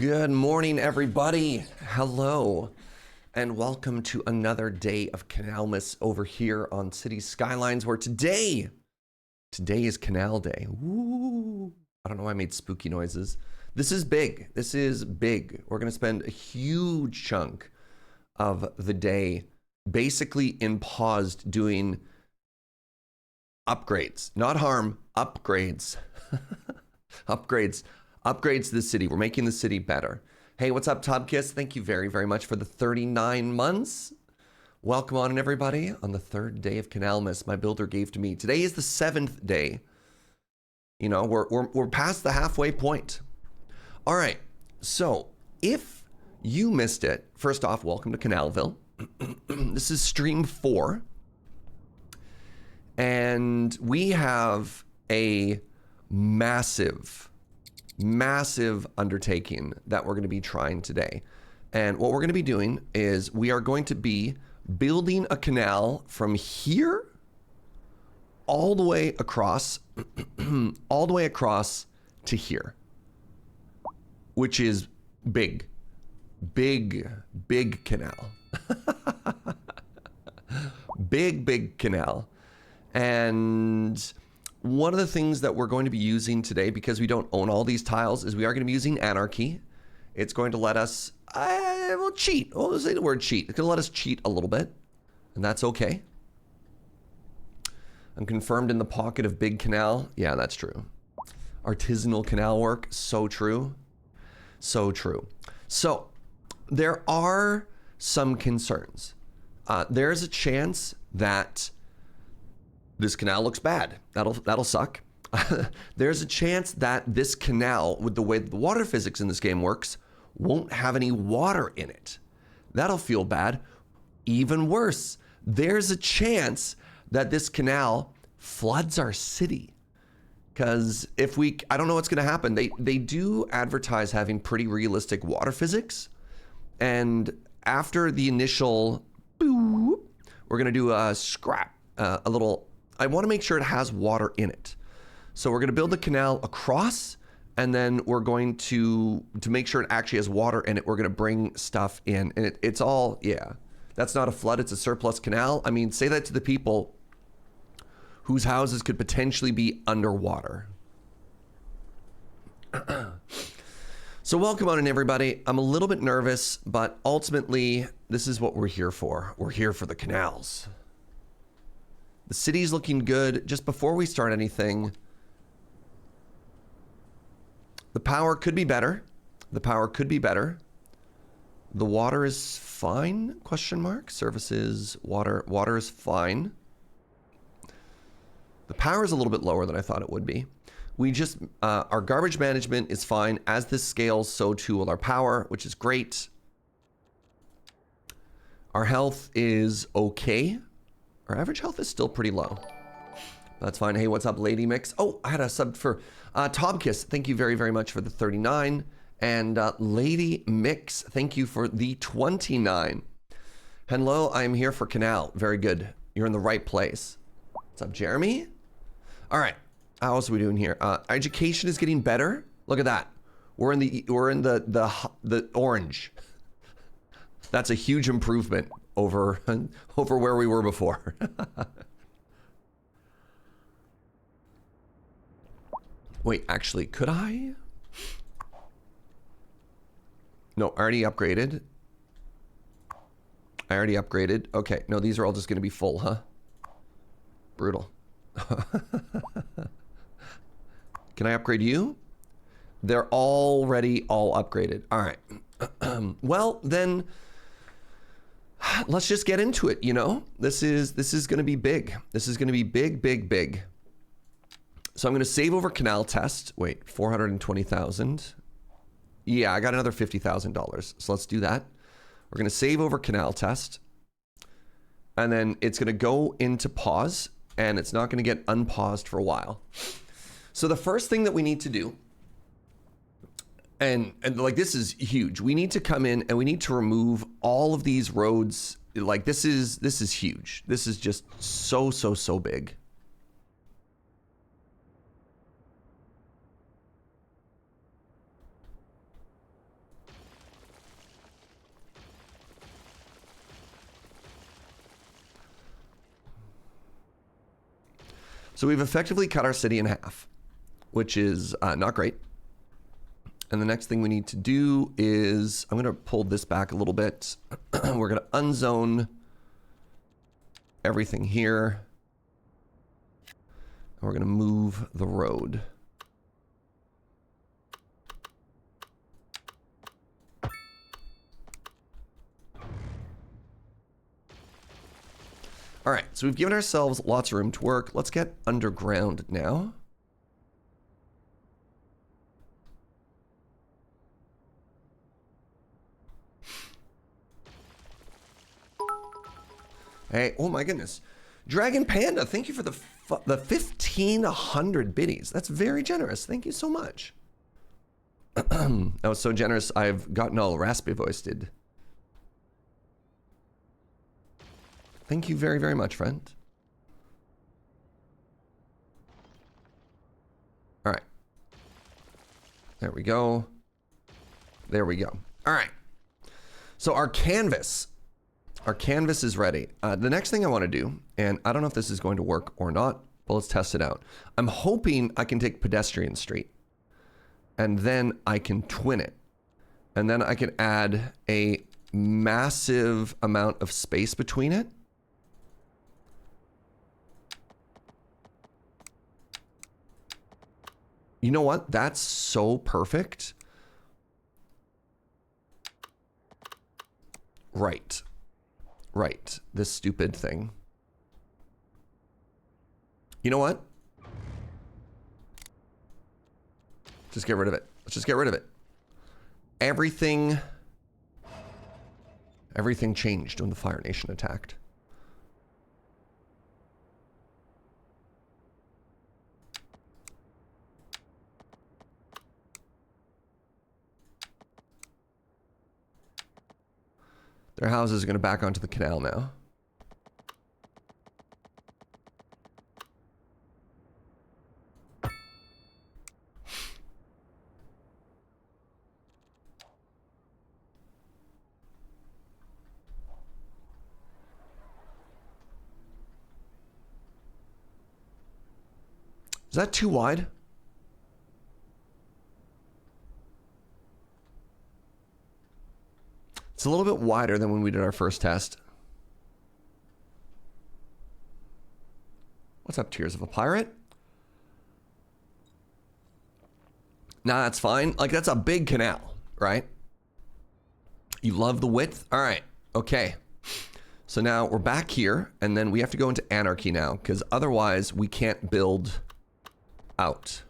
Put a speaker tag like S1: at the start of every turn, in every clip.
S1: Good morning, everybody. Hello, and welcome to another day of Canalmas over here on City Skylines, where today is Canal Day. Woo! I don't know why I made spooky noises. This is big. This is big. We're going to spend a huge chunk of the day basically in paused doing upgrades. Not harm, upgrades. Upgrades to the city. We're making the city better. Hey, what's up, Tubkiss? Thank you very, very much for the 39 months. Welcome on, everybody, on the third day of Canalmas my builder gave to me. Today is the 7th day. You know, we're past the halfway point. All right, so if you missed it, first off, welcome to Canalville. This is stream 4. And we have a massive undertaking that we're going to be trying today. And what we're going to be doing is we are going to be building a canal from here all the way across to here, which is big canal. big canal. And one of the things that we're going to be using today, because we don't own all these tiles, is we are going to be using Anarchy. It's going to let us, we'll cheat. We'll say the word cheat. It's going to let us cheat a little bit, and that's okay. I'm confirmed in the pocket of big canal. Yeah, that's true. Artisanal canal work, so true. So true. So there are some concerns. There's a chance that this canal looks bad. That'll suck. There's a chance that this canal, with the way the water physics in this game works, won't have any water in it. That'll feel bad. Even worse, there's a chance that this canal floods our city. Because I don't know what's going to happen. They do advertise having pretty realistic water physics. And after the initial boop, we're going to do a scrap, a little. I want to make sure it has water in it. So we're going to build the canal across, and then we're going to make sure it actually has water in it, we're going to bring stuff in. And it's all, yeah, that's not a flood, it's a surplus canal. I mean, say that to the people whose houses could potentially be underwater. So welcome on in, everybody. I'm a little bit nervous, but ultimately, this is what we're here for. We're here for the canals. The city's looking good. Just before we start anything, the power could be better. The power could be better. The water is fine, question mark. Services, water is fine. The power is a little bit lower than I thought it would be. We just, our garbage management is fine. As this scales, so too will our power, which is great. Our health is okay. Our average health is still pretty low. That's fine. Hey, what's up, Lady Mix? Oh, I had a sub for Tobkiss. Thank you very, very much for the 39. And Lady Mix, thank you for the 29. Hello, I'm here for Canal. Very good. You're in the right place. What's up, Jeremy? All right. How else are we doing here? Education is getting better. Look at that. We're in the orange. That's a huge improvement over where we were before. Wait, actually, could I? No, I already upgraded. Okay, no, these are all just going to be full, huh? Brutal. Can I upgrade you? They're already all upgraded. All right. Well, then let's just get into it, you know? This is going to be big. This is going to be big. So I'm going to save over canal test. Wait, 420,000. Yeah, I got another $50,000. So let's do that. We're going to save over canal test. And then it's going to go into pause, and it's not going to get unpaused for a while. So the first thing that we need to do, and like this is huge. We need to come in and we need to remove all of these roads. Like this is huge. This is just so big. So we've effectively cut our city in half, which is not great. And the next thing we need to do is, I'm going to pull this back a little bit. We're going to unzone everything here. And we're going to move the road. All right, so we've given ourselves lots of room to work. Let's get underground now. Hey, oh my goodness. Dragon Panda, thank you for the 1,500 biddies. That's very generous. Thank you so much. That was so generous, I've gotten all raspy voiced. Thank you very, very much, friend. All right. There we go. There we go. All right. So our canvas is ready. The next thing I want to do, and I don't know if this is going to work or not, but let's test it out. I'm hoping I can take Pedestrian Street, and then I can twin it. And then I can add a massive amount of space between it. You know what? That's so perfect. Right. Right. This stupid thing. You know what? Just get rid of it. Let's just get rid of it. Everything changed when the Fire Nation attacked. Their houses are going to back onto the canal now. Is that too wide? It's a little bit wider than when we did our first test. What's up, Tears of a Pirate? Nah, that's fine. Like, that's a big canal, right? You love the width? All right. Okay. So now we're back here, and then we have to go into Anarchy now, because otherwise we can't build out.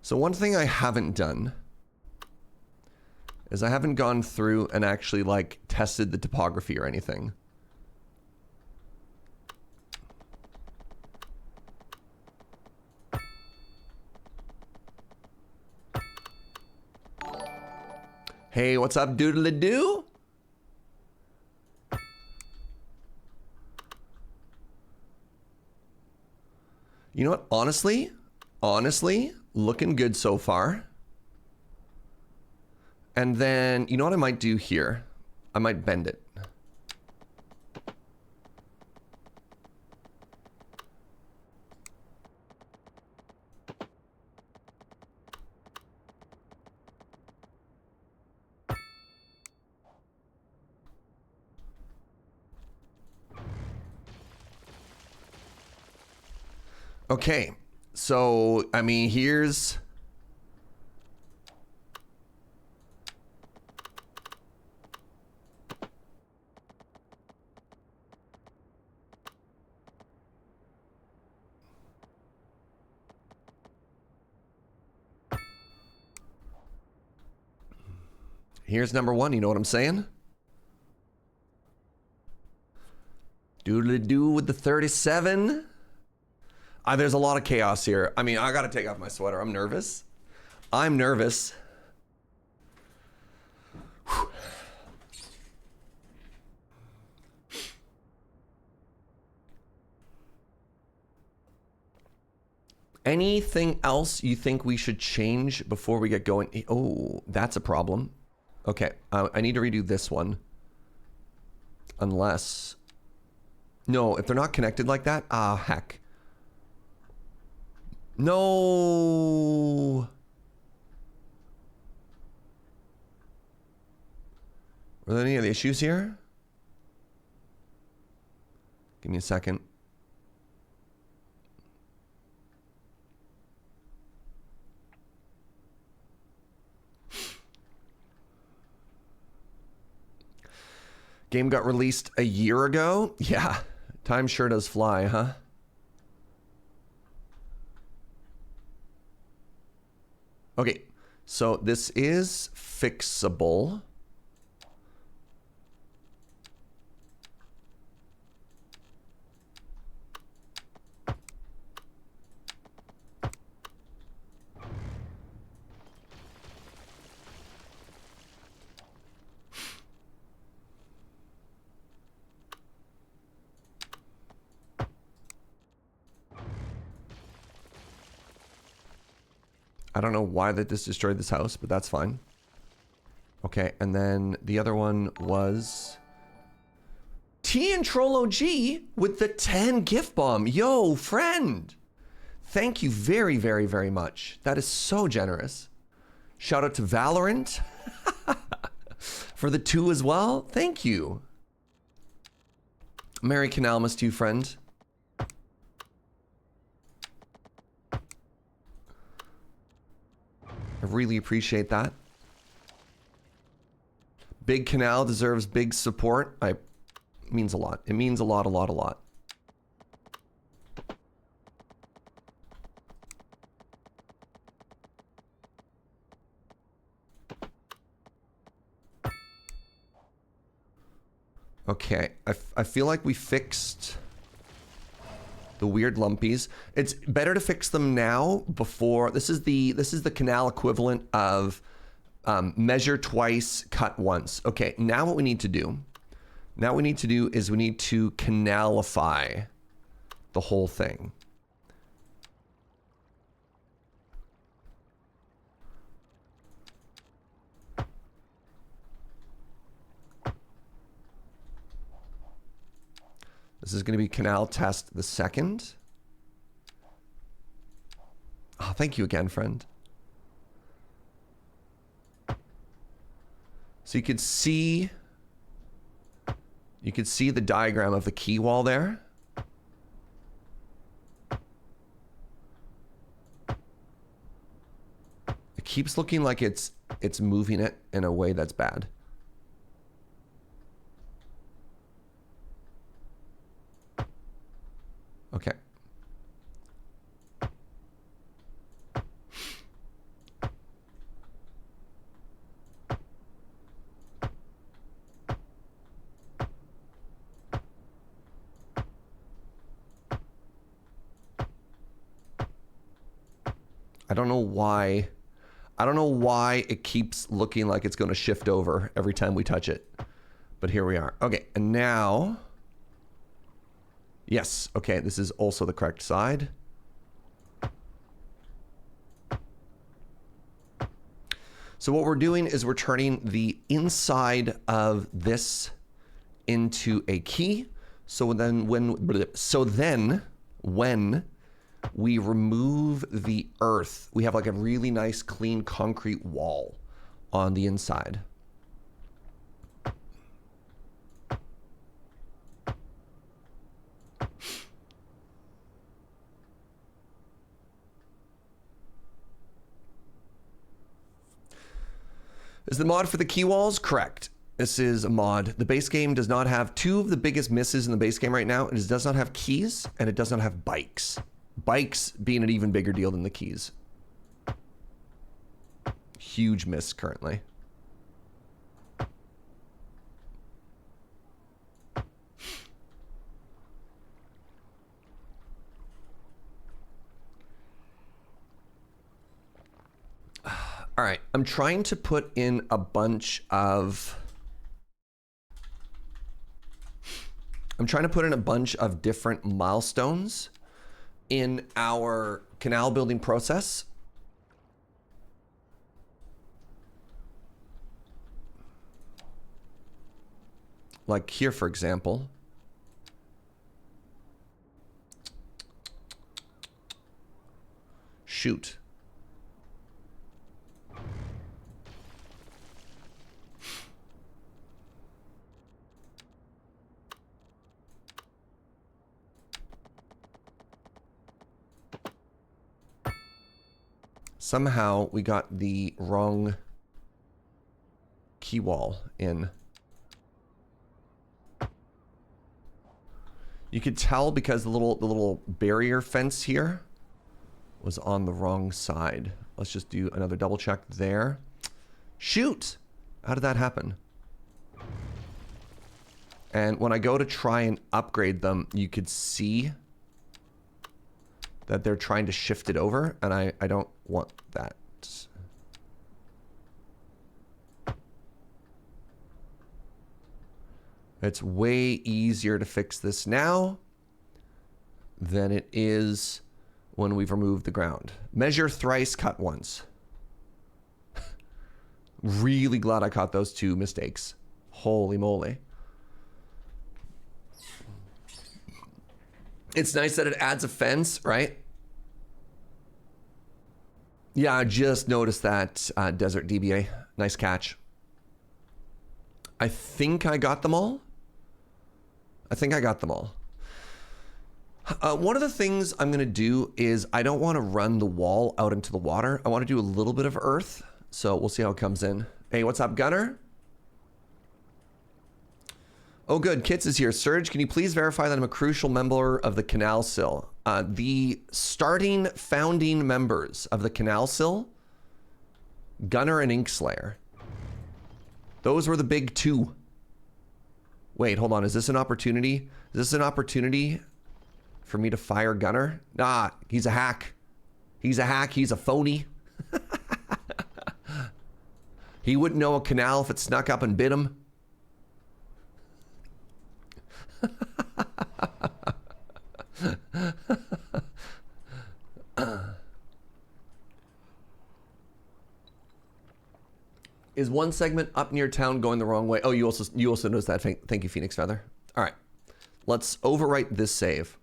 S1: So one thing I haven't done is I haven't gone through and actually like tested the topography or anything. Hey, what's up, doodle-a-doo? You know what? Honestly, looking good so far. And then, you know what I might do here? I might bend it. Okay, so, I mean, here's... Here's number one, you know what I'm saying? Doodly-doo with the 37. There's a lot of chaos here. I mean, I gotta take off my sweater. I'm nervous. I'm nervous. Whew. Anything else you think we should change before we get going? Oh, that's a problem. Okay, I need to redo this one. Unless... No, if they're not connected like that, heck. No. Are there any other issues here? Give me a second. Game got released a year ago? Yeah, time sure does fly, huh? Okay, so this is fixable. I don't know why that this destroyed this house, but that's fine. Okay, and then the other one was T and Trollo G with the 10 gift bomb. Yo, friend. Thank you very, very, very much. That is so generous. Shout out to Valorant for the 2 as well. Thank you. Merry Canalmas to you, friend. I really appreciate that. Big Canal deserves big support. It means a lot. It means a lot, a lot, a lot. Okay, I feel like we fixed the weird lumpies. It's better to fix them now before this is the canal equivalent of measure twice, cut once. Okay, now what we need to do is we need to canalify the whole thing. This is going to be canal test the second. Oh, thank you again, friend. So you could see the diagram of the quay wall there. It keeps looking like it's moving it in a way that's bad. Okay. I don't know why. I don't know why it keeps looking like it's going to shift over every time we touch it. But here we are. Okay, and now... Yes, okay, this is also the correct side. So what we're doing is we're turning the inside of this into a key. So then when we remove the earth, we have like a really nice clean concrete wall on the inside. Is the mod for the quay walls? Correct. This is a mod. The base game does not have two of the biggest misses in the base game right now. It does not have keys and it does not have bikes. Bikes being an even bigger deal than the keys. Huge miss currently. All right, I'm trying to put in a bunch of... different milestones in our canal building process. Like here, for example. Shoot. Somehow we got the wrong key wall in. You could tell because the little barrier fence here was on the wrong side. Let's just do another double check there. Shoot! How did that happen? And when I go to try and upgrade them, you could see that they're trying to shift it over, and I don't want that. It's way easier to fix this now than it is when we've removed the ground. Measure thrice, cut once. Really glad I caught those two mistakes. Holy moly. It's nice that it adds a fence, right? Yeah, I just noticed that, Desert DBA. Nice catch. I think I got them all. I think I got them all. One of the things I'm going to do is I don't want to run the wall out into the water. I want to do a little bit of earth. So we'll see how it comes in. Hey, what's up, Gunner? Oh, good. Kits is here. Serge, can you please verify that I'm a crucial member of the Canalville? The starting founding members of the Canalville, Gunner and Inkslayer. Those were the big two. Wait, hold on. Is this an opportunity? Is this an opportunity for me to fire Gunner? Nah, he's a hack. He's a hack. He's a phony. He wouldn't know a canal if it snuck up and bit him. Is one segment up near town going the wrong way? Oh, you also noticed that. Thank you, Phoenix Feather. All right, let's overwrite this save.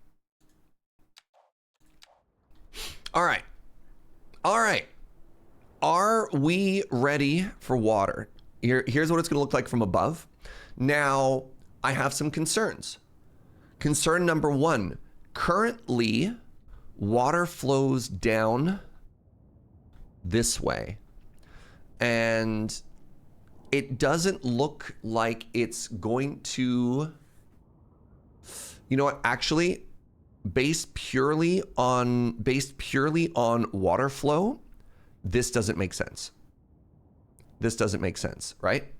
S1: All right. Are we ready for water? Here's what it's going to look like from above. Now, I have some concerns. Concern number one, currently water flows down this way. And it doesn't look like it's going to, you know what, actually, based purely on water flow, this doesn't make sense. This doesn't make sense, right?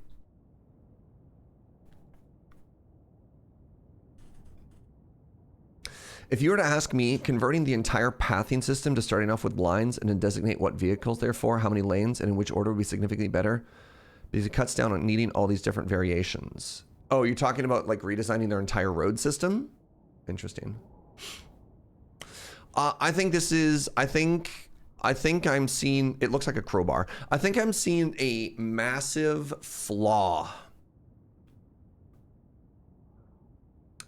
S1: If you were to ask me, converting the entire pathing system to starting off with lines and then designate what vehicles they're for, how many lanes, and in which order would be significantly better, because it cuts down on needing all these different variations. Oh, you're talking about like redesigning their entire road system? Interesting. I think I'm seeing, it looks like a crowbar. I think I'm seeing a massive flaw.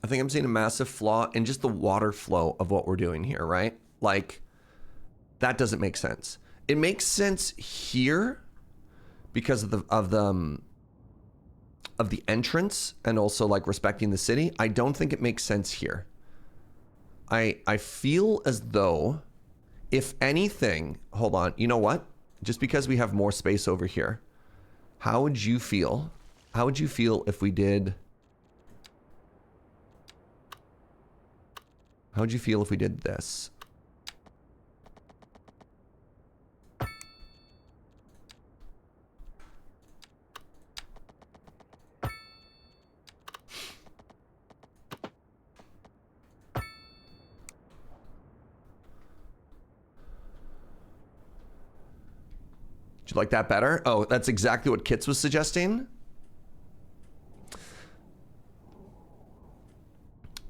S1: I think I'm seeing a massive flaw in just the water flow of what we're doing here, right? Like, that doesn't make sense. It makes sense here because of the entrance and also like respecting the city. I don't think it makes sense here. I feel as though, if anything, hold on, you know what? Just because we have more space over here, how would you feel? How would you feel if we did... How would you feel if we did this? Did you like that better? Oh, that's exactly what Kits was suggesting.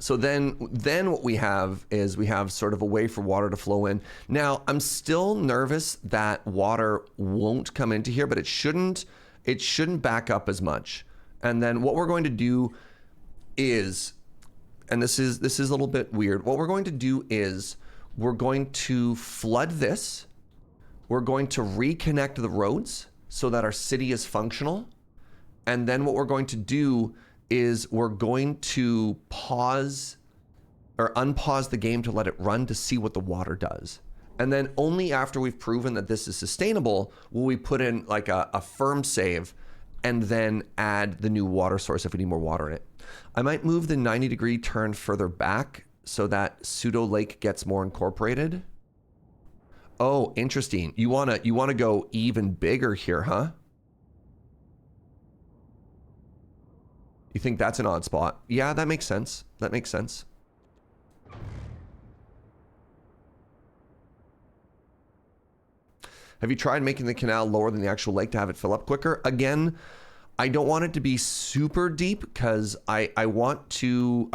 S1: So then what we have is we have sort of a way for water to flow in. Now, I'm still nervous that water won't come into here, but it shouldn't back up as much. And then what we're going to do is, and this is a little bit weird. What we're going to do is we're going to flood this. We're going to reconnect the roads so that our city is functional. And then what we're going to do is we're going to pause or unpause the game to let it run to see what the water does. And then only after we've proven that this is sustainable will we put in like a firm save and then add the new water source if we need more water in it. I might move the 90-degree turn further back so that Pseudo Lake gets more incorporated. Oh, interesting. You wanna go even bigger here, huh? You think that's an odd spot? Yeah, that makes sense. That makes sense. Have you tried making the canal lower than the actual lake to have it fill up quicker? Again, I don't want it to be super deep because I want to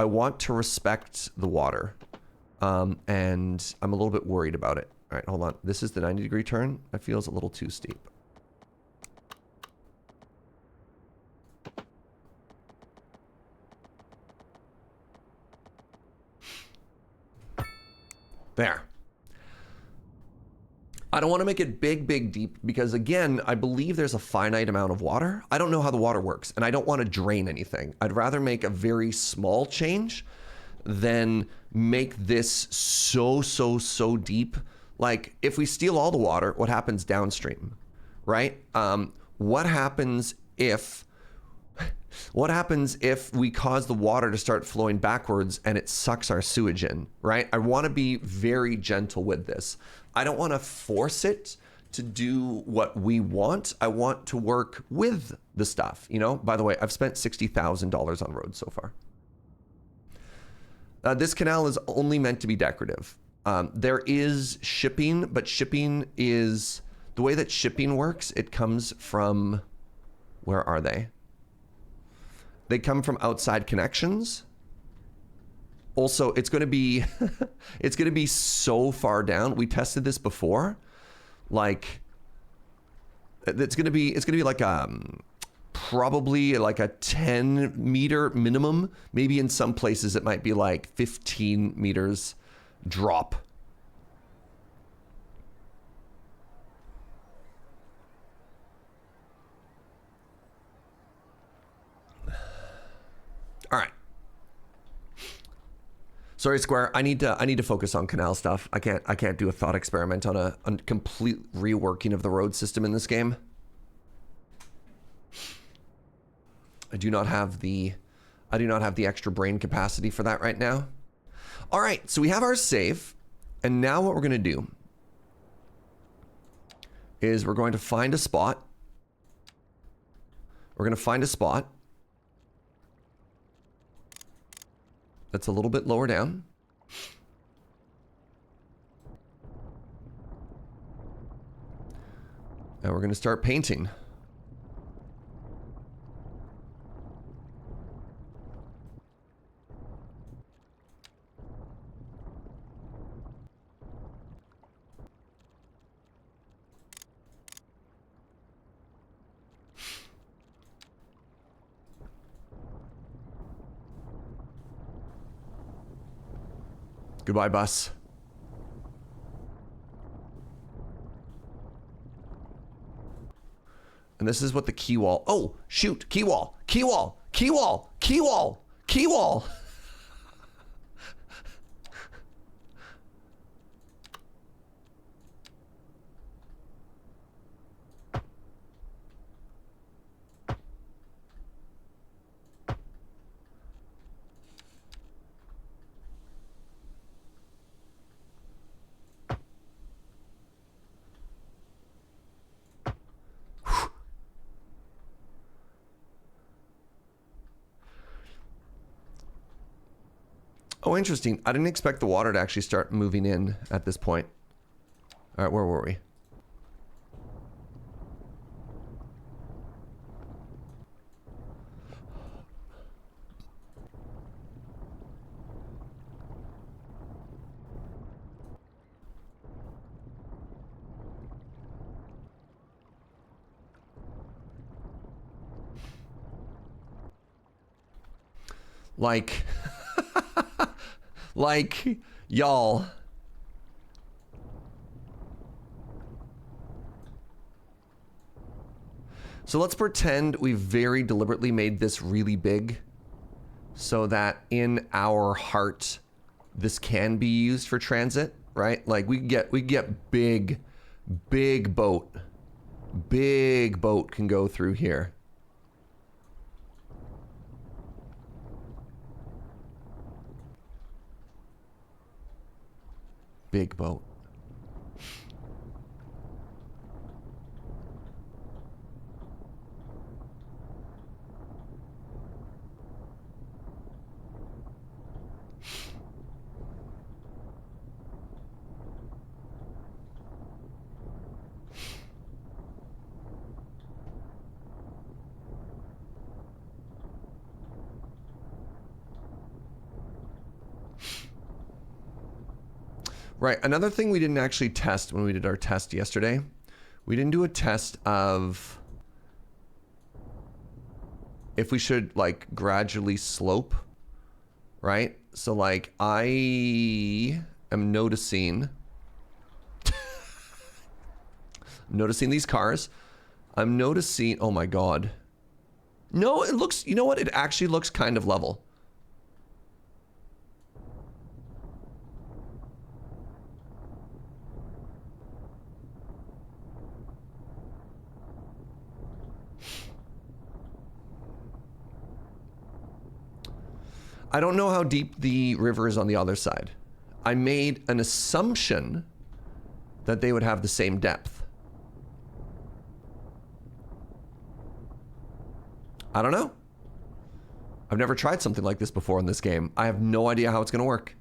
S1: respect the water. And I'm a little bit worried about it. All right, hold on. This is the 90-degree turn. That feels a little too steep. There. I don't want to make it big deep because again, I believe there's a finite amount of water. I don't know how the water works and I don't want to drain anything. I'd rather make a very small change than make this so deep. Like if we steal all the water, what happens downstream, right? What happens if we cause the water to start flowing backwards and it sucks our sewage in, right? I want to be very gentle with this. I don't want to force it to do what we want. I want to work with the stuff, you know? By the way, I've spent $60,000 on roads so far. This canal is only meant to be decorative. There is shipping, but shipping is, the way that shipping works, it comes from, where are they? They come from outside connections. Also, it's going to be it's going to be so far down. We tested this before. Like it's going to be like probably like a 10-meter minimum. Maybe in some places it might be like 15 meters drop. All right. Sorry, Square. I need to focus on canal stuff. I can't do a thought experiment on a complete reworking of the road system in this game. I do not have the extra brain capacity for that right now. All right, so we have our save, and now what we're going to do is we're going to find a spot. We're going to find a spot that's a little bit lower down. And we're going to start painting. Goodbye, bus. And this is what the key wall. Oh, shoot. Key wall. Key wall. Key wall. Key wall. Key wall. Oh, interesting. I didn't expect the water to actually start moving in at this point. All right, where were we? Like, like, y'all. So let's pretend we very deliberately made this really big so that in our heart, this can be used for transit, right? Like we get big boat. Big boat can go through here. Big boat. Right, another thing we didn't actually test when we did our test yesterday, we didn't do a test of if we should like gradually slope, right? So like I am noticing these cars. I'm noticing, oh my God. No, it looks, you know what? It actually looks kind of level. I don't know how deep the river is on the other side. I made an assumption that they would have the same depth. I don't know. I've never tried something like this before in this game. I have no idea how it's going to work.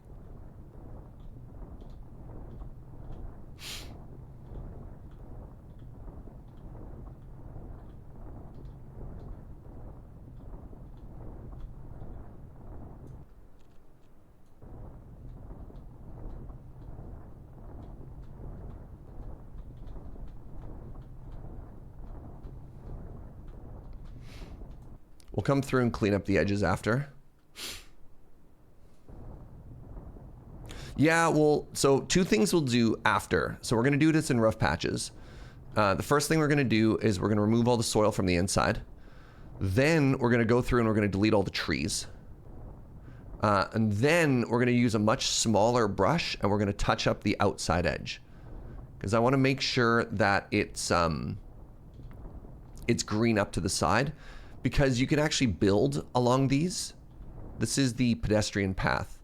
S1: We'll come through and clean up the edges after. Yeah, well, so two things we'll do after. So we're going to do this in rough patches. The first thing we're going to do is we're going to remove all the soil from the inside. Then we're going to go through and we're going to delete all the trees. And then we're going to use a much smaller brush and we're going to touch up the outside edge. Because I want to make sure that it's green up to the side. Because you can actually build along these. This is the pedestrian path,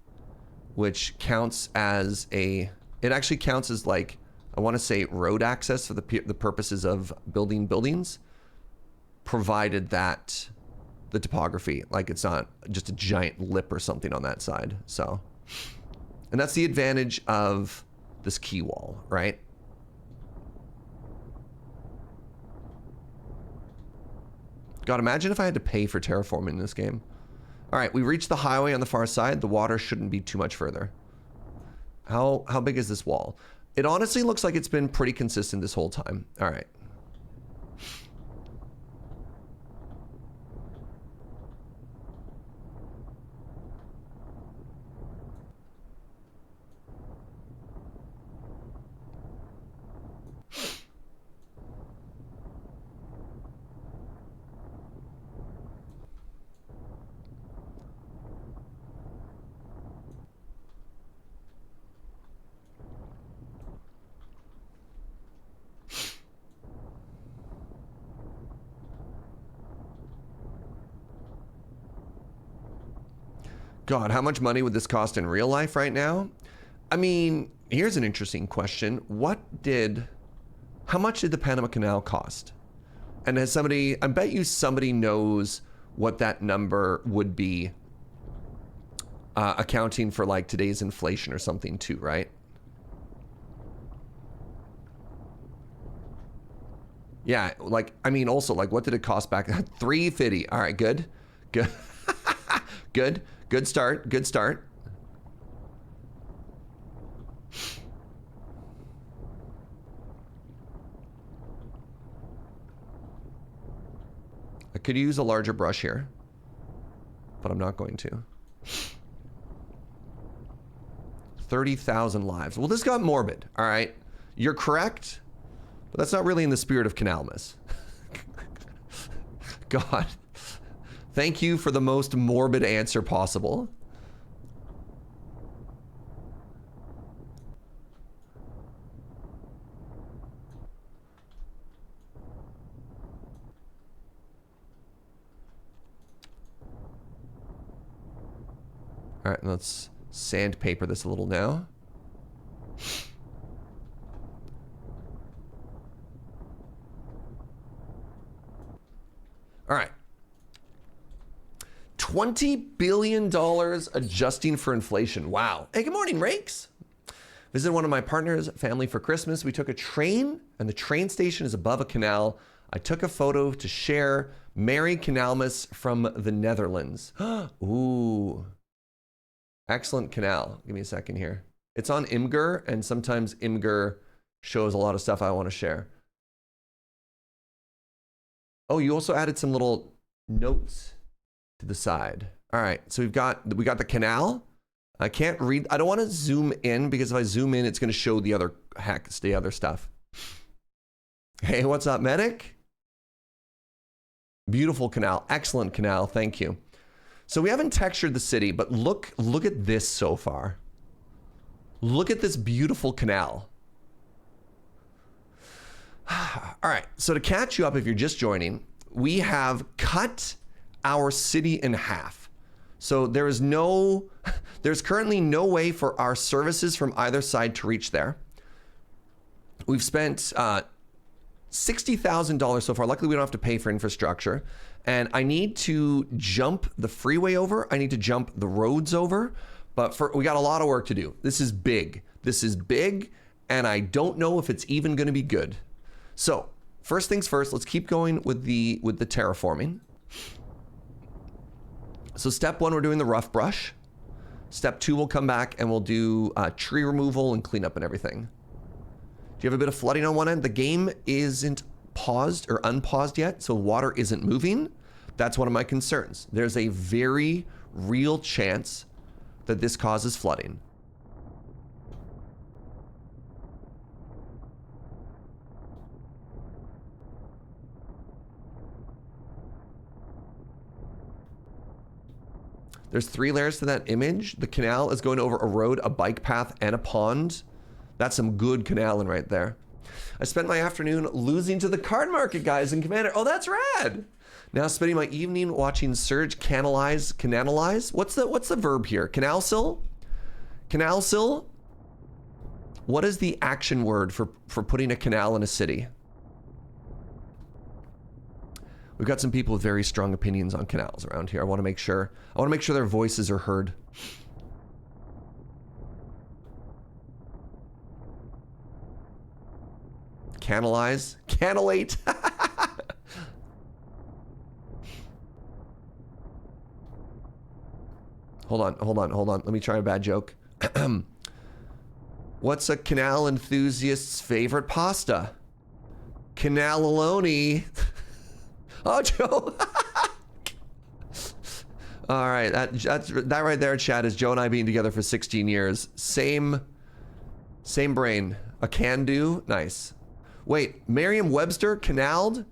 S1: which counts as it actually counts as like, I want to say road access for the purposes of building buildings, provided that the topography, like it's not just a giant lip or something on that side. So, and that's the advantage of this quay wall, right? God, imagine if I had to pay for terraforming in this game. All right, we reached the highway on the far side. The water shouldn't be too much further. How big is this wall? It honestly looks like it's been pretty consistent this whole time. All right. God, how much money would this cost in real life right now? I mean, here's an interesting question. How much did the Panama Canal cost? And has somebody, I bet you somebody knows what that number would be, accounting for like today's inflation or something too, right? Yeah, like, I mean, also, like, what did it cost back? $350. All right, good. Good. Good. Good start. Good start. I could use a larger brush here, but I'm not going to. 30,000 lives. Well, this got morbid, all right? You're correct, but that's not really in the spirit of Canalmas. God. Thank you for the most morbid answer possible. All right, let's sandpaper this a little now. All right. $20 billion adjusting for inflation. Wow. Hey, good morning, Rakes. Visited one of my partner's family for Christmas. We took a train, and the train station is above a canal. I took a photo to share. Merry Canalmas from the Netherlands. Ooh. Excellent canal. Give me a second here. It's on Imgur, and sometimes Imgur shows a lot of stuff I want to share. Oh, you also added some little notes to the side. All right, so we got the canal. I can't read. I don't want to zoom in because if I zoom in, it's going to show the other stuff. Hey, what's up, medic? Beautiful canal, excellent canal. Thank you. So we haven't textured the city, but look at this so far. Look at this beautiful canal. All right, so to catch you up if you're just joining, we have cut our city in half. So there's currently no way for our services from either side to reach there. We've spent $60,000 so far. Luckily, we don't have to pay for infrastructure. And I need to jump the freeway over. I need to jump the roads over. But we got a lot of work to do. This is big. This is big, and I don't know if it's even going to be good. So first things first, let's keep going with the terraforming. So step one, we're doing the rough brush. Step two, we'll come back and we'll do tree removal and cleanup and everything. Do you have a bit of flooding on one end? The game isn't paused or unpaused yet, so water isn't moving. That's one of my concerns. There's a very real chance that this causes flooding. There's 3 layers to that image. The canal is going over a road, a bike path, and a pond. That's some good canaling right there. I spent my afternoon losing to the card market guys in Commander. Oh, that's rad. Now spending my evening watching Serge canalize. What's the verb here? Canalsil? Canalsil? What is the action word for putting a canal in a city? We've got some people with very strong opinions on canals around here. I want to make sure their voices are heard. Canalize? Canalate? Hold on. Let me try a bad joke. What's a canal enthusiast's favorite pasta? Canaloloni. Oh, Joe. All right, that right there, Chad, is Joe and I being together for 16 years. Same brain. A can do? Nice. Wait, Merriam-Webster, canaled?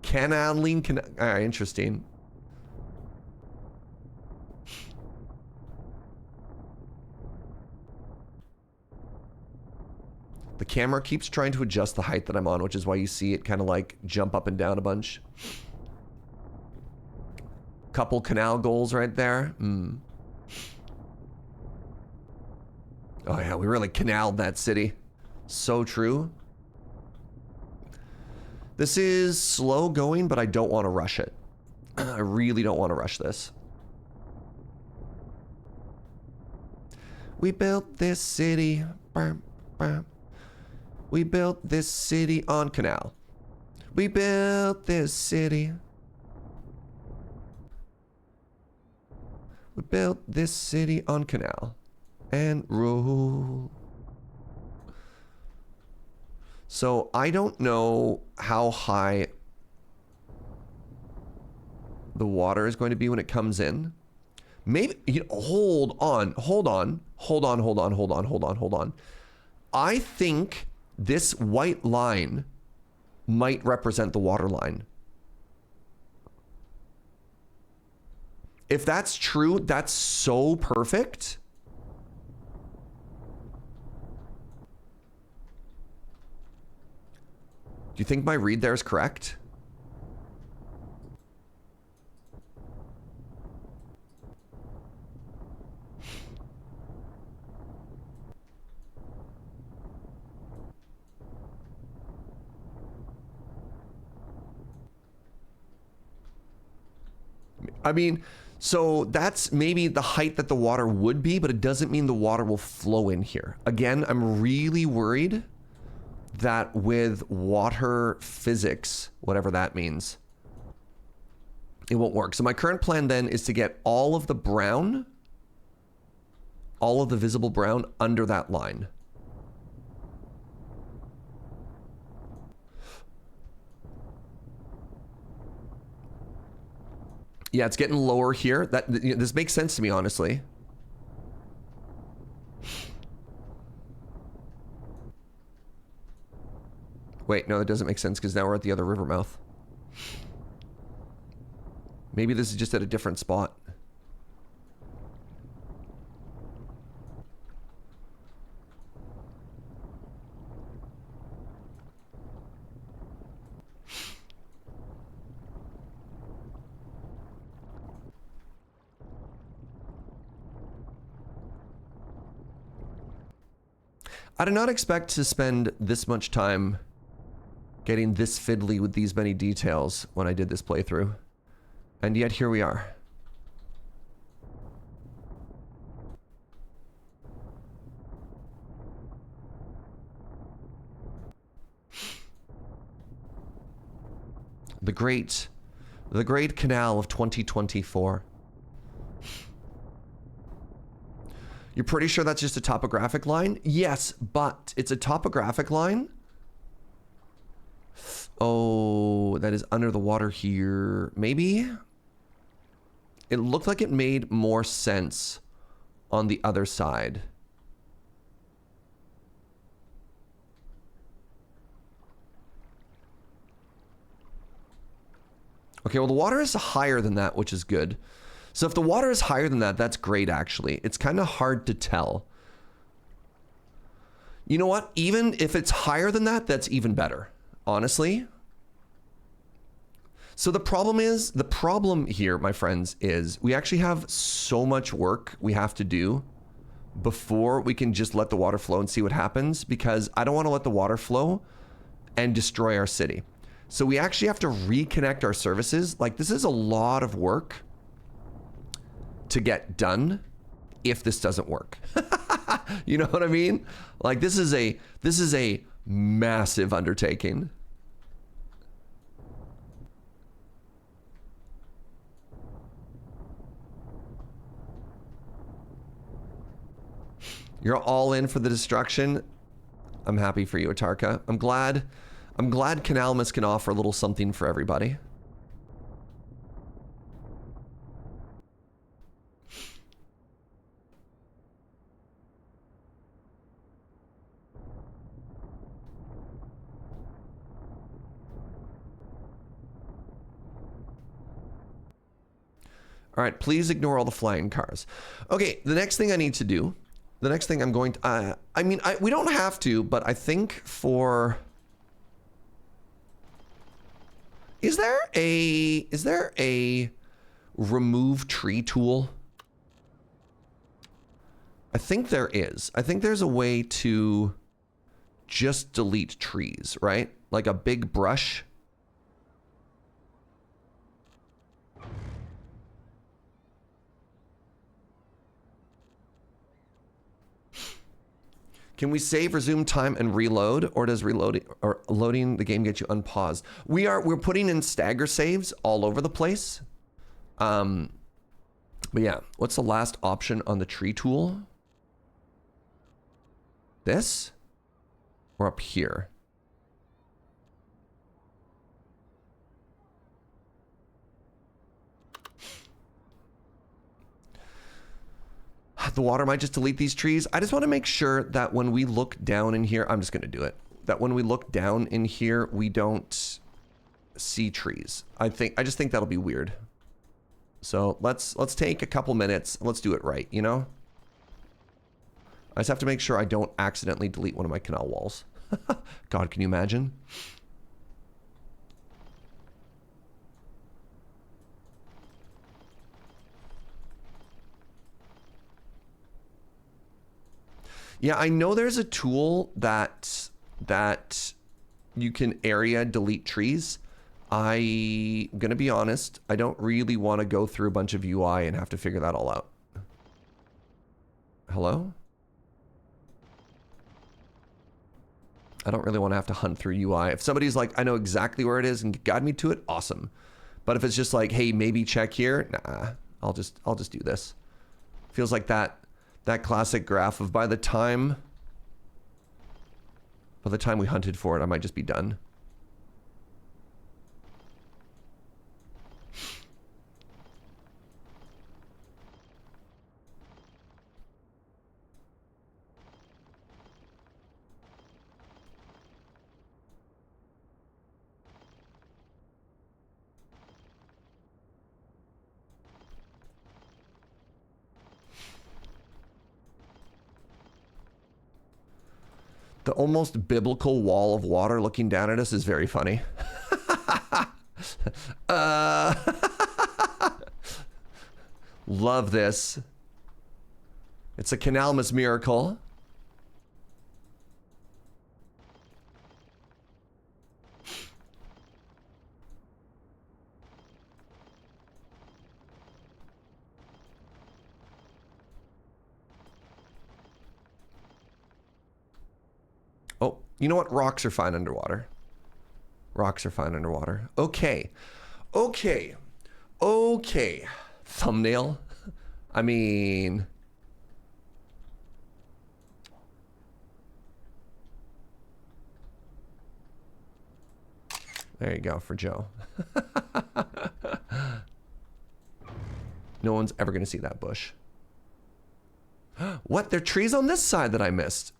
S1: Canaling, all right, interesting. The camera keeps trying to adjust the height that I'm on, which is why you see it kind of like jump up and down a bunch. Couple canal goals right there. Oh yeah, we really canaled that city. So true. This is slow going, but I don't want to rush it. I really don't want to rush this. We built this city. We built this city on canal. We built this city. We built this city on canal and rule. So I don't know how high the water is going to be when it comes in. Maybe, you know, hold on. I think this white line might represent the water line. If that's true, that's so perfect. Do you think my read there is correct? I mean, so that's maybe the height that the water would be, but it doesn't mean the water will flow in here. Again, I'm really worried that with water physics, whatever that means, it won't work. So my current plan then is to get all of the brown, all of the visible brown under that line. Yeah, it's getting lower here. This makes sense to me, honestly. Wait, no, that doesn't make sense because now we're at the other river mouth. Maybe this is just at a different spot. I did not expect to spend this much time getting this fiddly with these many details when I did this playthrough. And yet here we are. The great canal of 2024. You're pretty sure that's just a topographic line? Yes, but it's a topographic line. Oh, that is under the water here. Maybe? It looked like it made more sense on the other side. Okay, well, the water is higher than that, which is good. So if the water is higher than that, that's great, actually. It's kind of hard to tell. You know what? Even if it's higher than that, that's even better, honestly. So the problem here, my friends, is we actually have so much work we have to do before we can just let the water flow and see what happens, because I don't want to let the water flow and destroy our city. So we actually have to reconnect our services. Like, this is a lot of work to get done if this doesn't work. You know what I mean? Like, this is a massive undertaking. You're all in for the destruction. I'm happy for you, Atarka. I'm glad Canalmas can offer a little something for everybody. All right, please ignore all the flying cars. Okay, the next thing I need to do, the next thing I'm going to, we don't have to, but I think for, is there a remove tree tool? I think there is. I think there's a way to just delete trees, right? Like a big brush. Can we save, resume time, and reload, or does reloading or loading the game get you unpaused? We're putting in stagger saves all over the place. But yeah, what's the last option on the tree tool? This? Or up here? the water might just delete these trees. I just want to make sure that when we look down in here, I'm just going to do it. That when we look down in here, we don't see trees. I just think that'll be weird. So let's take a couple minutes. Let's do it right, you know? I just have to make sure I don't accidentally delete one of my canal walls. God, can you imagine? Yeah, I know there's a tool that you can area delete trees. I'm gonna be honest, I don't really want to go through a bunch of UI and have to figure that all out. Hello? I don't really want to have to hunt through UI. If somebody's like, I know exactly where it is and guide me to it, awesome. But if it's just like, hey, maybe check here, nah, I'll just do this. Feels like that classic graph of by the time we hunted for it, I might just be done. The almost biblical wall of water looking down at us is very funny. Love this. It's a Canalmas miracle. Oh, you know what? Rocks are fine underwater. Rocks are fine underwater. Okay. Okay. Okay. Thumbnail. I mean... There you go for Joe. No one's ever going to see that bush. What? There are trees on this side that I missed.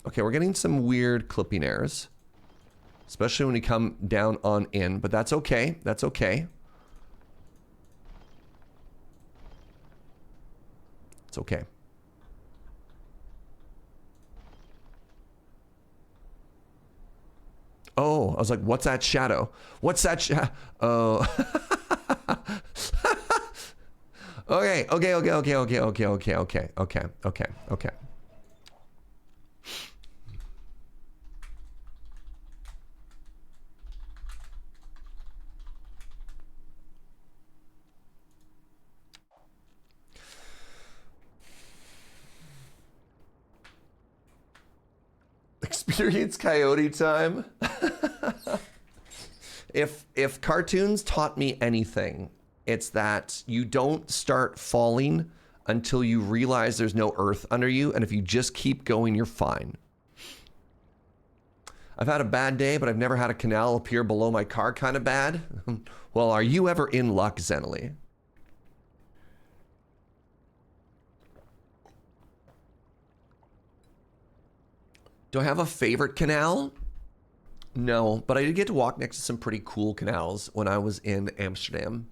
S1: Okay, we're getting some weird clipping errors. Especially when you come down on in, but that's okay. That's okay. It's okay. Oh, I was like, what's that shadow? What's that shadow? Oh. Okay. Experience coyote time. If cartoons taught me anything, it's that you don't start falling until you realize there's no earth under you, and if you just keep going, you're fine. I've had a bad day, but I've never had a canal appear below my car kind of bad. Well, are you ever in luck, Zenily? Do I have a favorite canal? No, but I did get to walk next to some pretty cool canals when I was in Amsterdam.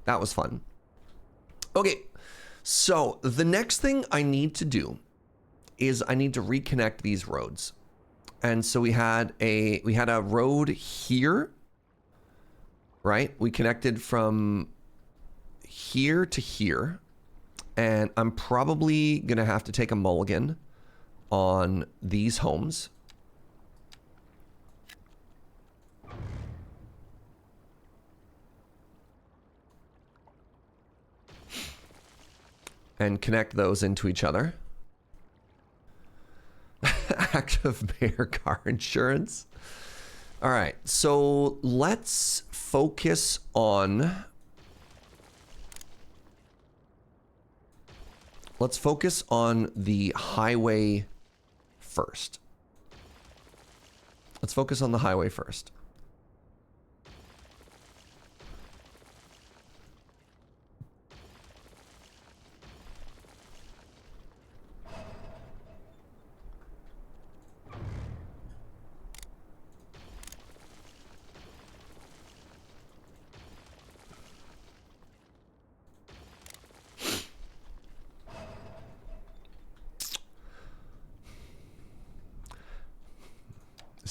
S1: That was fun. Okay, so the next thing I need to do is I need to reconnect these roads. And so we had a road here, right? We connected from here to here, and I'm probably gonna have to take a mulligan on these homes. And connect those into each other. Active mayor car insurance. All right, so let's focus on... Let's focus on the highway first. Let's focus on the highway first.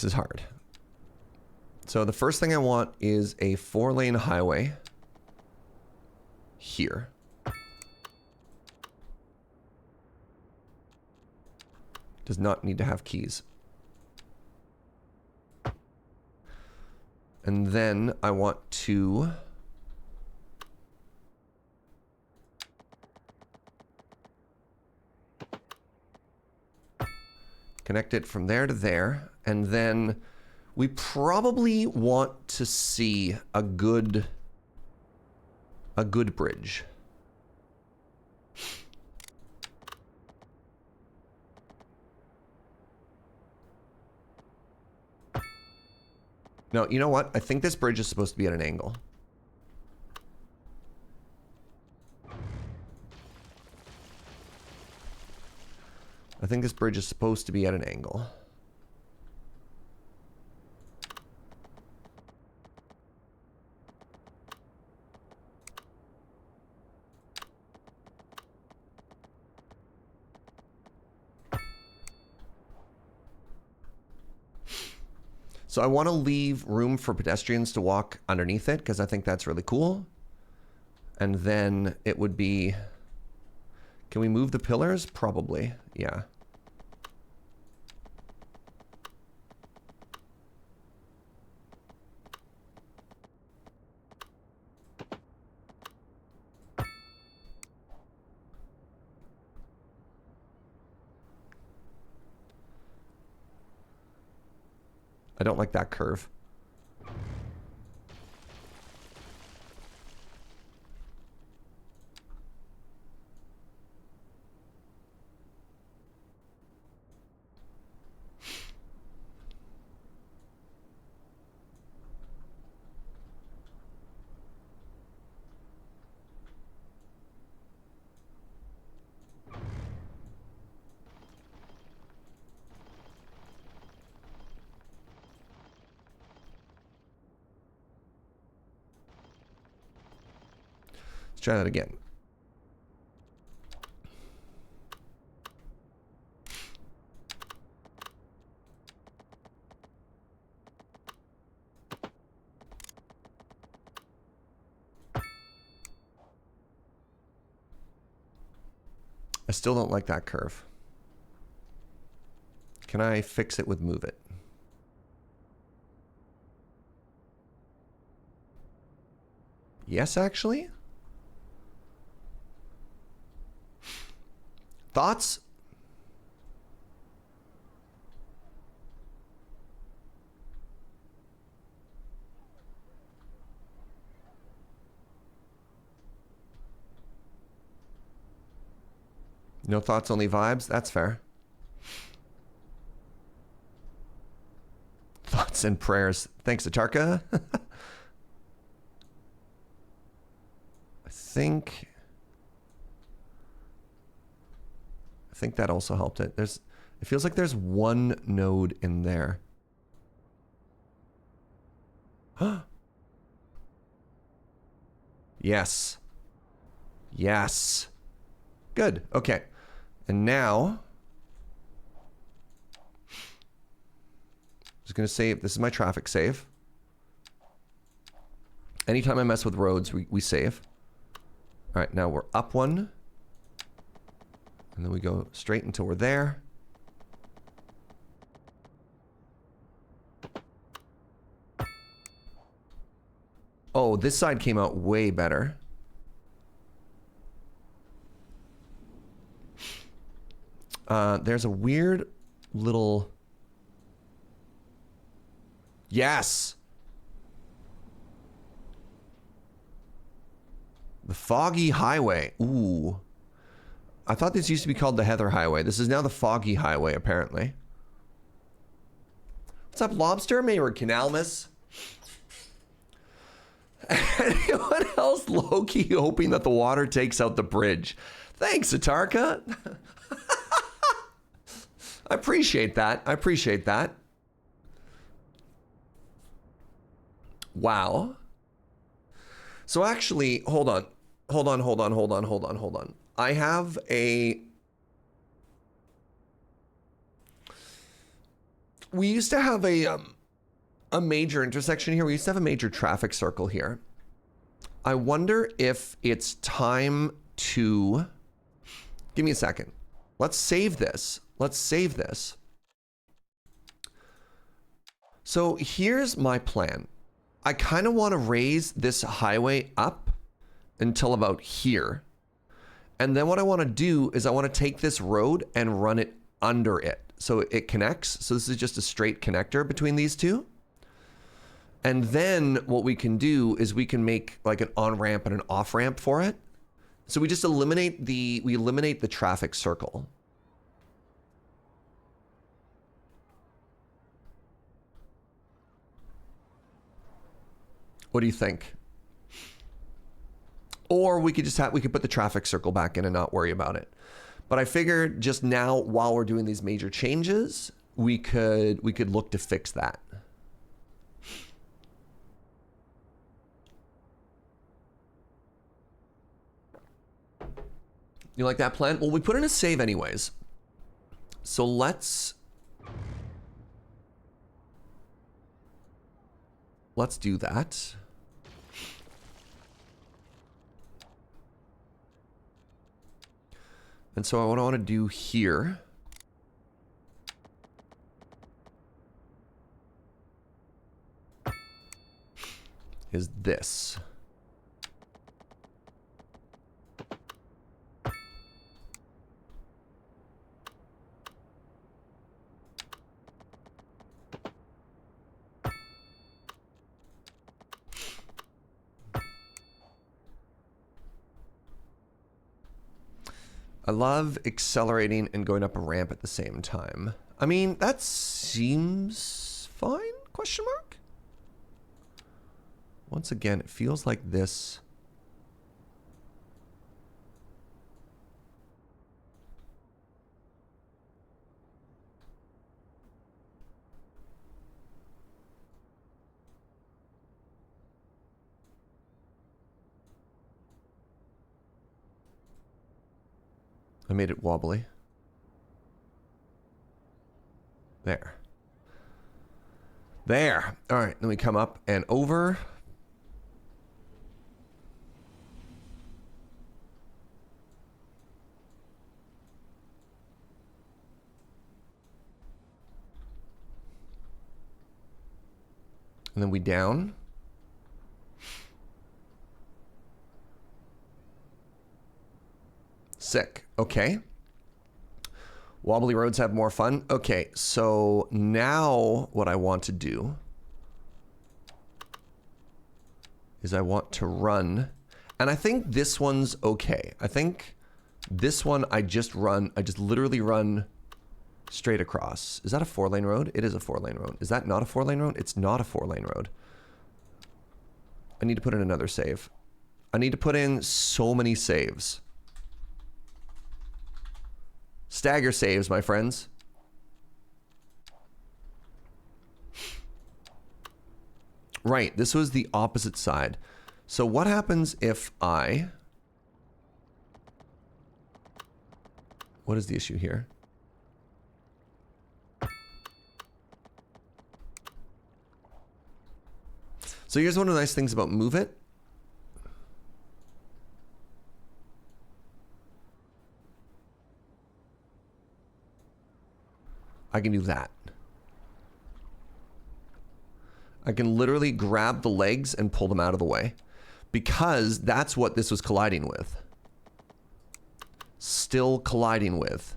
S1: This is hard. So the first thing I want is a 4-lane highway here. Does not need to have keys. And then I want to connect it from there to there. And then we probably want to see a good bridge. No, you know what? I think this bridge is supposed to be at an angle. I think this bridge is supposed to be at an angle. So I want to leave room for pedestrians to walk underneath it because I think that's really cool. And then it would be... Can we move the pillars? Probably, yeah. I don't like that curve. Let's try that again. I still don't like that curve. Can I fix it with move it? Yes, actually. Thoughts? No thoughts, only vibes? That's fair. Thoughts and prayers. Thanks, Atarka. I think that also helped it. It feels like there's one node in there. Yes. Yes. Good. Okay. And now, I'm just going to save. This is my traffic save. Anytime I mess with roads, we save. All right, now we're up one. And then we go straight until we're there. Oh, this side came out way better. There's a weird little... Yes! The Foggy Highway. Ooh. I thought this used to be called the Heather Highway. This is now the Foggy Highway, apparently. What's up, Lobster? Mayor Canalmas. Anyone else low-key hoping that the water takes out the bridge? Thanks, Atarka. I appreciate that. I appreciate that. Wow. So actually, hold on. Hold on. I have a... We used to have a major intersection here. We used to have a major traffic circle here. I wonder if it's time to... Give me a second. Let's save this. Let's save this. So here's my plan. I kind of want to raise this highway up until about here. And then what I want to do is I want to take this road and run it under it. So it connects. So this is just a straight connector between these two. And then what we can do is we can make like an on-ramp and an off-ramp for it. So we just eliminate the traffic circle. What do you think? Or we could put the traffic circle back in and not worry about it. But I figured just now, while we're doing these major changes, we could look to fix that. You like that plan? Well, we put in a save anyways. So let's do that. And so what I want to do here is this. I love accelerating and going up a ramp at the same time. I mean, that seems fine, question mark? Once again, it feels like this. I made it wobbly. There. There. All right, then we come up and over. And then we down. Sick. Okay. Wobbly roads have more fun. Okay, so now what I want to do is I want to run, and I think this one's okay. I think this one I just literally run straight across. Is that a 4-lane road? It is a 4-lane road. Is that not a 4-lane road? It's not a 4-lane road. I need to put in another save. I need to put in so many saves. Stagger saves, my friends. Right, this was the opposite side. So what happens if I... What is the issue here? So here's one of the nice things about Move It. I can do that. I can literally grab the legs and pull them out of the way, because that's what this was colliding with. Still colliding with.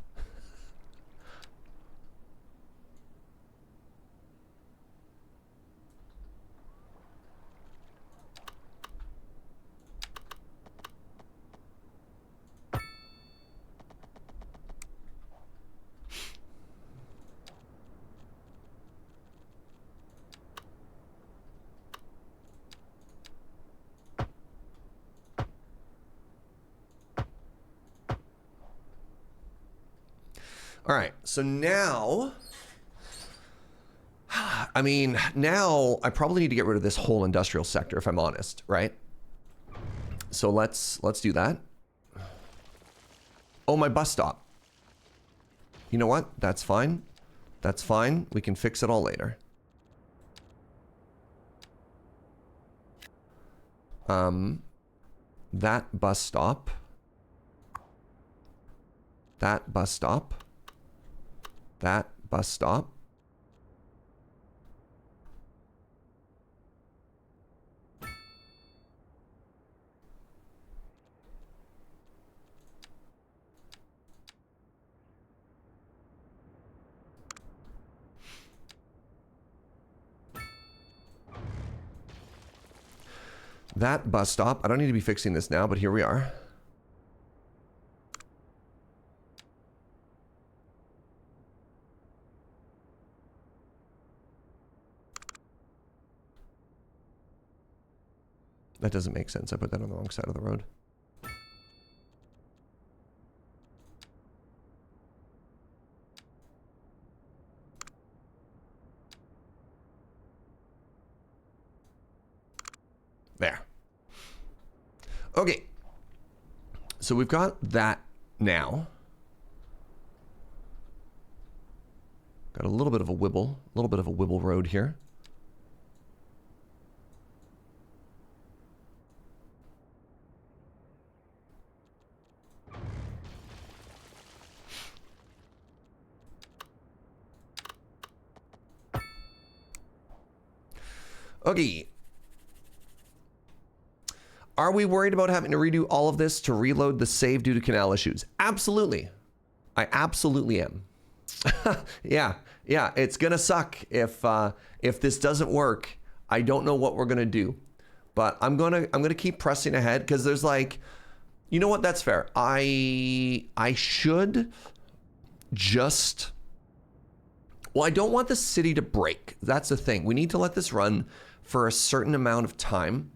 S1: All right, so now, I mean, now I probably need to get rid of this whole industrial sector, if I'm honest, right? So let's do that. Oh, my bus stop. You know what? That's fine. That's fine. We can fix it all later. That bus stop. That bus stop. That bus stop. That bus stop. I don't need to be fixing this now, but here we are. That doesn't make sense. I put that on the wrong side of the road. There. Okay. So we've got that now. Got a little bit of a wibble road here. Okay. Are we worried about having to redo all of this to reload the save due to canal issues? Absolutely. I absolutely am. Yeah, it's gonna suck if this doesn't work. I don't know what we're gonna do, but I'm gonna keep pressing ahead because there's like, you know what? That's fair. I should just. Well, I don't want the city to break. That's the thing. We need to let this run for a certain amount of time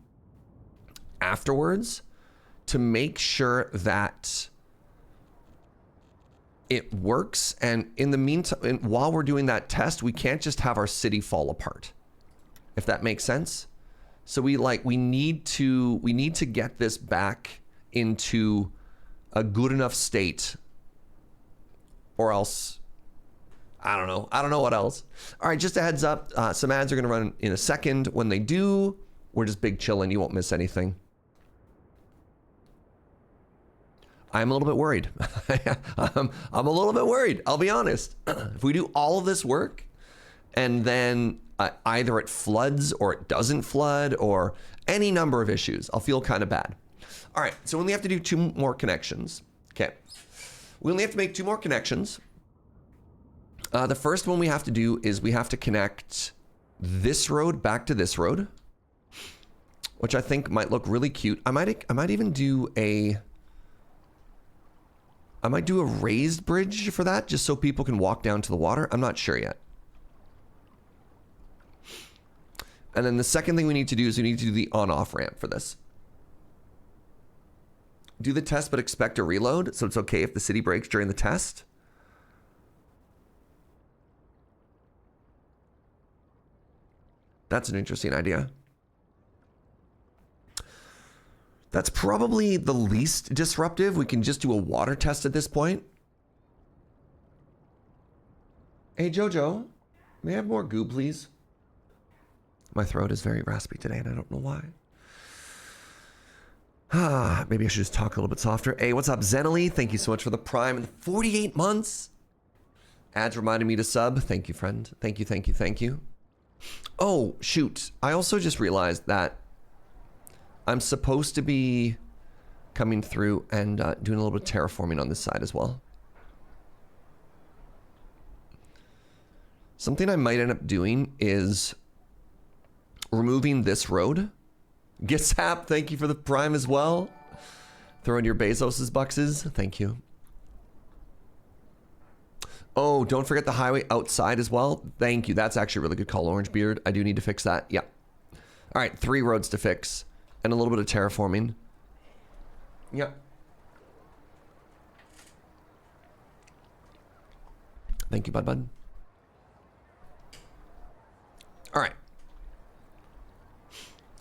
S1: afterwards to make sure that it works. And in the meantime, while we're doing that test, we can't just have our city fall apart, if that makes sense. So we need to get this back into a good enough state, or else I don't know what else. All right, just a heads up, some ads are gonna run in a second. When they do, we're just big chilling. You won't miss anything. I'm a little bit worried. I'm a little bit worried, I'll be honest. If we do all of this work and then either it floods or it doesn't flood or any number of issues, I'll feel kind of bad. All right, so we only have to do 2 more connections. Okay, we only have to make 2 more connections. The first one we have to do is we have to connect this road back to this road, which I think might look really cute. I might even do a raised bridge for that, just so people can walk down to the water. I'm not sure yet. And then the second thing we need to do is we need to do the on-off ramp for this. Do the test, but expect a reload, so it's okay if the city breaks during the test. That's an interesting idea. That's probably the least disruptive. We can just do a water test at this point. Hey, Jojo, may I have more goo, please? My throat is very raspy today, and I don't know why. Maybe I should just talk a little bit softer. Hey, what's up, Zenily? Thank you so much for the Prime and 48 months. Ads reminded me to sub. Thank you, friend. Thank you, thank you, thank you. Oh, shoot. I also just realized that I'm supposed to be coming through and doing a little bit of terraforming on this side as well. Something I might end up doing is removing this road. Gitsap, thank you for the Prime as well. Throw in your Bezos's bucks. Thank you. Oh, don't forget the highway outside as well. Thank you. That's actually a really good call, Orange Beard. I do need to fix that. Yeah. All right, 3 roads to fix and a little bit of terraforming. Yeah. Thank you, bud. All right.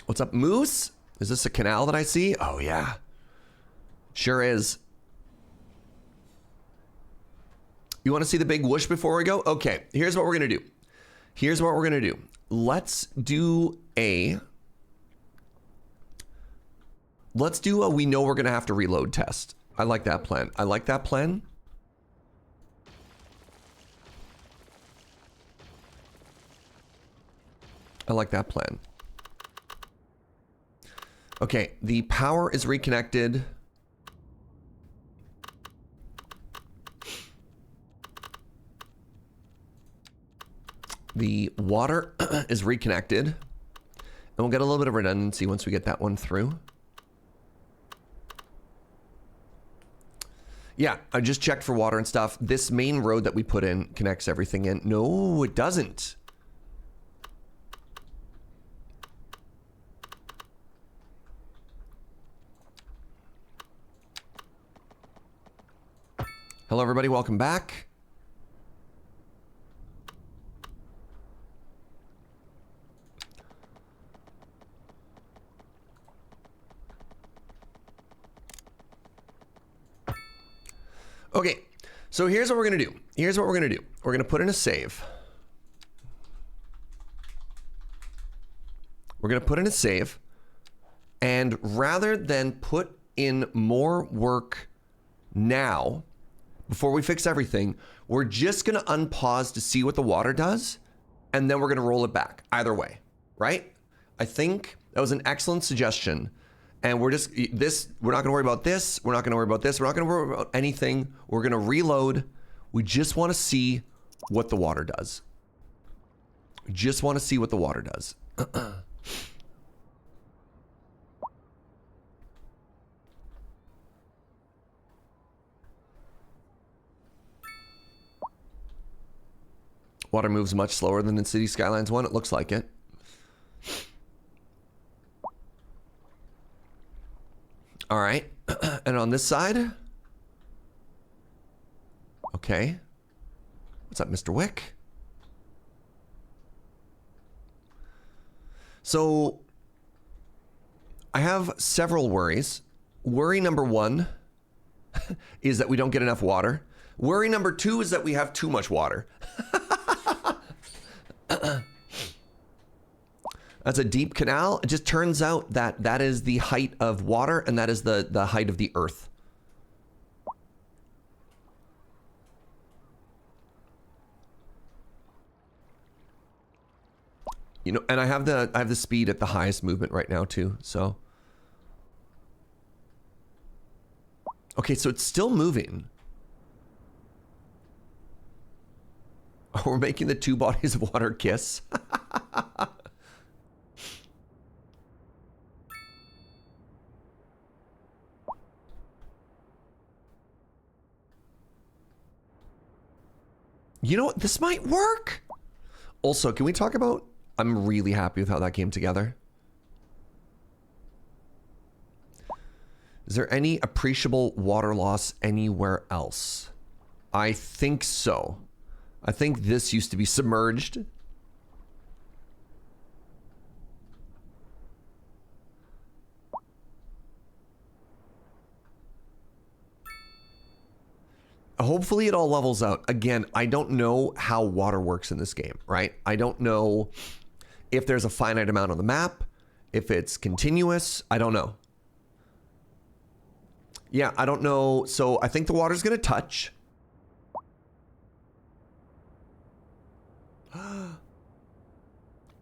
S1: What's up, Moose? Is this a canal that I see? Oh, yeah. Sure is. You want to see the big whoosh before we go? Okay, here's what we're gonna do. Here's what we're gonna do. Let's do a we know we're gonna have to reload test. I like that plan. I like that plan. I like that plan. Okay, the power is reconnected. The water is reconnected. And we'll get a little bit of redundancy once we get that one through. Yeah, I just checked for water and stuff. This main road that we put in connects everything in. No, it doesn't. Hello, everybody. Welcome back. Okay, so here's what we're gonna do. Here's what we're gonna do. We're gonna put in a save. We're gonna put in a save, and rather than put in more work now, before we fix everything, we're just gonna unpause to see what the water does, and then we're gonna roll it back. Either way, right? I think that was an excellent suggestion. And we're just, we're not gonna worry about this. We're not gonna worry about this. We're not gonna worry about anything. We're gonna reload. We just wanna see what the water does. Just wanna see what the water does. Water moves much slower than in City Skylines 1. It looks like it. All right. And on this side? Okay. What's up, Mr. Wick? So, I have several worries. Worry number one is that we don't get enough water. Worry number two is that we have too much water. That's a deep canal. It just turns out that that is the height of water, and that is the height of the earth. You know, and I have the speed at the highest movement right now too, so. Okay, so it's still moving. We're making the two bodies of water kiss. You know what? This might work. Also, can we talk about... I'm really happy with how that came together. Is there any appreciable water loss anywhere else? I think so. I think this used to be submerged. Hopefully it all levels out. Again, I don't know how water works in this game, right? I don't know if there's a finite amount on the map, if it's continuous. I don't know. Yeah, I don't know. So I think the water's gonna touch.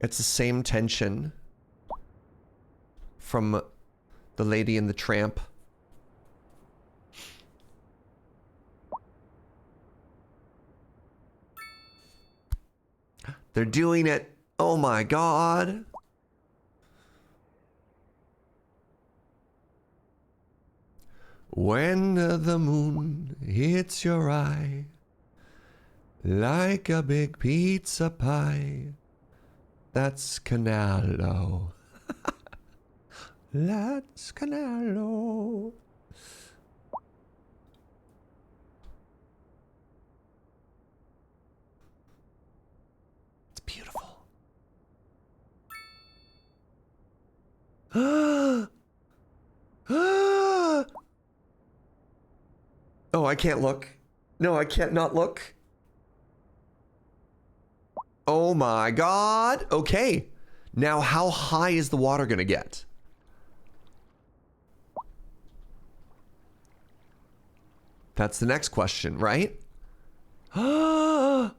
S1: It's the same tension from the Lady and the Tramp. They're doing it. Oh my God. When the moon hits your eye like a big pizza pie, that's Canalo. That's Canalo. It's beautiful. Oh, I can't look. No, I can't not look. Oh my God. Okay. Now, how high is the water going to get? That's the next question, right? Oh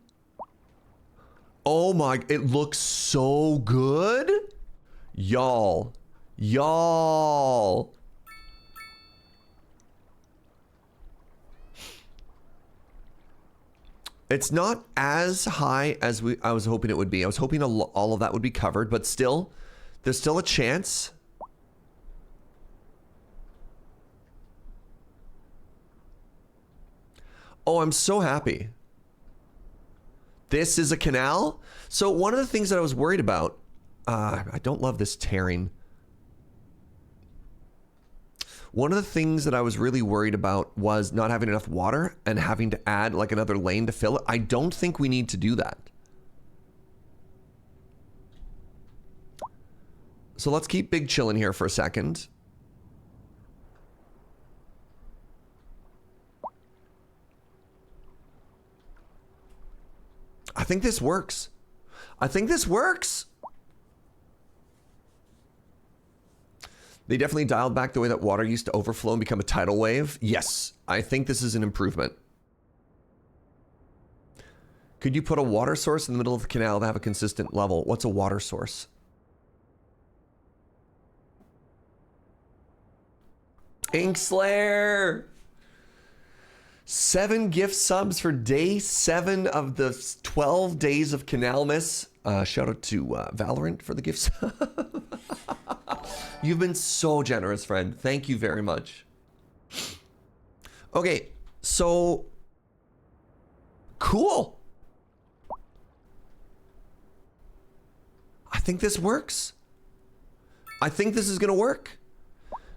S1: my, it looks so good. Y'all. It's not as high as I was hoping it would be. I was hoping all of that would be covered, but still, there's still a chance. Oh, I'm so happy. This is a canal? So one of the things that I was worried about, I don't love this tearing. One of the things that I was really worried about was not having enough water and having to add like another lane to fill it. I don't think we need to do that. So let's keep big chilling here for a second. I think this works. I think this works. They definitely dialed back the way that water used to overflow and become a tidal wave. Yes, I think this is an improvement. Could you put a water source in the middle of the canal to have a consistent level? What's a water source? Inkslayer! 7 gift subs for day 7 of the 12 days of Canalmas. Shout out to Valorant for the gifts. You've been so generous, friend. Thank you very much. Okay, so cool. I think this works. I think this is gonna work.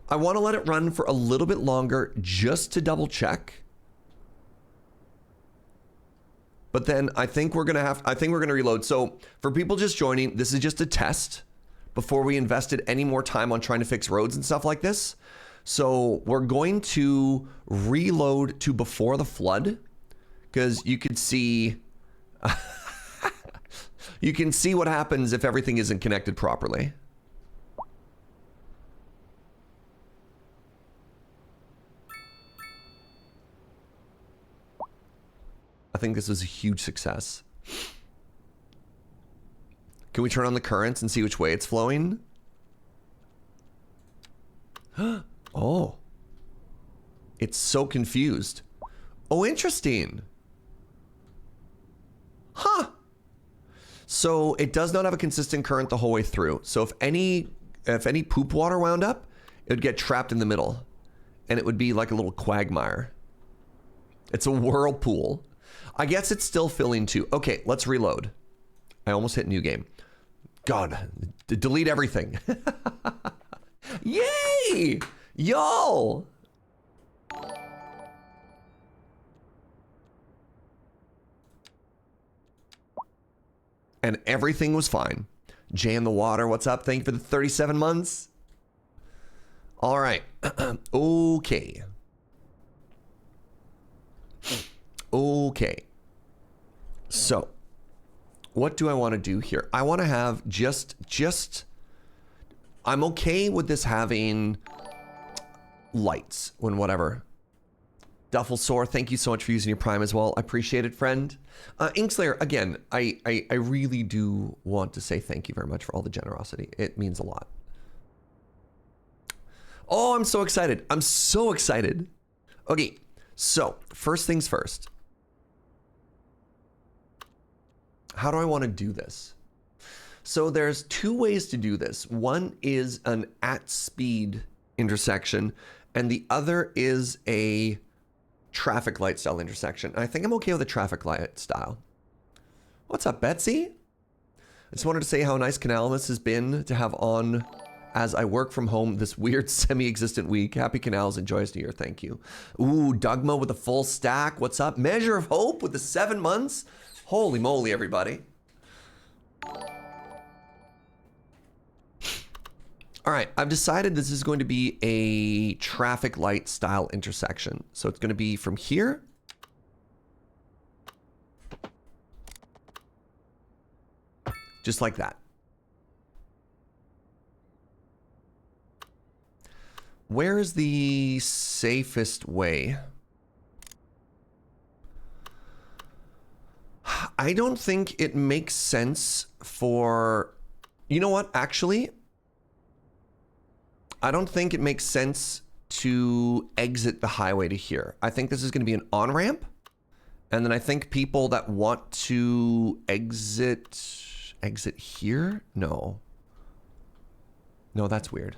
S1: I want to let it run for a little bit longer just to double check. But then I think we're gonna reload. So for people just joining, this is just a test before we invested any more time on trying to fix roads and stuff like this. So we're going to reload to before the flood, because you could see you can see what happens if everything isn't connected properly. I think this is a huge success. Can we turn on the currents and see which way it's flowing? Oh. It's so confused. Oh, interesting. Huh. So it does not have a consistent current the whole way through. So if any poop water wound up, it would get trapped in the middle. And it would be like a little quagmire. It's a whirlpool. I guess it's still filling too. Okay, let's reload. I almost hit new game. God, delete everything. Yay! Y'all! And everything was fine. Jay in the water, what's up? Thank you for the 37 months. All right. Okay. Okay. So, what do I want to do here? I want to have I'm okay with this having lights when whatever. Duffelsore, thank you so much for using your Prime as well. I appreciate it, friend. Inkslayer, again, I really do want to say thank you very much for all the generosity. It means a lot. Oh, I'm so excited. I'm so excited. Okay, so first things first. How do I want to do this? So there's 2 ways to do this. One is an at-speed intersection, and the other is a traffic light style intersection. I think I'm okay with a traffic light style. What's up, Betsy? I just wanted to say how nice Canalmas has been to have on as I work from home this weird semi-existent week. Happy Canals and joyous New Year. Thank you. Ooh, Dugma with a full stack. What's up? Measure of Hope with the 7 months. Holy moly, everybody. All right, I've decided this is going to be a traffic light style intersection. So it's going to be from here Just like that. Where is the safest way? I don't think it makes sense for... You know what? Actually, I don't think it makes sense to exit the highway to here. I think this is going to be an on-ramp. And then I think people that want to exit here? No. No, that's weird.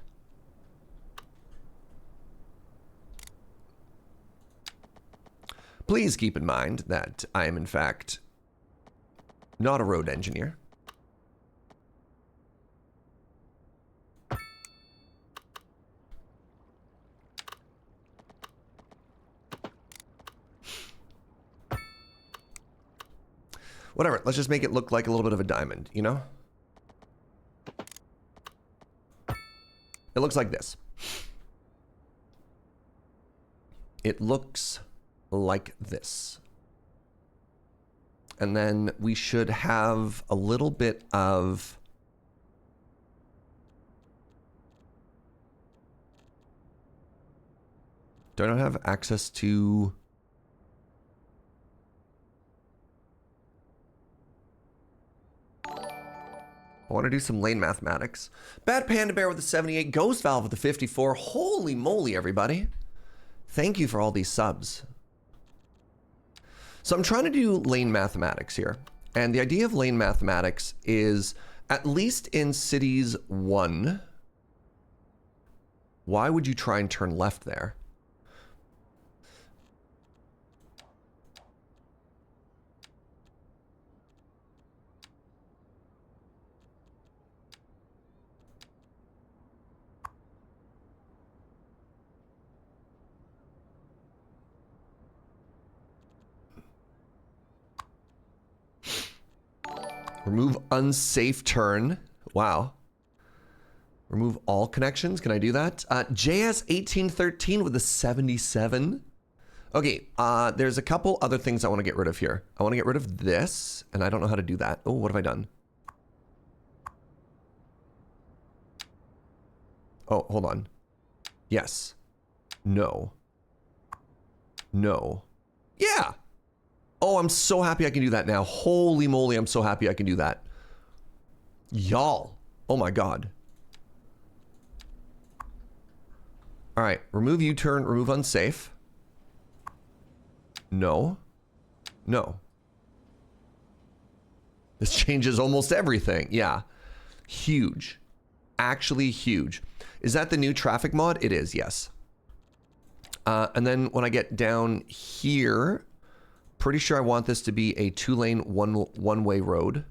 S1: Please keep in mind that I am, in fact, not a road engineer. Whatever, let's just make it look like a little bit of a diamond, you know? It looks like this. It looks like this. And then we should have a little bit of... Do I not have access to... I want to do some lane mathematics. Bad Panda Bear with the 78, Ghost Valve with the 54. Holy moly, everybody. Thank you for all these subs. So I'm trying to do lane mathematics here. And the idea of lane mathematics is, at least in Cities 1, why would you try and turn left there? Remove unsafe turn. Wow. Remove all connections. Can I do that? JS1813 with a 77. Okay, there's a couple other things I want to get rid of here. I want to get rid of this, and I don't know how to do that. Oh, what have I done? Oh, hold on. Yes. No. No. Yeah! Oh, I'm so happy I can do that now. Holy moly, I'm so happy I can do that. Y'all. Oh my god. All right, remove U-turn, remove unsafe. No. No. This changes almost everything. Yeah. Huge. Actually huge. Is that the new traffic mod? It is, yes. And then when I get down here... Pretty sure I want this to be a 2-lane, one-way road.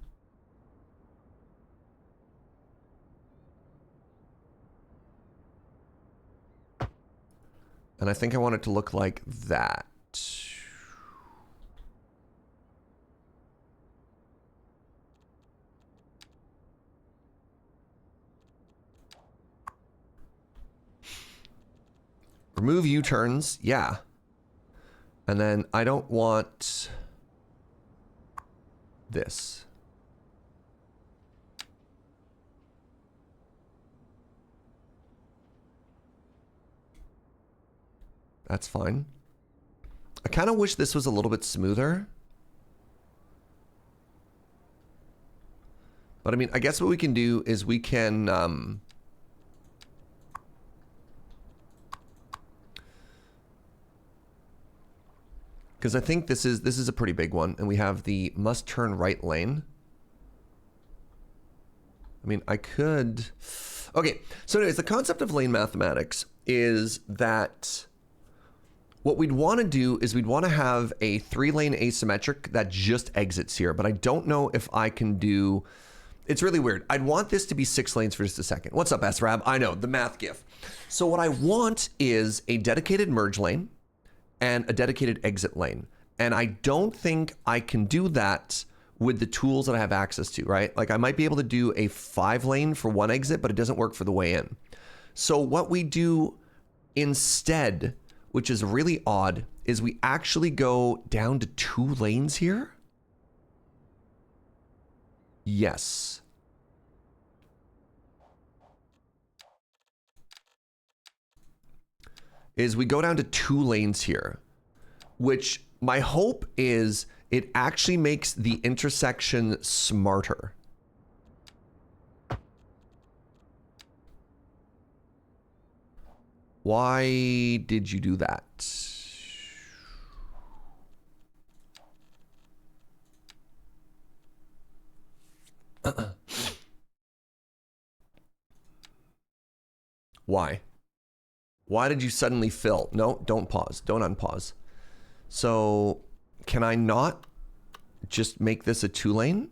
S1: And I think I want it to look like that. Remove U-turns, yeah. And then I don't want this. That's fine. I kind of wish this was a little bit smoother. But I mean, I guess what we can do is we can... because I think this is a pretty big one, and we have the must turn right lane. I mean, I could... Okay, so anyways, the concept of lane mathematics is that what we'd want to do is we'd want to have a 3-lane asymmetric that just exits here, but I don't know if I can do... It's really weird. I'd want this to be 6 lanes for just a second. What's up, SRAB? I know, the math gif. So what I want is a dedicated merge lane, and a dedicated exit lane. And I don't think I can do that with the tools that I have access to, right? Like I might be able to do a 5-lane for one exit, but it doesn't work for the way in. So what we do instead, which is really odd, is we actually go down to 2 lanes here. Yes. Is we go down to 2 lanes here, which my hope is it actually makes the intersection smarter. Why did you do that? Why? Why did you suddenly fill? No, don't pause. Don't unpause. So, can I not just make this a 2 lane?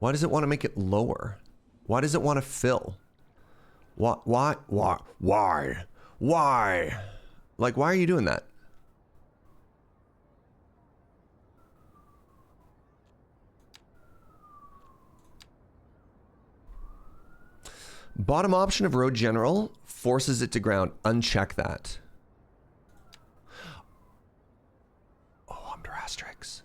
S1: Why does it want to make it lower? Why does it want to fill? Why? Like, why are you doing that? Bottom option of road general forces it to ground. Uncheck that. Oh, under asterisks.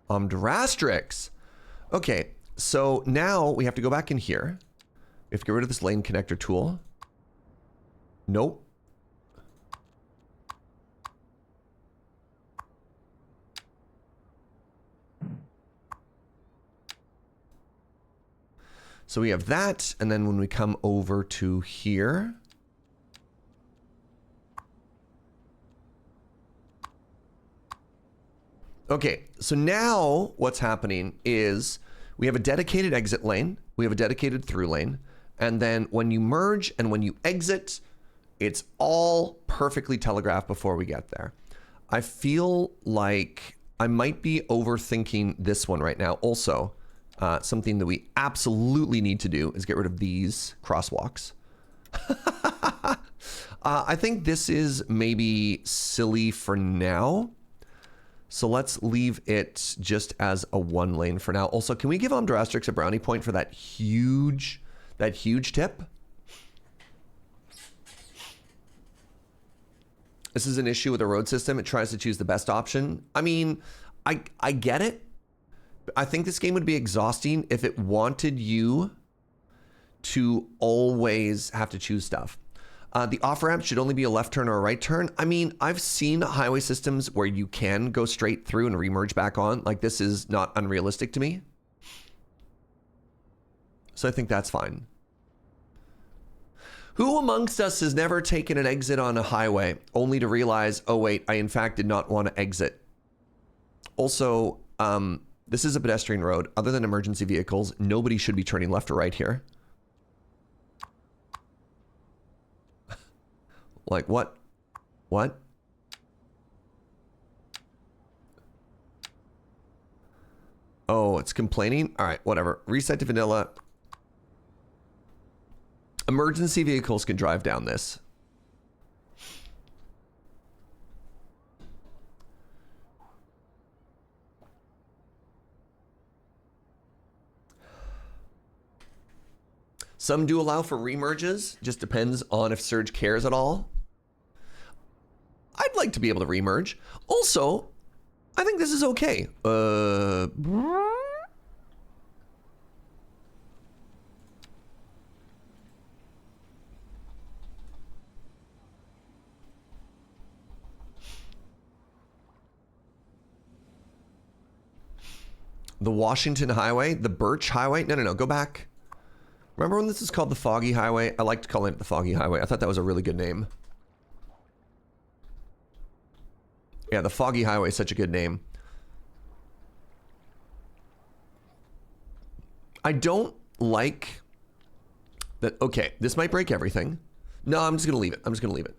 S1: Asterix. Okay, so now we have to go back in here. We have to get rid of this lane connector tool. Nope. So we have that, and then when we come over to here, okay, so now what's happening is we have a dedicated exit lane, we have a dedicated through lane, and then when you merge and when you exit, it's all perfectly telegraphed before we get there. I feel like I might be overthinking this one right now. Also, something that we absolutely need to do is get rid of these crosswalks. I think this is maybe silly for now. So let's leave it just as a 1 lane for now. Also, can we give Asterix a brownie point for that huge tip? This is an issue with the road system. It tries to choose the best option. I mean, I get it. I think this game would be exhausting if it wanted you to always have to choose stuff. The off-ramp should only be a left turn or a right turn. I mean, I've seen highway systems where you can go straight through and remerge back on. Like, this is not unrealistic to me. So I think that's fine. Who amongst us has never taken an exit on a highway only to realize, oh wait, I in fact did not want to exit? Also, this is a pedestrian road. Other than emergency vehicles, nobody should be turning left or right here. Like, what? What? Oh, it's complaining? All right, whatever. Reset to vanilla. Emergency vehicles can drive down this. Some do allow for remerges. Just depends on if Serge cares at all. I'd like to be able to remerge. Also, I think this is okay. The Washington Highway, the Birch Highway. No, go back. Remember when this is called the Foggy Highway? I liked calling it the Foggy Highway. I thought that was a really good name. Yeah, the Foggy Highway is such a good name. I don't like that. Okay, this might break everything. No, I'm just going to leave it. I'm just going to leave it.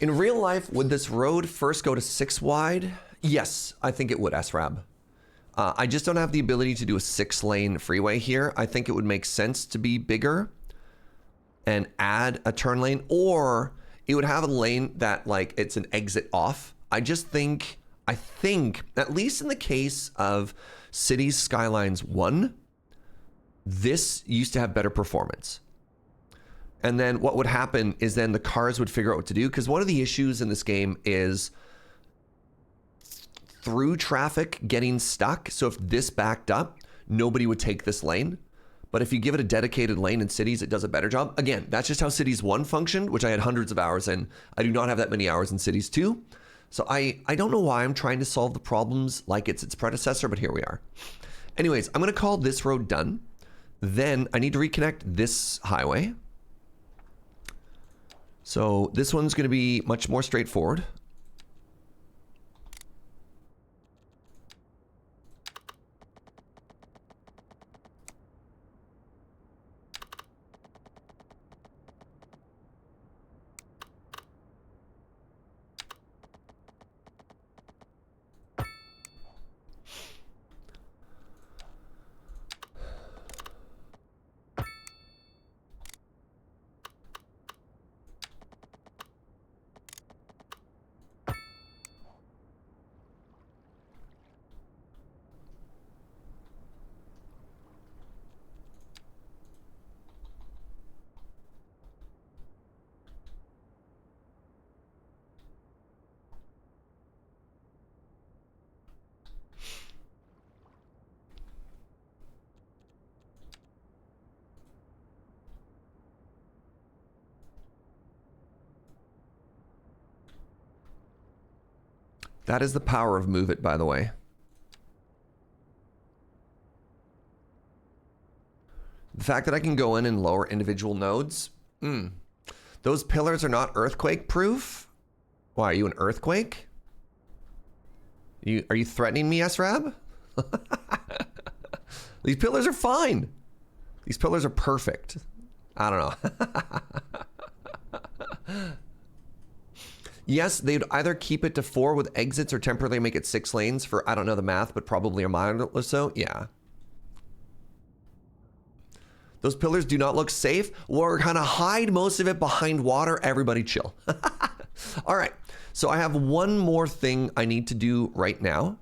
S1: In real life, would this road first go to 6 wide? Yes, I think it would, SRAB. I just don't have the ability to do a 6-lane freeway here. I think it would make sense to be bigger and add a turn lane, or it would have a lane that like it's an exit off. I think, at least in the case of Cities Skylines 1, this used to have better performance. And then what would happen is then the cars would figure out what to do, because one of the issues in this game is through traffic getting stuck. So if this backed up, nobody would take this lane. But if you give it a dedicated lane in Cities, it does a better job. Again, that's just how Cities 1 functioned, which I had hundreds of hours in. I do not have that many hours in Cities 2. So I don't know why I'm trying to solve the problems like it's its predecessor, but here we are. Anyways, I'm going to call this road done. Then I need to reconnect this highway. So this one's going to be much more straightforward. That is the power of Move It, by the way. The fact that I can go in and lower individual nodes. Those pillars are not earthquake proof? Why, are you an earthquake? Are you threatening me, SRAB? These pillars are fine. These pillars are perfect. I don't know. Yes, they'd either keep it to 4 with exits or temporarily make it 6 lanes for, I don't know the math, but probably a mile or so. Yeah. Those pillars do not look safe. We're gonna hide most of it behind water. Everybody chill. All right. So I have one more thing I need to do right now.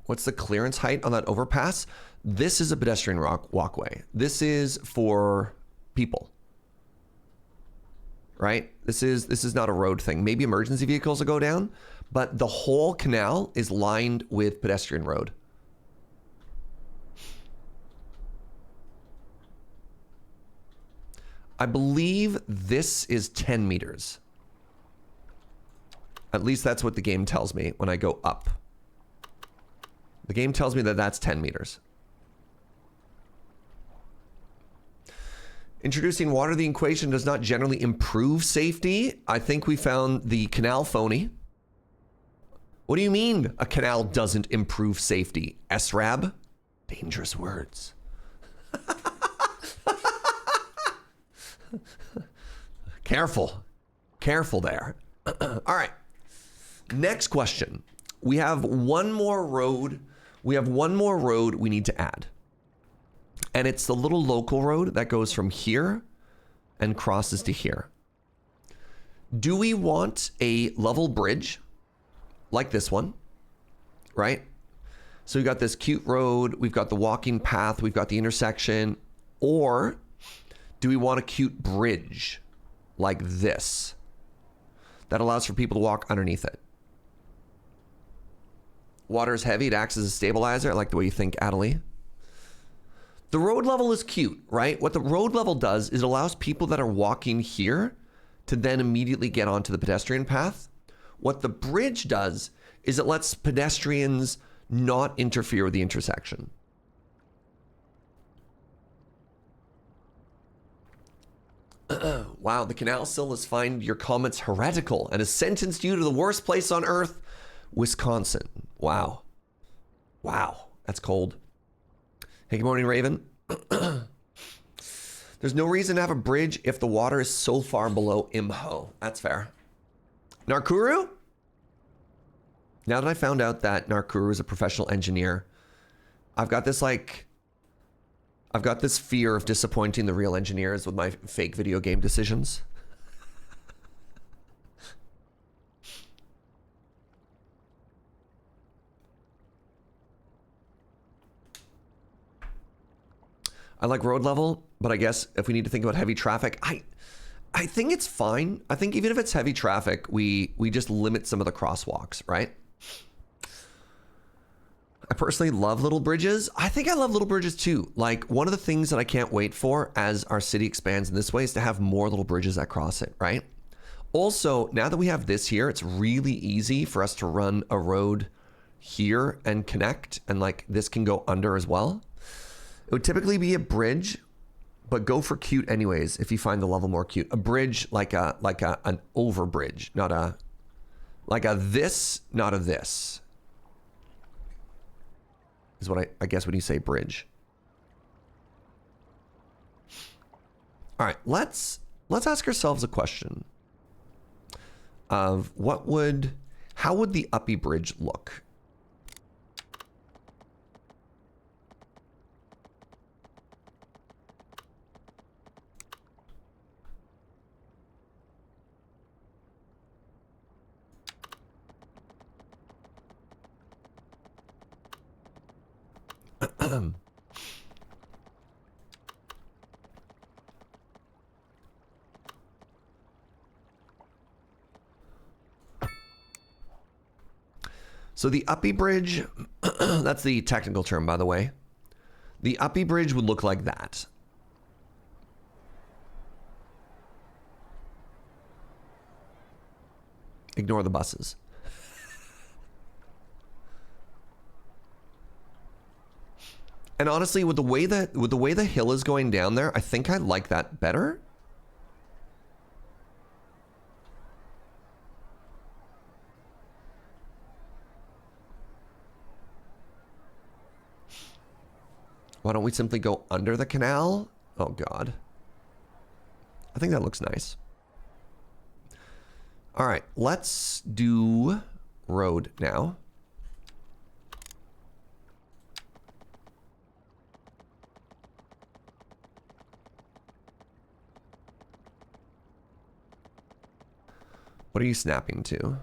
S1: What's the clearance height on that overpass? This is a pedestrian walkway. This is for people. Right? This is not a road thing. Maybe emergency vehicles will go down, but the whole canal is lined with pedestrian road. I believe this is 10 meters. At least that's what the game tells me when I go up. The game tells me that that's 10 meters. Introducing water to the equation does not generally improve safety. I think we found the canal phony. What do you mean a canal doesn't improve safety? SRAB? Dangerous words. Careful. Careful there. All right. Next question. We have one more road. We need to add. And it's the little local road that goes from here and crosses to here. Do we want a level bridge like this one, right? So we've got this cute road, we've got the walking path, we've got the intersection, or do we want a cute bridge like this that allows for people to walk underneath it? Water is heavy, it acts as a stabilizer. I like the way you think, Adelie. The road level is cute, right? What the road level does is it allows people that are walking here to then immediately get onto the pedestrian path. What the bridge does is it lets pedestrians not interfere with the intersection. Wow, the canal still has fined your comments heretical and has sentenced you to the worst place on earth, Wisconsin. Wow. Wow, that's cold. Hey, good morning, Raven. There's no reason to have a bridge if the water is so far below Imho. That's fair. Narkuru? Now that I found out that Narkuru is a professional engineer, I've got this like I've got this fear of disappointing the real engineers with my fake video game decisions. I like road level, but I guess if we need to think about heavy traffic, I think it's fine. I think even if it's heavy traffic, we just limit some of the crosswalks, right? I personally love little bridges. I think I love little bridges too. Like, one of the things that I can't wait for as our city expands in this way is to have more little bridges that cross it, right? Also, now that we have this here, it's really easy for us to run a road here and connect, and like this can go under as well. It would typically be a bridge, but go for cute anyways if you find the level more cute. A bridge like an over bridge, not a this, not a this. Is what I guess when you say bridge. All right, let's ask ourselves a question of how would the Uppy Bridge look? So the Uppy Bridge, that's the technical term, by the way. The Uppy Bridge would look like that. Ignore the buses. And honestly, with the way the hill is going down there, I think I like that better. Why don't we simply go under the canal? Oh God. I think that looks nice. All right, let's do road now. What are you snapping to?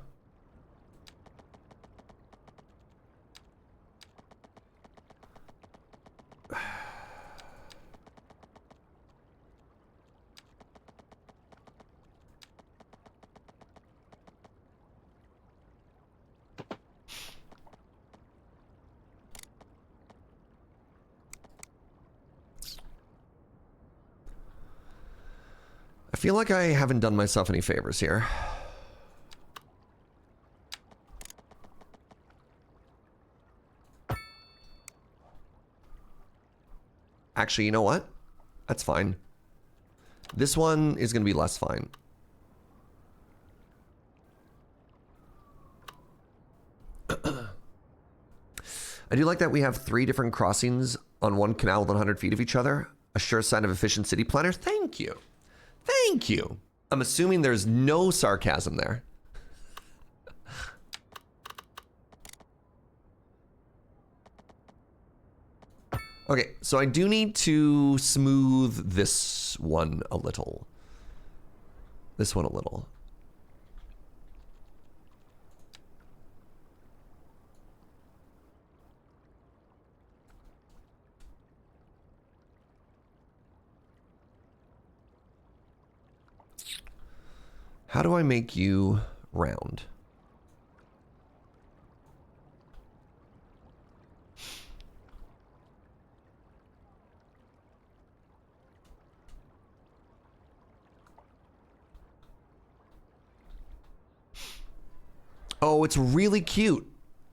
S1: I feel like I haven't done myself any favors here. Actually, you know what? That's fine. This one is going to be less fine. I do like that we have 3 different crossings on one canal within 100 feet of each other. A sure sign of efficient city planner. Thank you. Thank you. I'm assuming there's no sarcasm there. Okay, so I do need to smooth this one a little. This one a little. How do I make you round? Oh, it's really cute.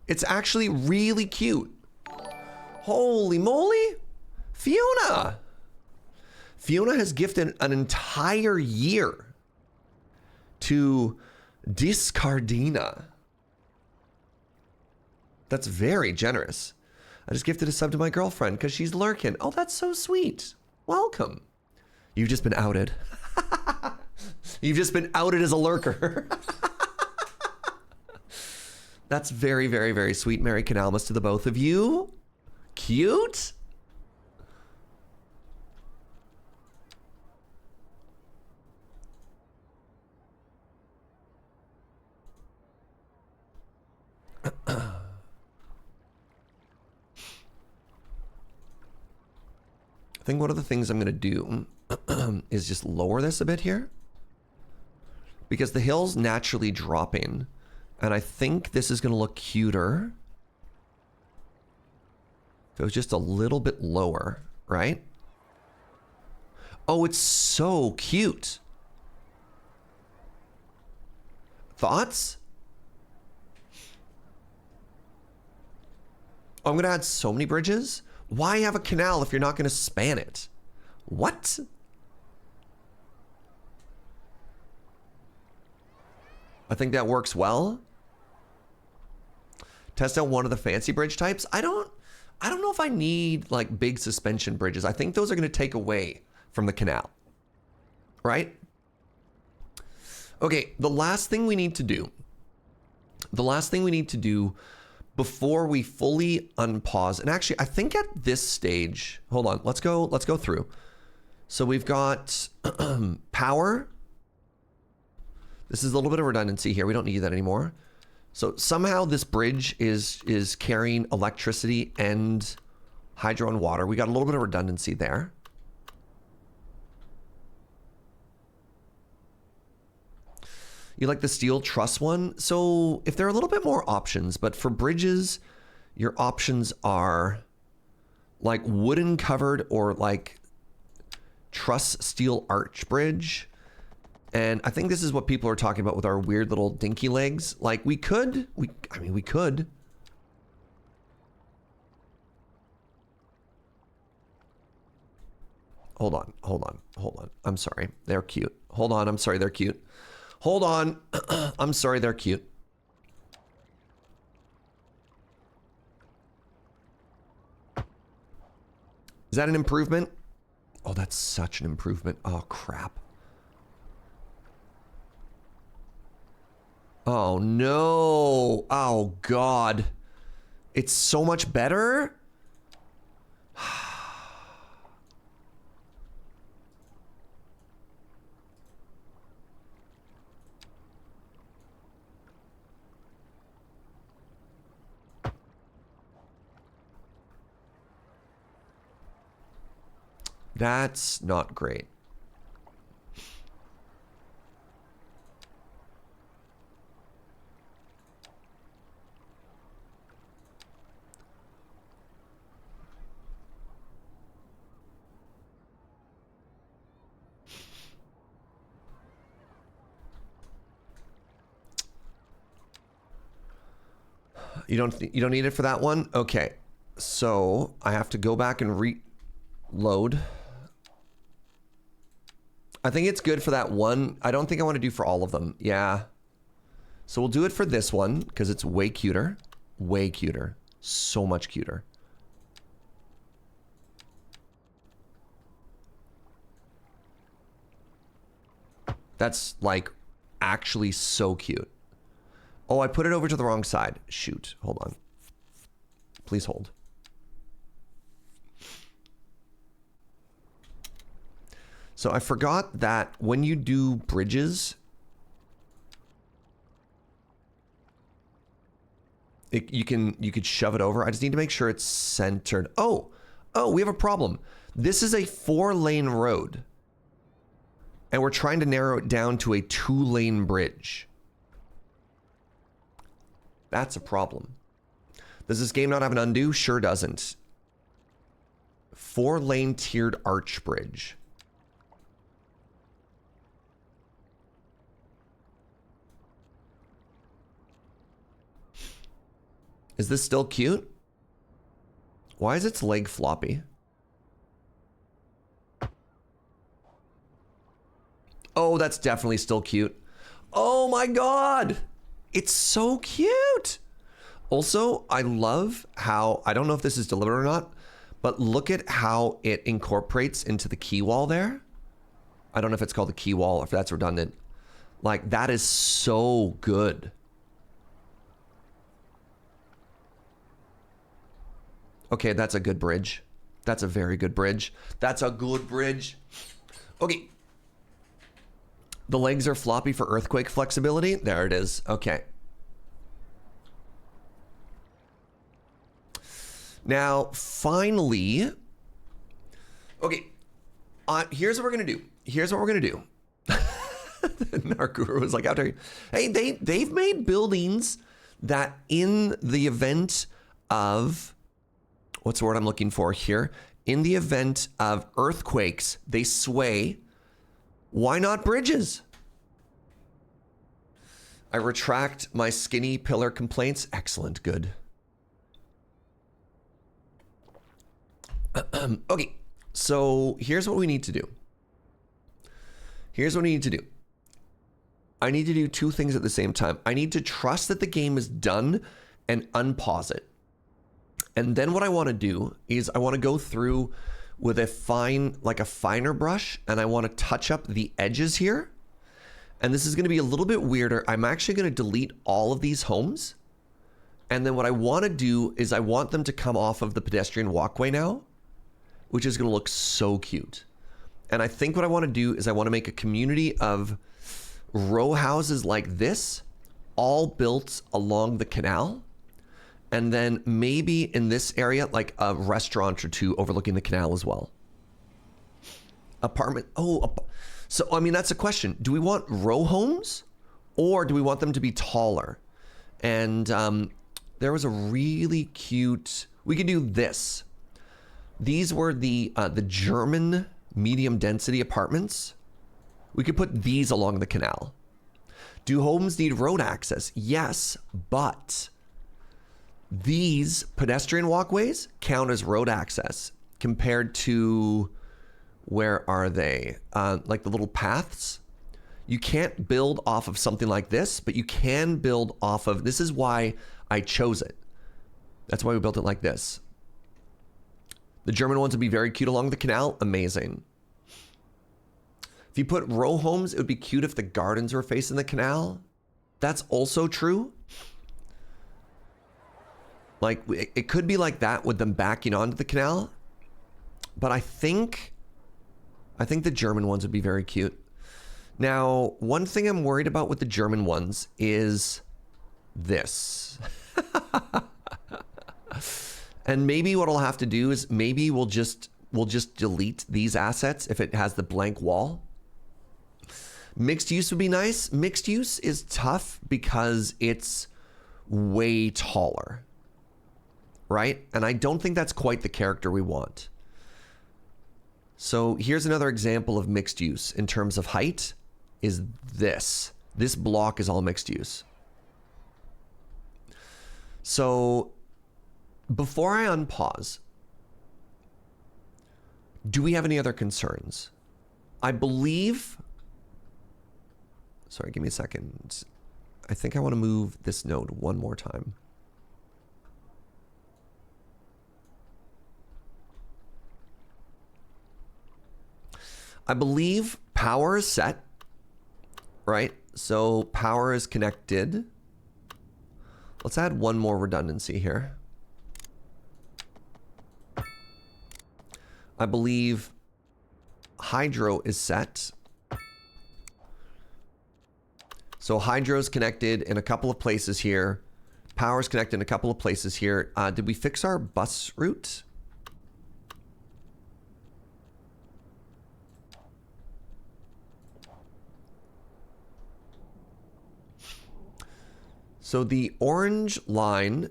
S1: It's actually really cute. Holy moly. Fiona. Fiona has gifted an entire year to Discardina. That's very generous. I just gifted a sub to my girlfriend because she's lurking. Oh, that's so sweet. Welcome. You've just been outed. You've just been outed as a lurker. That's very, very, very sweet. Merry Canalmas to the both of you. Cute. I think one of the things I'm going to do is just lower this a bit here. Because the hill's naturally dropping. And I think this is going to look cuter if it was just a little bit lower, right? Oh, it's so cute. Thoughts? Oh, I'm going to add so many bridges. Why have a canal if you're not going to span it? What? I think that works well. Test out one of the fancy bridge types. I don't know if I need like big suspension bridges. I think those are going to take away from the canal. Right? Okay, the last thing we need to do. Before we fully unpause, and actually I think at this stage, hold on, let's go through. So we've got power. This is a little bit of redundancy here. We don't need that anymore. So somehow this bridge is carrying electricity and hydro and water. We got a little bit of redundancy there. You like the steel truss one? So if there are a little bit more options, but for bridges, your options are like wooden covered or like truss steel arch bridge. And I think this is what people are talking about with our weird little dinky legs. Like we could. Hold on. I'm sorry. They're cute. Hold on. I'm sorry. They're cute. Hold on. I'm sorry, they're cute. Is that an improvement? Oh, that's such an improvement. Oh, crap. Oh, no. Oh, God. It's so much better? That's not great. You don't need it for that one? Okay. So I have to go back and reload. I think it's good for that one. I don't think I want to do for all of them. Yeah. So we'll do it for this one because it's way cuter. Way cuter. So much cuter. That's like actually so cute. Oh, I put it over to the wrong side. Shoot. Hold on. Please hold. So I forgot that when you do bridges, you could shove it over. I just need to make sure it's centered. Oh, we have a problem. This is a 4-lane road. And we're trying to narrow it down to a 2-lane bridge. That's a problem. Does this game not have an undo? Sure doesn't. 4-lane tiered arch bridge. Is this still cute? Why is its leg floppy? Oh, that's definitely still cute. Oh my God. It's so cute. Also, I love how, I don't know if this is deliberate or not, but look at how it incorporates into the key wall there. I don't know if it's called the key wall or if that's redundant. Like, that is so good. Okay, that's a good bridge. That's a very good bridge. That's a good bridge. Okay. The legs are floppy for earthquake flexibility. There it is. Okay. Now, finally, Okay, here's what we're gonna do. Here's what we're gonna do. Narguru was like, out there. Hey, they've made buildings that in the event of, what's the word I'm looking for here? In the event of earthquakes, they sway. Why not bridges? I retract my skinny pillar complaints. Excellent, good. Okay, so here's what we need to do. Here's what we need to do. I need to do two things at the same time. I need to trust that the game is done and unpause it. And then what I want to do is I want to go through with a finer brush, and I want to touch up the edges here. And this is going to be a little bit weirder. I'm actually going to delete all of these homes. And then what I want to do is I want them to come off of the pedestrian walkway now, which is going to look so cute. And I think what I want to do is I want to make a community of row houses like this, all built along the canal. And then maybe in this area, like a restaurant or two overlooking the canal as well. Apartment. So, I mean, that's a question. Do we want row homes or do we want them to be taller? And there was a really cute, we could do this. These were the German medium density apartments. We could put these along the canal. Do homes need road access? Yes, but these pedestrian walkways count as road access compared to, where are they? Like the little paths. You can't build off of something like this, but you can build off of, this is why I chose it. That's why we built it like this. The German ones would be very cute along the canal. Amazing. If you put row homes, it would be cute if the gardens were facing the canal. That's also true. Like, it could be like that with them backing onto the canal. But I think the German ones would be very cute. Now, one thing I'm worried about with the German ones is this. And maybe what I'll have to do is maybe we'll just delete these assets if it has the blank wall. Mixed use would be nice. Mixed use is tough because it's way taller, right? And I don't think that's quite the character we want. So here's another example of mixed use in terms of height is this. This block is all mixed use. So before I unpause, do we have any other concerns? I believe, sorry, give me a second. I think I want to move this node one more time. I believe power is set, right? So power is connected. Let's add one more redundancy here. I believe hydro is set. So hydro is connected in a couple of places here. Power is connected in a couple of places here. Did we fix our bus route? So the orange line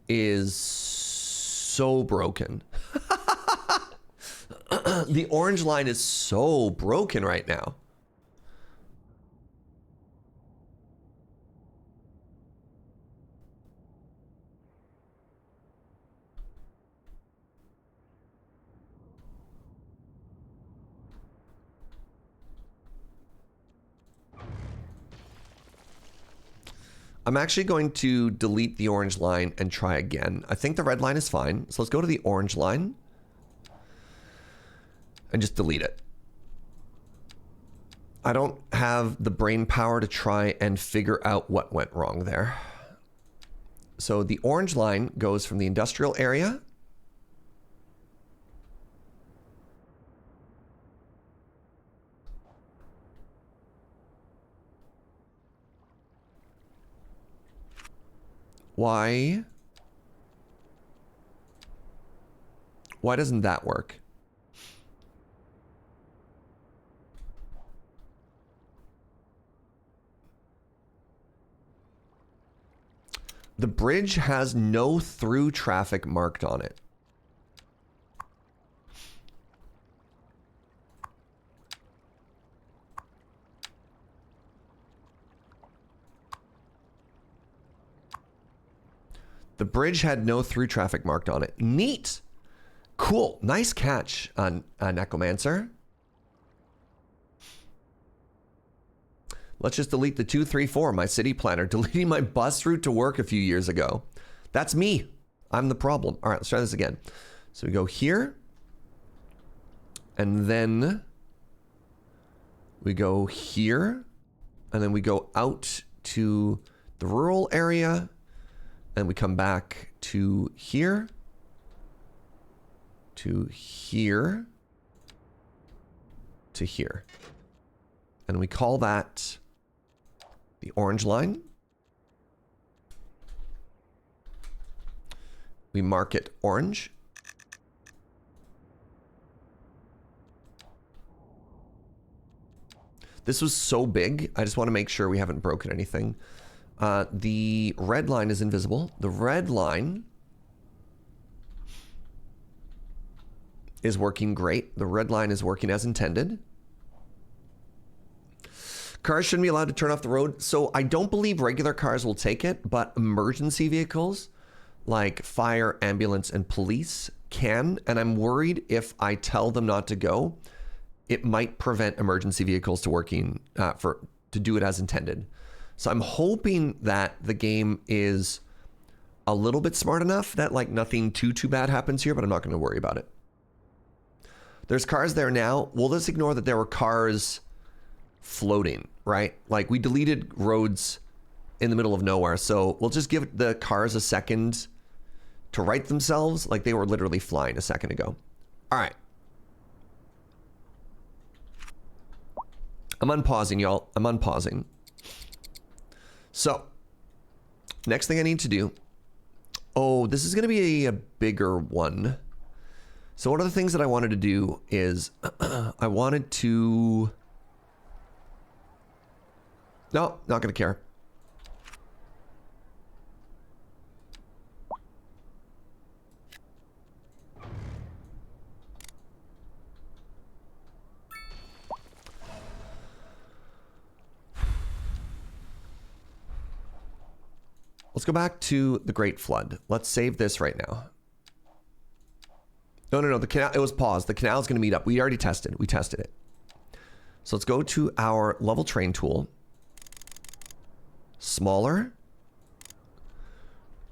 S1: is so broken. The orange line is so broken right now. I'm actually going to delete the orange line and try again. I think the red line is fine. So let's go to the orange line and just delete it. I don't have the brain power to try and figure out what went wrong there. So the orange line goes from the industrial area Why doesn't that work? The bridge has no through traffic marked on it. The bridge had no through traffic marked on it. Neat. Cool. Nice catch, Necromancer. Let's just delete the 234, my city planner, deleting my bus route to work a few years ago. That's me. I'm the problem. All right, let's try this again. So we go here. And then we go here. And then we go out to the rural area. And we come back to here. To here. To here. And we call that the orange line. We mark it orange. This was so big, I just want to make sure we haven't broken anything. The red line is invisible. The red line is working great. The red line is working as intended. Cars shouldn't be allowed to turn off the road. So I don't believe regular cars will take it, but emergency vehicles like fire, ambulance, and police can. And I'm worried if I tell them not to go, it might prevent emergency vehicles to working to do it as intended. So I'm hoping that the game is a little bit smart enough that like nothing too bad happens here, but I'm not going to worry about it. There's cars there now. We'll just ignore that there were cars floating, right? Like we deleted roads in the middle of nowhere. So we'll just give the cars a second to right themselves. Like they were literally flying a second ago. All right. I'm unpausing, y'all. I'm unpausing. So next thing I need to do. Oh, this is going to be a bigger one. So one of the things that I wanted to do is I wanted to... No, not going to care. Let's go back to the Great Flood. Let's save this right now. No, the canal, it was paused. The canal is going to meet up. We already tested. We tested it. So let's go to our level train tool. Smaller.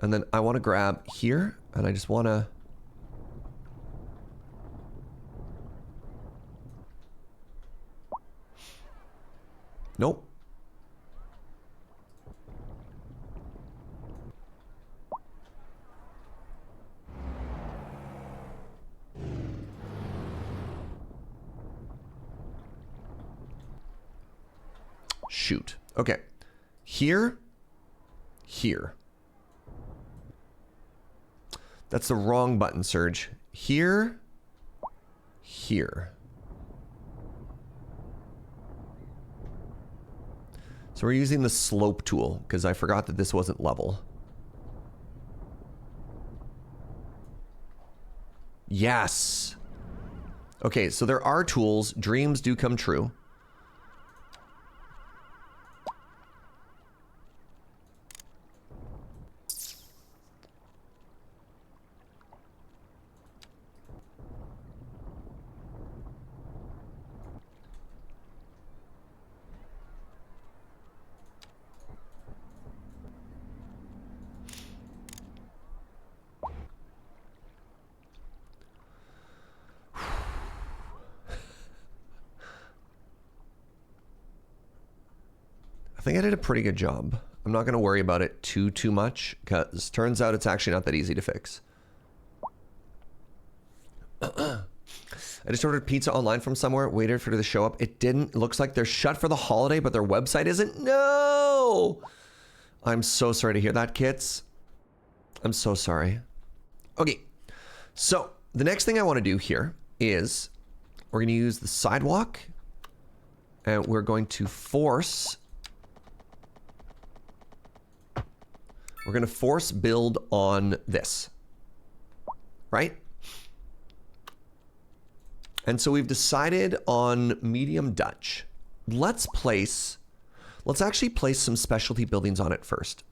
S1: And then I want to grab here, and I just want to... Nope. Shoot. Okay. Here. Here. That's the wrong button, Serge. Here. Here. So we're using the slope tool because I forgot that this wasn't level. Yes. Okay, so there are tools. Dreams do come true. I think I did a pretty good job. I'm not going to worry about it too much because turns out it's actually not that easy to fix. I just ordered pizza online from somewhere, waited for it to show up. It didn't. It looks like they're shut for the holiday, but their website isn't. No! I'm so sorry to hear that, kits. I'm so sorry. Okay, so the next thing I want to do here is we're going to use the sidewalk and we're going to force... We're going to force build on this, right? And so we've decided on medium Dutch. Let's actually place some specialty buildings on it first.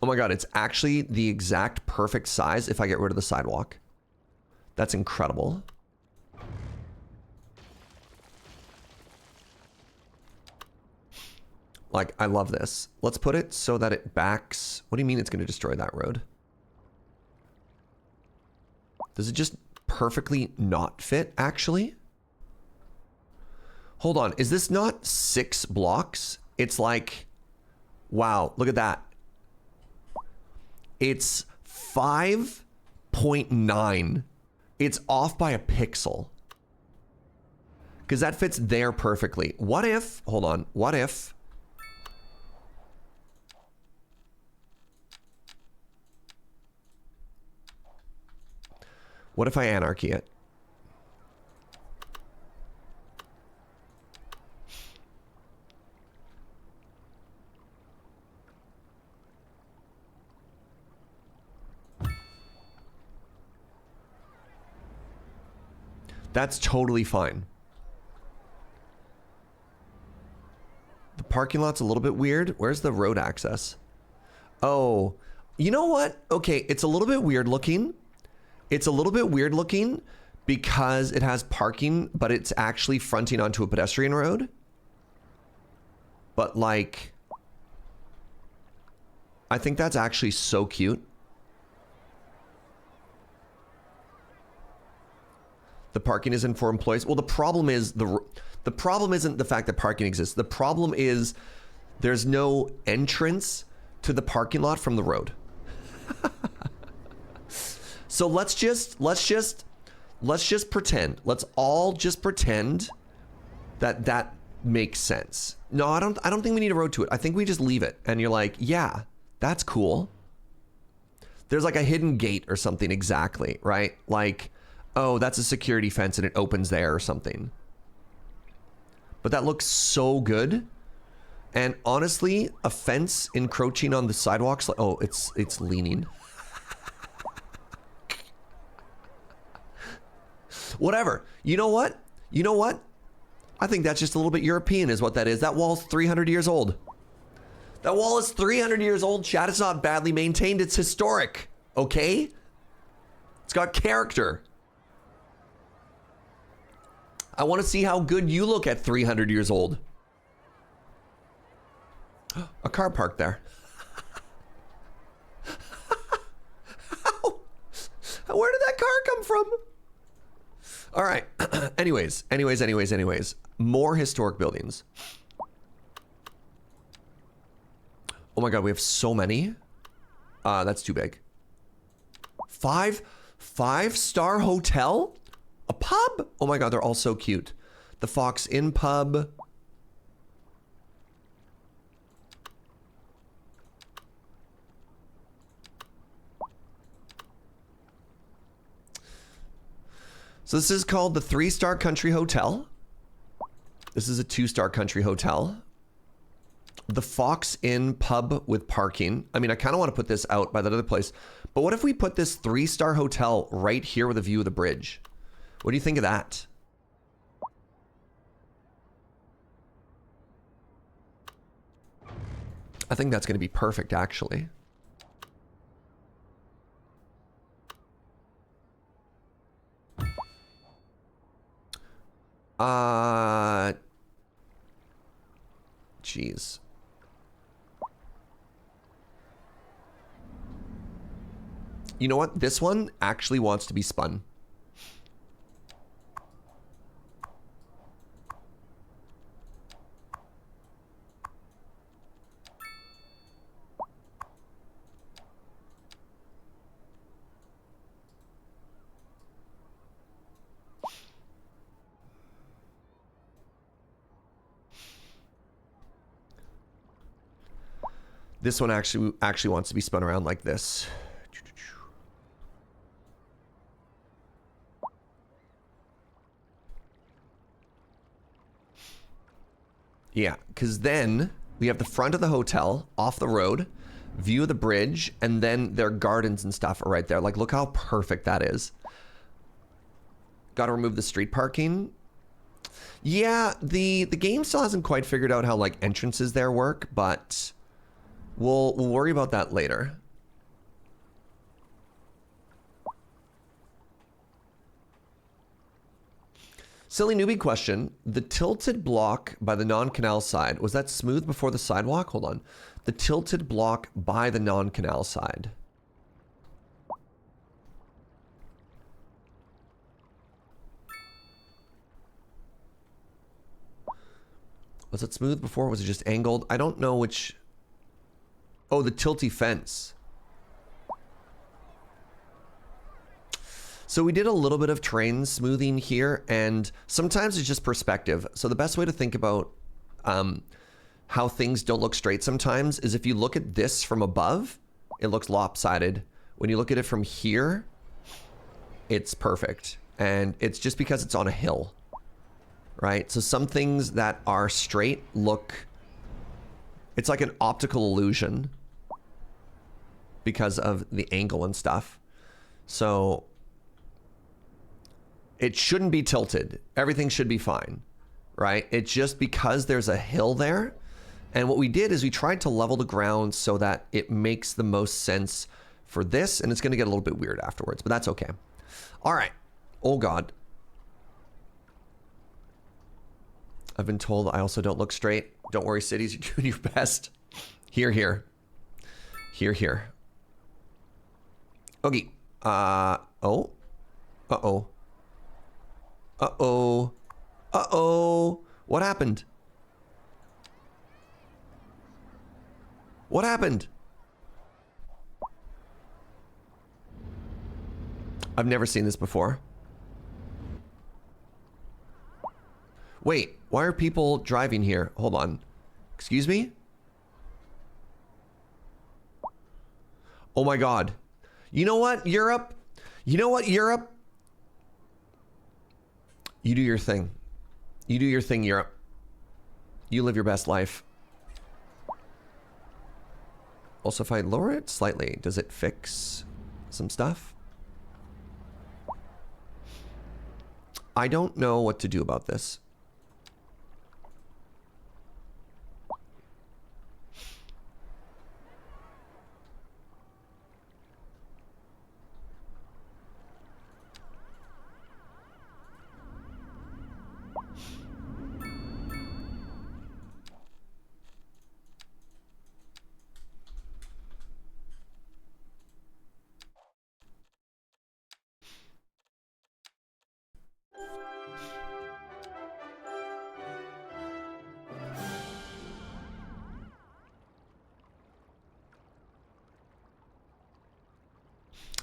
S1: Oh my God, it's actually the exact perfect size if I get rid of the sidewalk. That's incredible. Like, I love this. Let's put it so that it backs. What do you mean it's going to destroy that road? Does it just perfectly not fit, actually? Hold on. Is this not 6 blocks? It's like, wow, look at that. It's 5.9. It's off by a pixel. Because that fits there perfectly. What if, hold on, what if... What if I Anarchy it? That's totally fine. The parking lot's a little bit weird. Where's the road access? Oh, you know what? Okay, it's a little bit weird looking. It's a little bit weird looking because it has parking, but it's actually fronting onto a pedestrian road. But like, I think that's actually so cute. The parking isn't for employees. Well, the problem is the problem isn't the fact that parking exists. The problem is there's no entrance to the parking lot from the road. So let's just pretend. Let's all just pretend that that makes sense. No, I don't think we need a road to it. I think we just leave it. And you're like, yeah, that's cool. There's like a hidden gate or something exactly, right? Like, oh, that's a security fence and it opens there or something. But that looks so good. And honestly, a fence encroaching on the sidewalks, like, oh, it's leaning. Whatever. You know what? You know what? I think that's just a little bit European is what that is. That wall's 300 years old. That wall is 300 years old, Chad. It's not badly maintained. It's historic. Okay? It's got character. I want to see how good you look at 300 years old. A car parked there. Where did that car come from? All right. anyways. More historic buildings. Oh my God, we have so many. That's too big. Five-star hotel? A pub? Oh my God, they're all so cute. The Fox Inn pub. So this is called the 3-star country hotel. This is a 2-star country hotel. The Fox Inn pub with parking. I mean, I kind of want to put this out by that other place. But what if we put this 3-star hotel right here with a view of the bridge? What do you think of that? I think that's going to be perfect, actually. Jeez. You know what? This one actually wants to be spun. This one actually wants to be spun around like this. Yeah, because then we have the front of the hotel off the road, view of the bridge, and then their gardens and stuff are right there. Like, look how perfect that is. Got to remove the street parking. Yeah, the game still hasn't quite figured out how like entrances there work, but we'll worry about that later. Silly newbie question. The tilted block by the non-canal side, was that smooth before the sidewalk? Hold on. The tilted block by the non-canal side. Was it smooth before? Was it just angled? I don't know which... Oh, the tilty fence. So we did a little bit of terrain smoothing here, and sometimes it's just perspective. So the best way to think about how things don't look straight sometimes is if you look at this from above, it looks lopsided. When you look at it from here, it's perfect. And it's just because it's on a hill, right? So some things that are straight look, it's like an optical illusion because of the angle and stuff. So it shouldn't be tilted. Everything should be fine, right? It's just because there's a hill there. And what we did is we tried to level the ground so that it makes the most sense for this. And it's going to get a little bit weird afterwards, but that's okay. All right. Oh, God. I've been told I also don't look straight. Don't worry, cities. You're doing your best. Here, here. Here, here. Okay. Oh. Uh-oh. Uh-oh. Uh-oh. What happened? What happened? I've never seen this before. Wait, why are people driving here? Hold on. Excuse me? Oh my God. You know what, Europe? You know what, Europe? You do your thing. You do your thing, Europe. You live your best life. Also, if I lower it slightly, does it fix some stuff? I don't know what to do about this.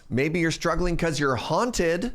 S1: Maybe you're struggling because you're haunted.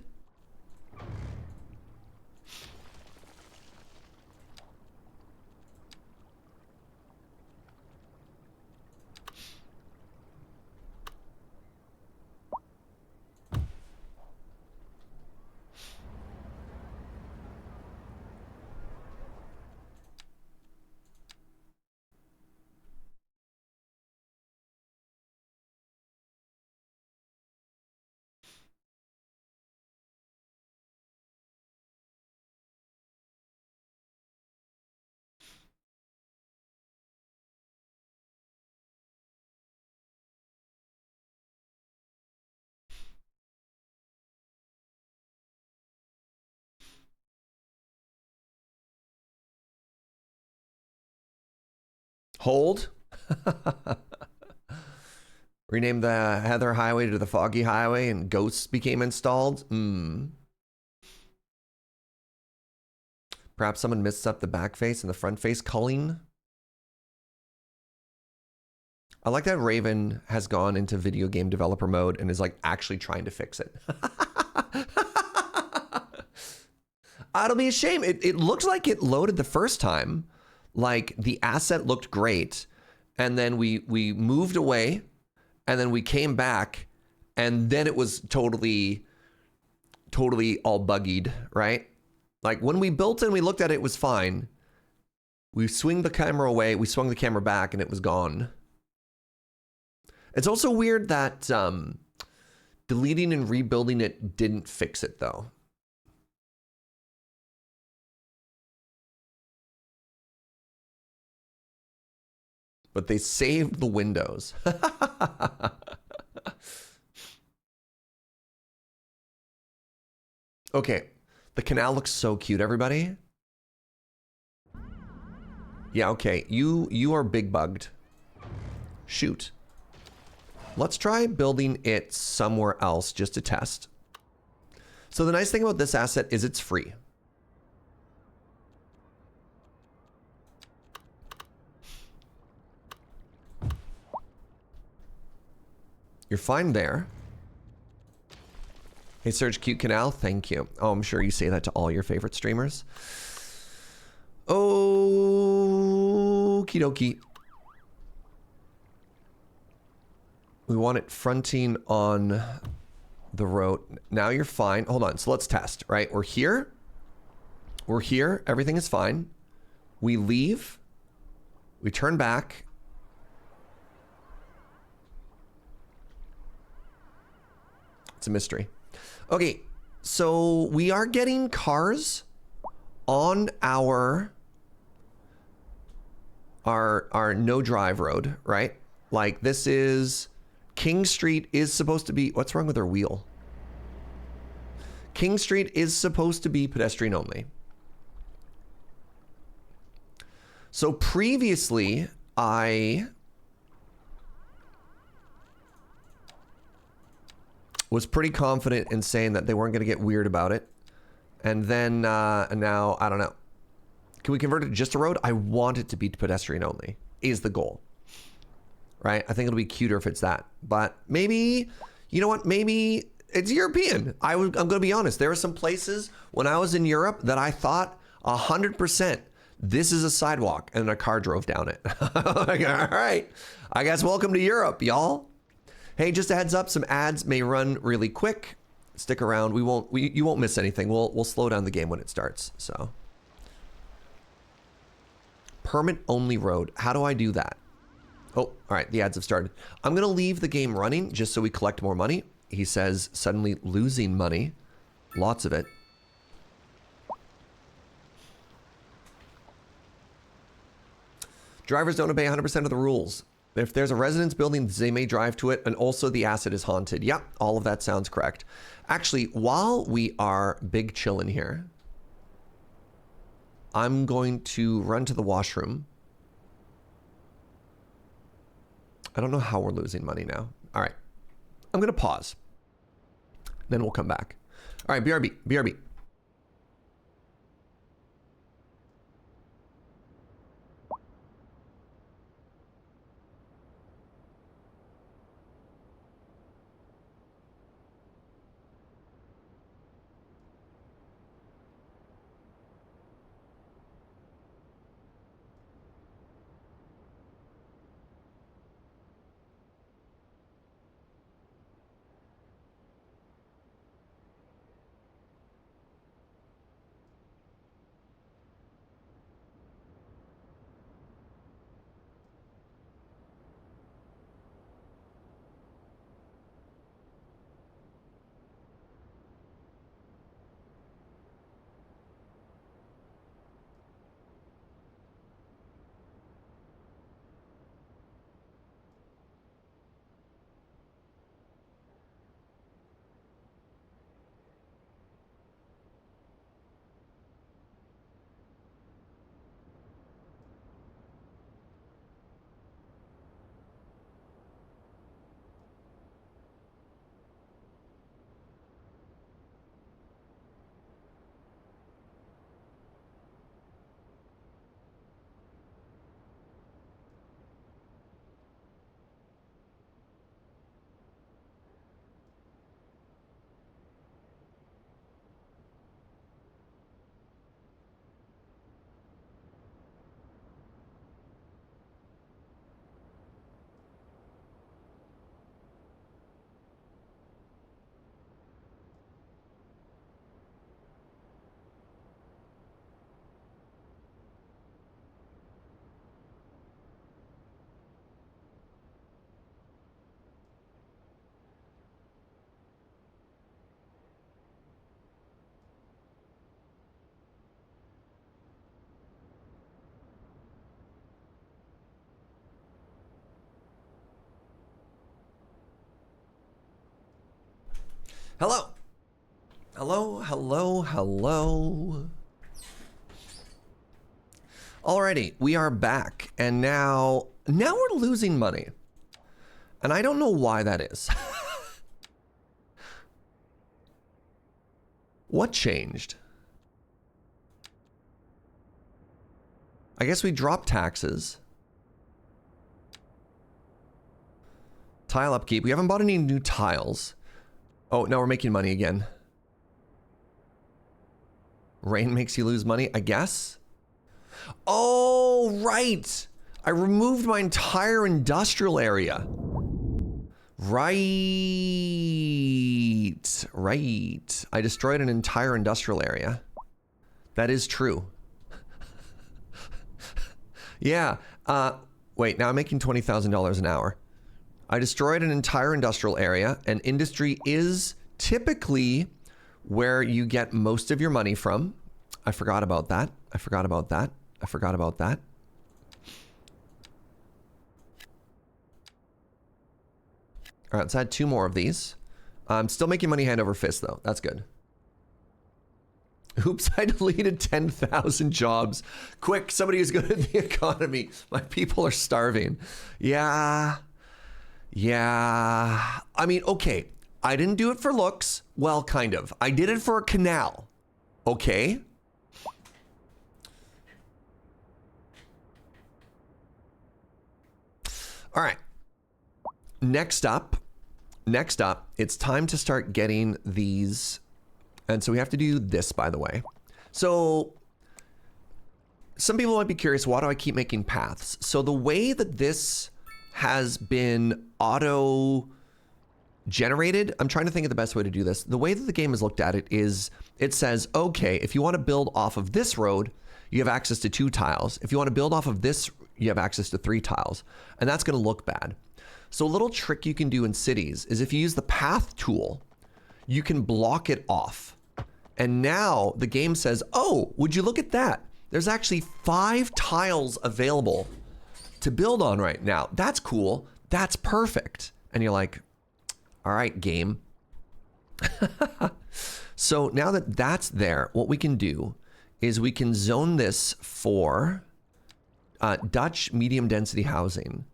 S1: Hold. Rename the Heather Highway to the Foggy Highway and ghosts became installed. Perhaps someone messed up the back face and the front face culling. I like that Raven has gone into video game developer mode and is like actually trying to fix it. It'll be a shame. It looks like it loaded the first time. Like the asset looked great. And then we moved away and then we came back and then it was totally all buggied, right? Like when we built it and we looked at it, it was fine. We swing the camera away, we swung the camera back, and it was gone. It's also weird that deleting and rebuilding it didn't fix it, though. But they saved the windows. Okay, the canal looks so cute, everybody. Yeah, okay, you are big bugged. Shoot. Let's try building it somewhere else just to test. So the nice thing about this asset is it's free. You're fine there. Hey, Serge, cute canal. Thank you. Oh, I'm sure you say that to all your favorite streamers. Okie dokie. We want it fronting on the road. Now you're fine. Hold on. So let's test, right? We're here. We're here. Everything is fine. We leave. We turn back. It's a mystery. Okay. So we are getting cars on our no drive road, right? Like this is King Street is supposed to be, what's wrong with our wheel? King Street is supposed to be pedestrian only. So previously I was pretty confident in saying that they weren't going to get weird about it. And then now, I don't know. Can we convert it to just a road? I want it to be pedestrian only, is the goal. Right? I think it'll be cuter if it's that. But maybe, you know what? Maybe it's European. I'm going to be honest. There are some places when I was in Europe that I thought 100% this is a sidewalk and a car drove down it. Like, all right. I guess welcome to Europe, y'all. Hey, just a heads up. Some ads may run really quick. Stick around. You won't miss anything. We'll slow down the game when it starts. So. Permit only road. How do I do that? Oh, all right. The ads have started. I'm going to leave the game running just so we collect more money. He says suddenly losing money. Lots of it. Drivers don't obey 100% of the rules. If there's a residence building, they may drive to it, and also the asset is haunted. Yep, all of that sounds correct. Actually, while we are big chillin' here, I'm going to run to the washroom. I don't know how we're losing money now. All right. I'm going to pause. Then we'll come back. All right, BRB, BRB. Hello. Hello, hello, hello. Alrighty, we are back, and now we're losing money. And I don't know why that is. What changed? I guess we dropped taxes. Tile upkeep. We haven't bought any new tiles. Oh, now we're making money again. Rain makes you lose money, I guess? Oh, right. I removed my entire industrial area. Right. I destroyed an entire industrial area. That is true. Yeah. Wait, now I'm making $20,000 an hour. I destroyed an entire industrial area, and industry is typically where you get most of your money from. I forgot about that. I forgot about that. I forgot about that. All right, let's add 2 more of these. I'm still making money hand over fist, though. That's good. Oops, I deleted 10,000 jobs. Quick, somebody who's good at the economy. My people are starving. Yeah. Yeah. I mean, okay. I didn't do it for looks. Well, kind of. I did it for a canal. Okay. All right. Next up, it's time to start getting these. And so we have to do this, by the way. So some people might be curious, why do I keep making paths? So the way that this has been auto generated, I'm trying to think of the best way to do this. The way that the game has looked at it is it says, okay, if you want to build off of this road, you have access to 2 tiles. If you want to build off of this, you have access to 3 tiles. And that's going to look bad. So a little trick you can do in cities is if you use the path tool, you can block it off. And now the game says, oh, would you look at that? There's actually 5 tiles available to build on right now. That's cool. That's perfect. And you're like, all right, game. So now that that's there, what we can do is we can zone this for Dutch medium density housing.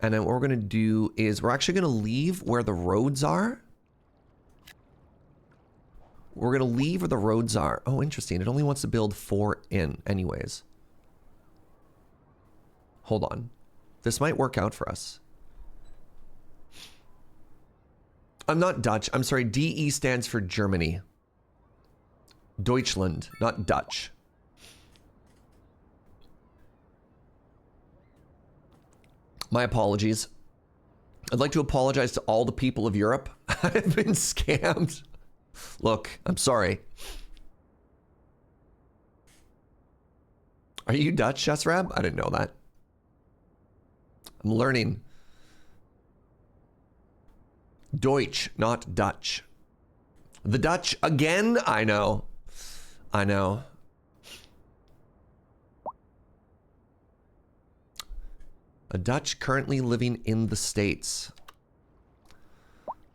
S1: And then what we're going to do is we're actually going to leave where the roads are. We're going to leave where the roads are. Oh, interesting. It only wants to build 4 in anyways. Hold on. This might work out for us. I'm not Dutch. I'm sorry. DE stands for Germany. Deutschland, not Dutch. My apologies. I'd like to apologize to all the people of Europe. I've been scammed. Look, I'm sorry. Are you Dutch, Chesrab? I didn't know that. I'm learning. Deutsch, not Dutch. The Dutch again? I know. I know. A Dutch currently living in the States.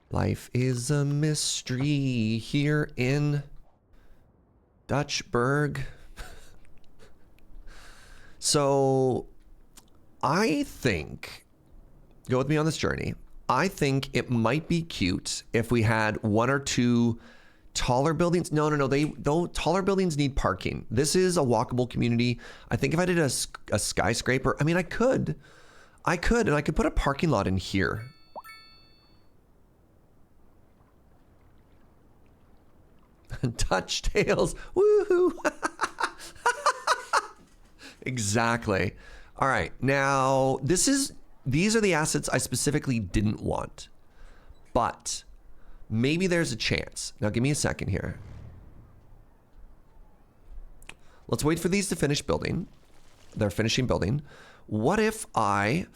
S1: Life is a mystery here in Dutchburg. So I think, go with me on this journey. I think it might be cute if we had 1 or 2 taller buildings. No, taller buildings need parking. This is a walkable community. I think if I did a skyscraper, I mean, I could, and I could put a parking lot in here. Dutch tales, woohoo! Exactly. All right, now these are the assets I specifically didn't want, but maybe there's a chance. Now give me a second here. Let's wait for these to finish building. They're finishing building. What if I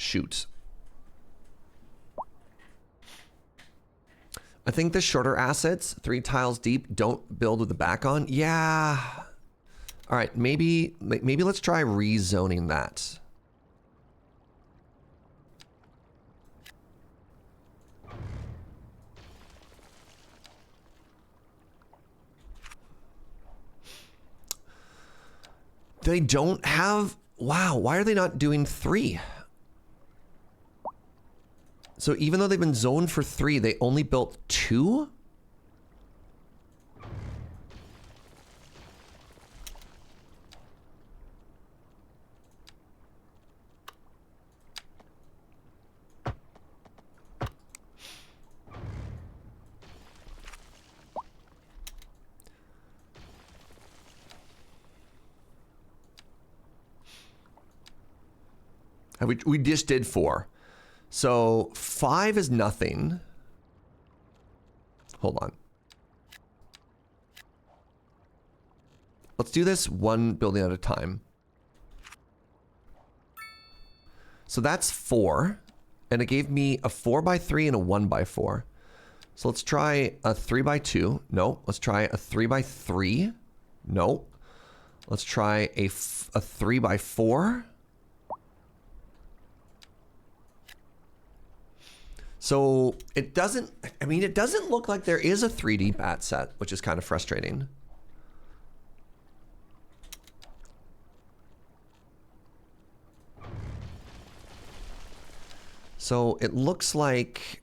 S1: shoot. I think the shorter assets, 3 tiles deep, don't build with the back on. Yeah. All right, maybe let's try rezoning that. They don't have... Wow, why are they not doing 3? So even though they've been zoned for 3, they only built 2? We just did 4. So 5 is nothing. Hold on. Let's do this one building at a time. So that's 4. And it gave me a 4x3 and a 1x4. So let's try a 3x2. No. Let's try a 3x3. No. Let's try a 3x4. So it doesn't, I mean, it doesn't look like there is a 3D bat set, which is kind of frustrating. So it looks like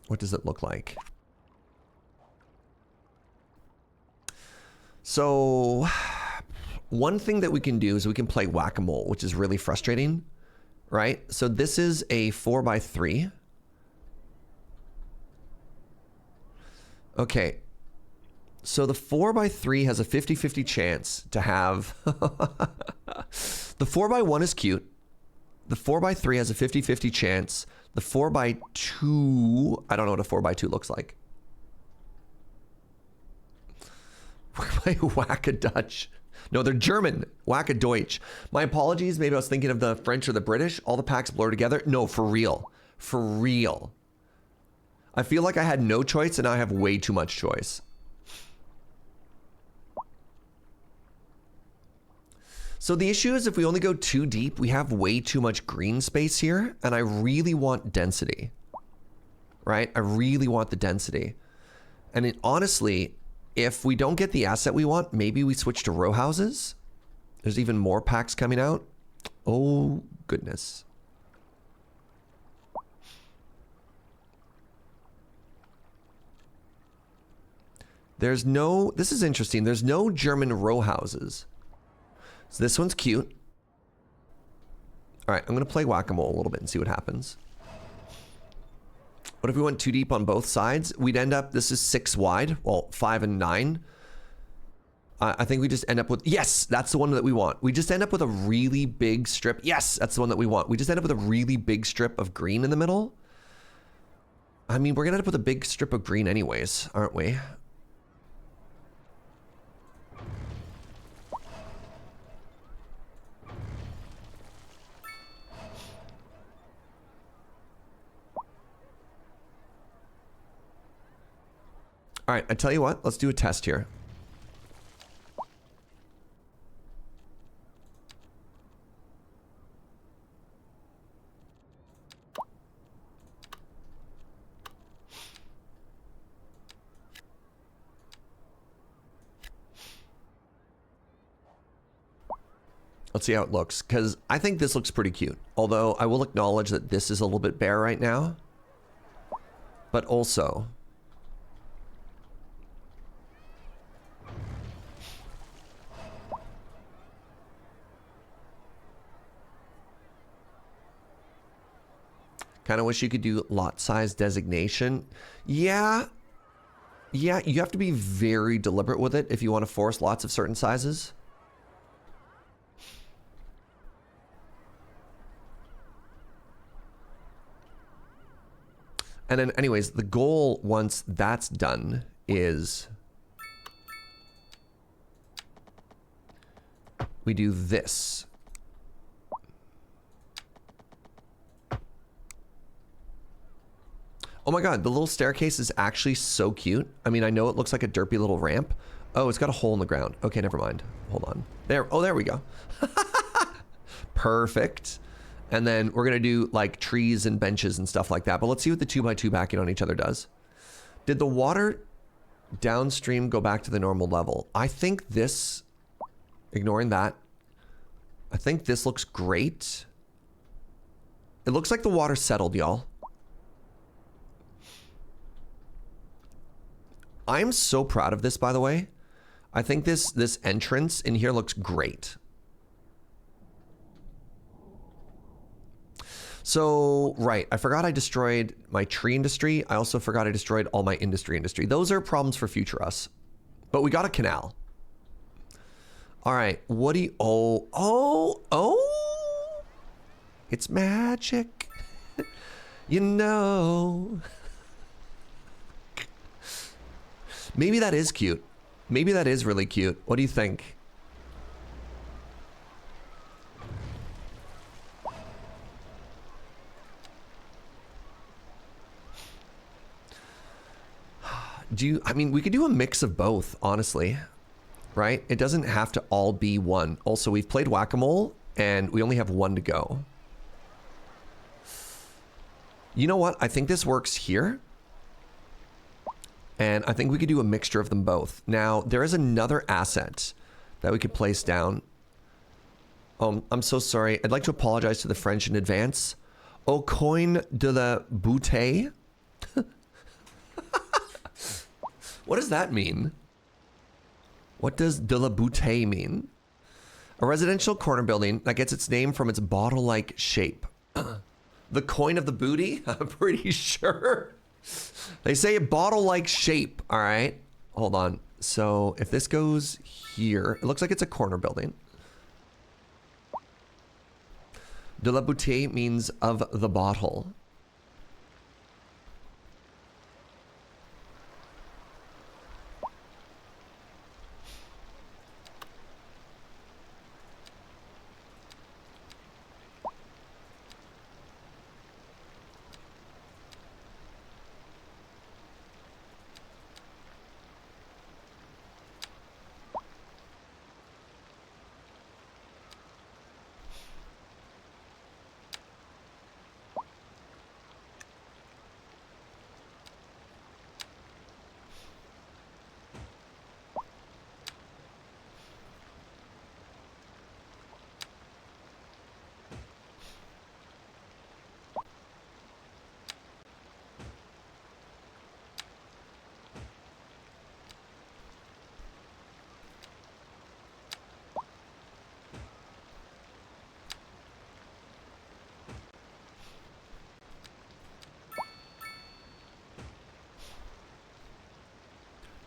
S1: what does it look like? So one thing that we can do is we can play whack-a-mole, which is really frustrating, right? So this is a 4x3. Okay. So the 4x3 has a 50-50 chance to have... The 4x1 is cute. The 4x3 has a 50-50 chance. The 4x2... I don't know what a 4x2 looks like. Whack-a-Dutch. No, they're German. Whack-a-Deutsch. My apologies. Maybe I was thinking of the French or the British. All the packs blur together. No, for real. For real. I feel like I had no choice and now I have way too much choice. So the issue is if we only go too deep, we have way too much green space here, and I really want density, right? I really want the density. And honestly, if we don't get the asset we want, maybe we switch to row houses. There's even more packs coming out. Oh, goodness. There's no, this is interesting. There's no German row houses. So this one's cute. All right, I'm going to play whack-a-mole a little bit and see what happens. What if we went too deep on both sides? We'd end up, this is 6 wide. Well, 5 and 9. I think we just end up with, yes, that's the one that we want. We just end up with a really big strip. Yes, that's the one that we want. We just end up with a really big strip of green in the middle. I mean, we're going to end up with a big strip of green anyways, aren't we? All right, I tell you what, let's do a test here. Let's see how it looks, because I think this looks pretty cute. Although I will acknowledge that this is a little bit bare right now. But also... kind of wish you could do lot size designation. Yeah. Yeah, you have to be very deliberate with it if you want to force lots of certain sizes. And then anyways, the goal once that's done is we do this. Oh my God, the little staircase is actually so cute. I mean, I know it looks like a derpy little ramp. Oh, it's got a hole in the ground. Okay, never mind. Hold on. There. Oh, there we go. Perfect. And then we're gonna do like trees and benches and stuff like that. But let's see what the 2x2 backing on each other does. Did the water downstream go back to the normal level? I think this, ignoring that, I think this looks great. It looks like the water settled, y'all. I am so proud of this, by the way. I think this entrance in here looks great. So, right, I forgot I destroyed my tree industry. I also forgot I destroyed all my industry. Those are problems for future us. But we got a canal. All right, what do you... Oh! It's magic. You know. Maybe that is cute. Maybe that is really cute. What do you think? I mean, we could do a mix of both, honestly, right? It doesn't have to all be one. Also, we've played whack-a-mole and we only have one to go. You know what? I think this works here. And I think we could do a mixture of them both. Now, there is another asset that we could place down. I'm so sorry. I'd like to apologize to the French in advance. Au coin de la bouteille. What does that mean? What does de la bouteille mean? A residential corner building that gets its name from its bottle-like shape. The coin of the booty? I'm pretty sure. They say a bottle-like shape, all right? Hold on. So if this goes here, it looks like it's a corner building. De la bouteille means of the bottle.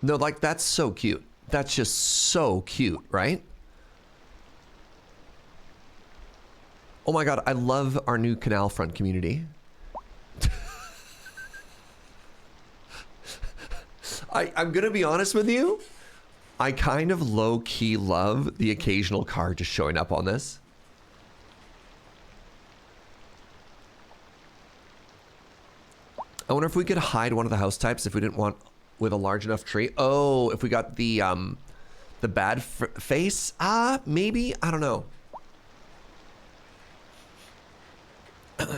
S1: No, like, that's so cute. That's just so cute, right? Oh my God, I love our new canal front community. I'm gonna be honest with you. I kind of low-key love the occasional car just showing up on this. I wonder if we could hide one of the house types if we didn't want with a large enough tree. Oh, if we got the bad face? Maybe, I don't know.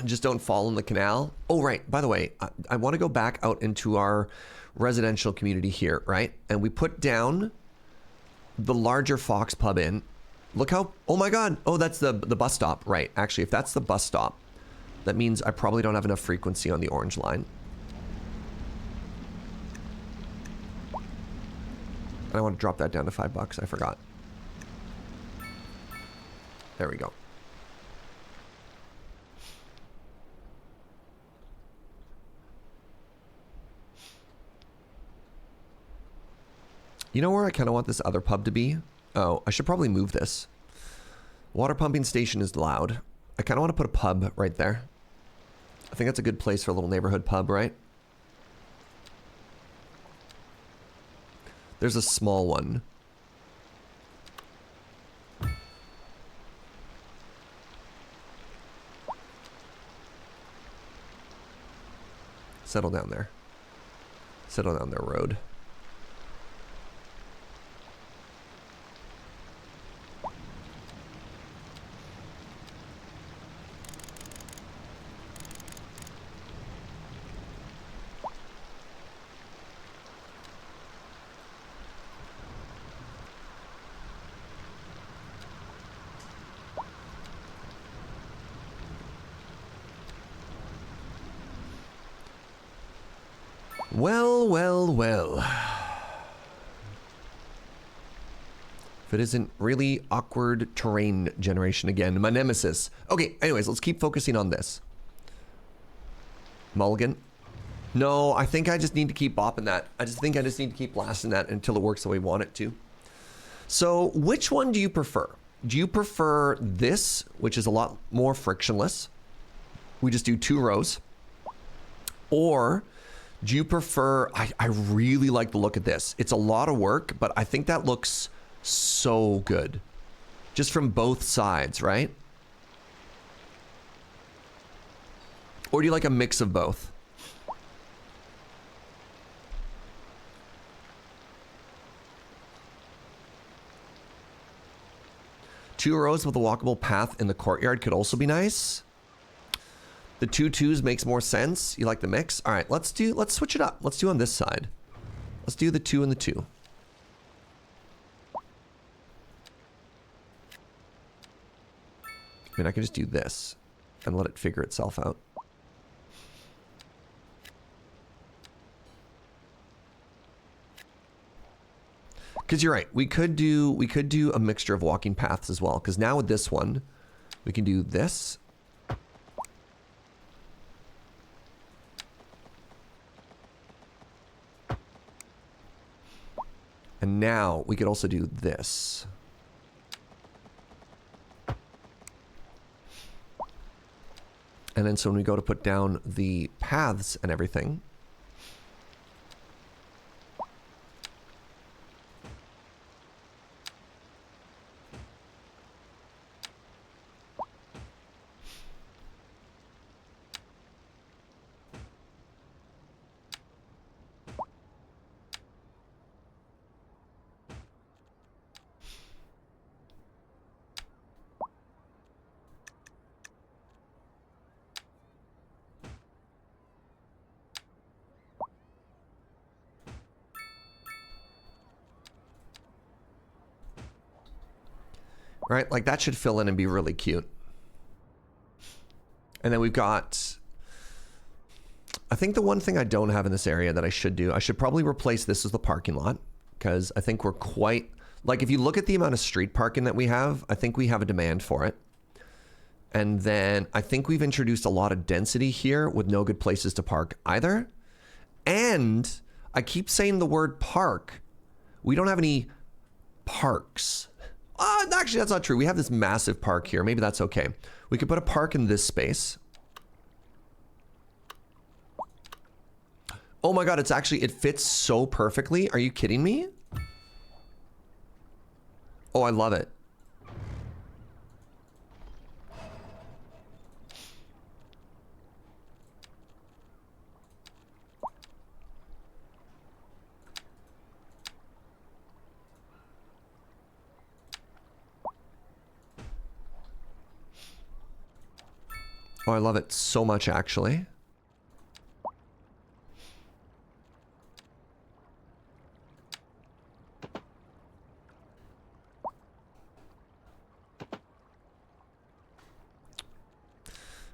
S1: Just don't fall in the canal. Oh, right, by the way, I want to go back out into our residential community here, right? And we put down the larger Fox Pub Inn. Look how, oh my God. Oh, that's the bus stop, right? Actually, if that's the bus stop, that means I probably don't have enough frequency on the orange line. And I want to drop that down to $5. I forgot. There we go. You know where I kind of want this other pub to be? Oh, I should probably move this. Water pumping station is loud. I kind of want to put a pub right there. I think that's a good place for a little neighborhood pub, right? There's a small one. Settle down there. Settle down there, road. Well, well, well. If it isn't really awkward terrain generation again, my nemesis. Okay, anyways, let's keep focusing on this. Mulligan. No, I think I just need to keep bopping that. I just think I just need to keep blasting that until it works the way we want it to. So, which one do you prefer? Do you prefer this, which is a lot more frictionless? We just do 2 rows. Or do you prefer, I really like the look of this. It's a lot of work, but I think that looks so good. Just from both sides, right? Or do you like a mix of both? Two rows with a walkable path in the courtyard could also be nice. The 2-2s makes more sense. You like the mix? All right, let's switch it up. Let's do on this side. Let's do the 2 and the 2. I mean, I can just do this and let it figure itself out. Because you're right, we could do a mixture of walking paths as well. Because now with this one, we can do this. And now we could also do this. And then so when we go to put down the paths and everything, right? Like that should fill in and be really cute. And then we've got, I think the one thing I don't have in this area that I should do, I should probably replace this as the parking lot, because I think we're quite, like if you look at the amount of street parking that we have, I think we have a demand for it. And then I think we've introduced a lot of density here with no good places to park either. And I keep saying the word park. We don't have any parks. Actually, that's not true. We have this massive park here. Maybe that's okay. We could put a park in this space. Oh my God, it fits so perfectly. Are you kidding me? Oh, I love it. Oh, I love it so much, actually.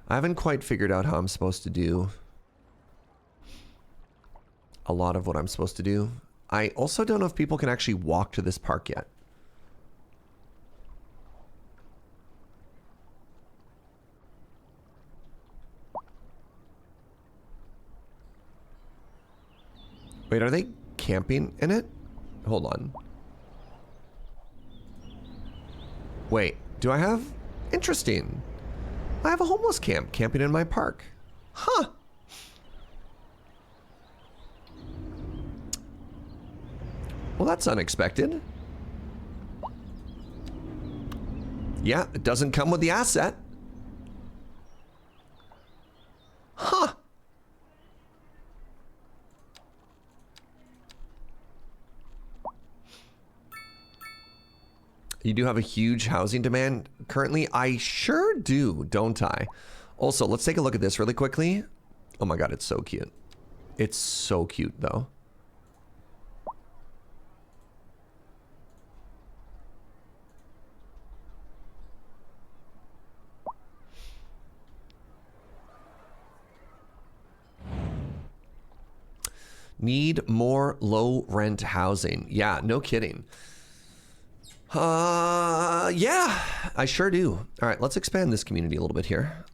S1: I haven't quite figured out how I'm supposed to do a lot of what I'm supposed to do. I also don't know if people can actually walk to this park yet. Wait, are they camping in it? Hold on. Wait, do I have? Interesting. I have a homeless camp camping in my park. Huh. Well, that's unexpected. Yeah, it doesn't come with the asset. Huh. You do have a huge housing demand currently. I sure do, don't I? Also, let's take a look at this really quickly. Oh my God, it's so cute. It's so cute though. Need more low rent housing. Yeah, no kidding. Yeah, I sure do. All right, let's expand this community a little bit here.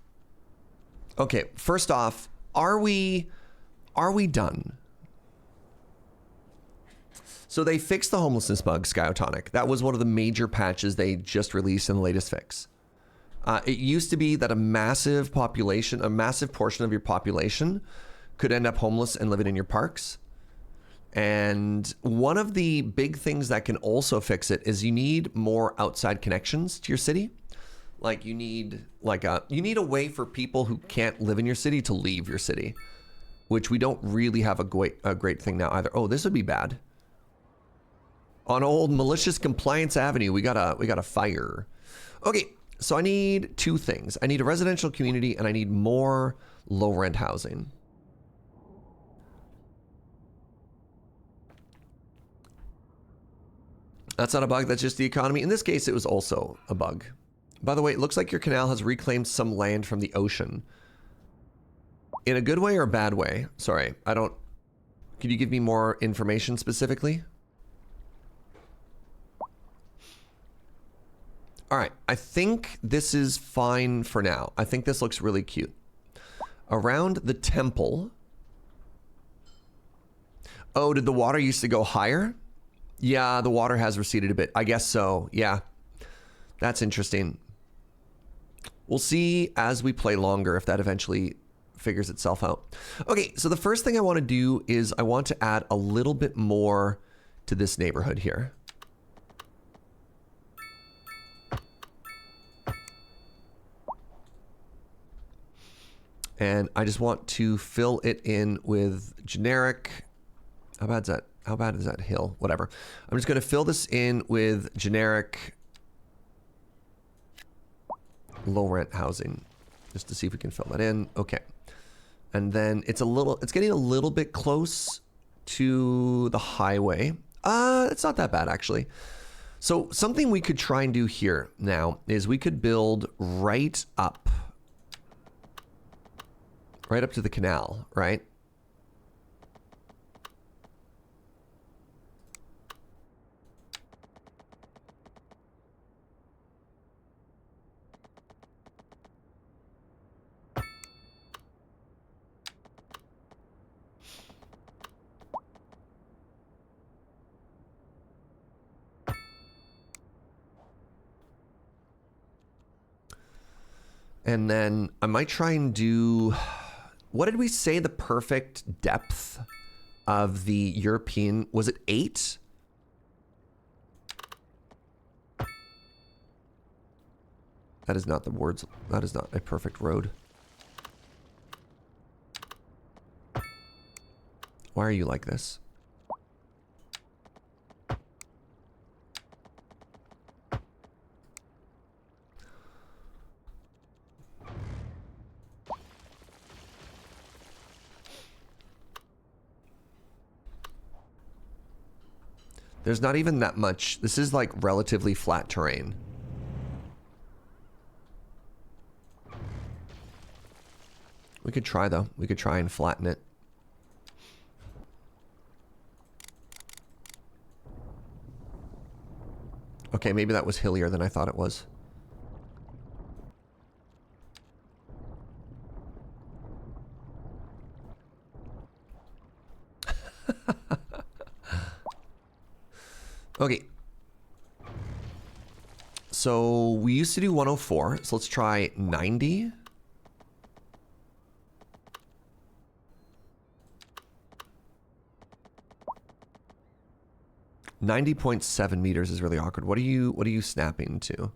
S1: Okay, first off, are we done? So they fixed the homelessness bug, Skyotonic. That was one of the major patches they just released in the latest fix. It used to be that a massive portion of your population could end up homeless and living in your parks. And one of the big things that can also fix it is you need more outside connections to your city. Like you need a way for people who can't live in your city to leave your city, which we don't really have a great thing now either. Oh, this would be bad. On old malicious compliance avenue, we got a fire. Okay, so I need two things. I need a residential community and I need more low rent housing. That's not a bug, that's just the economy. In this case, it was also a bug. By the way, it looks like your canal has reclaimed some land from the ocean. In a good way or a bad way? Sorry, could you give me more information specifically? All right, I think this is fine for now. I think this looks really cute. Around the temple. Oh, did the water used to go higher? Yeah, the water has receded a bit. I guess so, yeah. That's interesting. We'll see as we play longer if that eventually figures itself out. Okay, so the first thing I want to do is I want to add a little bit more to this neighborhood here. And I just want to fill it in with generic. How bad is that? How bad is that hill? Whatever. I'm just going to fill this in with generic low rent housing just to see if we can fill that in. Okay. And then it's getting a little bit close to the highway. It's not that bad actually. So something we could try and do here now is we could build right up to the canal, right? And then I might try and do, what did we say the perfect depth of the European, was it 8? That is not the words, that is not a perfect road. Why are you like this? There's not even that much. This is like relatively flat terrain. We could try though. We could try and flatten it. Okay, maybe that was hillier than I thought it was. Okay. So we used to do 104, so let's try 90. .7 meters is really awkward. What are you snapping to?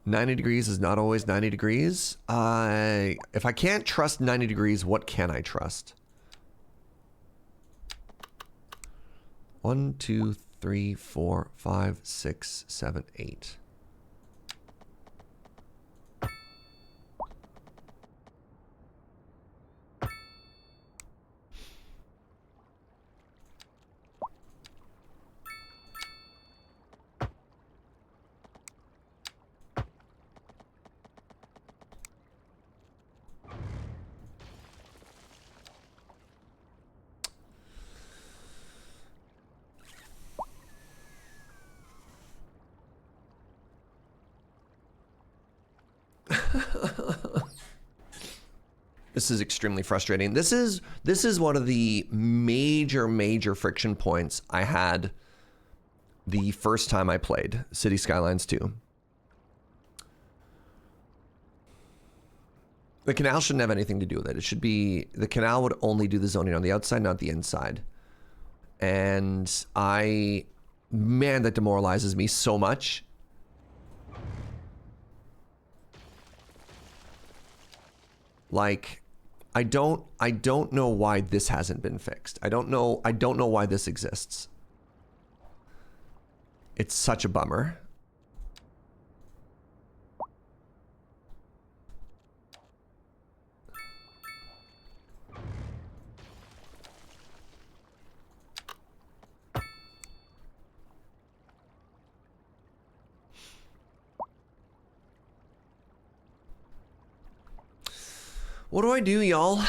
S1: 90 degrees is not always 90 degrees. If I can't trust 90 degrees, what can I trust? 1, 2, 3, 4, 5, 6, 7, 8. This is extremely frustrating. This is one of the major friction points I had the first time I played City Skylines 2. The canal shouldn't have anything to do with it. It should be, the canal would only do the zoning on the outside, not the inside. And man, that demoralizes me so much. Like, I don't know why this hasn't been fixed. I don't know why this exists. It's such a bummer. What do I do, y'all?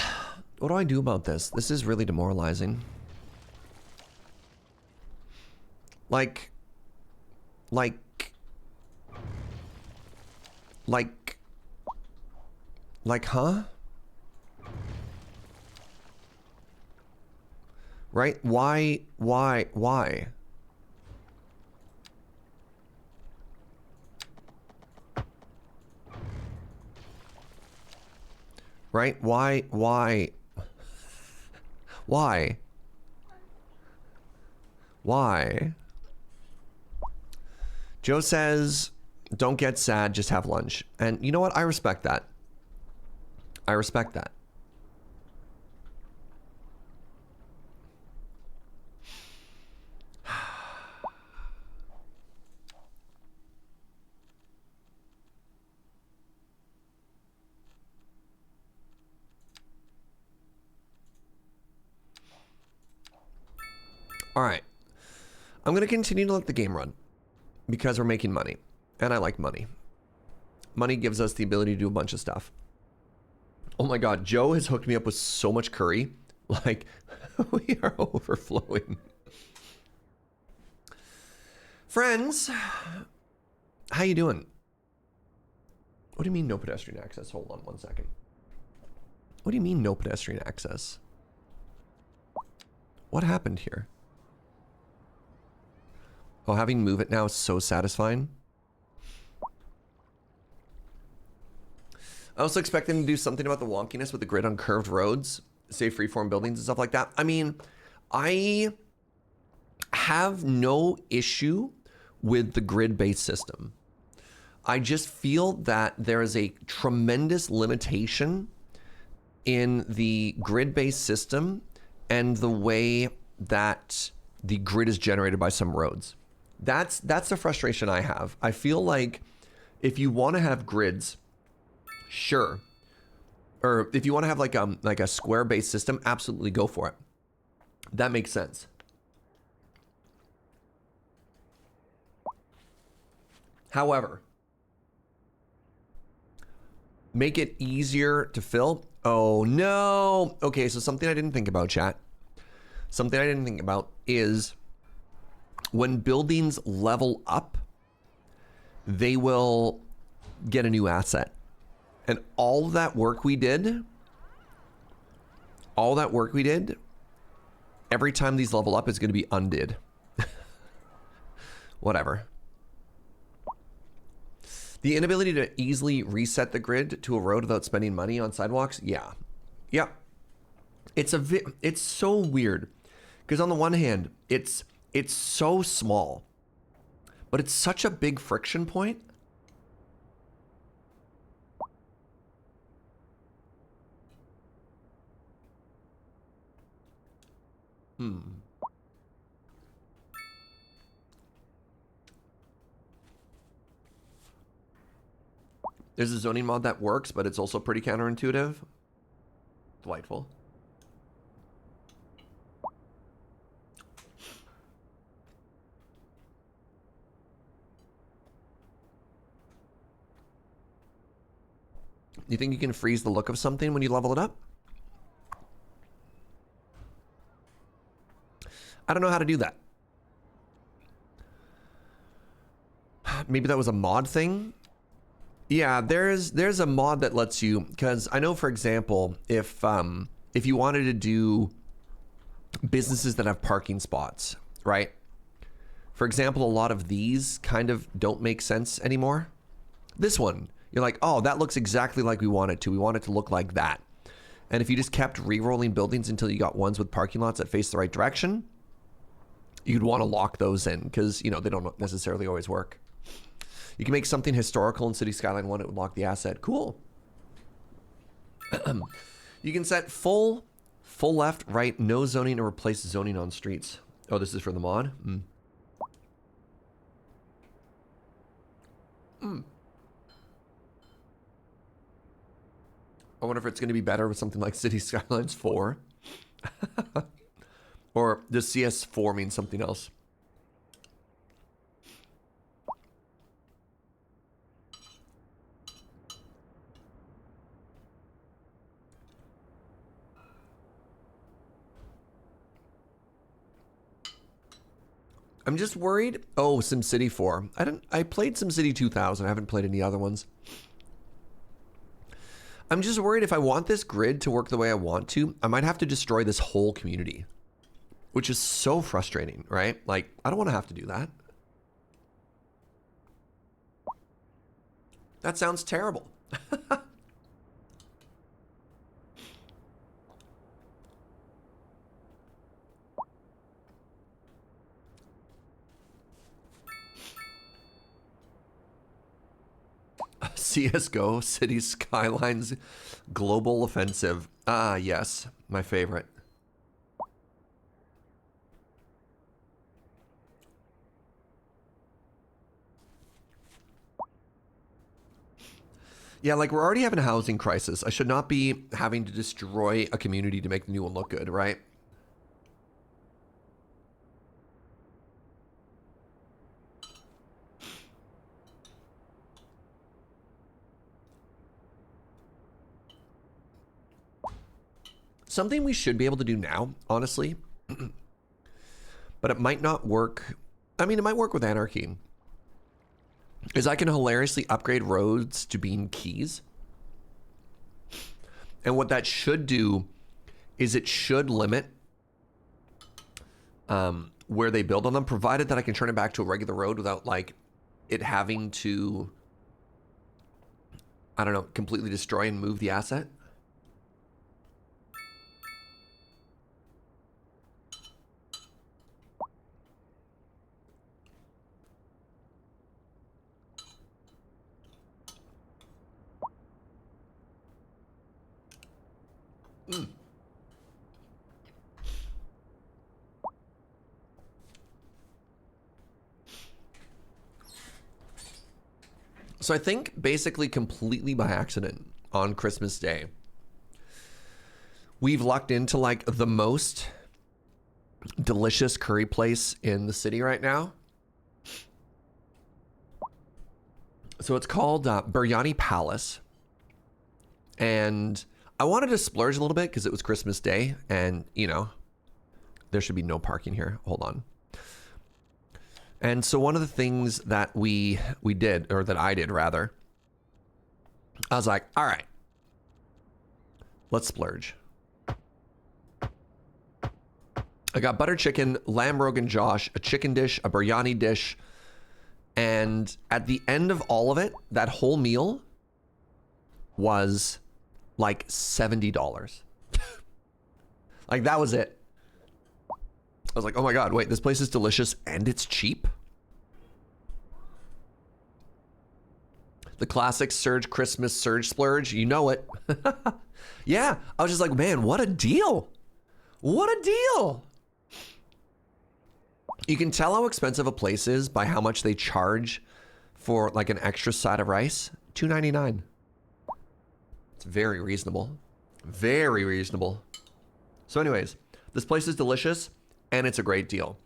S1: What do I do about this? This is really demoralizing. Like, huh? Right? Why? Right? Why? Joe says, don't get sad, just have lunch. And you know what? I respect that. I respect that. All right. I'm going to continue to let the game run because we're making money. And I like money. Money gives us the ability to do a bunch of stuff. Oh my God, Joe has hooked me up with so much curry. Like, we are overflowing. Friends, how you doing? What do you mean no pedestrian access? Hold on one second. What do you mean no pedestrian access? What happened here? Oh, having move it now is so satisfying. I also expect them to do something about the wonkiness with the grid on curved roads, say freeform buildings and stuff like that. I mean, I have no issue with the grid-based system. I just feel that there is a tremendous limitation in the grid-based system and the way that the grid is generated by some roads. That's the frustration I have. I feel like if you want to have grids, sure. Or if you want to have like a square-based system, absolutely go for it. That makes sense. However, make it easier to fill. Oh no. Okay, so something I didn't think about, chat. Something I didn't think about is when buildings level up, they will get a new asset. And all that work we did, every time these level up is going to be undid. Whatever. The inability to easily reset the grid to a road without spending money on sidewalks, yeah. Yeah. It's so weird. Because on the one hand, it's so small, but it's such a big friction point. There's a zoning mod that works, but it's also pretty counterintuitive. Delightful. You think you can freeze the look of something when you level it up? I don't know how to do that. Maybe that was a mod thing. Yeah, there's a mod that lets you, because I know, for example, if you wanted to do businesses that have parking spots, right? For example, a lot of these kind of don't make sense anymore. This one, you're like, oh, that looks exactly like we want it to. We want it to look like that. And if you just kept re-rolling buildings until you got ones with parking lots that face the right direction, you'd want to lock those in because, you know, they don't necessarily always work. You can make something historical in City Skyline 1, it would lock the asset. Cool. You can set full left, right, no zoning, or replace zoning on streets. Oh, this is for the mod? I wonder if it's going to be better with something like City Skylines 4. Or does CS4 mean something else? I'm just worried. Oh, SimCity 4. I played SimCity 2000. I haven't played any other ones. I'm just worried if I want this grid to work the way I want to, I might have to destroy this whole community, which is so frustrating, right? Like, I don't want to have to do that. That sounds terrible. CSGO, City Skylines, Global Offensive. Ah, yes, my favorite. Yeah, like we're already having a housing crisis. I should not be having to destroy a community to make the new one look good, right? Something we should be able to do now, honestly, but it might not work. I mean, it might work with Anarchy. Is I can hilariously upgrade roads to being keys. And what that should do is it should limit where they build on them, provided that I can turn it back to a regular road without like it having to, I don't know, completely destroy and move the asset. So I think basically completely by accident on Christmas Day, we've lucked into like the most delicious curry place in the city right now. So it's called Biryani Palace. And I wanted to splurge a little bit because it was Christmas Day and, you know, there should be no parking here. Hold on. And so one of the things that we did, or that I did rather, I was like, all right, let's splurge. I got butter chicken, lamb rogan josh, a chicken dish, a biryani dish, and at the end of all of it, that whole meal was like $70. Like that was it. I was like, oh my God, wait, this place is delicious and it's cheap. The classic Serge Christmas Serge splurge, you know it. Yeah, I was just like, man, what a deal. What a deal. You can tell how expensive a place is by how much they charge for like an extra side of rice. $2.99. It's very reasonable. Very reasonable. So anyways, this place is delicious and it's a great deal.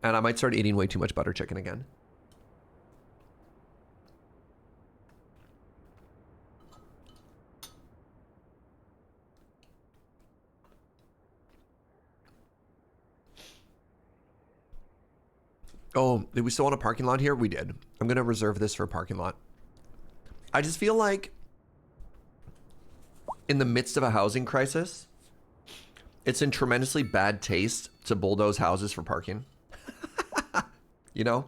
S1: And I might start eating way too much butter chicken again. Oh, did we still want a parking lot here? We did. I'm going to reserve this for a parking lot. I just feel like in the midst of a housing crisis, it's in tremendously bad taste to bulldoze houses for parking. You know?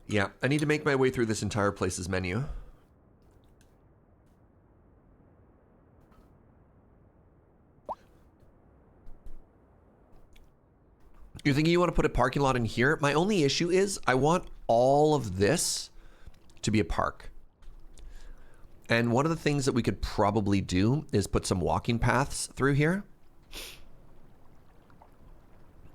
S1: Yeah, I need to make my way through this entire place's menu. You're thinking you want to put a parking lot in here? My only issue is I want all of this to be a park. And one of the things that we could probably do is put some walking paths through here.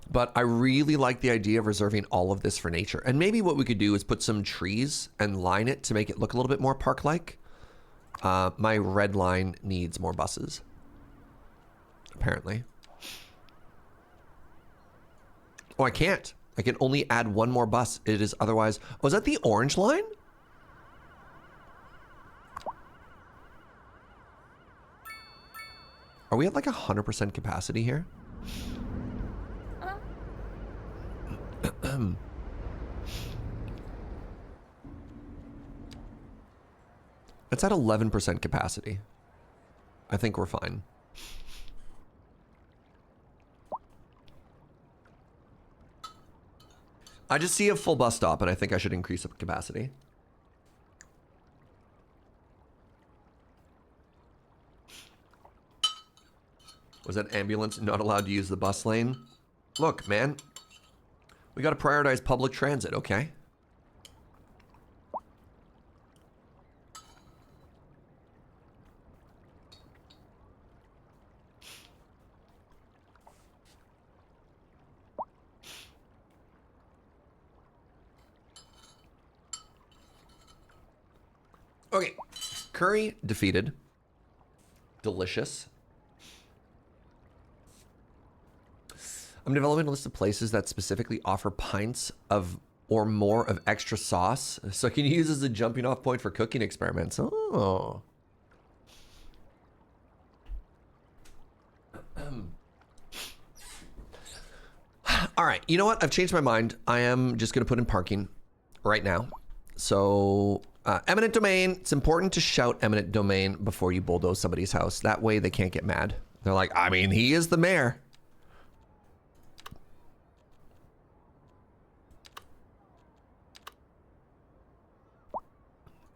S1: But I really like the idea of reserving all of this for nature. And maybe what we could do is put some trees and line it to make it look a little bit more park-like. My red line needs more buses, apparently. Oh, I can't. I can only add one more bus. It is otherwise... Oh, is that the orange line? Are we at like 100% capacity here? It's at 11% capacity. I think we're fine. I just see a full bus stop and I think I should increase the capacity. Was that ambulance not allowed to use the bus lane? Look, man. We got to prioritize public transit, okay? Okay. Curry defeated. Delicious. I'm developing a list of places that specifically offer pints of or more of extra sauce, so can you use as a jumping off point for cooking experiments. Oh. All right, you know what? I've changed my mind. I am just going to put in parking right now. So, eminent domain. It's important to shout eminent domain before you bulldoze somebody's house. That way they can't get mad. They're like, I mean, he is the mayor.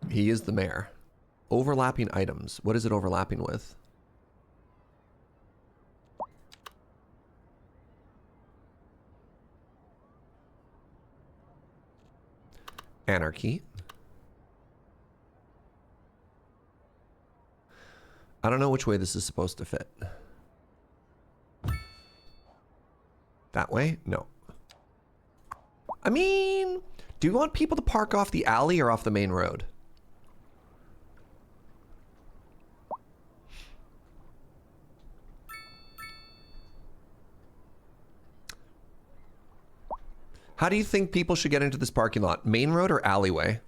S1: He is the mayor. Overlapping items. What is it overlapping with? Anarchy. I don't know which way this is supposed to fit. That way? No. I mean, do you want people to park off the alley or off the main road? How do you think people should get into this parking lot? Main road or alleyway?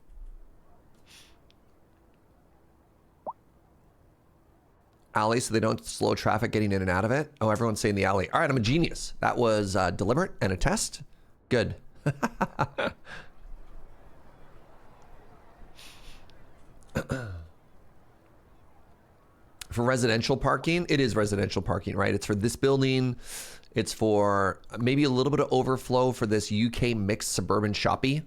S1: Alley, so they don't slow traffic getting in and out of it. Oh, everyone's saying the alley. All right, I'm a genius. That was deliberate and a test. Good. For residential parking, it is residential parking, right? It's for this building. It's for maybe a little bit of overflow for this UK mixed suburban shoppy.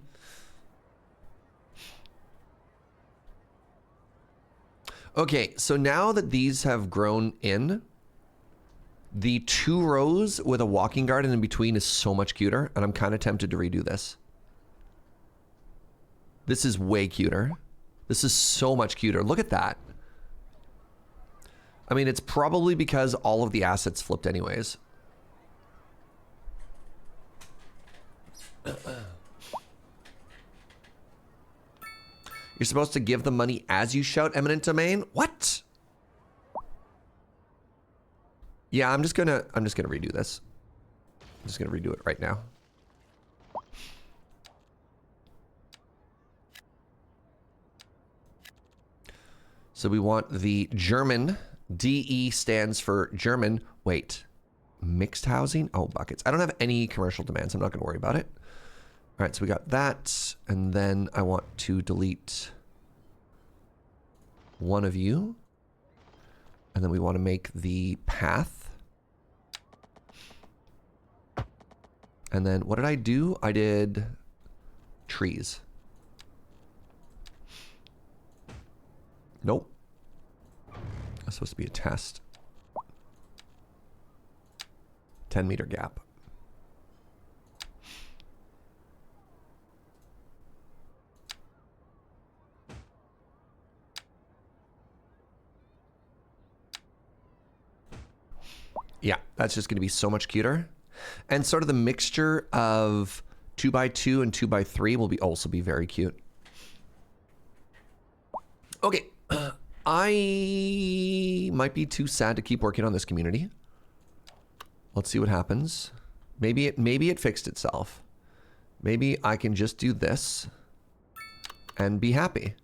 S1: Okay, so now that these have grown in, the 2 rows with a walking garden in between is so much cuter, and I'm kind of tempted to redo this. This is way cuter. This is so much cuter. Look at that. I mean, it's probably because all of the assets flipped anyways. You're supposed to give the money as you shout eminent domain? What? Yeah, I'm just gonna redo this. I'm just gonna redo it right now. So we want the German. DE stands for German. Wait, mixed housing? Oh, buckets. I don't have any commercial demands. I'm not gonna worry about it. All right, so we got that. And then I want to delete one of you. And then we want to make the path. And then what did I do? I did trees. Nope. That's supposed to be a test. 10-meter gap. Yeah, that's just going to be so much cuter. And sort of the mixture of 2x2 and 2x3 will also be very cute. Okay. I might be too sad to keep working on this community. Let's see what happens. Maybe it fixed itself. Maybe I can just do this and be happy.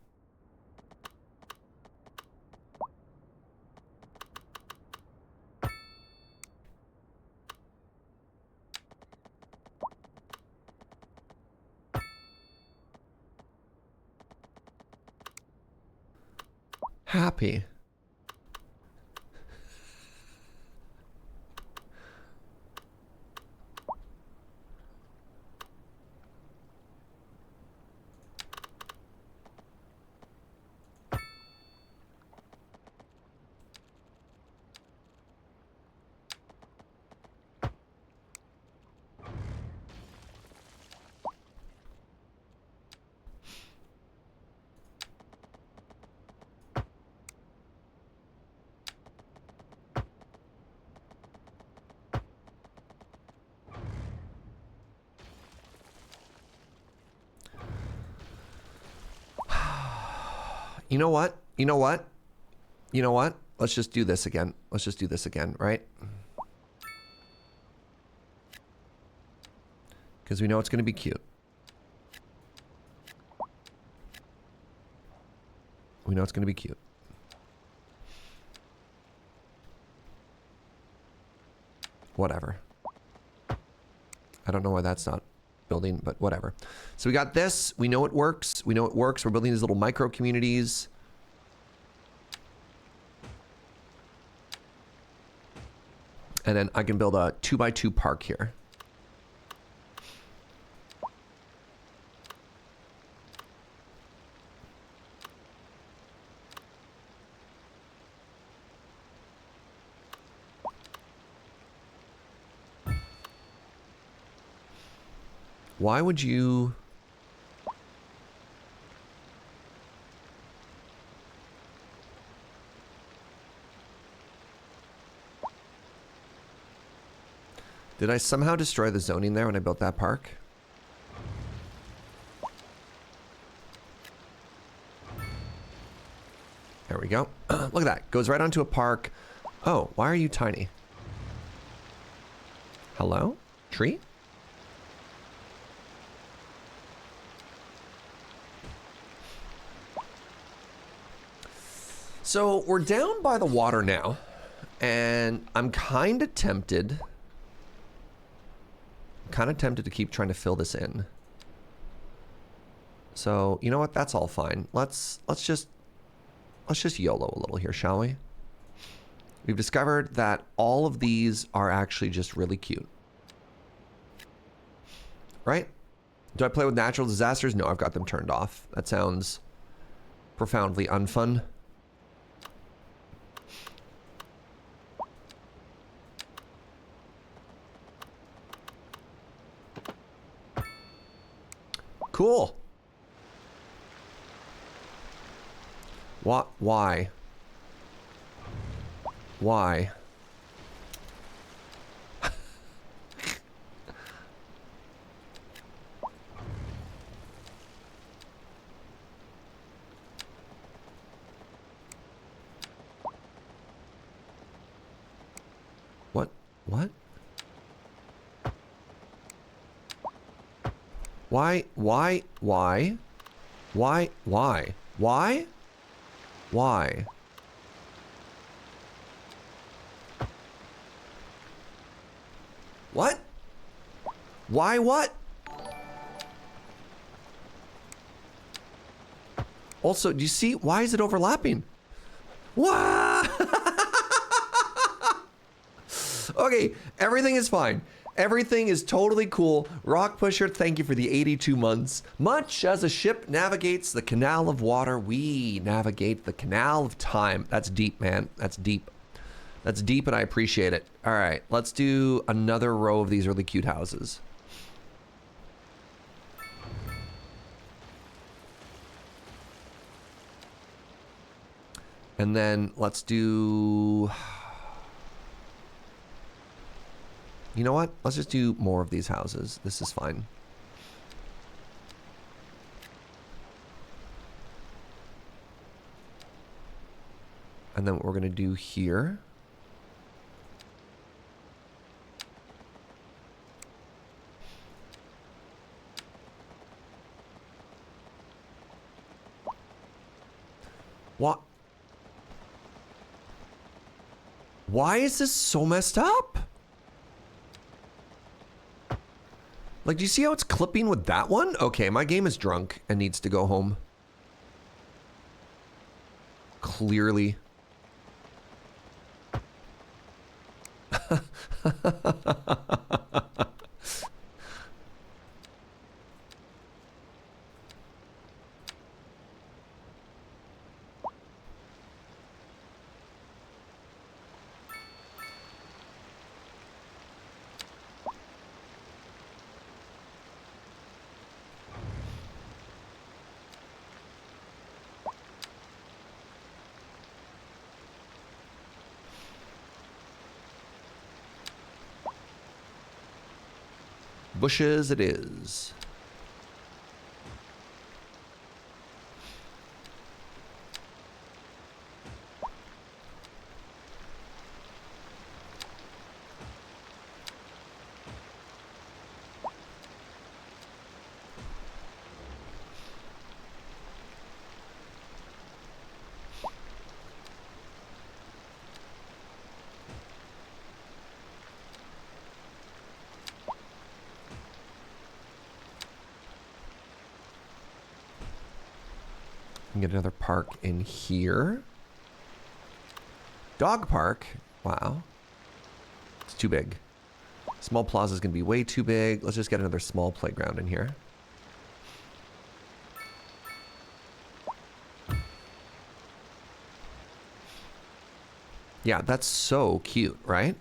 S1: Happy. You know what? You know what? You know what? Let's just do this again. Let's just do this again, right? Because we know it's going to be cute. We know it's going to be cute. Whatever. I don't know why that's not building, but whatever. So we got this. We know it works. We know it works. We're building these little micro communities. And then I can build a 2x2 park here. Why would you... Did I somehow destroy the zoning there when I built that park? There we go. Look at that. Goes right onto a park. Oh, why are you tiny? Hello? Tree? So we're down by the water now, and I'm kind of tempted to keep trying to fill this in. So you know what? That's all fine. Let's just YOLO a little here, shall we? We've discovered that all of these are actually just really cute, right? Do I play with natural disasters? No, I've got them turned off. That sounds profoundly unfun. Cool. What? Why? Why? What? What? Why? Why? Why? Why? Why? Why? Why? What? Why what? Also, do you see? Why is it overlapping? What? Okay, everything is fine. Everything is totally cool. Rock Pusher, thank you for the 82 months. Much as a ship navigates the canal of water, we navigate the canal of time. That's deep, man. That's deep. That's deep, and I appreciate it. All right, let's do another row of these really cute houses. And then let's do... You know what? Let's just do more of these houses. This is fine. And then what we're going to do here... What? Why is this so messed up? Like, do you see how it's clipping with that one? Okay, my game is drunk and needs to go home. Clearly. Bushes it is. Get another park in here. Dog park. Wow. It's too big. Small plaza is going to be way too big. Let's just get another small playground in here. Yeah, that's so cute, right?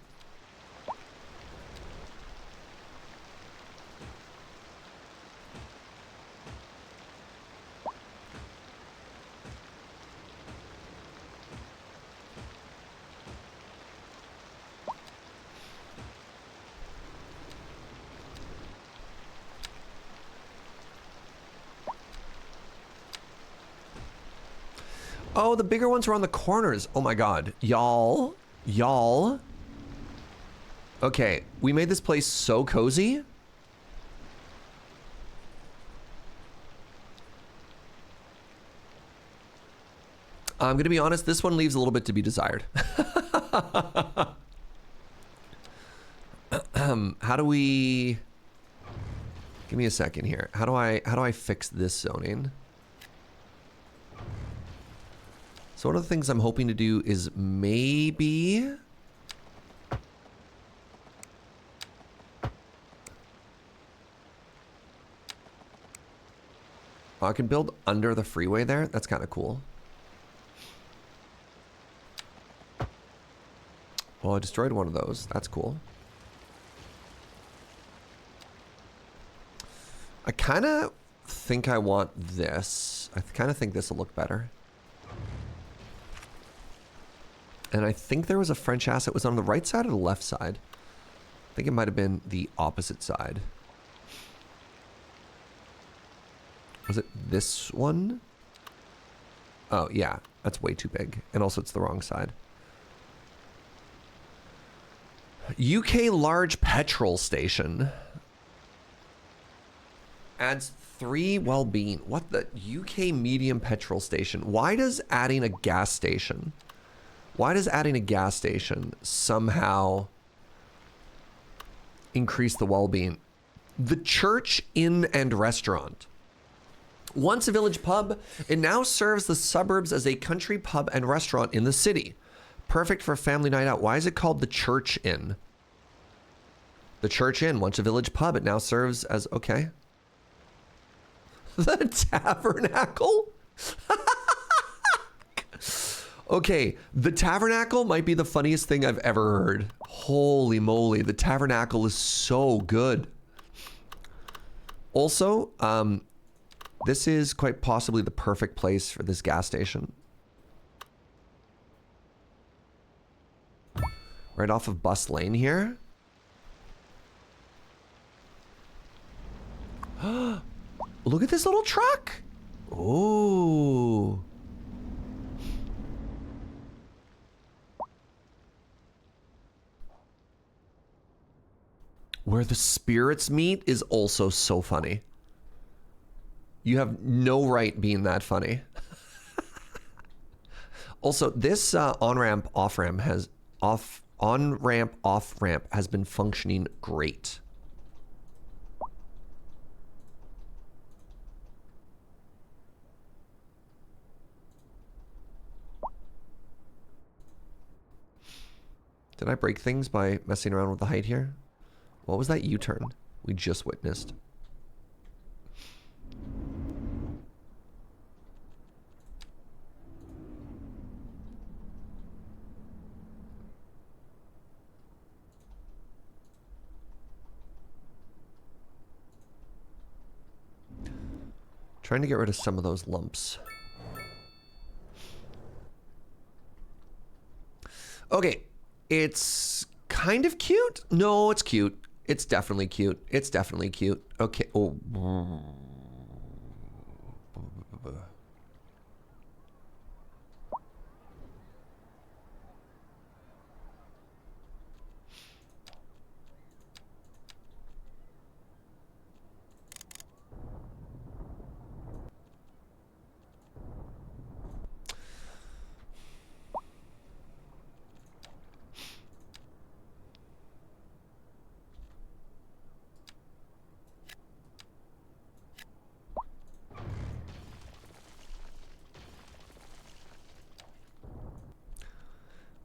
S1: Oh, the bigger ones are on the corners. Oh my god. Y'all. Y'all. Okay, we made this place so cozy. I'm gonna be honest, this one leaves a little bit to be desired. How do we... Give me a second here. How do I fix this zoning? So one of the things I'm hoping to do is maybe... Oh, I can build under the freeway there. That's kind of cool. Well, I destroyed one of those. That's cool. I kind of think I want this. I kind of think this will look better. And I think there was a French asset. Was it on the right side or the left side? I think it might have been the opposite side. Was it this one? Oh, yeah. That's way too big. And also it's the wrong side. UK large petrol station. Adds 3 well-being. What the? UK medium petrol station. Why does adding a gas station... Why does adding a gas station somehow increase the well-being? The church, inn, and restaurant. Once a village pub, it now serves the suburbs as a country pub and restaurant in the city. Perfect for a family night out. Why is it called the Church Inn? The Church Inn, once a village pub, it now serves as... Okay. The Tavernacle? Okay, the Tavernacle might be the funniest thing I've ever heard. Holy moly, the Tavernacle is so good. Also, this is quite possibly the perfect place for this gas station. Right off of Bus Lane here. Look at this little truck. Ooh. Where the spirits meet is also so funny. You have no right being that funny. Also, this on-ramp, off-ramp has on-ramp, off-ramp has been functioning great. Did I break things by messing around with the height here? What was that U-turn we just witnessed? Trying to get rid of some of those lumps. Okay, it's kind of cute. No, it's cute. It's definitely cute. It's definitely cute. Okay. Oh.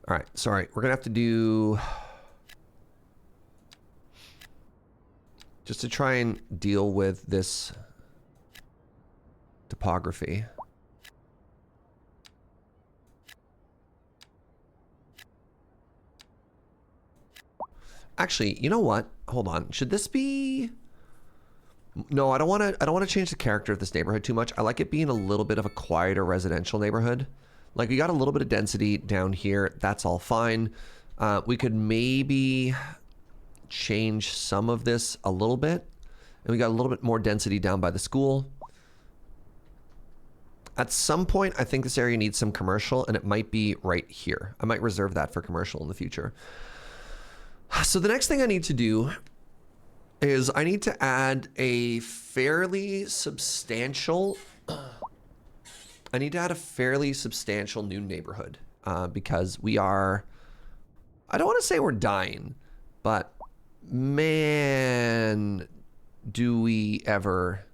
S1: All right, sorry. We're gonna have to do... Just to try and deal with this topography. Actually, you know what? Hold on. Should this be... No, I don't want to change the character of this neighborhood too much. I like it being a little bit of a quieter residential neighborhood. Like, we got a little bit of density down here. That's all fine. We could maybe change some of this a little bit. And we got a little bit more density down by the school. At some point, I think this area needs some commercial, and it might be right here. I might reserve that for commercial in the future. So the next thing I need to do is I need to add a fairly substantial... I need to add a fairly substantial new neighborhood because we are... I don't want to say we're dying, but man, do we ever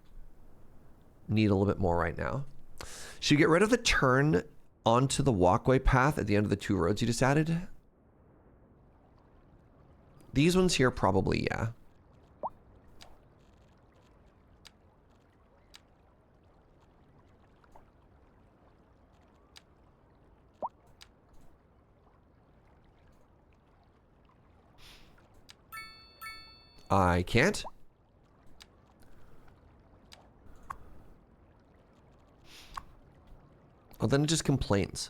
S1: need a little bit more right now. Should we get rid of the turn onto the walkway path at the end of the 2 roads you just added? These ones here, probably, yeah. I can't. Well, then it just complains.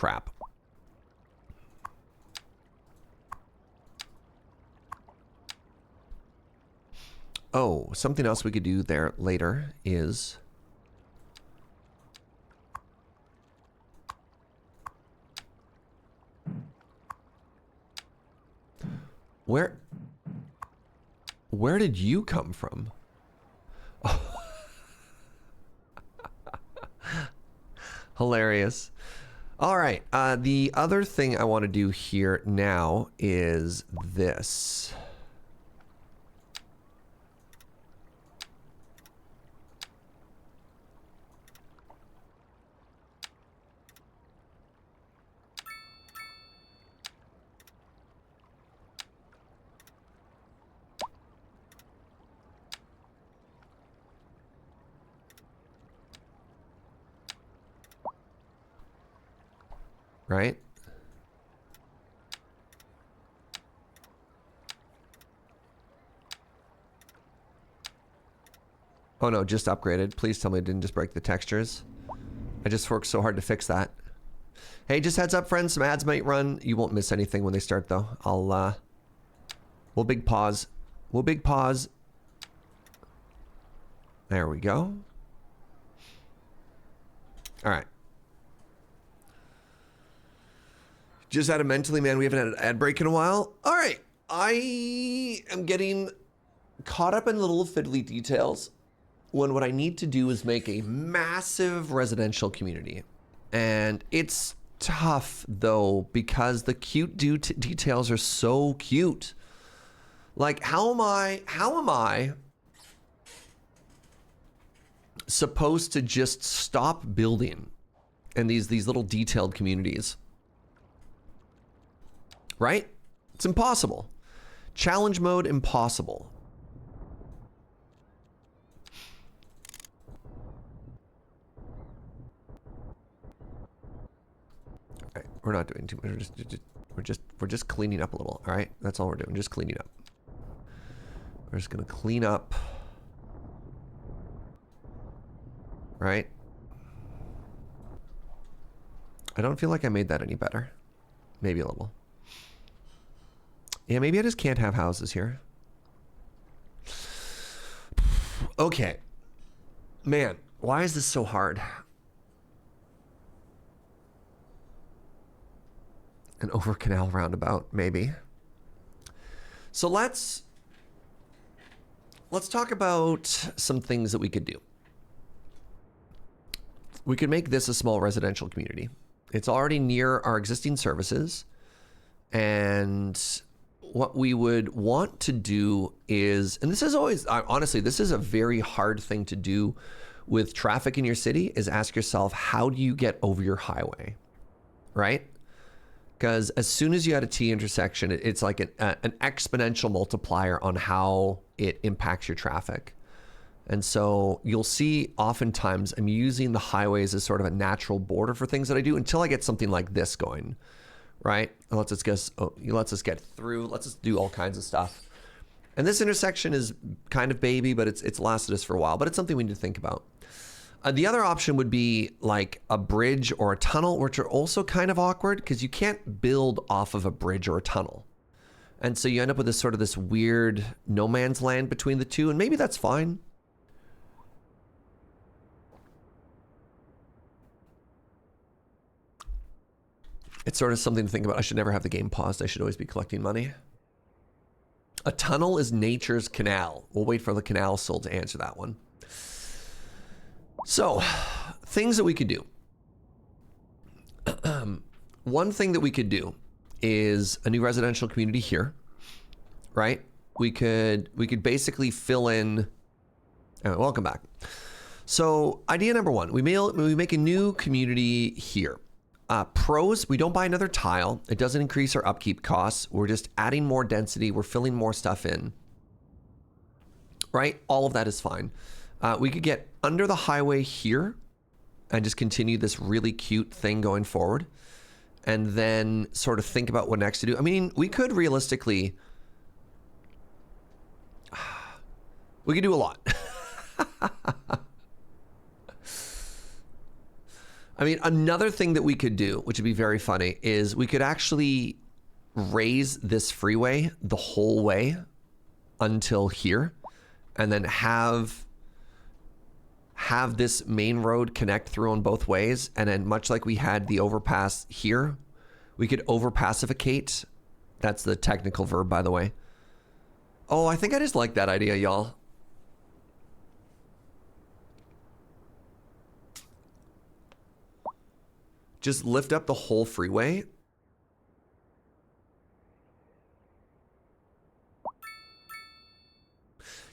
S1: crap. Oh, something else we could do there later is... Where did you come from? Oh. Hilarious. All right. The other thing I want to do here now is this. Right? Oh no, just upgraded. Please tell me it didn't just break the textures. I just worked so hard to fix that. Hey, just heads up, friends. Some ads might run. You won't miss anything when they start, though. We'll big pause. We'll big pause. There we go. All right. Just out of mentally, man, we haven't had an ad break in a while. All right. I am getting caught up in little fiddly details when what I need to do is make a massive residential community. And it's tough, though, because the cute details are so cute. Like, how am I supposed to just stop building in these little detailed communities? Right? It's impossible. Challenge mode, impossible. Okay, we're not doing too much. We're just cleaning up a little. All right, that's all we're doing. Just cleaning up. We're just gonna clean up. Right? I don't feel like I made that any better. Maybe a little. Yeah, maybe I just can't have houses here. Okay. Man, why is this so hard? An over canal roundabout, maybe. So let's talk about some things that we could do. We could make this a small residential community. It's already near our existing services. And what we would want to do is, and this is always, honestly, this is a very hard thing to do with traffic in your city, is ask yourself, how do you get over your highway, right? Because as soon as you add a T intersection, it's like an exponential multiplier on how it impacts your traffic. And so you'll see oftentimes I'm using the highways as sort of a natural border for things that I do until I get something like this going. Right? It lets us get through. Let's just do all kinds of stuff. And this intersection is kind of baby, but it's lasted us for a while. But it's something we need to think about. The other option would be like a bridge or a tunnel, which are also kind of awkward because you can't build off of a bridge or a tunnel. And so you end up with this weird no man's land between the two. And maybe that's fine. It's sort of something to think about. I should never have the game paused. I should always be collecting money. A tunnel is nature's canal. We'll wait for the canal soul to answer that one. So, things that we could do. One thing that we could do is a new residential community here, right? We could basically fill in. Welcome back. So, idea number one: we make a new community here. Pros, we don't buy another tile. It doesn't increase our upkeep costs. We're just adding more density. We're filling more stuff in. Right? All of that is fine. We could get under the highway here and just continue this really cute thing going forward. And then sort of think about what next to do. I mean, we could realistically... we could do a lot. I mean, another thing that we could do, which would be very funny, is we could actually raise this freeway the whole way until here, and then have this main road connect through on both ways, and then much like we had the overpass here, we could overpassificate. That's the technical verb, by the way. Oh, I think I just like that idea, y'all. Just lift up the whole freeway.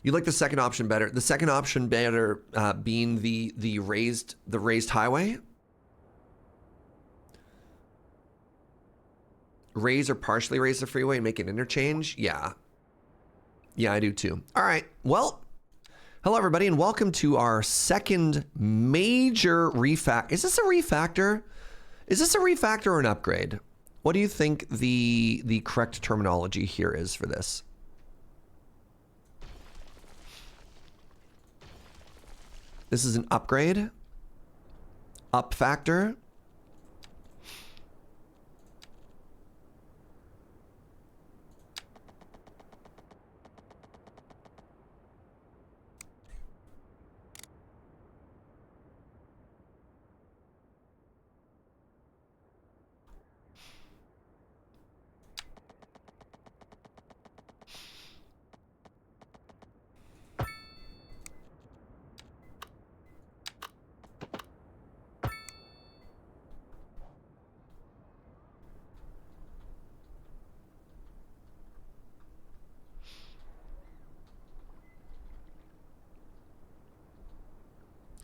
S1: You like the second option better. The second option better being the raised highway. Raise or partially raise the freeway and make an interchange. Yeah. Yeah, I do too. All right. Well, hello everybody and welcome to our second major refactor. Is this a refactor? Is this a refactor or an upgrade? What do you think the correct terminology here is for this? This is an upgrade? Up factor?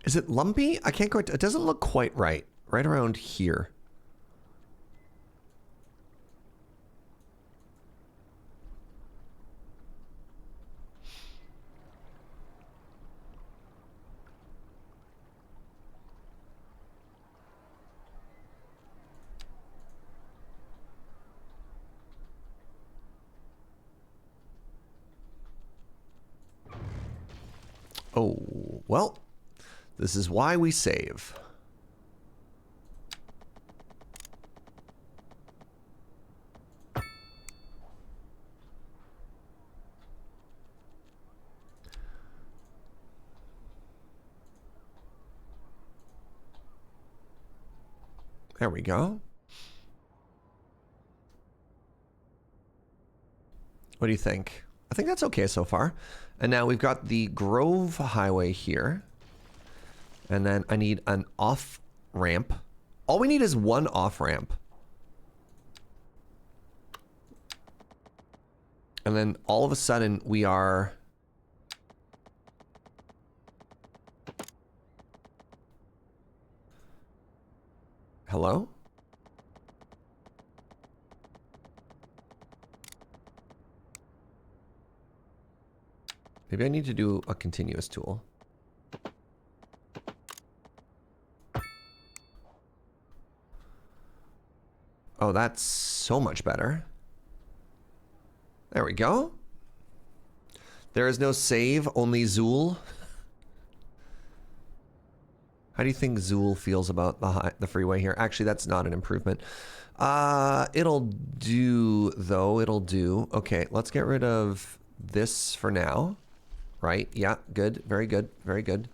S1: Is it lumpy? I can't quite, it doesn't look quite right. Right around here. Oh, well. This is why we save. There we go. What do you think? I think that's okay so far. And now we've got the Grove Highway here. And then I need an off ramp. All we need is one off ramp. And then all of a sudden we are... Hello? Maybe I need to do a continuous tool. Oh, that's so much better. There we go. There is no save, only Zool. How do you think Zool feels about the freeway here? Actually, that's not an improvement. It'll do, though. It'll do. Okay, let's get rid of this for now. Right? Yeah, good. Very good. Very good.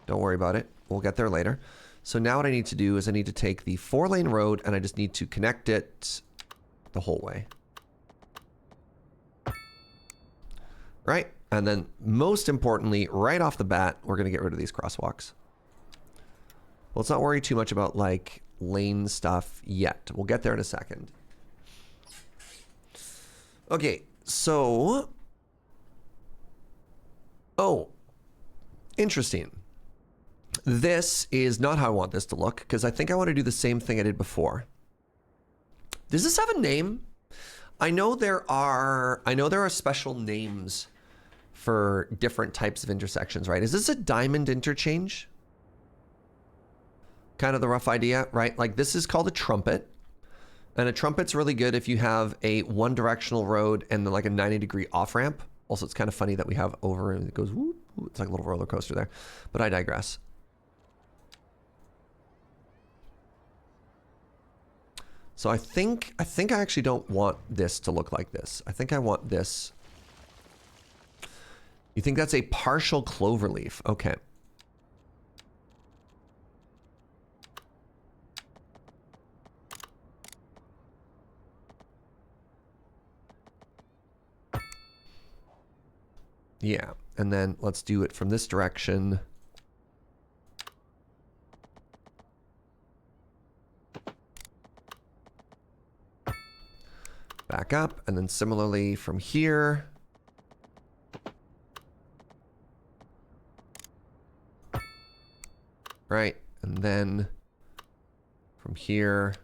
S1: Don't worry about it. We'll get there later. So now what I need to do is I need to take the 4-lane road and I just need to connect it the whole way. Right? And then most importantly, right off the bat, we're going to get rid of these crosswalks. Let's not worry too much about like lane stuff yet. We'll get there in a second. Okay, so... Oh, interesting. This is not how I want this to look, because I think I want to do the same thing I did before. Does this have a name? I know there are special names for different types of intersections, right? Is this a diamond interchange? Kind of the rough idea, right? Like this is called a trumpet. And a trumpet's really good if you have a one-directional road and then like a 90-degree off-ramp. Also, it's kind of funny that we have over and it goes, whoop, it's like a little roller coaster there. But I digress. So I think I actually don't want this to look like this. I think I want this. You think that's a partial cloverleaf? Okay. Yeah, and then let's do it from this direction. Back up, and then similarly from here. Right, and then from here.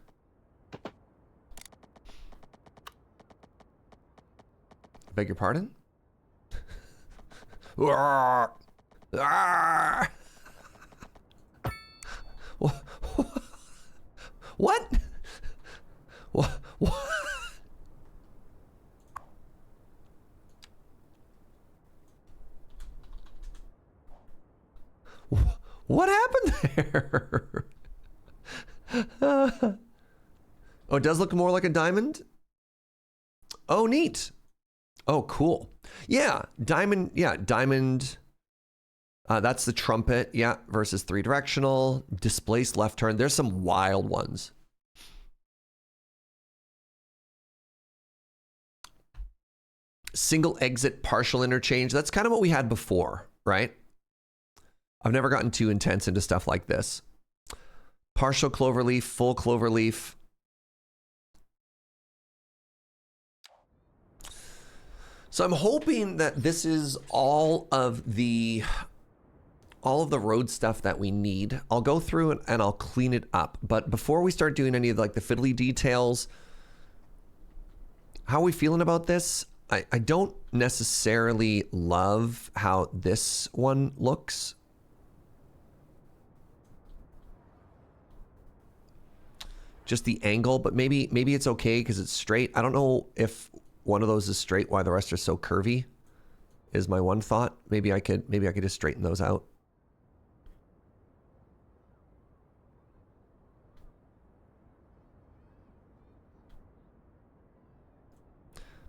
S1: Beg your pardon? What? What? What happened there? Oh, it does look more like a diamond? Oh, neat. Oh, cool. Yeah, diamond. Yeah, diamond. That's the trumpet. Yeah, versus 3-directional. Displaced left turn. There's some wild ones. Single exit partial interchange. That's kind of what we had before, right? I've never gotten too intense into stuff like this. Partial cloverleaf, full cloverleaf. So I'm hoping that this is all of the road stuff that we need. I'll go through and I'll clean it up. But before we start doing any of like the fiddly details, how are we feeling about this? I don't necessarily love how this one looks. Just the angle, but maybe it's okay because it's straight. I don't know if one of those is straight, why the rest are so curvy, is my one thought. Maybe I could just straighten those out.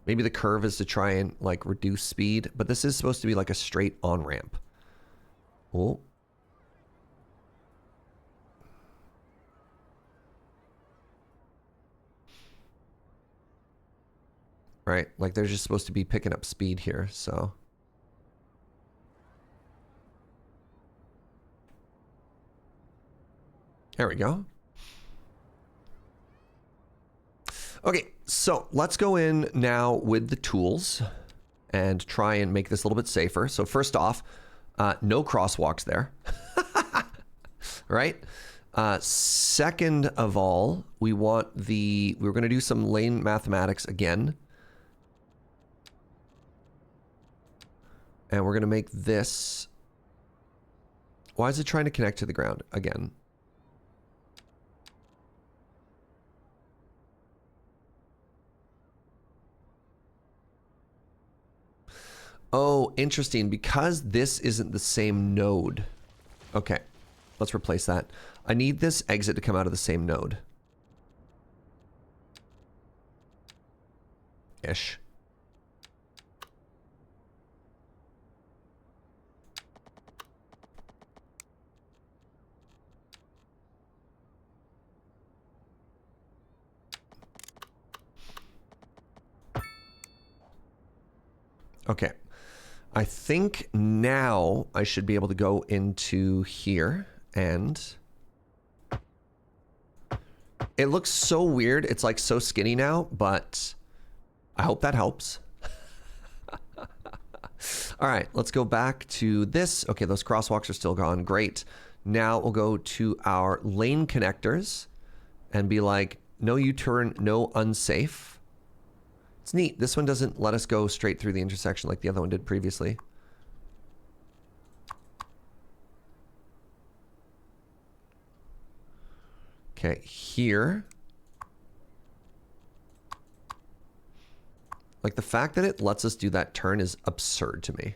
S1: Maybe the curve is to try and like reduce speed, but this is supposed to be like a straight on ramp. Oh. Right, like they're just supposed to be picking up speed here, so. There we go. Okay, so let's go in now with the tools and try and make this a little bit safer. So first off, no crosswalks there, right? Second of all, we're going to do some lane mathematics again. And we're going to make this. Why is it trying to connect to the ground again? Oh, interesting. Because this isn't the same node. Okay, let's replace that. I need this exit to come out of the same node. Ish. Okay. I think now I should be able to go into here and it looks so weird. It's like so skinny now, but I hope that helps. All right, let's go back to this. Okay, those crosswalks are still gone. Great. Now we'll go to our lane connectors and be like, no U-turn, no unsafe. It's neat. This one doesn't let us go straight through the intersection like the other one did previously. Okay, here. Like the fact that it lets us do that turn is absurd to me.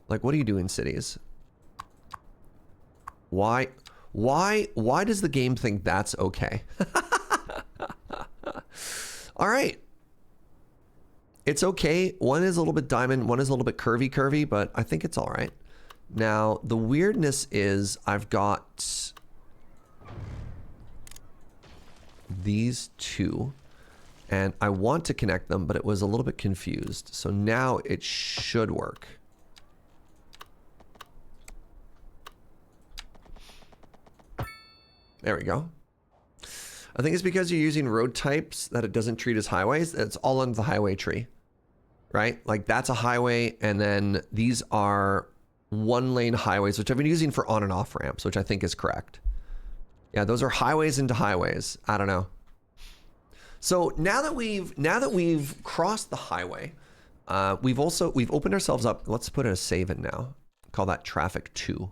S1: Like, what are you doing, cities? Why does the game think that's okay? All right. It's okay. One is a little bit diamond, one is a little bit curvy, but I think it's all right. Now, the weirdness is I've got these two, and I want to connect them, but it was a little bit confused. So now it should work. There we go. I think it's because you're using road types that it doesn't treat as highways. It's all under the highway tree, right? Like that's a highway, and then these are one-lane highways, which I've been using for on and off ramps, which I think is correct. Yeah, those are highways into highways. I don't know. So now that we've crossed the highway, we've opened ourselves up. Let's put a save in now. Call that traffic 2.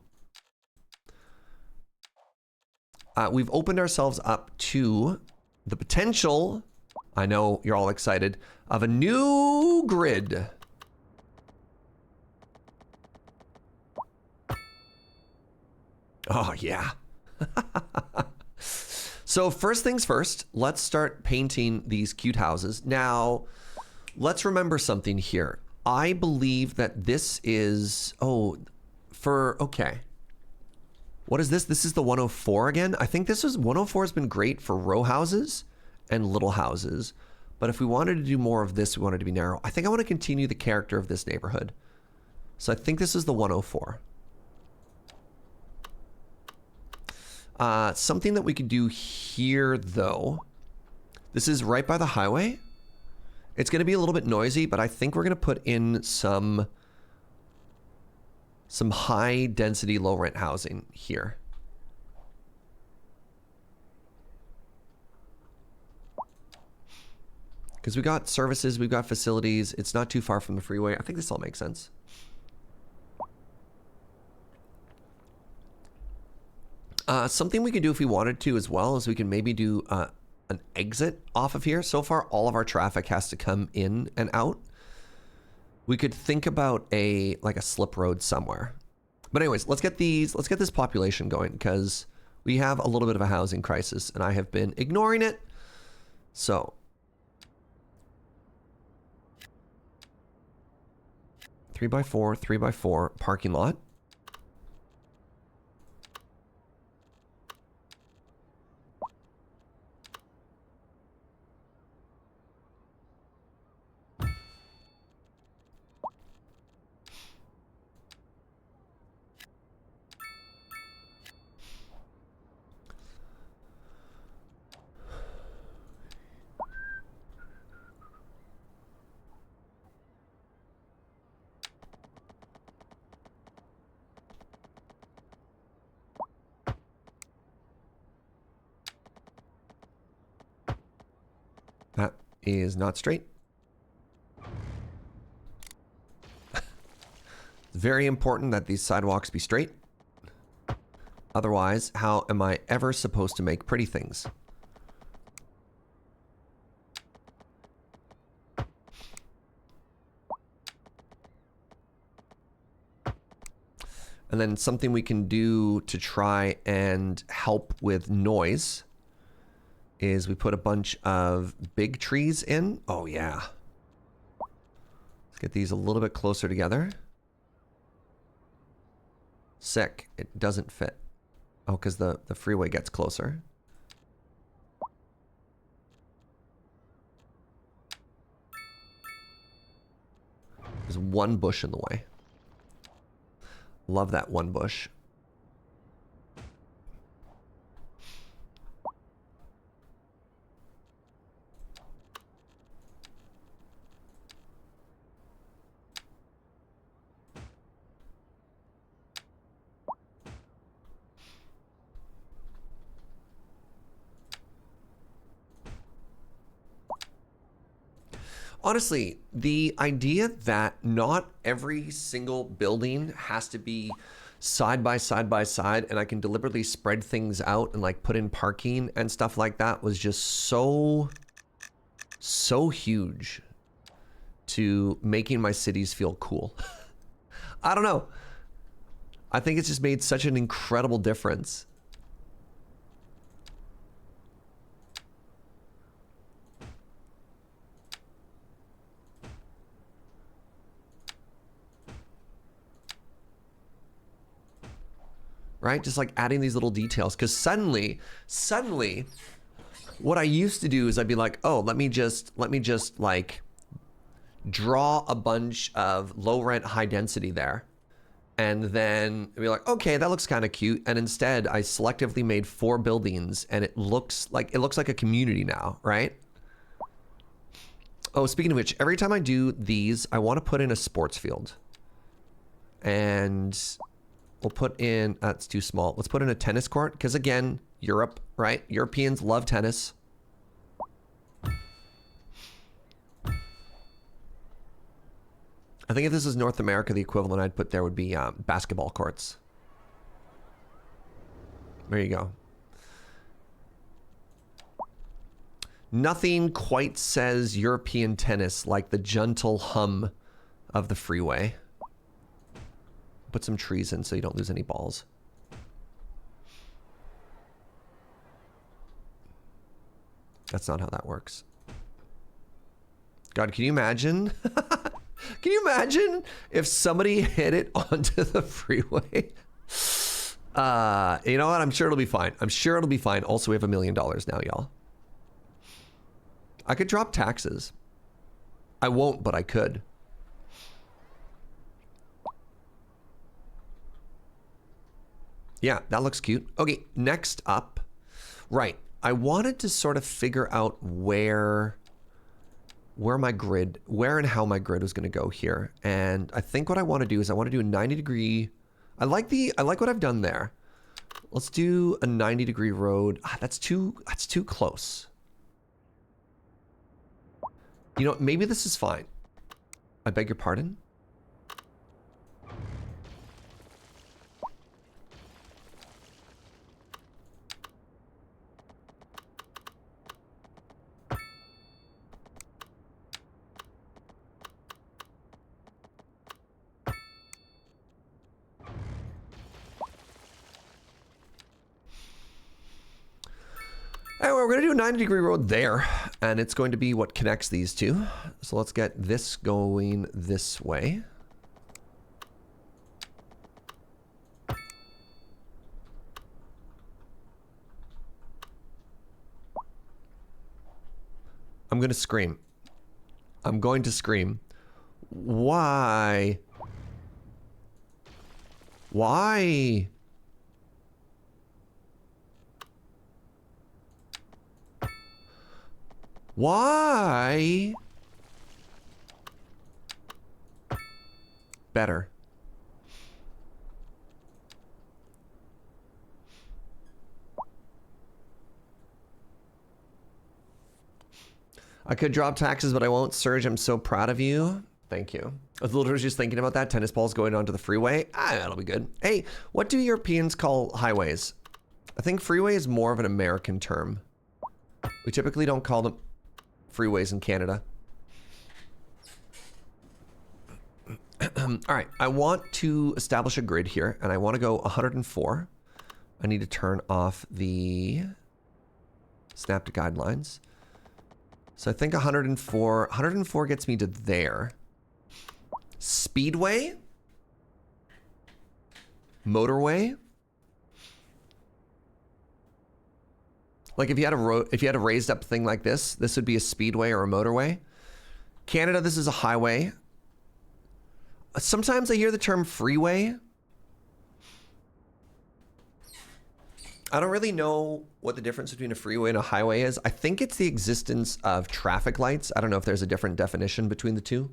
S1: We've opened ourselves up to the potential, I know you're all excited, of a new grid. Oh, yeah. So first things first, let's start painting these cute houses. Now, let's remember something here. I believe that this is, okay. What is this? This is the 104 again. I think 104 has been great for row houses and little houses. But if we wanted to do more of this, we wanted to be narrow. I think I want to continue the character of this neighborhood. So I think this is the 104. Something that we could do here, though. This is right by the highway. It's going to be a little bit noisy, but I think we're going to put in some high density, low rent housing here. Because we got services, we've got facilities. It's not too far from the freeway. I think this all makes sense. Something we could do if we wanted to as well is we can maybe do an exit off of here. So far, all of our traffic has to come in and out. We could think about like a slip road somewhere. But anyways, let's get this population going, because we have a little bit of a housing crisis and I have been ignoring it. So 3x4, 3x4 parking lot. That is not straight. It's very important that these sidewalks be straight. Otherwise, how am I ever supposed to make pretty things? And then something we can do to try and help with noise is we put a bunch of big trees in. Oh yeah. Let's get these a little bit closer together. Sick. It doesn't fit. Oh, because the freeway gets closer. There's one bush in the way. Love that one bush. Honestly, the idea that not every single building has to be side by side by side, and I can deliberately spread things out and like put in parking and stuff like that was just so huge to making my cities feel cool. I don't know. I think it's just made such an incredible difference. right? Just like adding these little details. Because suddenly, what I used to do is I'd be like, oh, let me just like draw a bunch of low rent, high density there. And then be like, okay, that looks kind of cute. And instead I selectively made 4 buildings and it looks like a community now, right? Oh, speaking of which, every time I do these, I want to put in a sports field. And we'll put in, that's too small. Let's put in a tennis court, because again, Europe, right? Europeans love tennis. I think if this is North America, the equivalent I'd put there would be basketball courts. There you go. Nothing quite says European tennis like the gentle hum of the freeway. Put some trees in so you don't lose any balls. That's not how that works. God, can you imagine? Can you imagine if somebody hit it onto the freeway? You know what? I'm sure it'll be fine. I'm sure it'll be fine. Also, we have $1 million now, y'all. I could drop taxes. I won't, but I could. Yeah, that looks cute. Okay, next up. Right. I wanted to sort of figure out where my grid, where and how my grid was going to go here. And I think what I want to do is I want to do a 90-degree. I like what I've done there. Let's do a 90-degree road. That's too close. You know, maybe this is fine. I beg your pardon? Anyway, we're going to do a 90-degree road there, and it's going to be what connects these two. So let's get this going this way. I'm going to scream. I'm going to scream. Why? Why? Why? Better. I could drop taxes, but I won't. Serge, I'm so proud of you. Thank you. I was literally just thinking about that. Tennis balls going onto the freeway. That'll be good. Hey, what do Europeans call highways? I think freeway is more of an American term. We typically don't call them freeways in Canada. All right, I want to establish a grid here, and I want to go 104. I need to turn off the snap to guidelines. So I think 104. 104 gets me to there. Speedway? Motorway? Like if you had a road, if you had a raised up thing like this would be a speedway or a motorway. Canada, this is a highway. Sometimes I hear the term freeway. I don't really know what the difference between a freeway and a highway is. I think it's the existence of traffic lights. I don't know if there's a different definition between the two.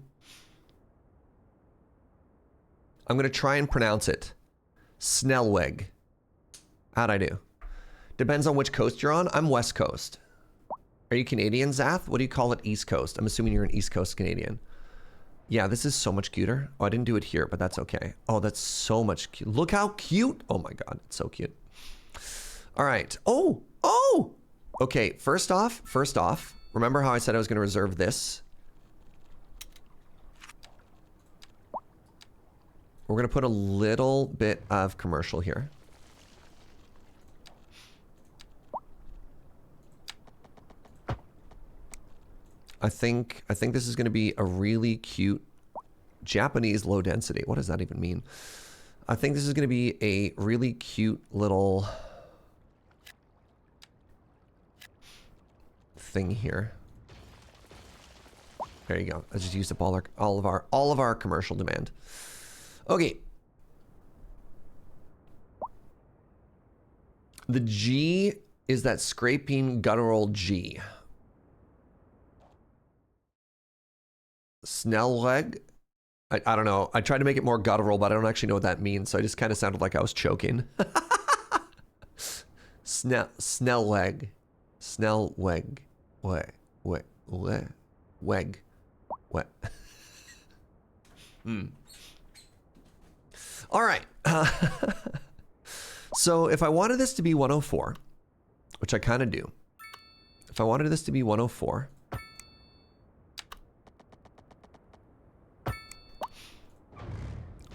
S1: I'm going to try and pronounce it. Snellweg. How'd I do? Depends on which coast you're on. I'm West Coast. Are you Canadian, Zath? What do you call it? East Coast. I'm assuming you're an East Coast Canadian. Yeah, this is so much cuter. Oh, I didn't do it here, but that's okay. Oh, that's so much cute. Look how cute. Oh my God, it's so cute. All right. Oh. Okay, first off, remember how I said I was going to reserve this? We're going to put a little bit of commercial here. I think this is going to be a really cute Japanese low density. What does that even mean? I think this is going to be a really cute little thing here. There you go. I just used up all of our commercial demand. Okay. The G is that scraping guttural G. Snellleg. I don't know. I tried to make it more guttural, but I don't actually know what that means. So I just kind of sounded like I was choking. Snellleg. Snellweg. Weg. What? All right. So if I wanted this to be 104, which I kind of do. If I wanted this to be 104,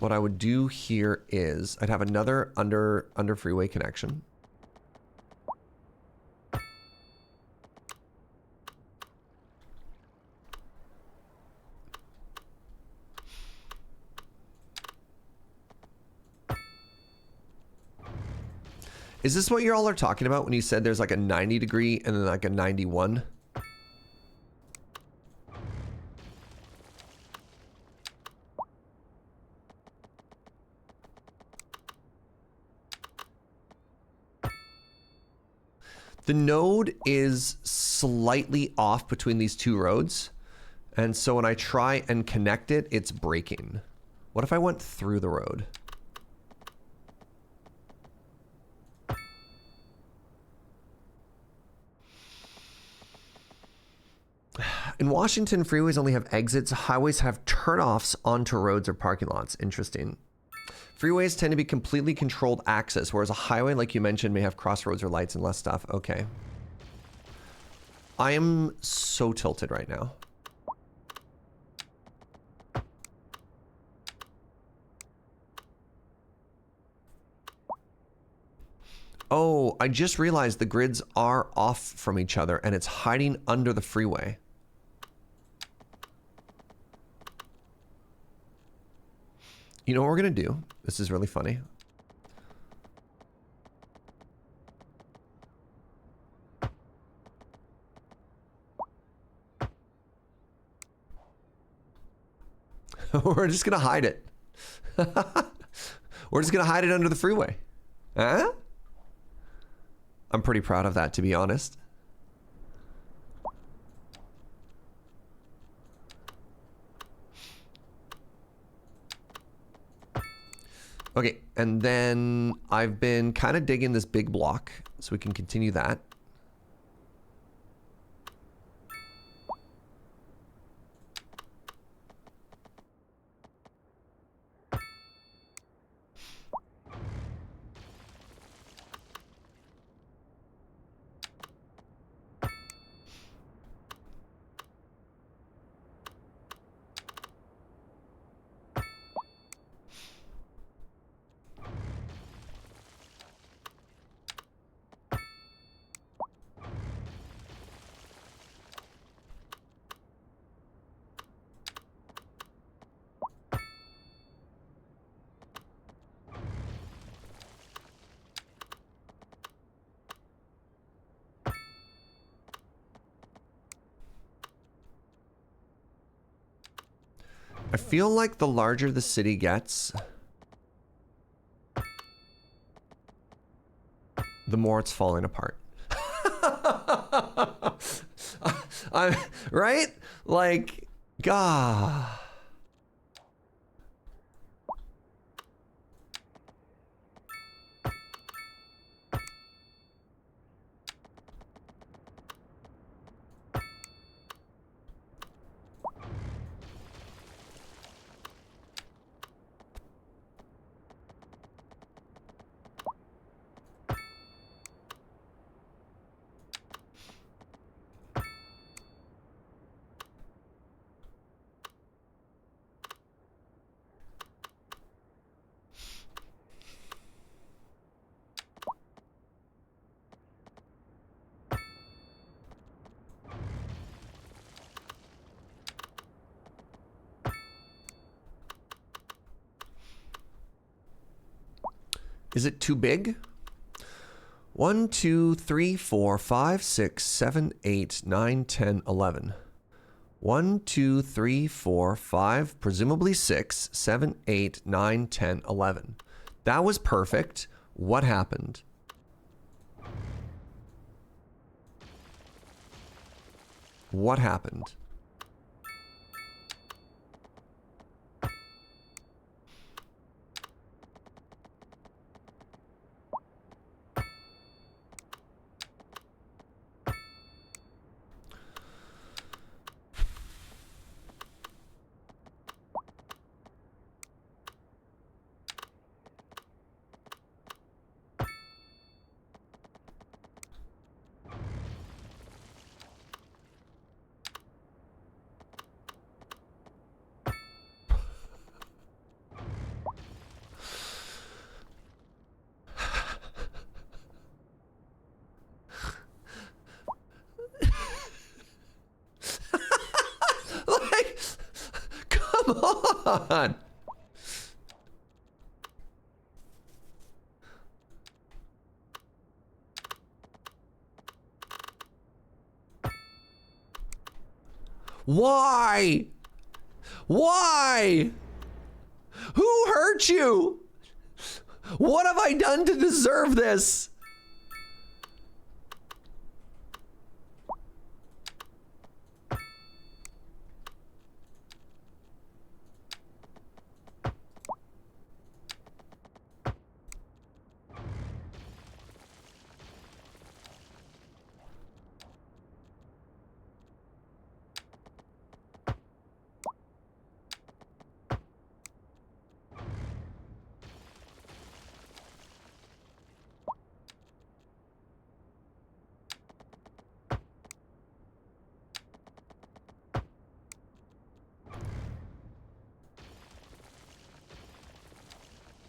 S1: what I would do here is I'd have another under freeway connection. Is this what you all are talking about when you said there's like a 90 degree and then like a 91? The node is slightly off between these two roads. And so when I try and connect it, it's breaking. What if I went through the road? In Washington, freeways only have exits. Highways have turnoffs onto roads or parking lots. Interesting. Freeways tend to be completely controlled access, whereas a highway, like you mentioned, may have crossroads or lights and less stuff. Okay. I am so tilted right now. Oh, I just realized the grids are off from each other and it's hiding under the freeway. You know what we're going to do? This is really funny. We're just going to hide it. We're just going to hide it under the freeway. Huh? I'm pretty proud of that, to be honest. Okay, and then I've been kind of digging this big block, so we can continue that. I feel like the larger the city gets, the more it's falling apart. Right? Like, God. Is it too big? 1, 2, 3, 4, 5, 6, 7, 8, 9, 10, 11. 1, 2, 3, 4, 5, presumably 6, 7, 8, 9, 10, 11. That was perfect. What happened? What happened? Like, come on. Why? Why? Who hurt you? What have I done to deserve this?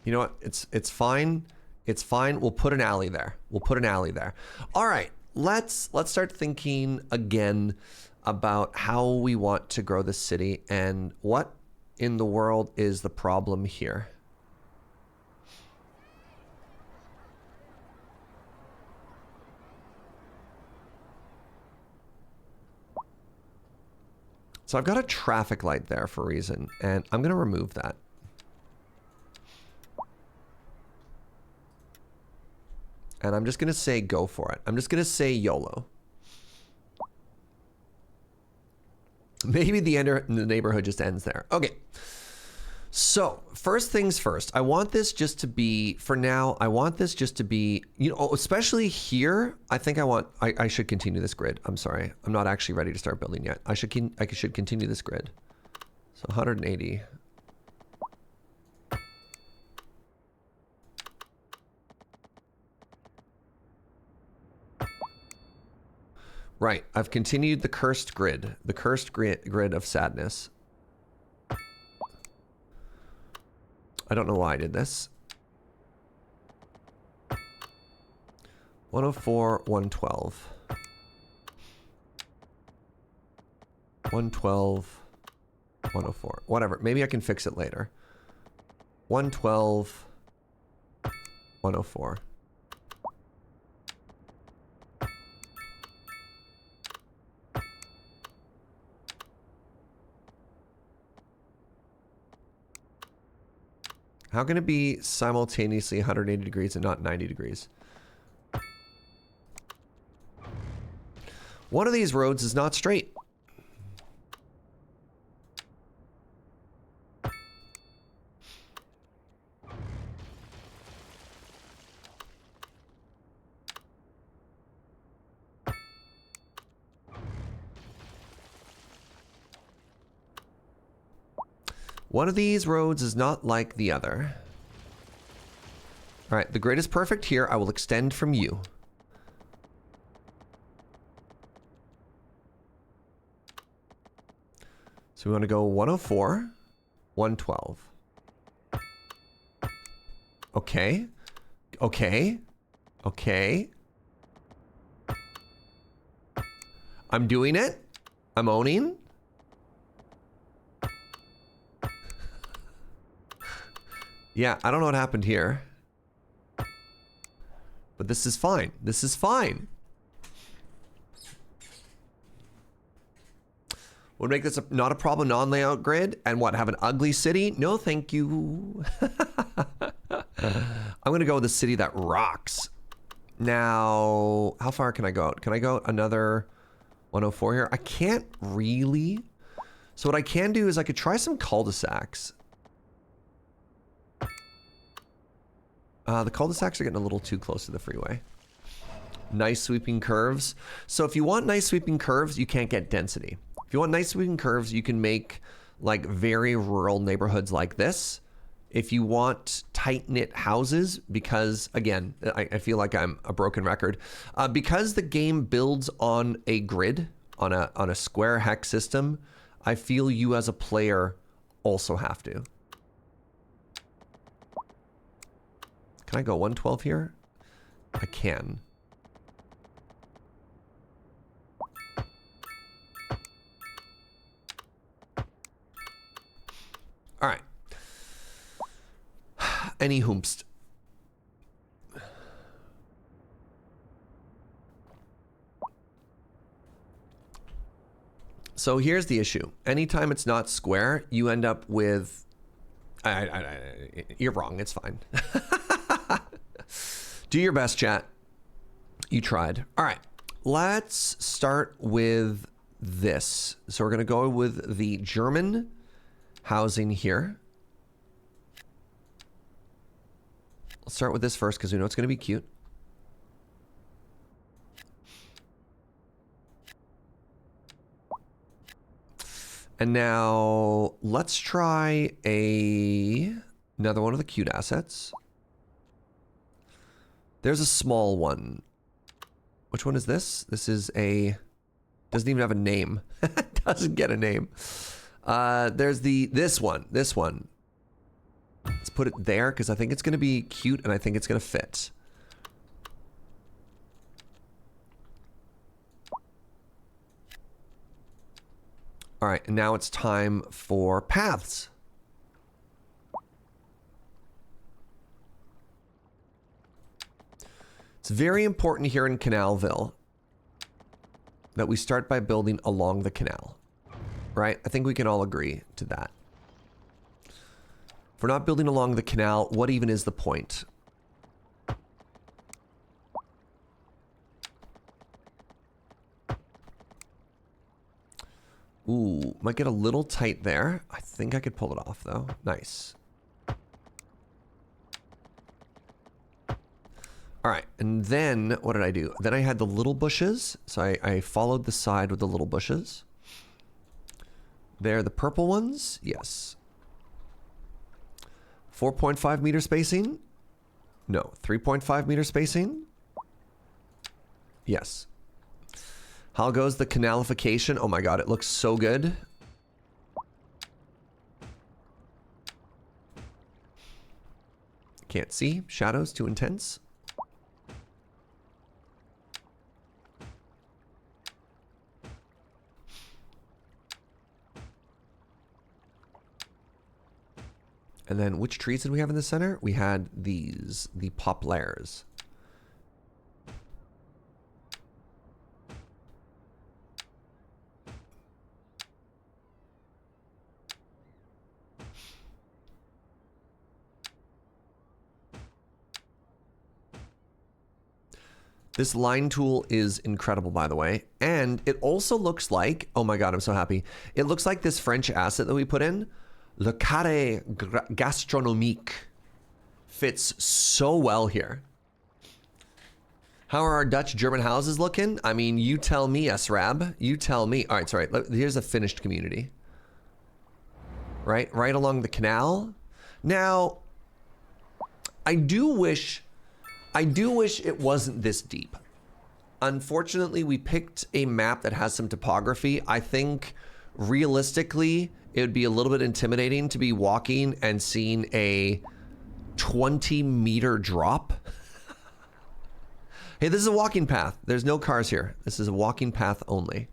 S1: You know what? It's fine. It's fine. We'll put an alley there. We'll put an alley there. All right. Let's start thinking again about how we want to grow the city and what in the world is the problem here. So I've got a traffic light there for a reason, and I'm going to remove that. And I'm just going to say go for it. I'm just going to say YOLO. Maybe the neighborhood just ends there. Okay. So first things first, I want this just to be, for now, I want this just to be, you know, especially here, I think I should continue this grid. I'm sorry. I'm not actually ready to start building yet. I should continue this grid. So 180. Right, I've continued the cursed grid of sadness. I don't know why I did this. 104, 112. 112, 104. Whatever, maybe I can fix it later. 112, 104. How can it be simultaneously 180 degrees and not 90 degrees? One of these roads is not straight. One of these roads is not like the other. All right, the grid is perfect here. I will extend from you. So we want to go 104, 112. Okay. Okay. Okay. I'm doing it. I'm owning. Yeah, I don't know what happened here. But this is fine. This is fine. Would make this not a problem non-layout grid. And what, have an ugly city? No, thank you. I'm going to go with a city that rocks. Now, how far can I go out? Can I go another 104 here? I can't really. So what I can do is I could try some cul-de-sacs. The cul-de-sacs are getting a little too close to the freeway. Nice sweeping curves. So if you want nice sweeping curves, you can't get density. If you want nice sweeping curves, you can make like very rural neighborhoods like this. If you want tight-knit houses, because again, I feel like I'm a broken record, because the game builds on a grid, on a square hex system, I feel you as a player also have to. Can I go 112 here? I can. All right. Any hoomst. So here's the issue. Anytime it's not square, you end up with... you're wrong. It's fine. Do your best, chat. You tried. All right. Let's start with this. So we're going to go with the German housing here. Let's start with this first because we know it's going to be cute. And now let's try another one of the cute assets. There's a small one. Which one is this? This is a... Doesn't even have a name. Doesn't get a name. There's this one. This one. Let's put it there because I think it's going to be cute and I think it's going to fit. All right, and now it's time for paths. It's very important here in Canalville that we start by building along the canal, right? I think we can all agree to that. If we're not building along the canal, what even is the point? Ooh, might get a little tight there. I think I could pull it off though. Nice. All right, and then what did I do? Then I had the little bushes. So I followed the side with the little bushes. They're the purple ones. Yes. 4.5 meter spacing. No, 3.5 meter spacing. Yes. How goes the canalification? Oh my god, it looks so good. Can't see. Shadows too intense. And then which trees did we have in the center? We had these, the poplars. This line tool is incredible, by the way. And it also looks like, oh my god, I'm so happy. It looks like this French asset that we put in, Le Carré Gastronomique, fits so well here. How are our Dutch German houses looking? I mean, you tell me, SRAB. You tell me. All right, sorry. Here's a finished community. Right along the canal. Now, I do wish it wasn't this deep. Unfortunately, we picked a map that has some topography. I think realistically, it would be a little bit intimidating to be walking and seeing a 20-meter drop. Hey, this is a walking path. There's no cars here. This is a walking path only.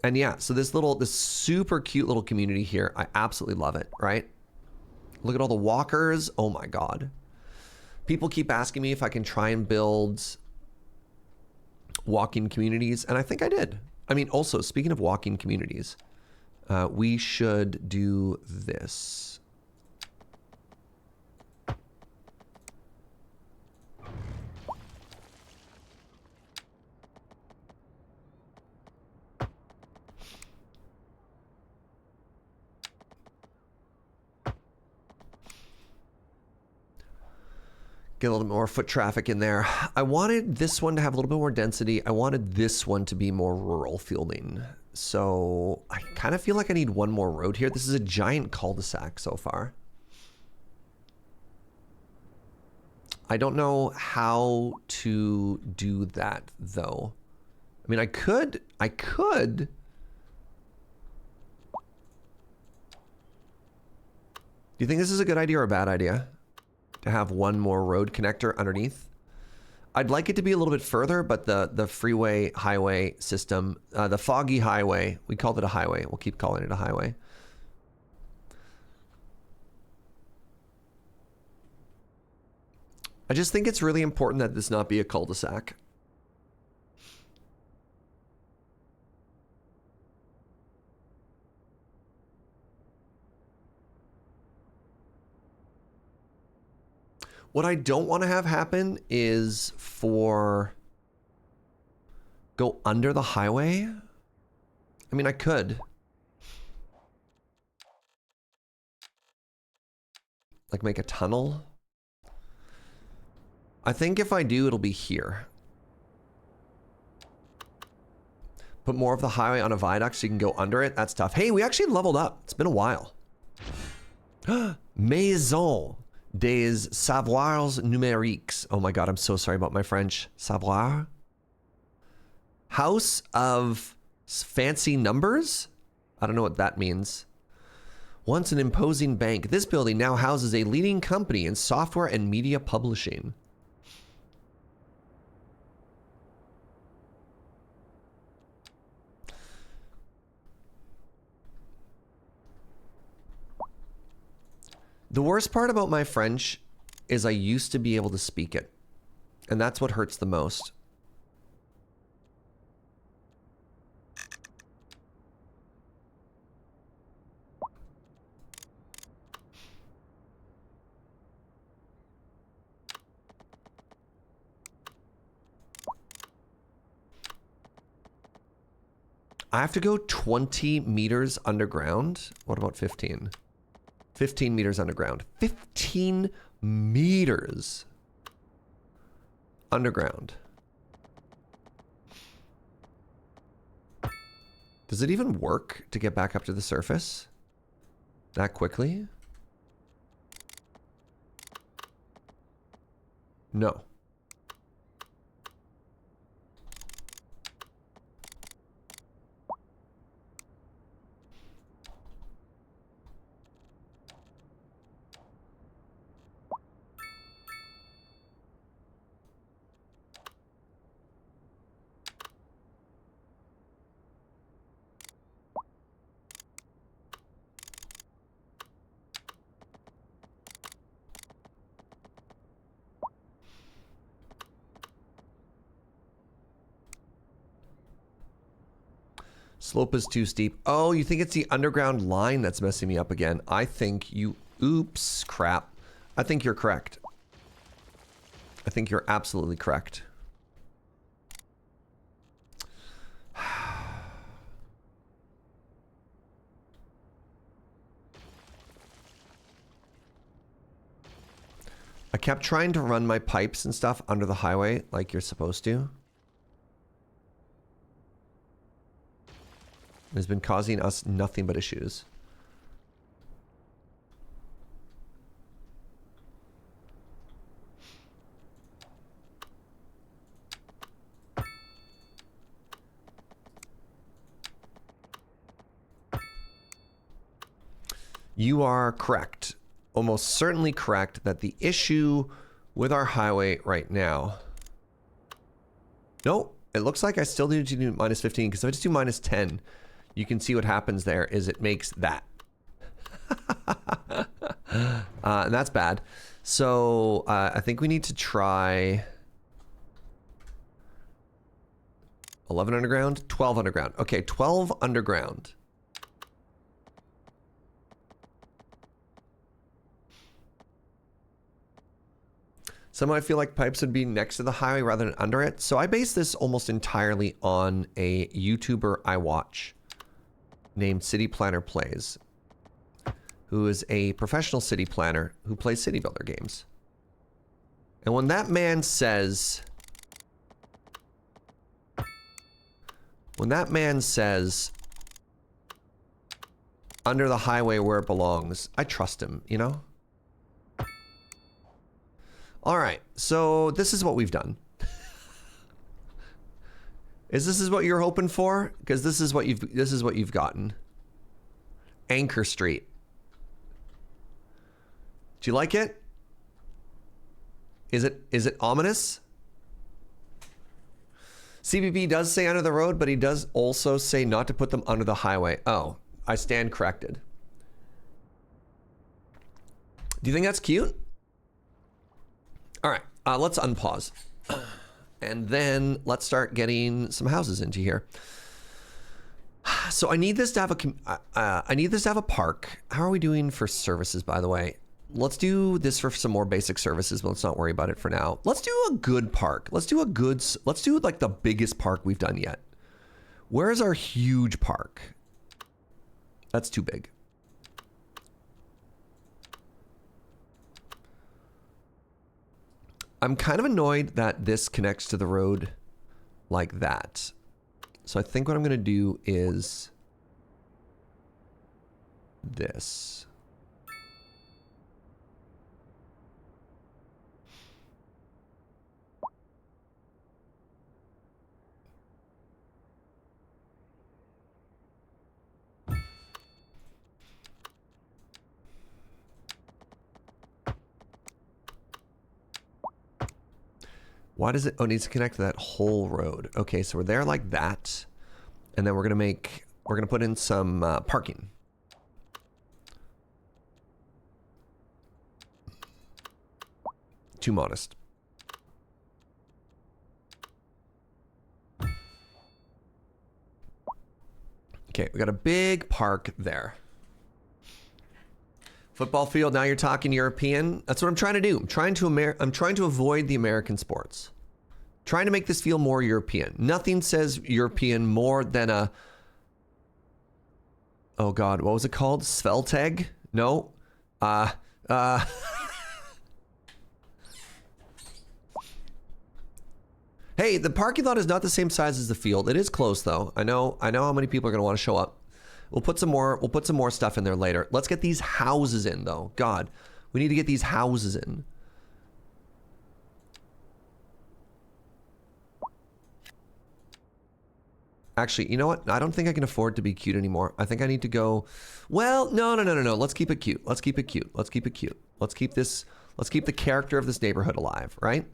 S1: And yeah, so this super cute little community here, I absolutely love it, right? Look at all the walkers. Oh my god. People keep asking me if I can try and build walking communities, and I think I did. I mean, also, speaking of walking communities, we should do this. Get a little bit more foot traffic in there. I wanted this one to have a little bit more density. I wanted this one to be more rural feeling. So I kind of feel like I need one more road here. This is a giant cul-de-sac so far. I don't know how to do that though. I mean, I could. Do you think this is a good idea or a bad idea? To have one more road connector underneath. I'd like it to be a little bit further, but the freeway highway system, the foggy highway, we called it a highway. We'll keep calling it a highway. I just think it's really important that this not be a cul-de-sac. What I don't want to have happen is for go under the highway. I mean, I could. Like make a tunnel. I think if I do, it'll be here. Put more of the highway on a viaduct so you can go under it. That's tough. Hey, we actually leveled up. It's been a while. Maison des savoirs numériques. Oh my god, I'm so sorry about my French. Savoir? House of fancy numbers? I don't know what that means. Once an imposing bank, this building now houses a leading company in software and media publishing. The worst part about my French is I used to be able to speak it, and that's what hurts the most. I have to go 20 meters underground. What about 15? 15 meters underground. 15 meters underground. Does it even work to get back up to the surface that quickly? No. Slope is too steep. Oh, you think it's the underground line that's messing me up again? I think you... Oops, crap. I think you're correct. I think you're absolutely correct. I kept trying to run my pipes and stuff under the highway like you're supposed to. It has been causing us nothing but issues. You are correct. Almost certainly correct that the issue with our highway right now... Nope. It looks like I still need to do minus 15 because if I just do minus 10... You can see what happens there is it makes that. And that's bad. So I think we need to try 11 underground, 12 underground. Okay, 12 underground. Some might feel like pipes would be next to the highway rather than under it. So I base this almost entirely on a YouTuber I watch named City Planner Plays, who is a professional city planner who plays city builder games. And when that man says, under the highway where it belongs, I trust him, you know? All right, so this is what we've done. This is what you're hoping for? Because this is what you've gotten. Anchor Street. Do you like it? Is it ominous? CBB does say under the road, but he does also say not to put them under the highway. Oh, I stand corrected. Do you think that's cute? All right, let's unpause. And then let's start getting some houses into here. So I need this to have a park. How are we doing for services, by the way? Let's do this for some more basic services, but let's not worry about it for now. Let's do a good park. Let's do like the biggest park we've done yet. Where's our huge park? That's too big. I'm kind of annoyed that this connects to the road like that. So I think what I'm going to do is this. Why does it, oh, it needs to connect to that whole road. Okay, so we're there like that. And then we're gonna put in some parking. Too modest. Okay, we got a big park there. Football field, now you're talking European. That's what I'm trying to do. I'm trying to avoid the American sports. Trying to make this feel more European. Nothing says European more than a, oh God, what was it called? Svelteg? No. Hey, the parking lot is not the same size as the field. It is close though. I know how many people are gonna want to show up. We'll put some more stuff in there later. Let's get these houses in though. God, we need to get these houses in. Actually, you know what? I don't think I can afford to be cute anymore. I think I need to go, well, no. Let's keep it cute. Let's keep it cute. Let's keep it cute. Let's keep the character of this neighborhood alive, right?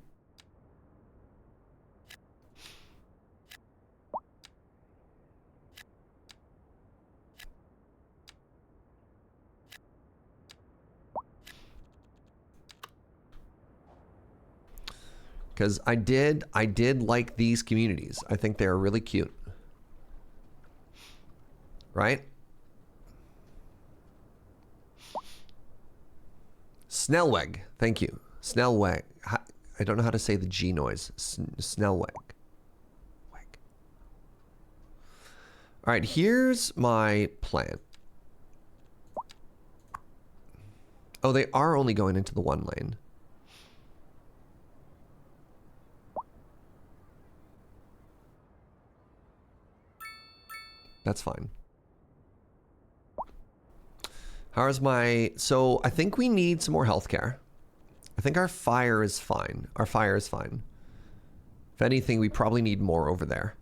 S1: Because I did like these communities. I think they're really cute. Right? Snellweg. Thank you. Snellweg. I don't know how to say the G noise. Snellweg. All right, here's my plan. Oh, they are only going into the one lane. That's fine. How's my... So, I think we need some more healthcare. I think our fire is fine. Our fire is fine. If anything, we probably need more over there.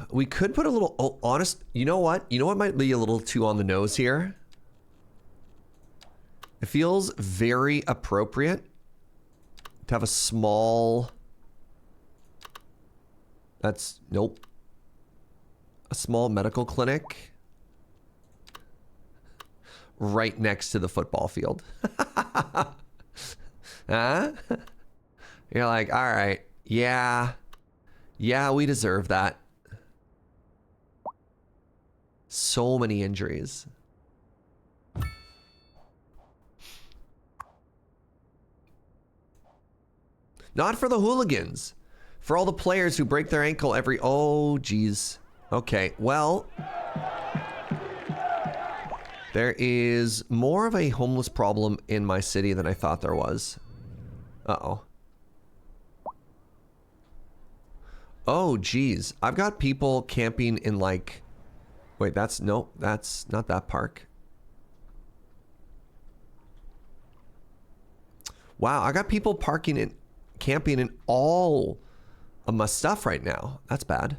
S1: We could put a little... Oh, honest... You know what? You know what might be a little too on the nose here? It feels very appropriate to have a small... That's... Nope. A small medical clinic right next to the football field. Huh? You're like, all right, yeah, we deserve that. So many injuries. Not for the hooligans. For all the players who break their ankle every... Oh, geez. Okay, well... There is more of a homeless problem in my city than I thought there was. Uh-oh. Oh, geez. I've got people camping in, like... Wait, that's... No, that's not that park. Wow, I got people camping in all of my stuff right now. That's bad.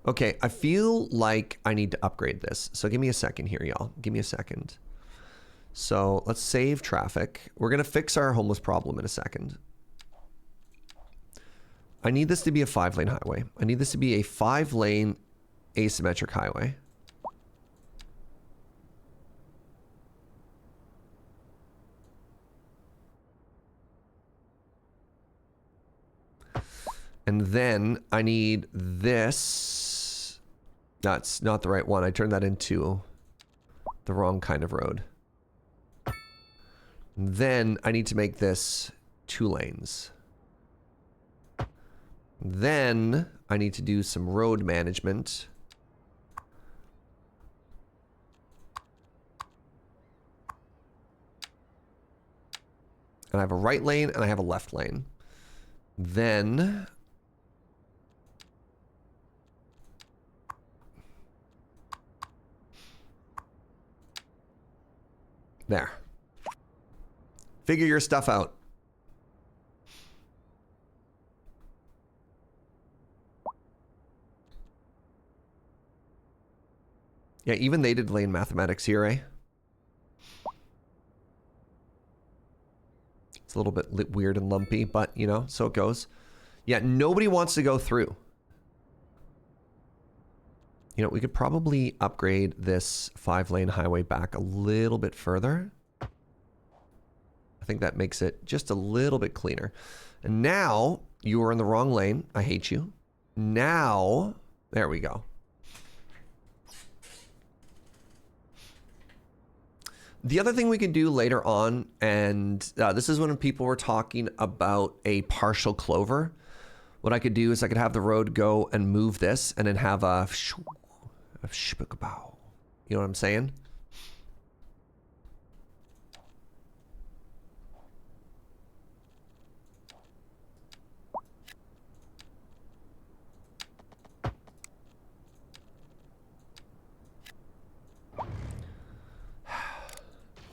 S1: Okay, I feel like I need to upgrade this. So give me a second here, y'all. Give me a second. So let's save traffic. We're going to fix our homeless problem in a second. I need this to be a 5-lane highway. I need this to be a 5-lane asymmetric highway. And then I need this. That's not the right one. I turned that into the wrong kind of road. And then I need to make this 2 lanes. Then I need to do some road management. And I have a right lane and I have a left lane. Then... There. Figure your stuff out. Yeah, even they did lane mathematics here, eh? It's a little bit weird and lumpy, but, you know, so it goes. Yeah, nobody wants to go through. You know, we could probably upgrade this 5-lane highway back a little bit further. I think that makes it just a little bit cleaner. And now, you are in the wrong lane. I hate you. Now, there we go. The other thing we can do later on, and this is when people were talking about a partial clover. What I could do is I could have the road go and move this and then have a... You know what I'm saying?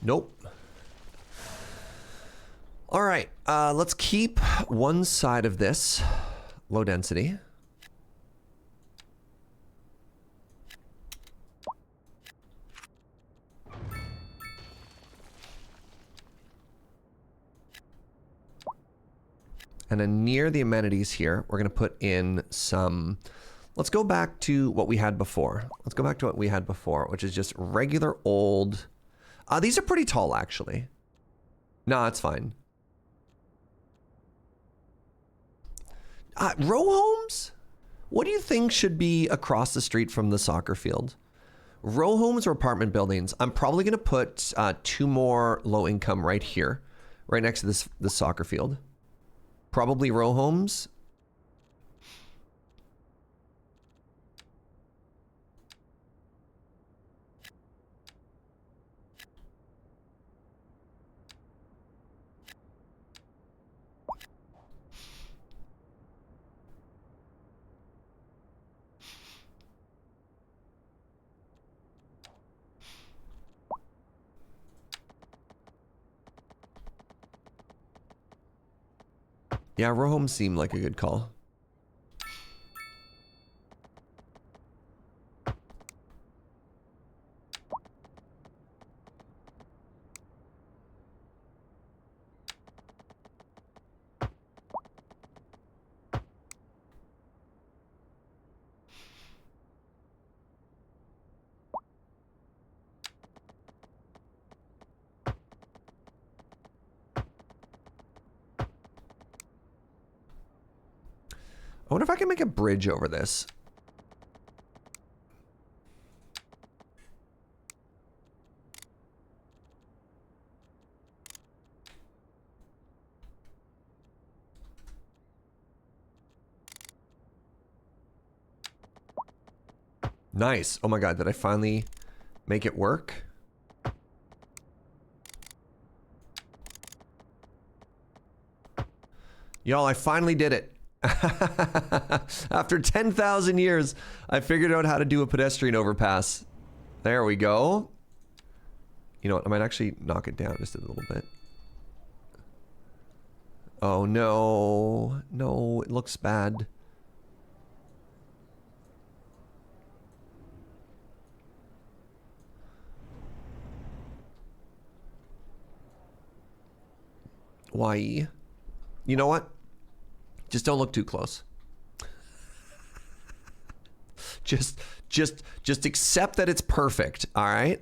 S1: Nope. All right, let's keep one side of this low density. And then near the amenities here, we're going to put in some... Let's go back to what we had before. Let's go back to what we had before, which is just regular old... these are pretty tall, actually. No, it's fine. Row homes? What do you think should be across the street from the soccer field? Row homes or apartment buildings? I'm probably going to put 2 more low income right here, right next to this soccer field. Probably row homes. Yeah, row homes seem like a good call. wonder if I can make a bridge over this. Nice. Oh my god, did I finally make it work? Y'all, I finally did it. After 10,000 years, I figured out how to do a pedestrian overpass. There we go. You know what? I might actually knock it down just a little bit. Oh no. No, it looks bad. Why? You know what? Just don't look too close. Just accept that it's perfect, all right?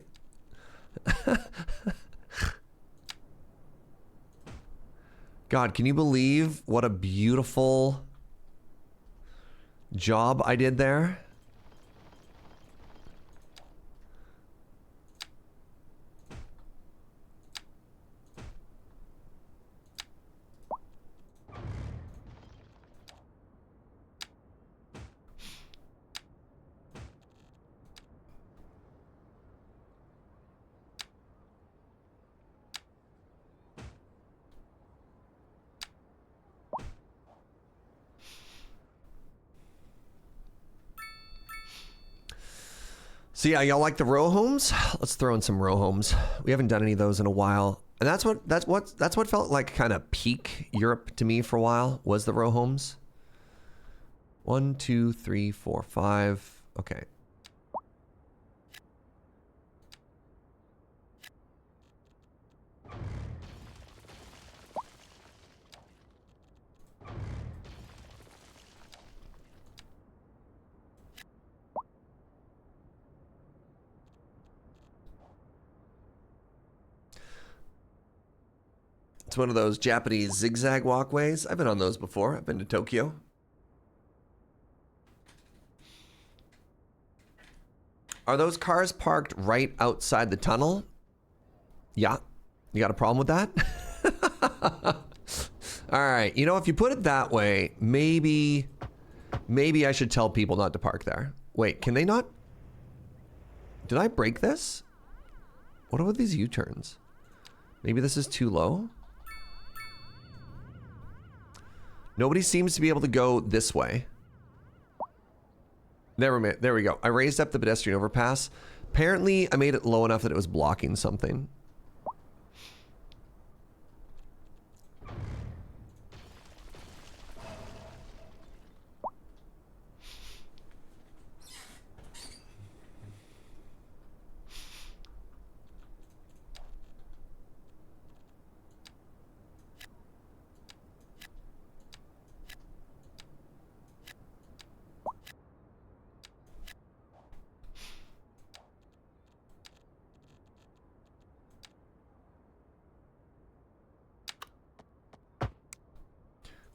S1: God, can you believe what a beautiful job I did there? So yeah, y'all like the row homes? Let's throw in some row homes. We haven't done any of those in a while. And that's what felt like kind of peak Europe to me for a while, was the row homes. 1, 2, 3, 4, 5. Okay. It's one of those Japanese zigzag walkways. I've been on those before. I've been to Tokyo. Are those cars parked right outside the tunnel? Yeah. You got a problem with that? All right. You know, if you put it that way, maybe I should tell people not to park there. Wait, can they not? Did I break this? What are with these U-turns? Maybe this is too low? Nobody seems to be able to go this way. There we go. I raised up the pedestrian overpass. Apparently, I made it low enough that it was blocking something.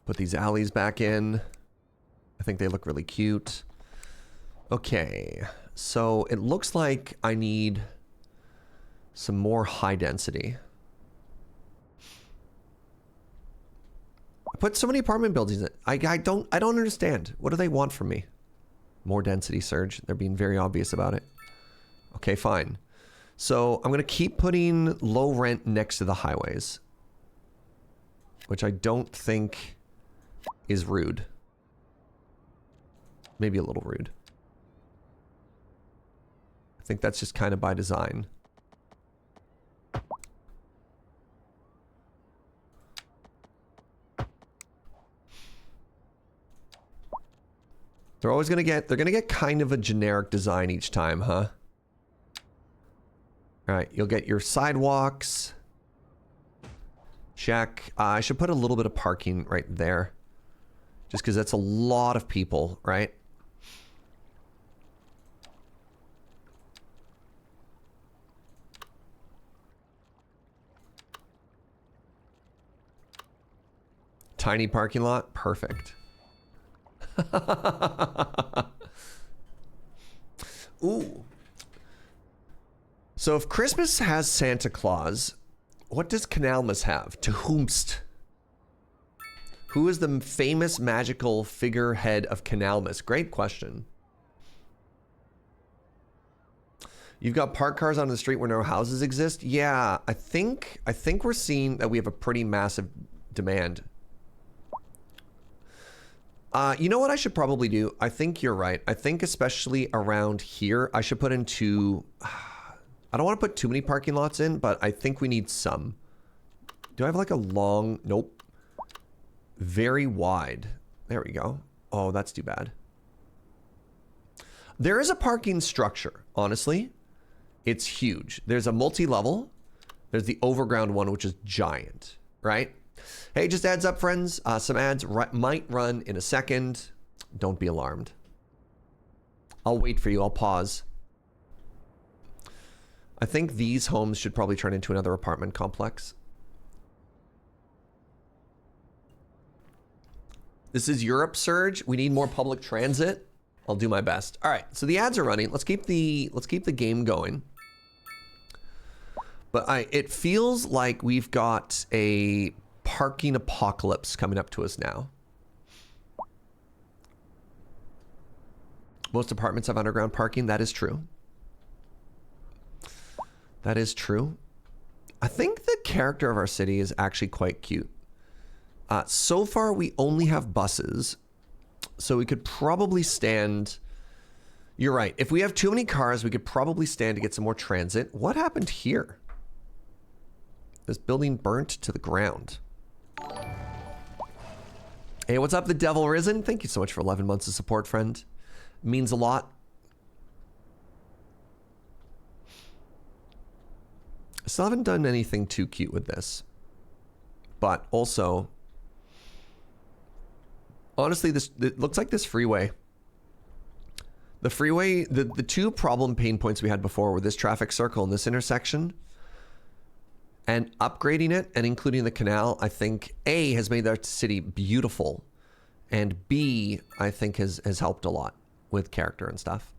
S1: Put these alleys back in. I think they look really cute. Okay, so it looks like I need some more high density. I put so many apartment buildings in. I don't understand. What do they want from me? More density, Serge. They're being very obvious about it. Okay, fine. So I'm gonna keep putting low rent next to the highways, which I don't think is rude. Maybe a little rude. I think that's just kind of by design. They're always gonna get, they're gonna get kind of a generic design each time, huh? All right, you'll get your sidewalks. Check. I should put a little bit of parking right there. Just because that's a lot of people, right? Tiny parking lot, perfect. Ooh. So if Christmas has Santa Claus, what does Canalmas have? To whomst? Who is the famous magical figurehead of Canalmas? Great question. You've got parked cars on the street where no houses exist? Yeah, I think we're seeing that we have a pretty massive demand. You know what I should probably do? I think you're right. I think especially around here, I should put in two... I don't want to put too many parking lots in, but I think we need some. Do I have like a long... Nope. Very wide. There we go. Oh, that's too bad. There is a parking structure, honestly. It's huge. There's a multi-level. There's the overground one, which is giant, right? Hey, just adds up, friends. Some ads might run in a second. Don't be alarmed. I'll wait for you. I'll pause. I think these homes should probably turn into another apartment complex. This is Europe, Serge. We need more public transit. I'll do my best. All right, so the ads are running. Let's keep the game going. But it feels like we've got a parking apocalypse coming up to us now. Most apartments have underground parking. That is true. That is true. I think the character of our city is actually quite cute. So far, we only have buses. So we could probably stand... You're right. If we have too many cars, we could probably stand to get some more transit. What happened here? This building burnt to the ground. Hey, what's up, the Devil Risen? Thank you so much for 11 months of support, friend. It means a lot. I still haven't done anything too cute with this. But also, honestly, it looks like this freeway. The freeway, the two problem pain points we had before were this traffic circle and this intersection. And upgrading it and including the canal, I think, A, has made our city beautiful. And B, I think has helped a lot with character and stuff.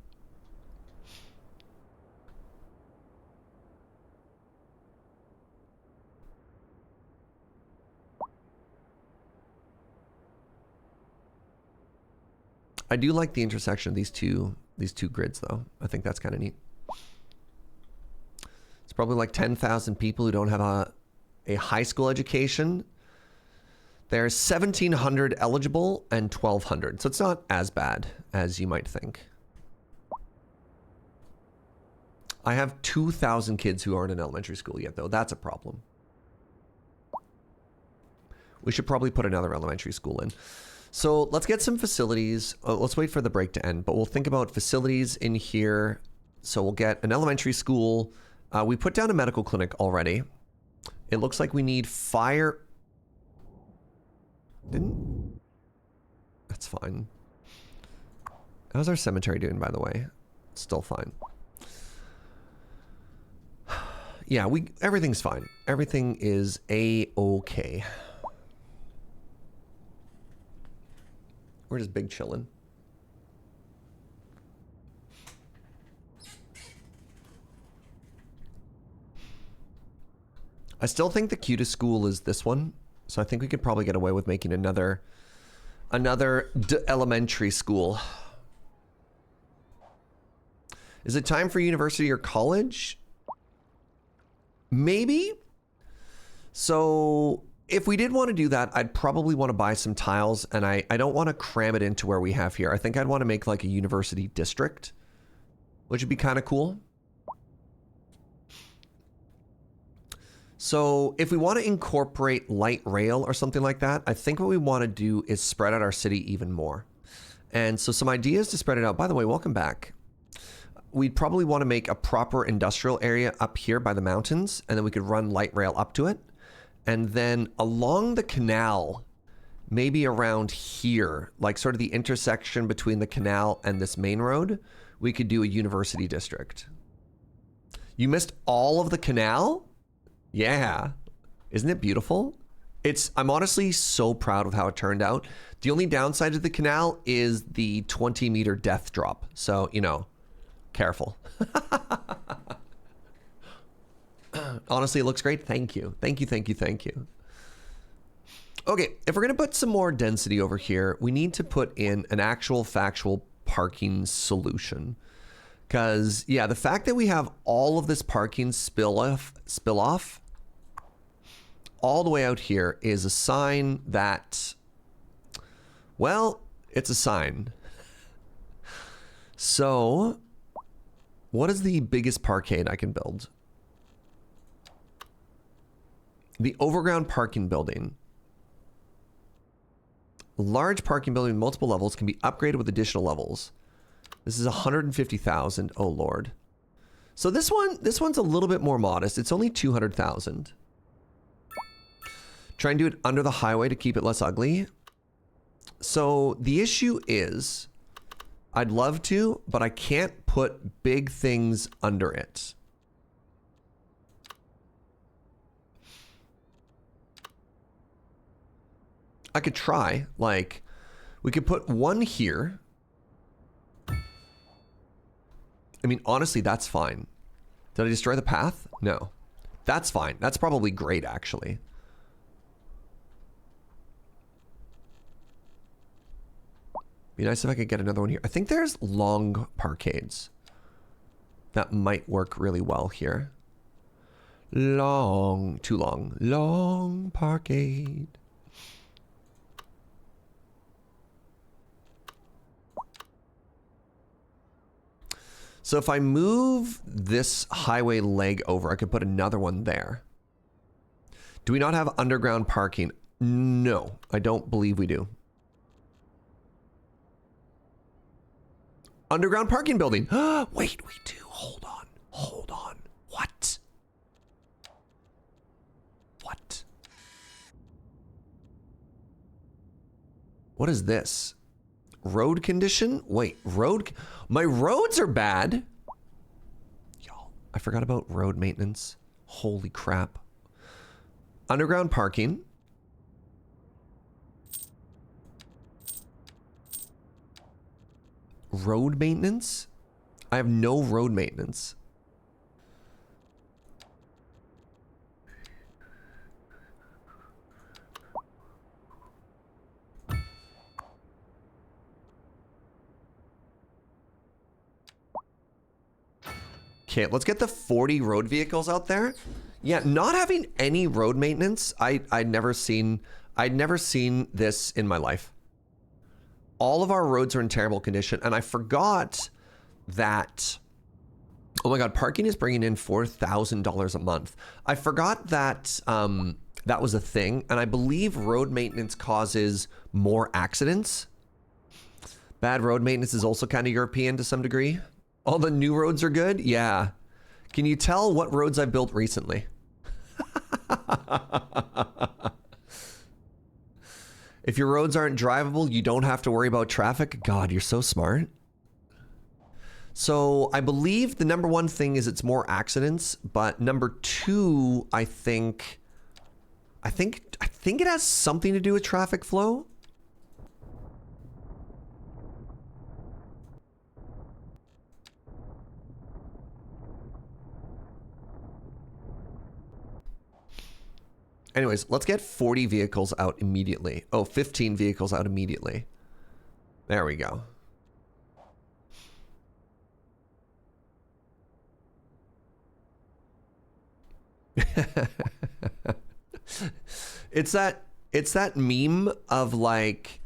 S1: I do like the intersection of these two grids, though. I think that's kind of neat. It's probably like 10,000 people who don't have a high school education. There's 1,700 eligible and 1,200, so it's not as bad as you might think. I have 2,000 kids who aren't in elementary school yet, though. That's a problem. We should probably put another elementary school in. So let's get some facilities. Let's wait for the break to end, but we'll think about facilities in here. So we'll get an elementary school. We put down a medical clinic already. It looks like we need fire. That's fine. How's our cemetery doing, by the way? Still fine. Yeah, everything's fine. Everything is A-okay. We're just big chillin'. I still think the cutest school is this one. So I think we could probably get away with making another elementary school. Is it time for university or college? Maybe. So if we did want to do that, I'd probably want to buy some tiles, and I don't want to cram it into where we have here. I think I'd want to make like a university district, which would be kind of cool. So if we want to incorporate light rail or something like that, I think what we want to do is spread out our city even more. And so some ideas to spread it out. By the way, welcome back. We'd probably want to make a proper industrial area up here by the mountains, and then we could run light rail up to it. And then along the canal, maybe around here, like sort of the intersection between the canal and this main road, we could do a university district. You missed all of the canal? Yeah. Isn't it beautiful? I'm honestly so proud of how it turned out. The only downside to the canal is the 20-meter depth drop. So, you know, careful. Honestly, it looks great. Thank you. Thank you, thank you, thank you. Okay, if we're going to put some more density over here, we need to put in an actual factual parking solution. Because, yeah, the fact that we have all of this parking spill off all the way out here is a sign that, well, it's a sign. So, what is the biggest parkade I can build? The overground parking building. Large parking building with multiple levels can be upgraded with additional levels. This is 150,000. Oh Lord. So this one's a little bit more modest. It's only 200,000. Try and do it under the highway to keep it less ugly. So the issue is, I'd love to, but I can't put big things under it. I could try, like, we could put one here. I mean, honestly, that's fine. Did I destroy the path? No. That's fine. That's probably great, actually. Be nice if I could get another one here. I think there's long parkades. That might work really well here. Long, too long. Long parkade. So if I move this highway leg over, I could put another one there. Do we not have underground parking? No, I don't believe we do. Underground parking building. Wait, we do. Hold on. Hold on. What? What? What is this? Road condition? Wait, my roads are bad. Y'all, I forgot about road maintenance. Holy crap. Underground parking. Road maintenance? I have no road maintenance. Okay, let's get the 40 road vehicles out there. Yeah, not having any road maintenance, I'd never seen this in my life. All of our roads are in terrible condition, and I forgot that, oh my God, parking is bringing in $4,000 a month. I forgot that that was a thing, and I believe road maintenance causes more accidents. Bad road maintenance is also kind of European to some degree. All the new roads are good? Yeah. Can you tell what roads I built recently? If your roads aren't drivable, you don't have to worry about traffic. God, you're so smart. So I believe the number one thing is it's more accidents, but number two, I think it has something to do with traffic flow. Anyways, let's get 40 vehicles out immediately. Oh, 15 vehicles out immediately. There we go. It's that meme of like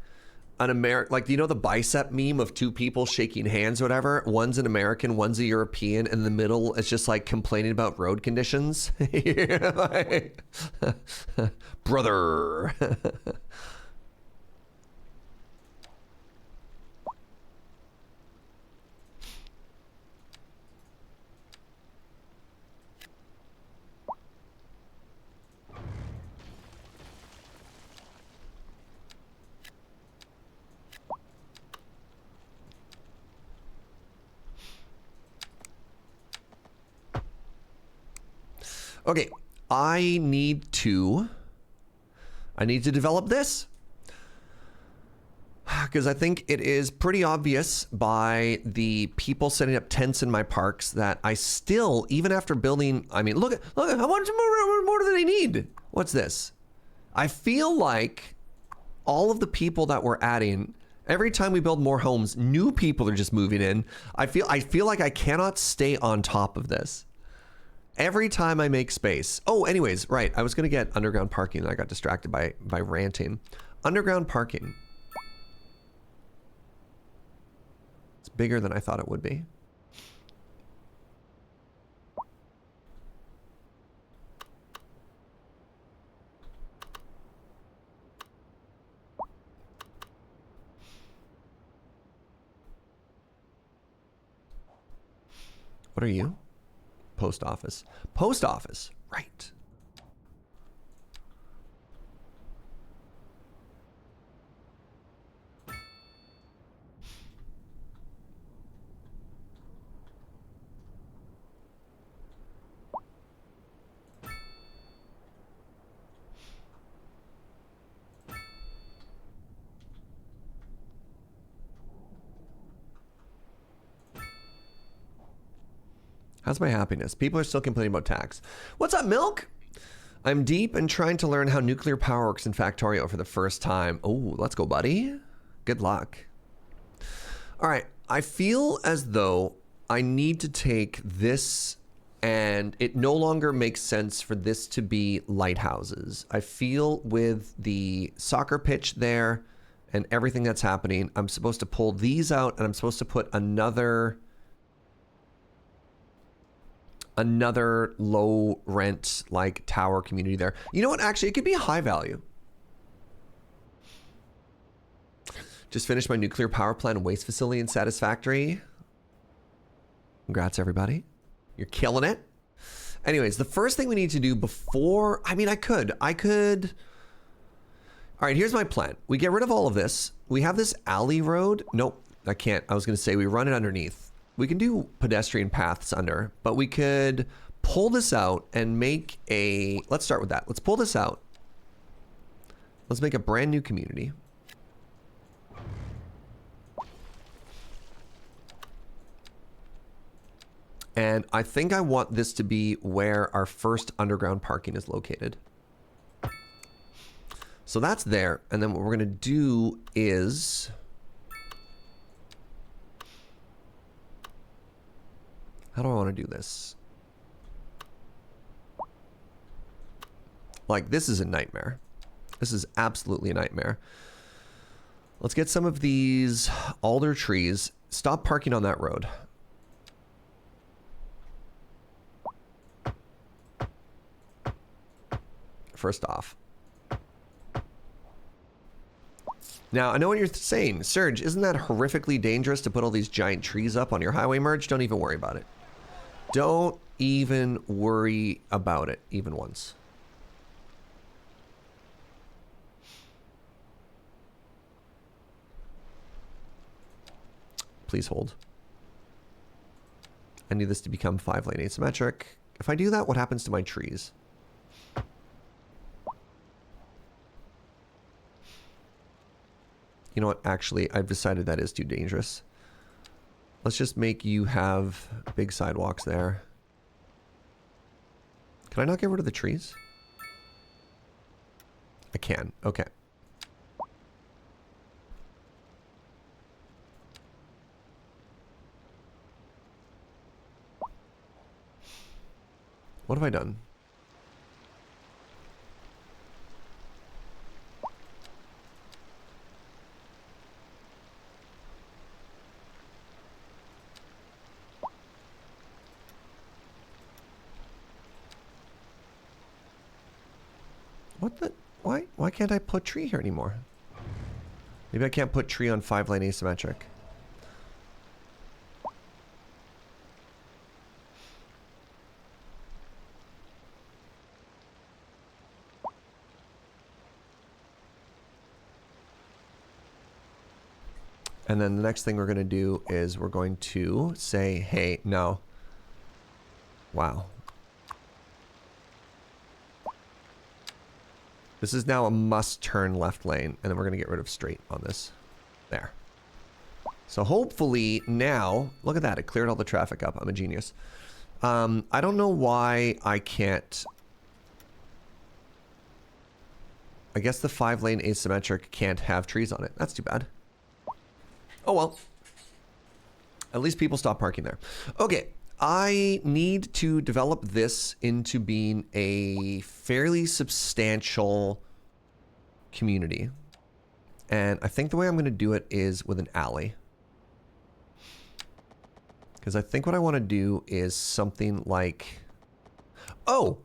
S1: an American, like, you know, the bicep meme of two people shaking hands or whatever. One's an American, one's a European, and in the middle it's just like complaining about road conditions. Like, brother. Okay, I need to I need to develop this. Because I think it is pretty obvious by the people setting up tents in my parks that I still, even after building, I mean, look at how much more do they need? What's this? I feel like all of the people that we're adding, every time we build more homes, new people are just moving in. I feel like I cannot stay on top of this. Every time I make space. Oh, anyways, right. I was going to get underground parking and I got distracted by ranting. Underground parking. It's bigger than I thought it would be. What are you? Post office. Post office. Right. How's my happiness? People are still complaining about tax. What's up, Milk? I'm deep and trying to learn how nuclear power works in Factorio for the first time. Oh, let's go, buddy. Good luck. All right. I feel as though I need to take this, and it no longer makes sense for this to be lighthouses. I feel with the soccer pitch there and everything that's happening, I'm supposed to pull these out and I'm supposed to put another low rent like tower community there. You know what? Actually, it could be a high value. Just finished my nuclear power plant waste facility in Satisfactory. Congrats, everybody. You're killing it. Anyways, the first thing we need to do before, I mean, I could. All right, here's my plan. We get rid of all of this. We have this alley road. Nope, I can't. I was going to say we run it underneath. We can do pedestrian paths under, but we could pull this out and make a, let's start with that. Let's pull this out. Let's make a brand new community. And I think I want this to be where our first underground parking is located. So that's there. And then what we're going to do is, how do I want to do this? Like, this is a nightmare. This is absolutely a nightmare. Let's get some of these alder trees. Stop parking on that road. First off. Now, I know what you're saying. Serge, isn't that horrifically dangerous to put all these giant trees up on your highway merge? Don't even worry about it. Don't even worry about it, even once. Please hold. I need this to become 5-lane asymmetric. If I do that, what happens to my trees? You know what? Actually, I've decided that is too dangerous. Let's just make you have big sidewalks there. Can I not get rid of the trees? I can. Okay. What have I done? What the? Why can't I put tree here anymore? Maybe I can't put tree on 5-lane asymmetric. And then the next thing we're going to do is we're going to say, hey, no. Wow. This is now a must turn left lane, and then we're going to get rid of straight on this. There. So hopefully now, look at that, it cleared all the traffic up. I'm a genius. I don't know why I can't. I guess the 5-lane asymmetric can't have trees on it. That's too bad. Oh well. At least people stop parking there. Okay, I need to develop this into being a fairly substantial community. And I think the way I'm going to do it is with an alley. Because I think what I want to do is something like... Oh!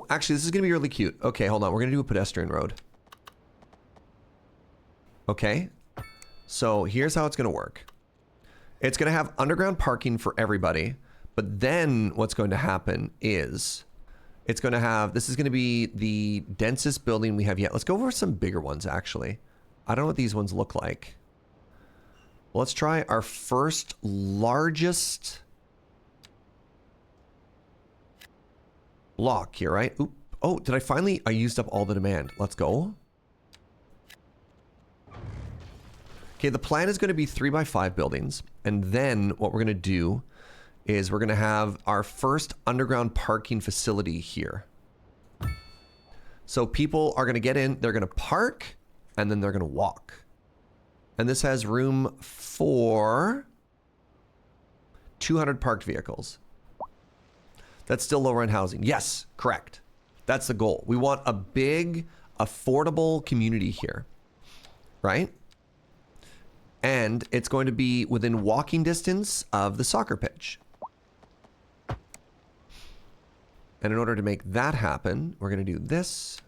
S1: Actually, this is going to be really cute. Okay, hold on. We're going to do a pedestrian road. Okay. So here's how it's going to work. It's going to have underground parking for everybody. But then what's going to happen is... It's going to have... This is going to be the densest building we have yet. Let's go over some bigger ones, actually. I don't know what these ones look like. Let's try our first largest block here, right? Oop. Oh, did I finally... I used up all the demand. Let's go. Okay, the plan is going to be 3x5 buildings. And then what we're going to do is we're going to have our first underground parking facility here. So people are going to get in, they're going to park, and then they're going to walk. And this has room for 200 parked vehicles. That's still low rent housing. Yes, correct. That's the goal. We want a big, affordable community here, right? And it's going to be within walking distance of the soccer pitch. And in order to make that happen, we're going to do this.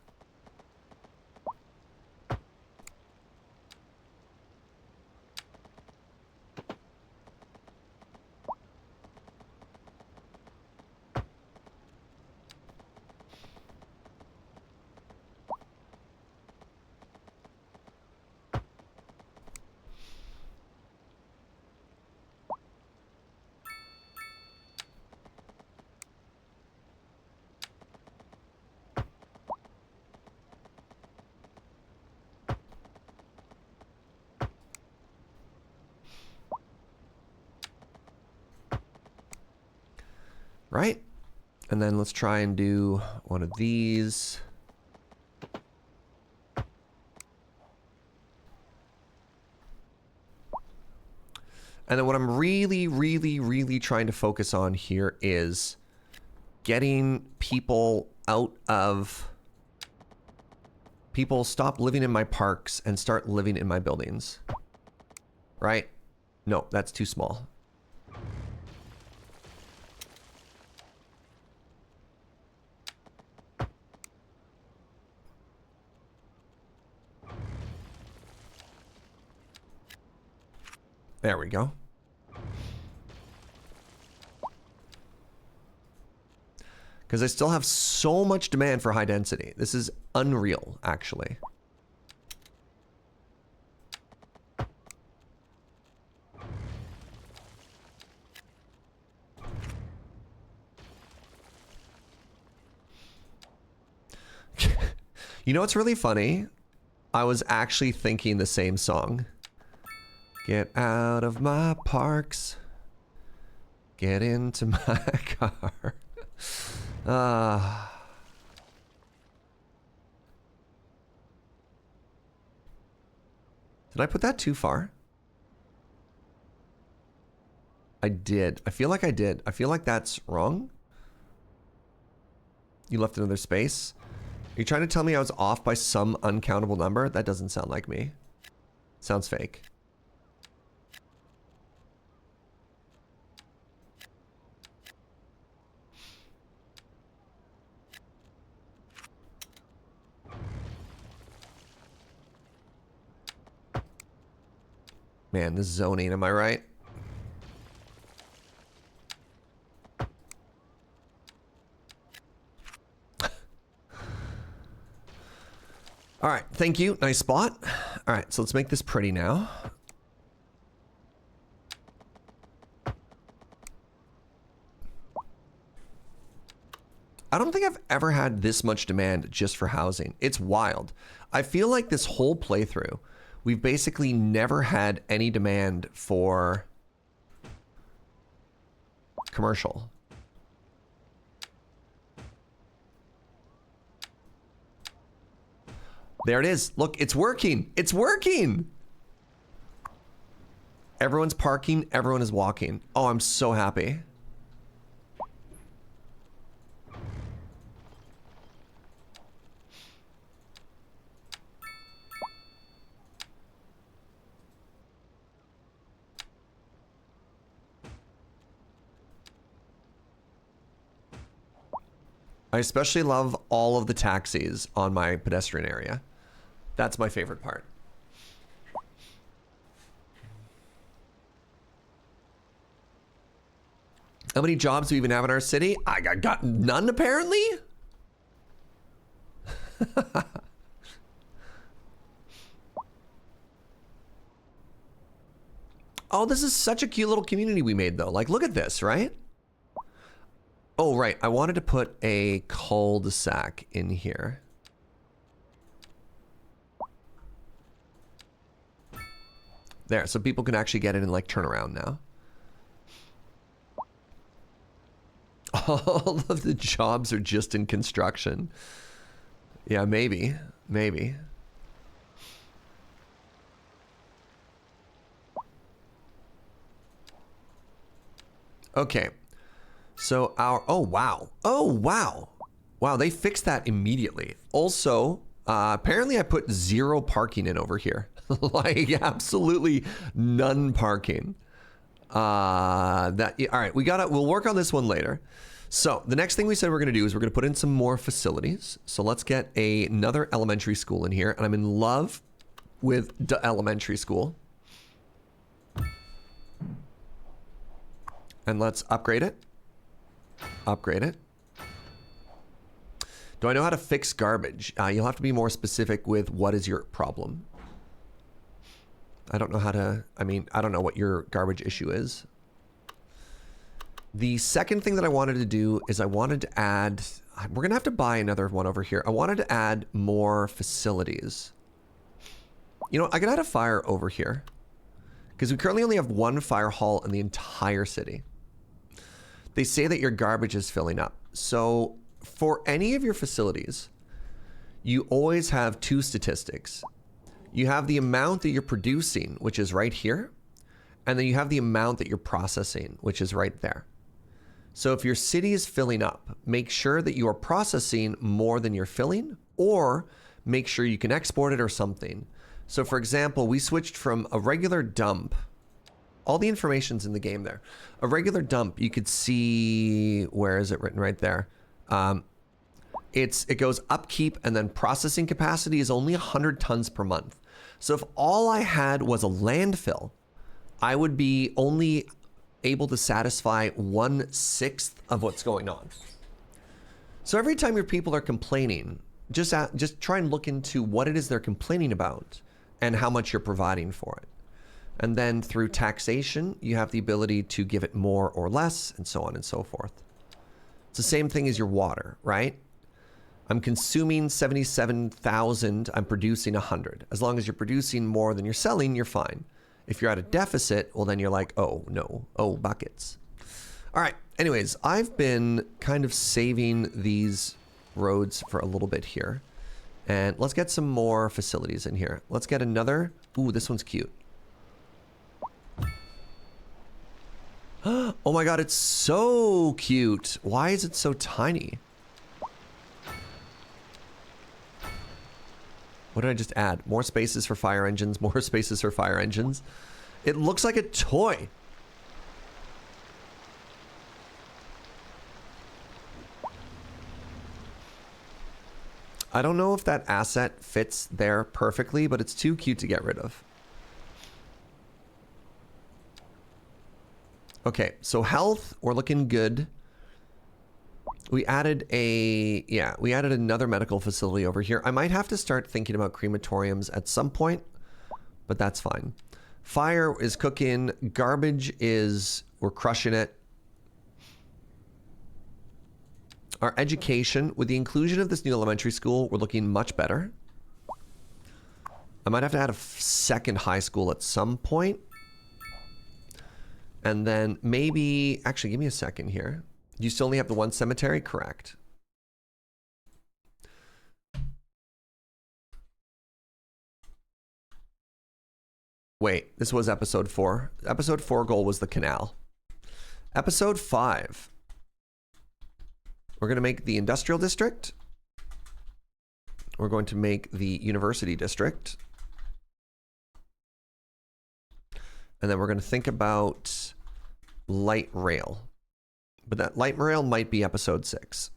S1: Right? And then let's try and do one of these. And then what I'm really trying to focus on here is getting people out of... People stop living in my parks and start living in my buildings. Right? No, that's too small. There we go. Because I still have so much demand for high density. This is unreal, actually. You know what's really funny? I was actually thinking the same song. Get out of my parks. Get into my car. Did I put that too far? I did. I feel like I did. I feel like that's wrong. You left another space. Are you trying to tell me I was off by some uncountable number? That doesn't sound like me. Sounds fake. Man, this zoning, am I right? All right, thank you. Nice spot. All right, so let's make this pretty now. I don't think I've ever had this much demand just for housing. It's wild. I feel like this whole playthrough, we've basically never had any demand for commercial. There it is. Look, it's working. It's working. Everyone's parking. Everyone is walking. Oh, I'm so happy. I especially love all of the taxis on my pedestrian area. That's my favorite part. How many jobs do we even have in our city? I got none, apparently. Oh, this is such a cute little community we made, though. Like, look at this, right? Oh, right. I wanted to put a cul-de-sac in here. There, so people can actually get in and, like, turn around now. All of the jobs are just in construction. Yeah, maybe. Maybe. Okay. So our... Oh, wow. Oh, wow. Wow, they fixed that immediately. Also, apparently I put 0 parking in over here. Like, absolutely none parking. All right, we'll work on this one later. So the next thing we said we're going to do is we're going to put in some more facilities. So let's get another elementary school in here. And I'm in love with the elementary school. And let's upgrade it. Upgrade it. Do I know how to fix garbage? You'll have to be more specific with what is your problem. I don't know how to, I mean, I don't know what your garbage issue is. The second thing that I wanted to do is I wanted to add, we're going to have to buy another one over here. I wanted to add more facilities. You know, I could add a fire over here because we currently only have 1 fire hall in the entire city. They say that your garbage is filling up. So for any of your facilities, you always have 2 statistics. You have the amount that you're producing, which is right here. And then you have the amount that you're processing, which is right there. So if your city is filling up, make sure that you are processing more than you're filling, or make sure you can export it or something. So for example, we switched from a regular dump. All the information's in the game there. A regular dump, you could see, where is it written right there? It goes upkeep, and then processing capacity is only 100 tons per month. So if all I had was a landfill, I would be only able to satisfy 1/6 of what's going on. So every time your people are complaining, just try and look into what it is they're complaining about and how much you're providing for it. And then through taxation, you have the ability to give it more or less, and so on and so forth. It's the same thing as your water, right? I'm consuming 77,000, I'm producing 100. As long as you're producing more than you're selling, you're fine. If you're at a deficit, well then you're like, oh no, oh buckets. All right, anyways, I've been kind of saving these roads for a little bit here. And let's get some more facilities in here. Let's get another, ooh, this one's cute. Oh my God, it's so cute. Why is it so tiny? What did I just add? More spaces for fire engines, more spaces for fire engines. It looks like a toy. I don't know if that asset fits there perfectly, but it's too cute to get rid of. Okay, so health, we're looking good. We added another medical facility over here. I might have to start thinking about crematoriums at some point, but that's fine. Fire is cooking. Garbage is, we're crushing it. Our education, with the inclusion of this new elementary school, we're looking much better. I might have to add a second high school at some point. And then maybe, actually, give me a second here. You still only have the one cemetery? Correct. Wait, this was episode 4. Episode 4 goal was the canal. Episode 5. We're going to make the industrial district. We're going to make the university district. And then we're going to think about light rail. But that light rail might be episode 6.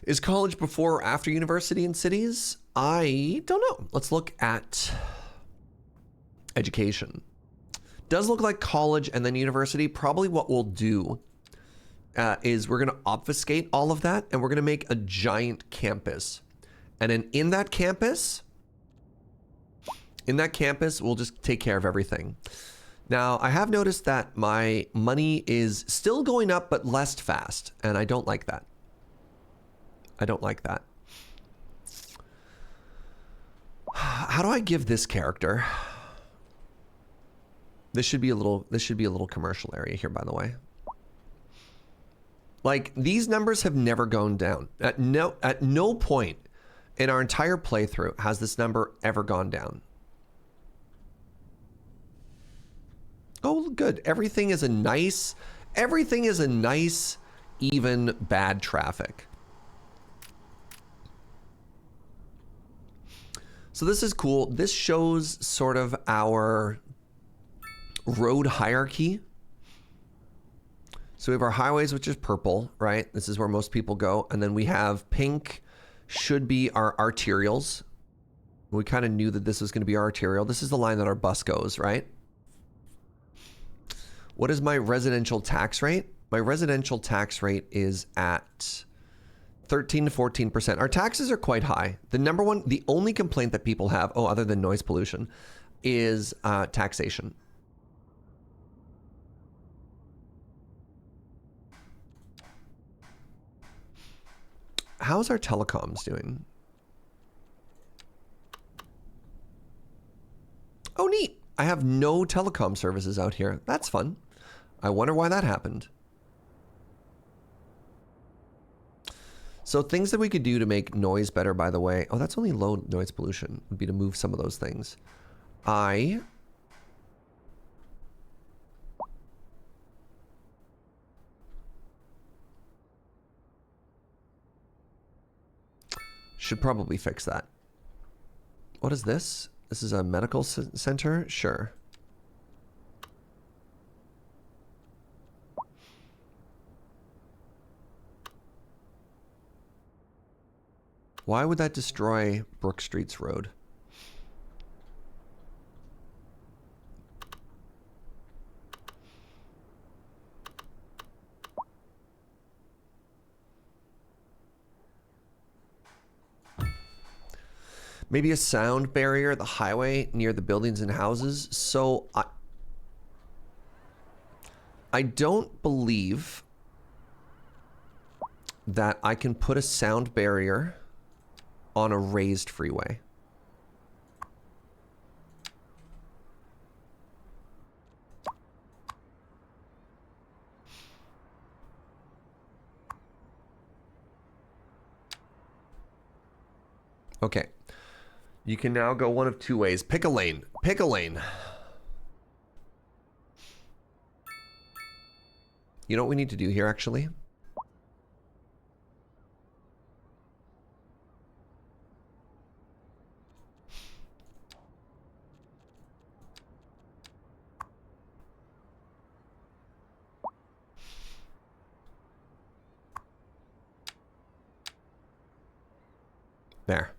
S1: Is college before or after university in cities? I don't know. Let's look at education. Does look like college and then university. Probably what we'll do is we're going to obfuscate all of that and we're going to make a giant campus. And then in that campus, we'll just take care of everything. Now, I have noticed that my money is still going up, but less fast. And I don't like that. I don't like that. How do I give this character? This should be a little commercial area here, by the way. Like, these numbers have never gone down. At no point in our entire playthrough has this number ever gone down. Oh, good. Everything is a nice, even bad traffic. So this is cool. This shows sort of our road hierarchy. So we have our highways, which is purple, right? This is where most people go. And then we have pink, should be our arterials. We kind of knew that this was going to be our arterial. This is the line that our bus goes, right? What is my residential tax rate? My residential tax rate is at 13 to 14%. Our taxes are quite high. The only complaint that people have, other than noise pollution, is taxation. How's our telecoms doing? Oh, neat. I have no telecom services out here. That's fun. I wonder why that happened. So things that we could do to make noise better, by the way. Oh, that's only low noise pollution. Would be to move some of those things. I should probably fix that. What is this? This is a medical center? Sure. Why would that destroy Brook Street's road? Maybe a sound barrier at the highway near the buildings and houses. So I don't believe that I can put a sound barrier on a raised freeway. Okay. You can now go one of two ways. Pick a lane. Pick a lane. You know what we need to do here, actually? There.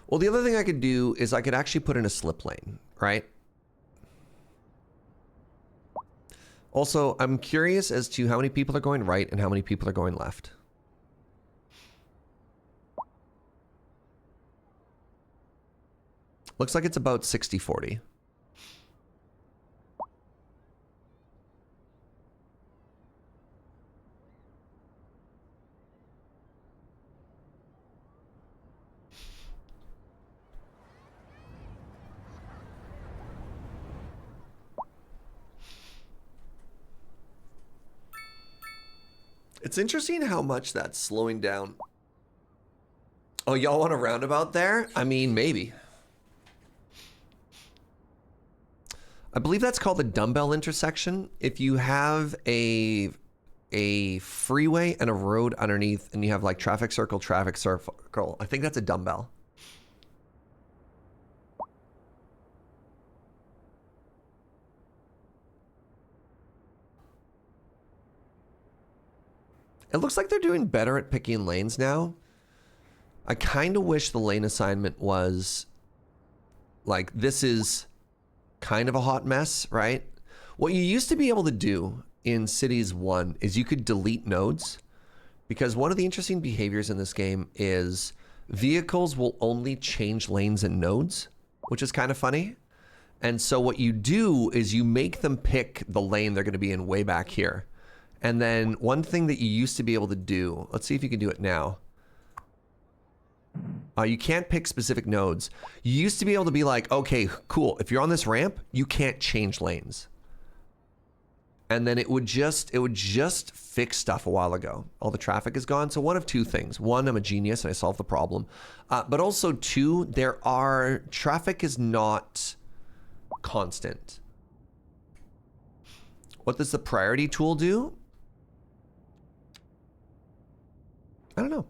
S1: Well, the other thing I could do is I could actually put in a slip lane, right? Also, I'm curious as to how many people are going right and how many people are going left. Looks like it's about 60-40. It's interesting how much that's slowing down. Oh, y'all want a roundabout there? I mean, maybe. I believe that's called the dumbbell intersection. If you have a freeway and a road underneath and you have like traffic circle, I think that's a dumbbell. It looks like they're doing better at picking lanes now. I kind of wish the lane assignment was like, this is kind of a hot mess, right? What you used to be able to do in Cities 1 is you could delete nodes, because one of the interesting behaviors in this game is vehicles will only change lanes and nodes, which is kind of funny. And so what you do is you make them pick the lane they're going to be in way back here. And then one thing that you used to be able to do, let's see if you can do it now. You can't pick specific nodes. You used to be able to be like, okay, cool. If you're on this ramp, you can't change lanes. And then it would just fix stuff a while ago. All the traffic is gone. So one of two things. One, I'm a genius and I solved the problem. But also two, traffic is not constant. What does the priority tool do? I don't know.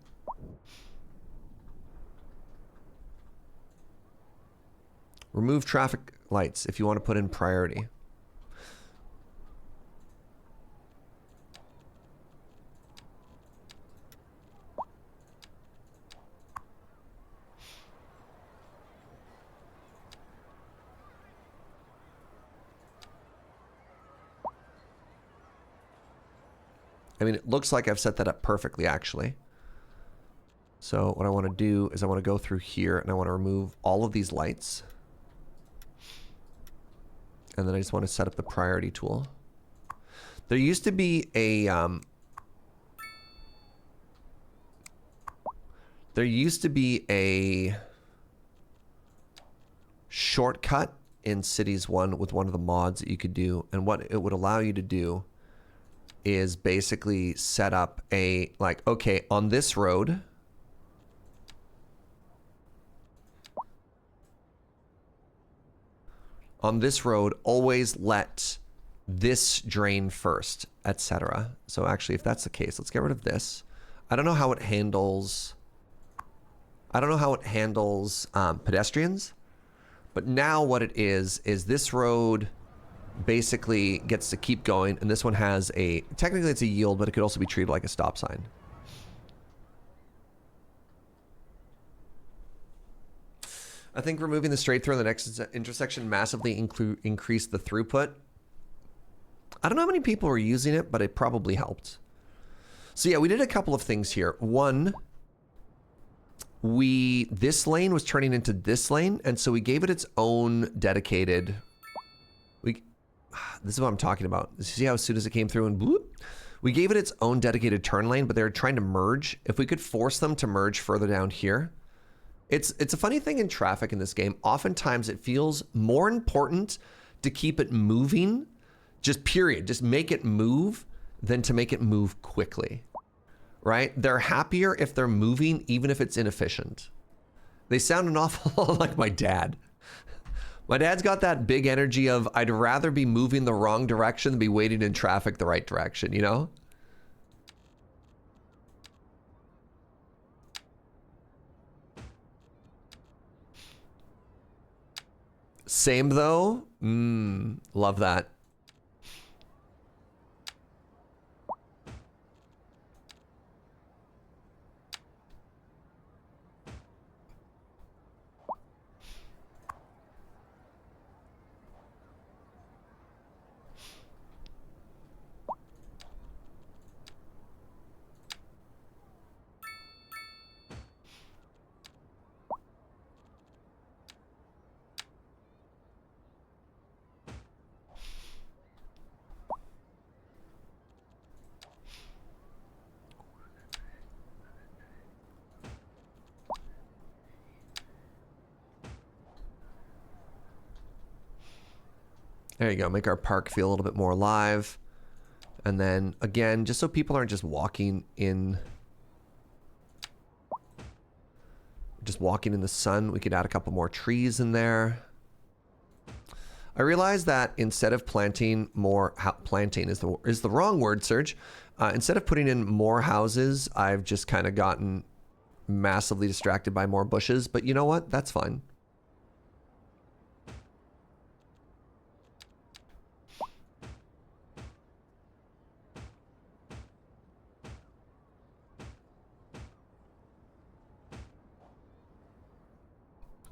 S1: Remove traffic lights if you want to put in priority. I mean, it looks like I've set that up perfectly, actually. So what I want to do is I want to go through here and I want to remove all of these lights. And then I just want to set up the priority tool. There used to be a shortcut in Cities 1 with one of the mods that you could do, and what it would allow you to do is basically set up a, like, okay, on this road, always let this drain first, etc. So actually, if that's the case, let's get rid of this. I don't know how it handles pedestrians, but now what it is this road basically gets to keep going, and this one has technically it's a yield, but it could also be treated like a stop sign. I think removing the straight through in the next intersection massively increased the throughput. I don't know how many people were using it, but it probably helped. So yeah, we did a couple of things here. One, this lane was turning into this lane, and so we gave it its own dedicated. This is what I'm talking about. See how as soon as it came through and bloop, we gave it its own dedicated turn lane, but they're trying to merge. If we could force them to merge further down here. It's a funny thing in traffic in this game. Oftentimes it feels more important to keep it moving, just period, just make it move, than to make it move quickly, right? They're happier if they're moving, even if it's inefficient. They sound an awful lot like my dad. My dad's got that big energy of, I'd rather be moving the wrong direction than be waiting in traffic the right direction, you know? Same though. Love that. There you go. Make our park feel a little bit more alive. And then, again, just so people aren't just walking in... Just walking in the sun, we could add a couple more trees in there. I realized that instead of planting more... planting is the wrong word, Serge. Instead of putting in more houses, I've just kind of gotten massively distracted by more bushes. But you know what? That's fine.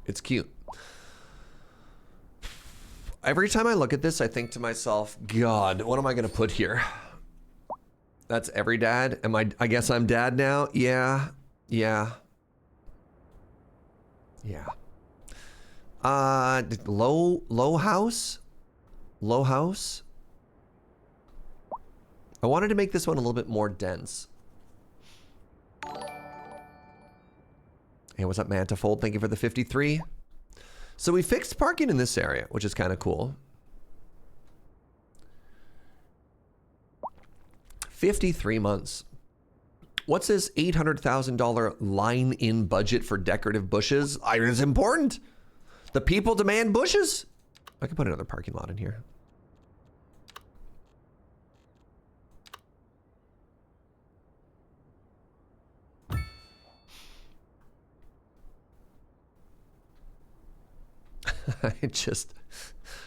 S1: It's cute. Every time I look at this, I think to myself, God, what am I going to put here? That's every dad. I guess I'm dad now. Yeah. Yeah. Yeah. Low house? Low house? I wanted to make this one a little bit more dense. Hey, what's up, Mantifold? Thank you for the 53. So we fixed parking in this area, which is kind of cool. 53 months. What's this $800,000 line-in budget for decorative bushes? It's important. The people demand bushes. I can put another parking lot in here. It just,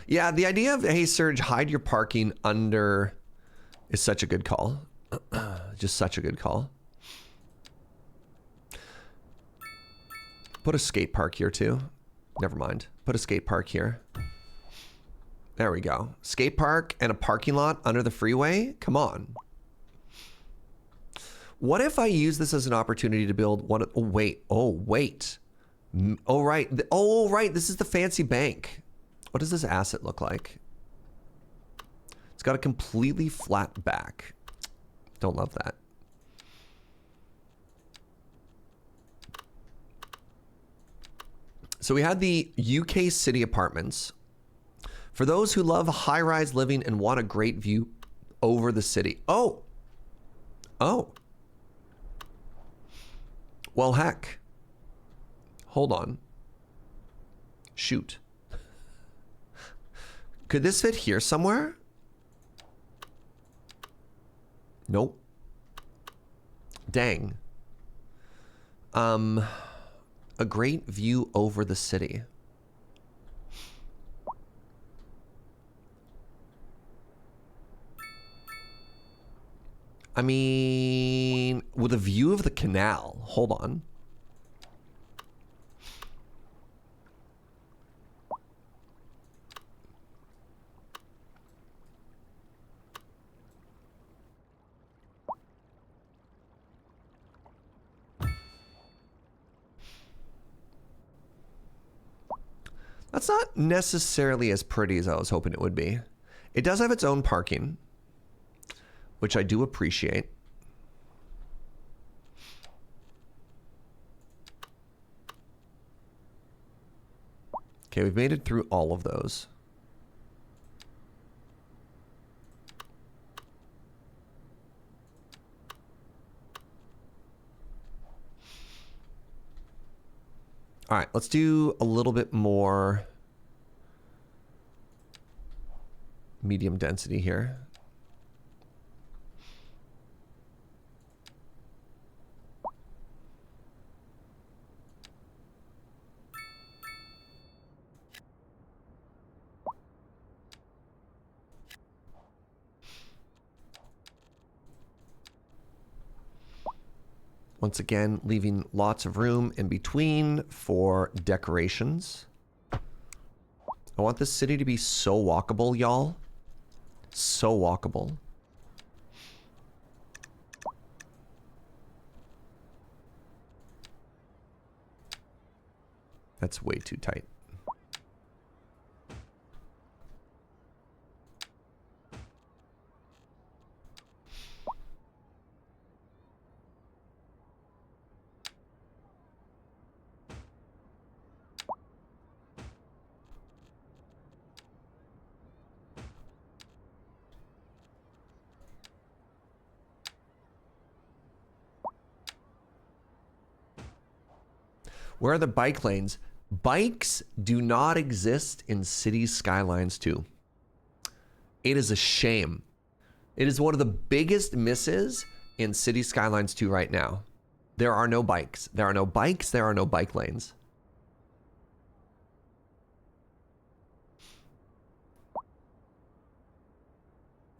S1: yeah, the idea of, hey, Serge, hide your parking under is such a good call. Just such a good call. Put a skate park here too. Never mind. Put a skate park here. There we go. Skate park and a parking lot under the freeway? Come on. What if I use this as an opportunity to build one? Oh, wait. Oh, wait. Oh, right. Oh, right. This is the fancy bank. What does this asset look like? It's got a completely flat back. Don't love that. So we had the UK City Apartments. For those who love high-rise living and want a great view over the city. Oh. Oh. Well, heck. Hold on. Shoot. Could this fit here somewhere? Nope. Dang. A great view over the city. I mean, with a view of the canal. Hold on. That's not necessarily as pretty as I was hoping it would be. It does have its own parking, which I do appreciate. Okay, we've made it through all of those. All right, let's do a little bit more medium density here. Once again, leaving lots of room in between for decorations. I want this city to be so walkable, y'all. So walkable. That's way too tight. Where are the bike lanes? Bikes do not exist in City Skylines 2. It is a shame. It is one of the biggest misses in City Skylines 2 right now. There are no bikes. There are no bikes. There are no bike lanes.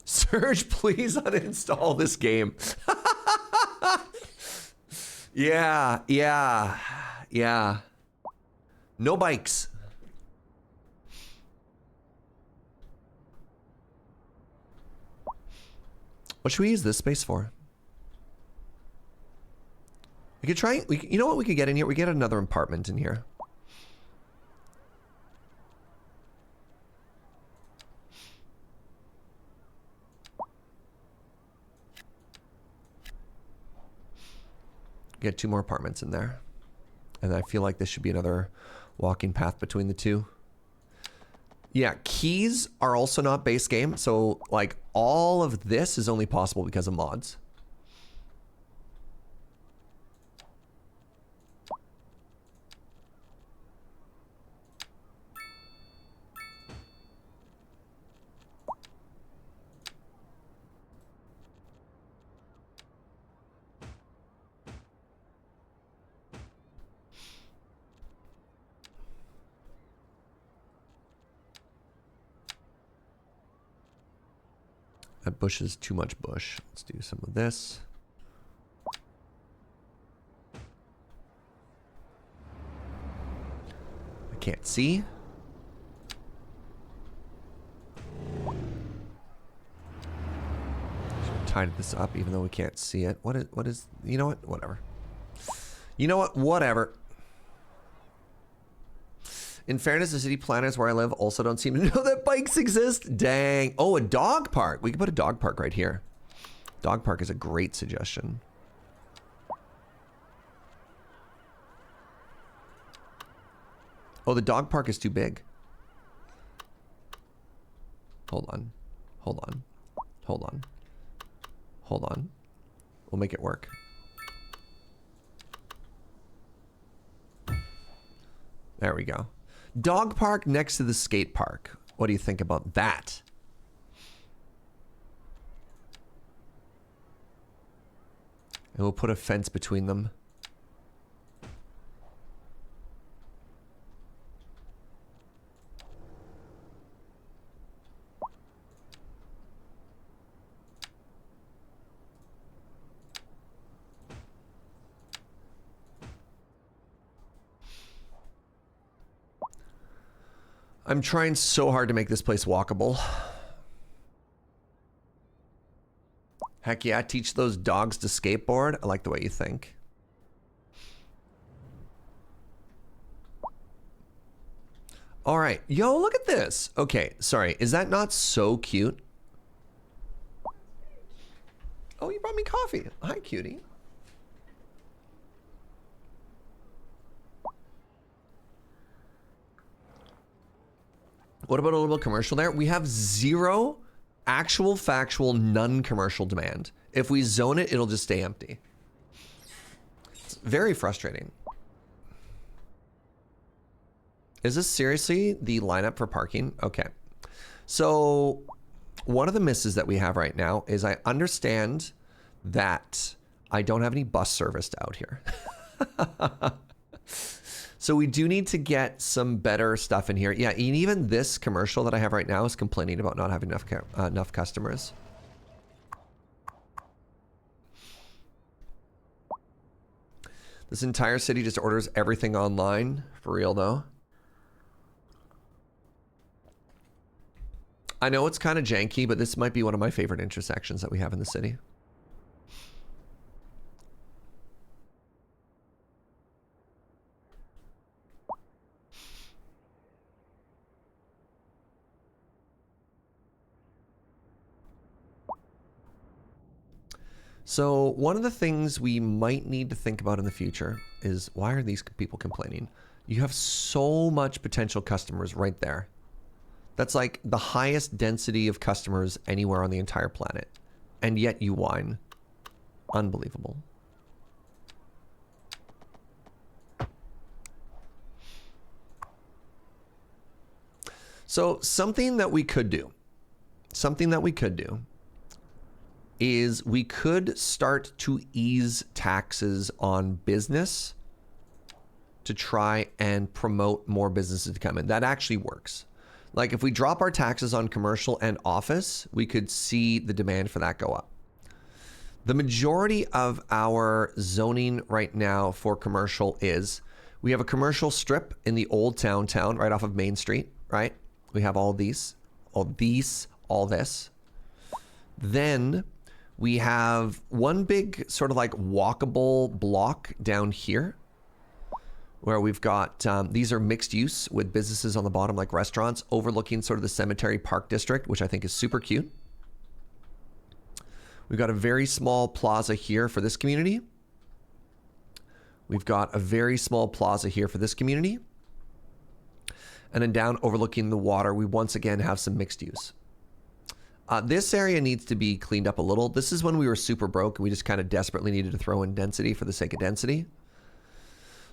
S1: Serge, please uninstall this game. Yeah. No bikes. What should we use this space for? We could try, you know what we could get in here? We get another apartment in here. Get 2 more apartments in there. And I feel like this should be another walking path between the two. Yeah, keys are also not base game. So like all of this is only possible because of mods. That bush is too much bush. Let's do some of this. I can't see. Should tied this up even though we can't see it. What is, you know what? Whatever. You know what? Whatever. In fairness, the city planners where I live also don't seem to know that bikes exist. Dang. Oh, a dog park. We could put a dog park right here. Dog park is a great suggestion. Oh, the dog park is too big. Hold on. Hold on. Hold on. Hold on. We'll make it work. There we go. Dog park next to the skate park. What do you think about that? And we'll put a fence between them. I'm trying so hard to make this place walkable. Heck yeah, teach those dogs to skateboard. I like the way you think. All right, yo, look at this. Okay, sorry, is that not so cute? Oh, you brought me coffee. Hi, cutie. What about a little commercial there? We have 0 actual, factual, none commercial demand. If we zone it, it'll just stay empty. It's very frustrating. Is this seriously the lineup for parking? Okay. So one of the misses that we have right now is I understand that I don't have any bus service out here. So we do need to get some better stuff in here. Yeah, and even this commercial that I have right now is complaining about not having enough customers. This entire city just orders everything online. For real, though. I know it's kind of janky, but this might be one of my favorite intersections that we have in the city. So one of the things we might need to think about in the future is, why are these people complaining? You have so much potential customers right there. That's like the highest density of customers anywhere on the entire planet. And yet you whine. Unbelievable. So something that we could do is we could start to ease taxes on business to try and promote more businesses to come in. That actually works. Like if we drop our taxes on commercial and office, we could see the demand for that go up. The majority of our zoning right now for commercial is, we have a commercial strip in the old town right off of Main Street, right? We have all this. Then we have one big sort of like walkable block down here where we've got, these are mixed use with businesses on the bottom like restaurants overlooking sort of the Cemetery Park District, which I think is super cute. We've got a very small plaza here for this community. We've got a very small plaza here for this community. And then down overlooking the water, we once again have some mixed use. This area needs to be cleaned up a little. This is when we were super broke and we just kind of desperately needed to throw in density for the sake of density.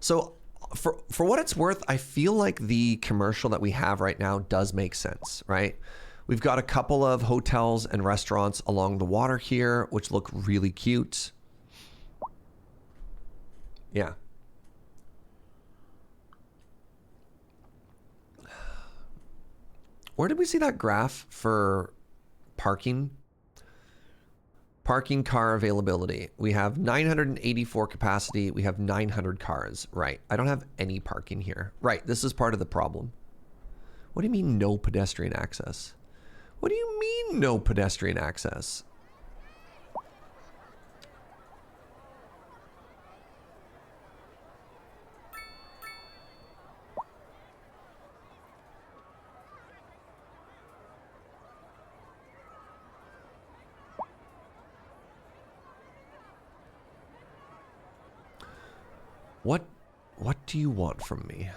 S1: So for what it's worth, I feel like the commercial that we have right now does make sense, right? We've got a couple of hotels and restaurants along the water here, which look really cute. Yeah. Where did we see that graph for parking? Parking car availability. We have 984 capacity. We have 900 cars. Right. I don't have any parking here. Right. This is part of the problem. What do you mean no pedestrian access? What do you mean no pedestrian access? What do you want from me?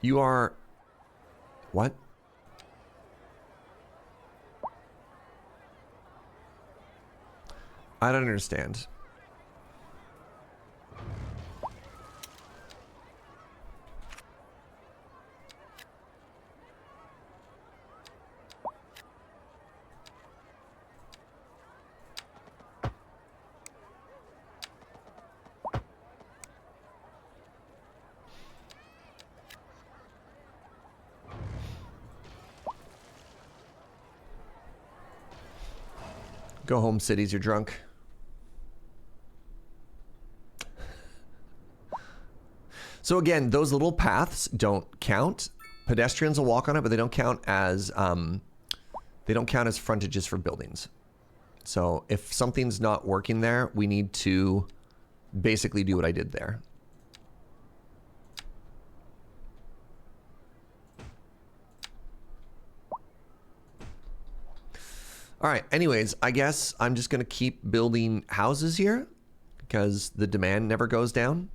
S1: You are... What? I don't understand. Go home, cities, you're drunk. So again, those little paths don't count. Pedestrians will walk on it, but they don't count as frontages for buildings. So if something's not working there, we need to basically do what I did there. All right, anyways, I guess I'm just going to keep building houses here because the demand never goes down.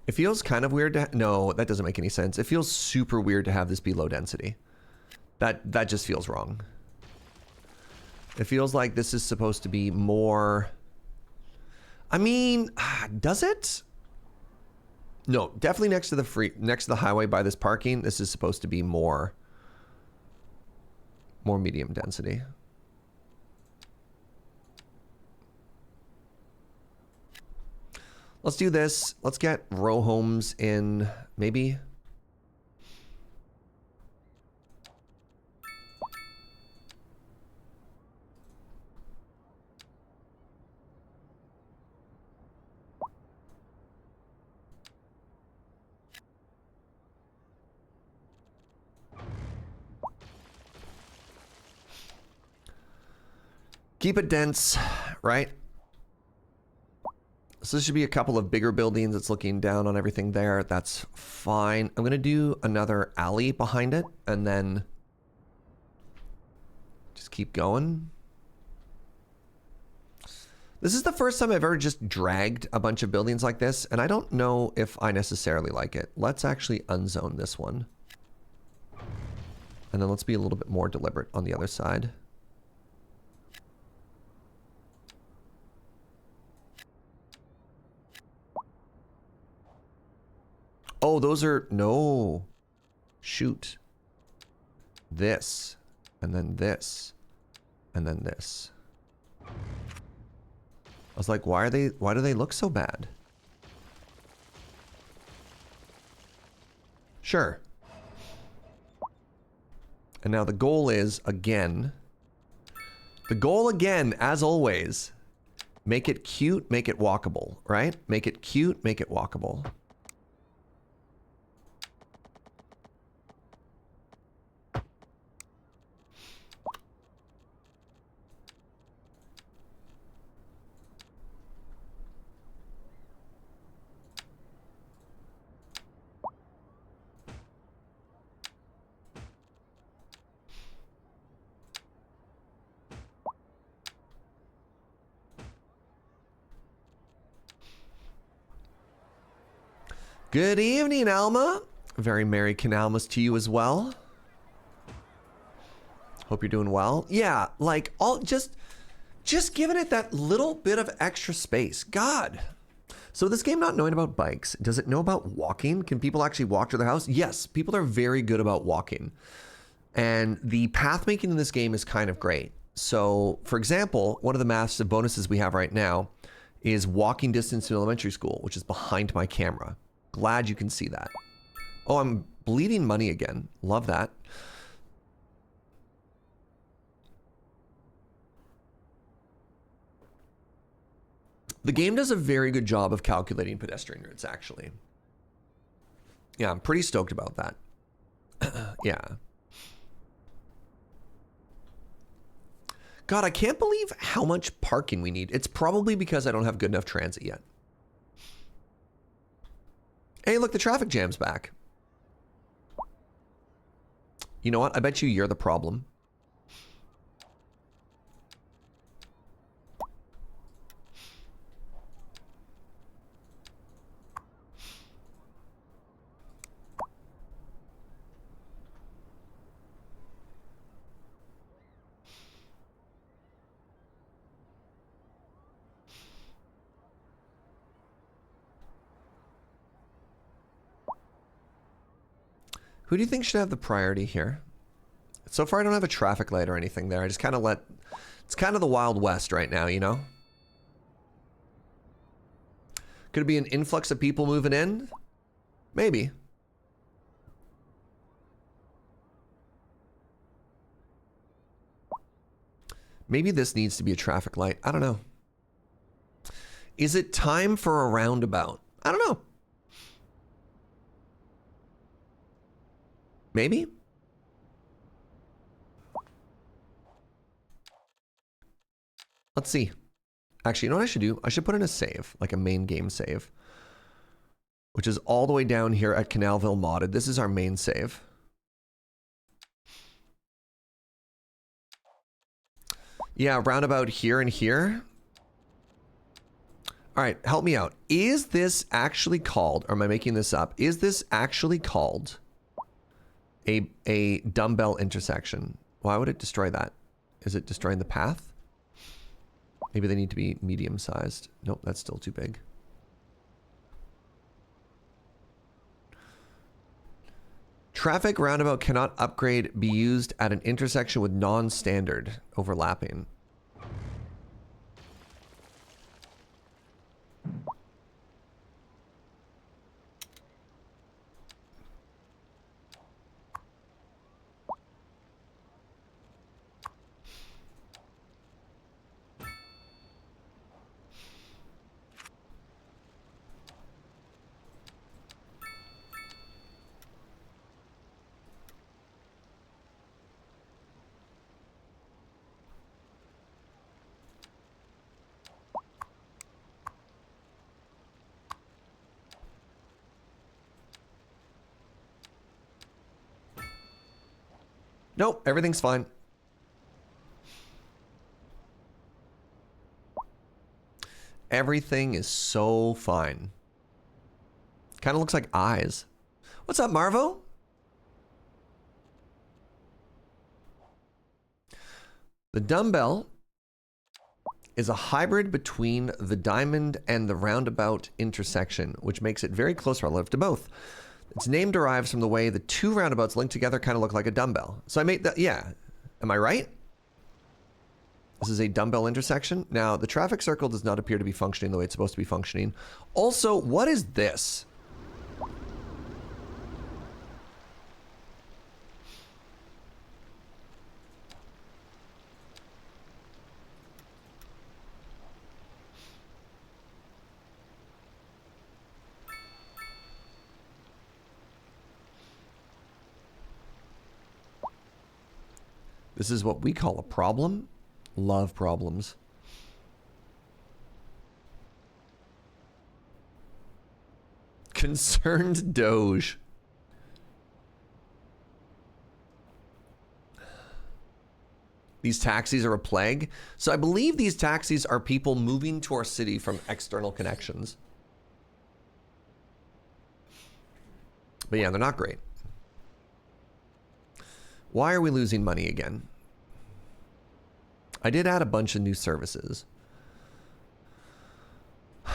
S1: It feels kind of weird to... No, that doesn't make any sense. It feels super weird to have this be low density. That just feels wrong. It feels like this is supposed to be more... I mean, does it? No, definitely next to the highway by this parking, this is supposed to be more medium density. Let's do this. Let's get row homes in, maybe. Keep it dense, right? So this should be a couple of bigger buildings. It's looking down on everything there. That's fine. I'm going to do another alley behind it and then just keep going. This is the first time I've ever just dragged a bunch of buildings like this, and I don't know if I necessarily like it. Let's actually unzone this one. And then let's be a little bit more deliberate on the other side. Oh, those are... No. Shoot. This. And then this. And then this. I was like, why do they look so bad? Sure. And now the goal is, again, as always, make it cute, make it walkable, right? Make it cute, make it walkable. Good evening, Alma. Very merry Canalmas to you as well. Hope you're doing well. Yeah, like all just giving it that little bit of extra space. God. So this game not knowing about bikes, does it know about walking? Can people actually walk to their house? Yes, people are very good about walking. And the path making in this game is kind of great. So, for example, one of the massive bonuses we have right now is walking distance to elementary school, which is behind my camera. Glad you can see that. Oh, I'm bleeding money again. Love that. The game does a very good job of calculating pedestrian routes, actually. Yeah, I'm pretty stoked about that. Yeah. God, I can't believe how much parking we need. It's probably because I don't have good enough transit yet. Hey, look, the traffic jam's back. You know what? I bet you're the problem. Who do you think should have the priority here? So far, I don't have a traffic light or anything there. I just kind of let... It's kind of the Wild West right now, you know? Could it be an influx of people moving in? Maybe. Maybe this needs to be a traffic light. I don't know. Is it time for a roundabout? I don't know. Maybe? Let's see. Actually, you know what I should do? I should put in a save, like a main game save, which is all the way down here at Canalville modded. This is our main save. Yeah, roundabout here and here. All right, help me out. Is this actually called, or am I making this up? Is this actually called a dumbbell intersection? Why would it destroy that? Is it destroying the path? Maybe they need to be medium sized. Nope, that's still too big. Traffic roundabout cannot upgrade be used at an intersection with non-standard overlapping. Nope, everything's fine. Everything is so fine. Kind of looks like eyes. What's up, Marvo? The dumbbell is a hybrid between the diamond and the roundabout intersection, which makes it very close relative to both. Its name derives from the way the two roundabouts linked together kind of look like a dumbbell. So I made that, yeah. Am I right? This is a dumbbell intersection. Now, the traffic circle does not appear to be functioning the way it's supposed to be functioning. Also, what is this? This is what we call a problem. Love problems. Concerned Doge. These taxis are a plague. So I believe these taxis are people moving to our city from external connections. But yeah, they're not great. Why are we losing money again? I did add a bunch of new services. I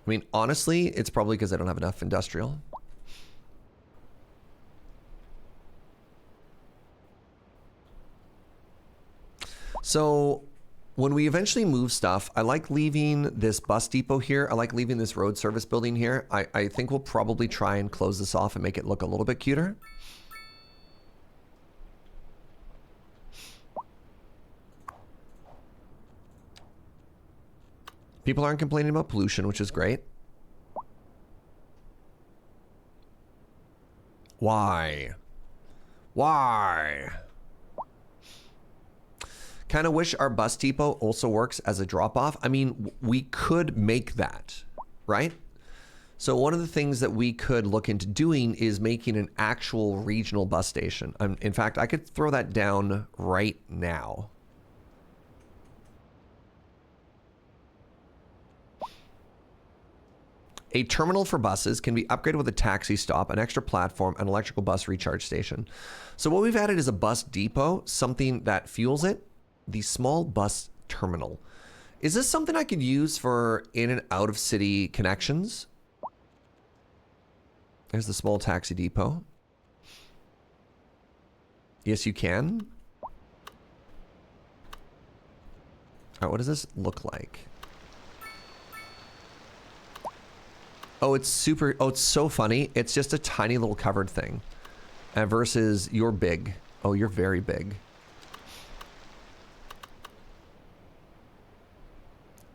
S1: mean, honestly, it's probably because I don't have enough industrial. So when we eventually move stuff, I like leaving this bus depot here. I like leaving this road service building here. I think we'll probably try and close this off and make it look a little bit cuter. People aren't complaining about pollution, which is great. Why? Why? Kind of wish our bus depot also works as a drop-off. I mean, we could make that, right? So one of the things that we could look into doing is making an actual regional bus station. In fact, I could throw that down right now. A terminal for buses can be upgraded with a taxi stop, an extra platform, an electrical bus recharge station. So what we've added is a bus depot, something that fuels it. The small bus terminal. Is this something I could use for in and out of city connections? There's the small taxi depot. Yes, you can. All right, what does this look like? Oh, it's super, oh, it's so funny. It's just a tiny little covered thing. Versus you're big. Oh, you're very big.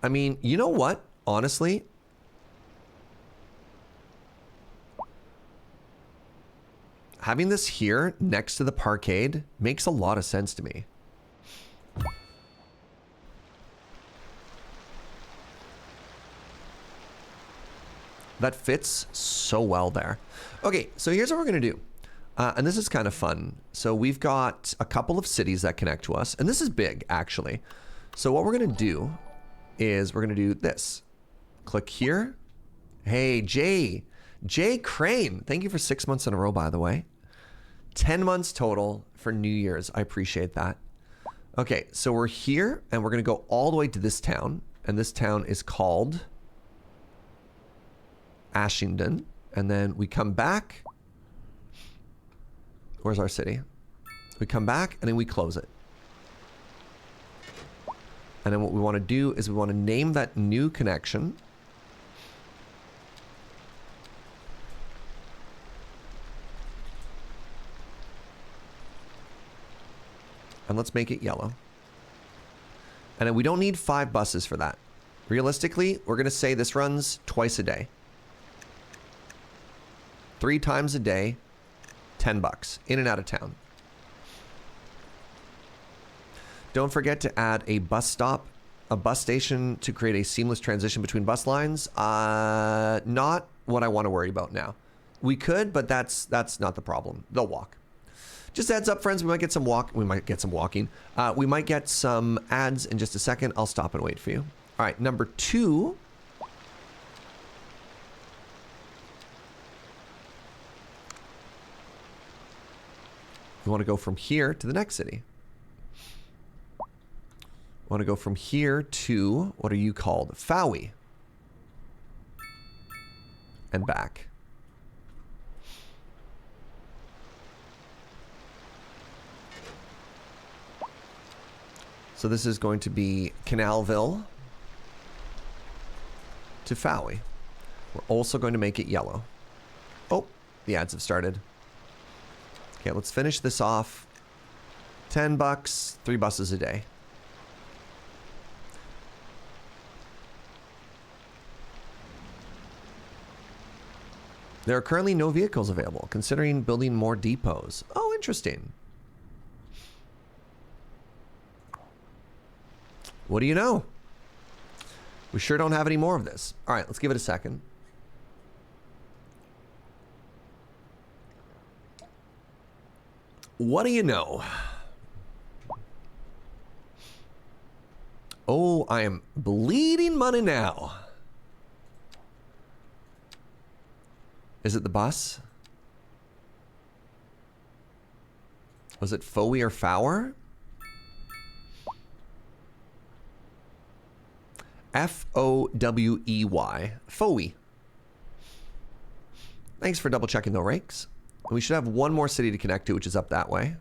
S1: I mean, you know what? Honestly, having this here next to the parkade makes a lot of sense to me. That fits so well there. Okay, so here's what we're going to do. And this is kind of fun. So we've got a couple of cities that connect to us. And this is big, actually. So what we're going to do is we're going to do this. Click here. Hey, Jay Crane. Thank you for 6 months in a row, by the way. 10 months total for New Year's. I appreciate that. Okay, so we're here, and we're going to go all the way to this town. And this town is called Ashington. And then we come back. Where's our city? We come back, and then we close it. And then what we want to do is we want to name that new connection. And let's make it yellow. And then we don't need 5 buses for that. Realistically, we're going to say this runs twice a day. 3 times a day, $10 in and out of town. Don't forget to add a bus stop, a bus station to create a seamless transition between bus lines. Not what I want to worry about now. We could, but that's not the problem. They'll walk. Just a heads up, friends, we might get some walking. We might get some ads in just a second. I'll stop and wait for you. All right, number 2. We want to go from here to the next city. Want to go from here to, what are you called? Fowey. And back. So this is going to be Canalville to Fowey. We're also going to make it yellow. Oh, the ads have started. Okay, let's finish this off. $10, 3 buses a day. There are currently no vehicles available, considering building more depots. Oh, interesting. What do you know? We sure don't have any more of this. All right, let's give it a second. What do you know? Oh, I am bleeding money now. Is it the bus? Was it Fowey or Fower? F-O-W-E-Y. Fowey. Thanks for double checking though, Rakes. We should have one more city to connect to, which is up that way.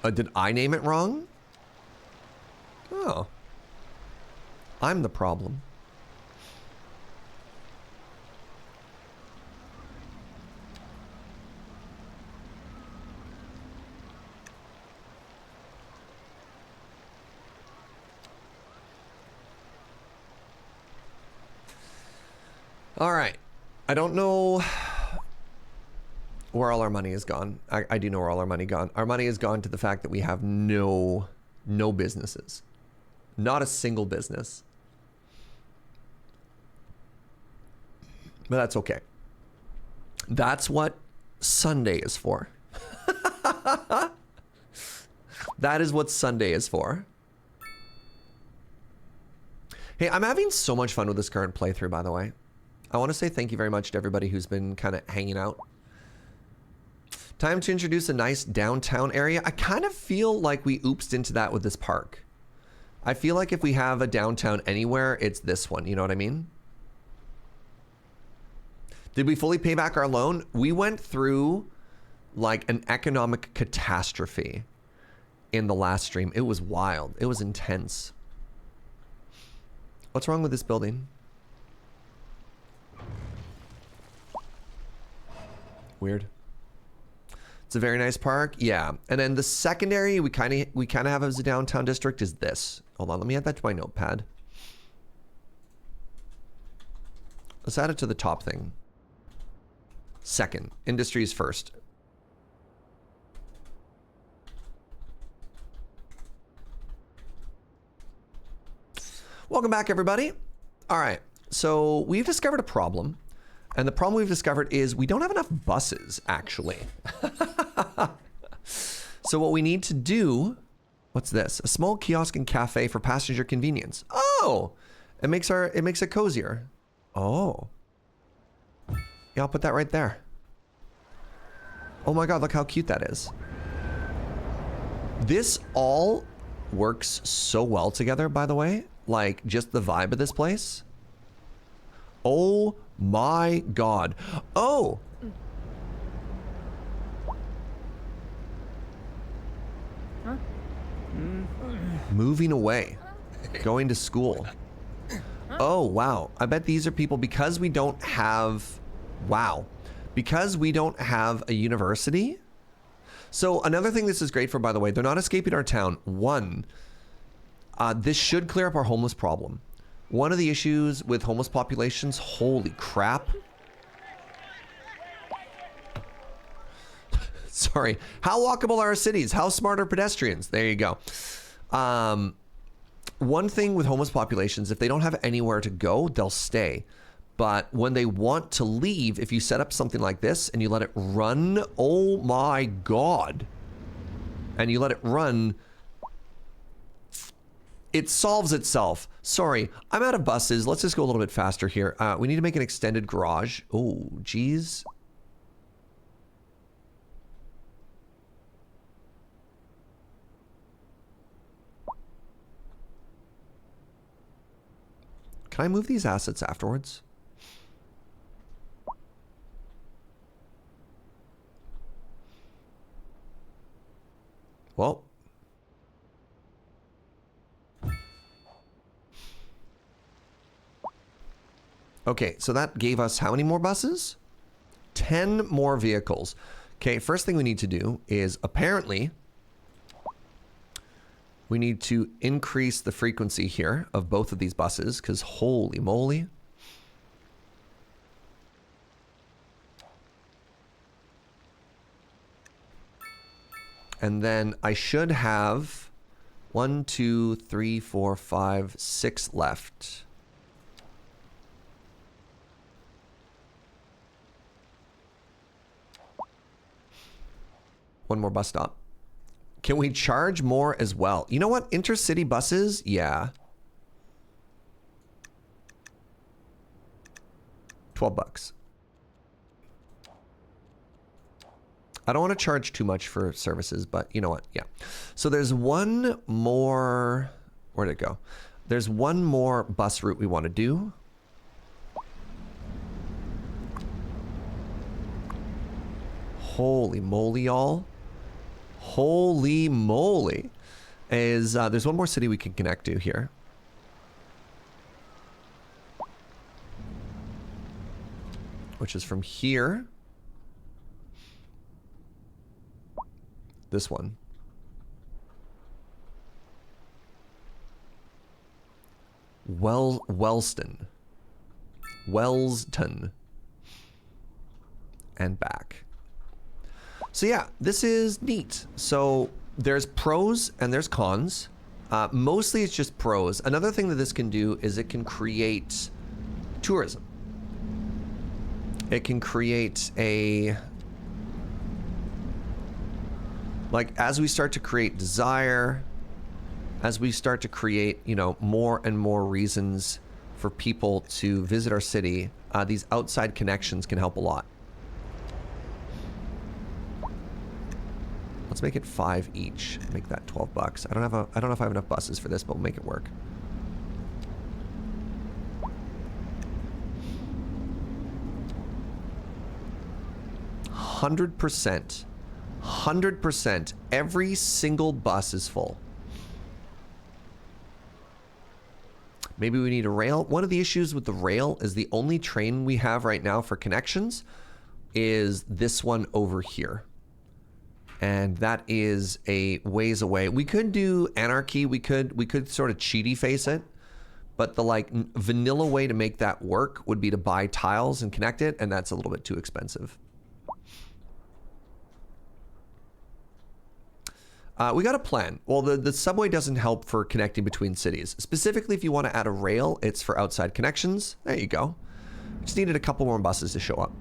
S1: Did I name it wrong? Oh. I'm the problem. All right. I don't know where all our money is gone. I do know where all our money gone. Our money has gone to the fact that we have no businesses. Not a single business. But that's okay. That's what Sunday is for. That is what Sunday is for. Hey, I'm having so much fun with this current playthrough, by the way. I want to say thank you very much to everybody who's been kind of hanging out. Time to introduce a nice downtown area. I kind of feel like we oopsed into that with this park. I feel like if we have a downtown anywhere, it's this one. You know what I mean? Did we fully pay back our loan? We went through like an economic catastrophe in the last stream. It was wild. It was intense. What's wrong with this building? Weird. It's a very nice park. Yeah. And then the secondary we kind of have as a downtown district is this. Hold on, let me add that to my notepad. Let's add it to the top thing. Second, industries first. Welcome back, everybody. All right, so we've discovered a problem. And the problem we've discovered is we don't have enough buses, actually. So what we need to do, what's this? A small kiosk and cafe for passenger convenience. Oh, it makes it cozier. Oh. Yeah, I'll put that right there. Oh my God, look how cute that is. This all works so well together, by the way. Like, just the vibe of this place. Oh my God. Oh. Huh? Moving away. Going to school. Oh, wow. I bet these are people, because we don't have, wow. Because we don't have a university. So another thing this is great for, by the way, they're not escaping our town. One, this should clear up our homeless problem. One of the issues with homeless populations, holy crap. Sorry. How walkable are our cities? How smart are pedestrians? There you go. One thing with homeless populations, if they don't have anywhere to go, they'll stay. But when they want to leave, if you set up something like this and you let it run, oh my God. And you let it run, it solves itself. Sorry, I'm out of buses. Let's just go a little bit faster here. We need to make an extended garage. Oh, geez. Can I move these assets afterwards? Well. Okay, so that gave us how many more buses? 10 more vehicles. Okay, first thing we need to do is apparently we need to increase the frequency here of both of these buses because holy moly. And then I should have 1, 2, 3, 4, 5, 6 left. One more bus stop. Can we charge more as well? You know what? Intercity buses? Yeah. $12. I don't want to charge too much for services, but you know what? Yeah. So there's one more... Where'd it go? There's one more bus route we want to do. Holy moly, y'all. Holy moly. There's one more city we can connect to here. Which is from here. This one. Wellston. And back. So yeah, this is neat. So there's pros and there's cons. Mostly it's just pros. Another thing that this can do is it can create tourism. It can create a... Like, as we start to create desire, as we start to create, you know, more and more reasons for people to visit our city, these outside connections can help a lot. Let's make it 5 each. Make that $12. I don't know if I have enough buses for this, but we'll make it work. %. 100%. Every single bus is full. Maybe we need a rail. One of the issues with the rail is the only train we have right now for connections is this one over here. And that is a ways away. We could do Anarchy. We could sort of cheaty face it. But the like vanilla way to make that work would be to buy tiles and connect it, and that's a little bit too expensive. We got a plan. Well, the subway doesn't help for connecting between cities. Specifically, if you want to add a rail, it's for outside connections. There you go. Just needed a couple more buses to show up.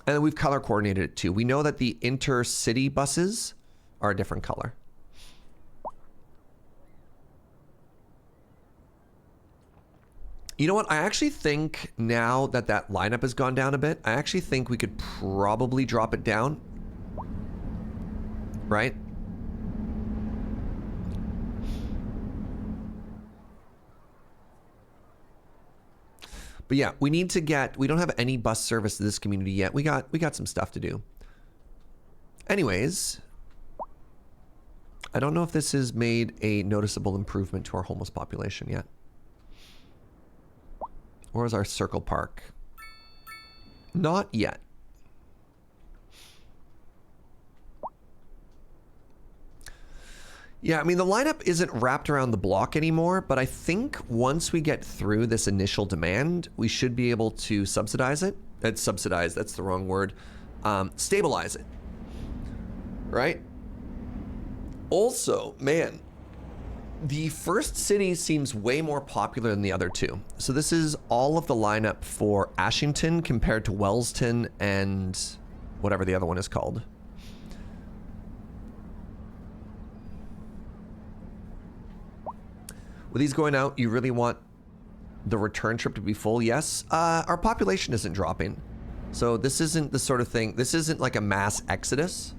S1: And then we've color coordinated it too. We know that the intercity buses are a different color. You know what? I actually think now that that lineup has gone down a bit, I actually think we could probably drop it down. Right? But yeah, we need to get, we don't have any bus service to this community yet. We got some stuff to do. Anyways, I don't know if this has made a noticeable improvement to our homeless population yet. Or is our circle park? Not yet. Yeah, I mean, the lineup isn't wrapped around the block anymore, but I think once we get through this initial demand, we should be able to subsidize it. Subsidize, that's the wrong word. Stabilize it. Right? Also, man, The first city seems way more popular than the other two. So this is all of the lineup for Ashington compared to Wellston and whatever the other one is called. With these going out, you really want the return trip to be full? Yes. Our population isn't dropping. So this isn't the sort of thing, this isn't like a mass exodus.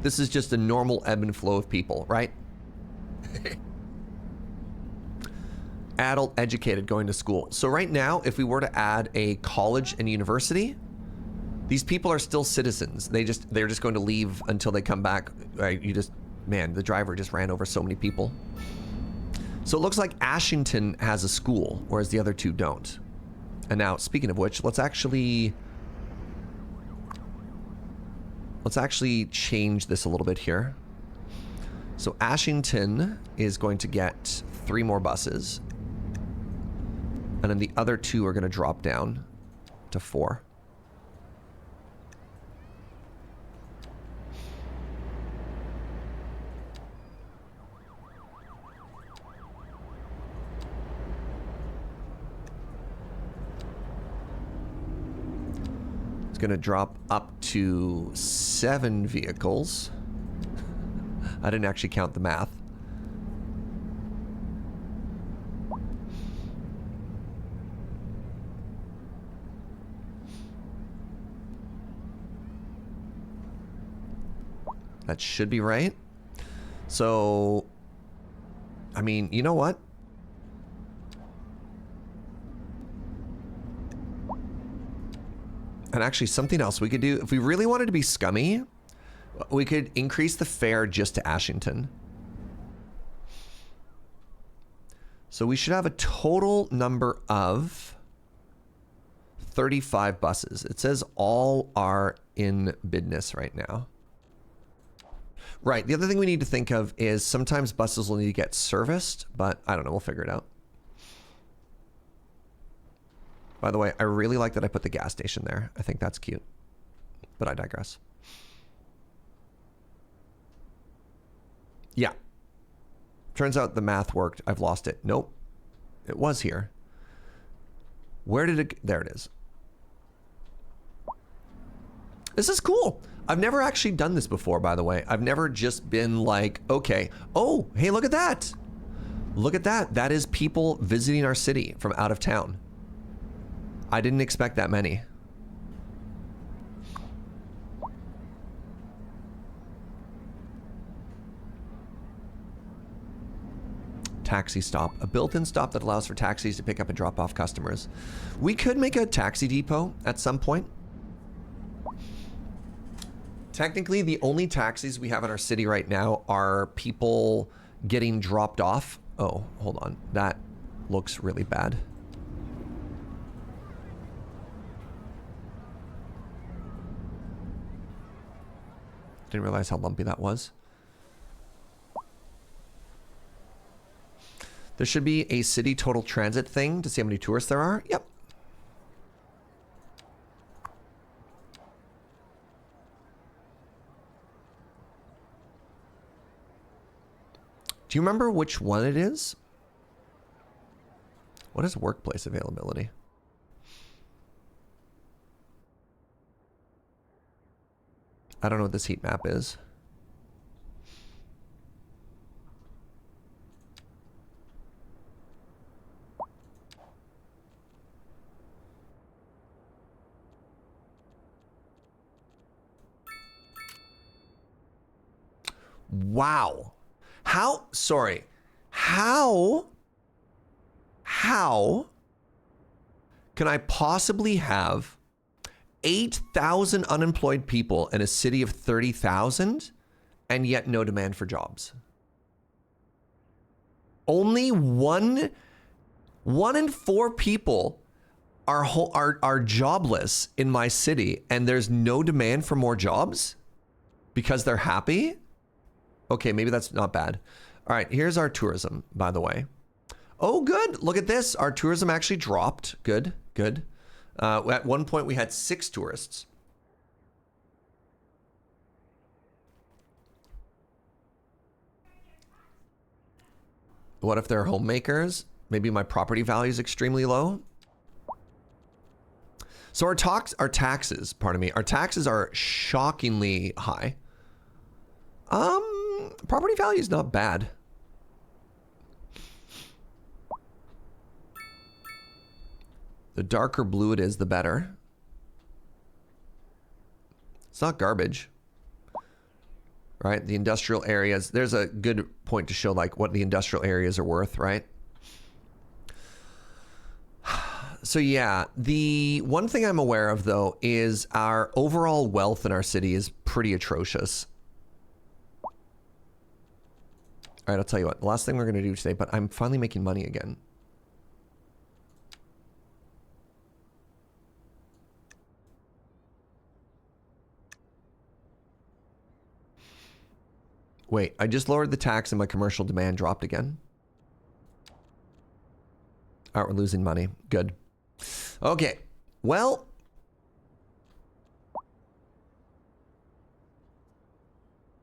S1: This is just a normal ebb and flow of people, right? Adult educated going to school. So right now, if we were to add a college and university, these people are still citizens. They're just going to leave until they come back. Right? Man, the driver just ran over so many people. So it looks like Ashington has a school, whereas the other two don't. And now, speaking of which, let's actually change this a little bit here. So Ashington is going to get 3 more buses. And then the other 2 are going to drop down to 4. It's going to drop up to 7 vehicles. I didn't actually count the math. That should be right. So, I mean, you know what? And actually something else we could do, if we really wanted to be scummy, we could increase the fare just to Ashington. So we should have a total number of 35 buses. It says all are in business right now. Right, the other thing we need to think of is sometimes buses will need to get serviced, but I don't know, we'll figure it out. By the way, I really like that I put the gas station there. I think that's cute, but I digress. Yeah. Turns out the math worked. I've lost it. Nope. It was here. Where did it... There it is. This is cool. I've never actually done this before, by the way. I've never just been like, okay. Oh, hey, look at that. Look at that. That is people visiting our city from out of town. I didn't expect that many. Taxi stop. A built-in stop that allows for taxis to pick up and drop off customers. We could make a taxi depot at some point. Technically, the only taxis we have in our city right now are people getting dropped off. Oh, hold on. That looks really bad. Didn't realize how lumpy that was. There should be a city total transit thing to see how many tourists there are. Yep. Do you remember which one it is? What is workplace availability? I don't know what this heat map is. Wow. How can I possibly have 8,000 unemployed people in a city of 30,000 and yet no demand for jobs? Only one in 4 people are jobless in my city, and there's no demand for more jobs because they're happy? Okay, maybe that's not bad. All right, here's our tourism, by the way. Oh, good. Look at this. Our tourism actually dropped. Good, good. At one point, we had 6 tourists. What if they're homemakers? Maybe my property value is extremely low. So our taxes, pardon me, our taxes are shockingly high. Property value is not bad. The darker blue it is, the better. It's not garbage, right? The industrial areas, there's a good point to show like what the industrial areas are worth, right? So yeah, the one thing I'm aware of though is our overall wealth in our city is pretty atrocious. All right, I'll tell you what, the last thing we're gonna do today, but I'm finally making money again. Wait, I just lowered the tax and my commercial demand dropped again. All right, we're losing money. Good. Okay, well.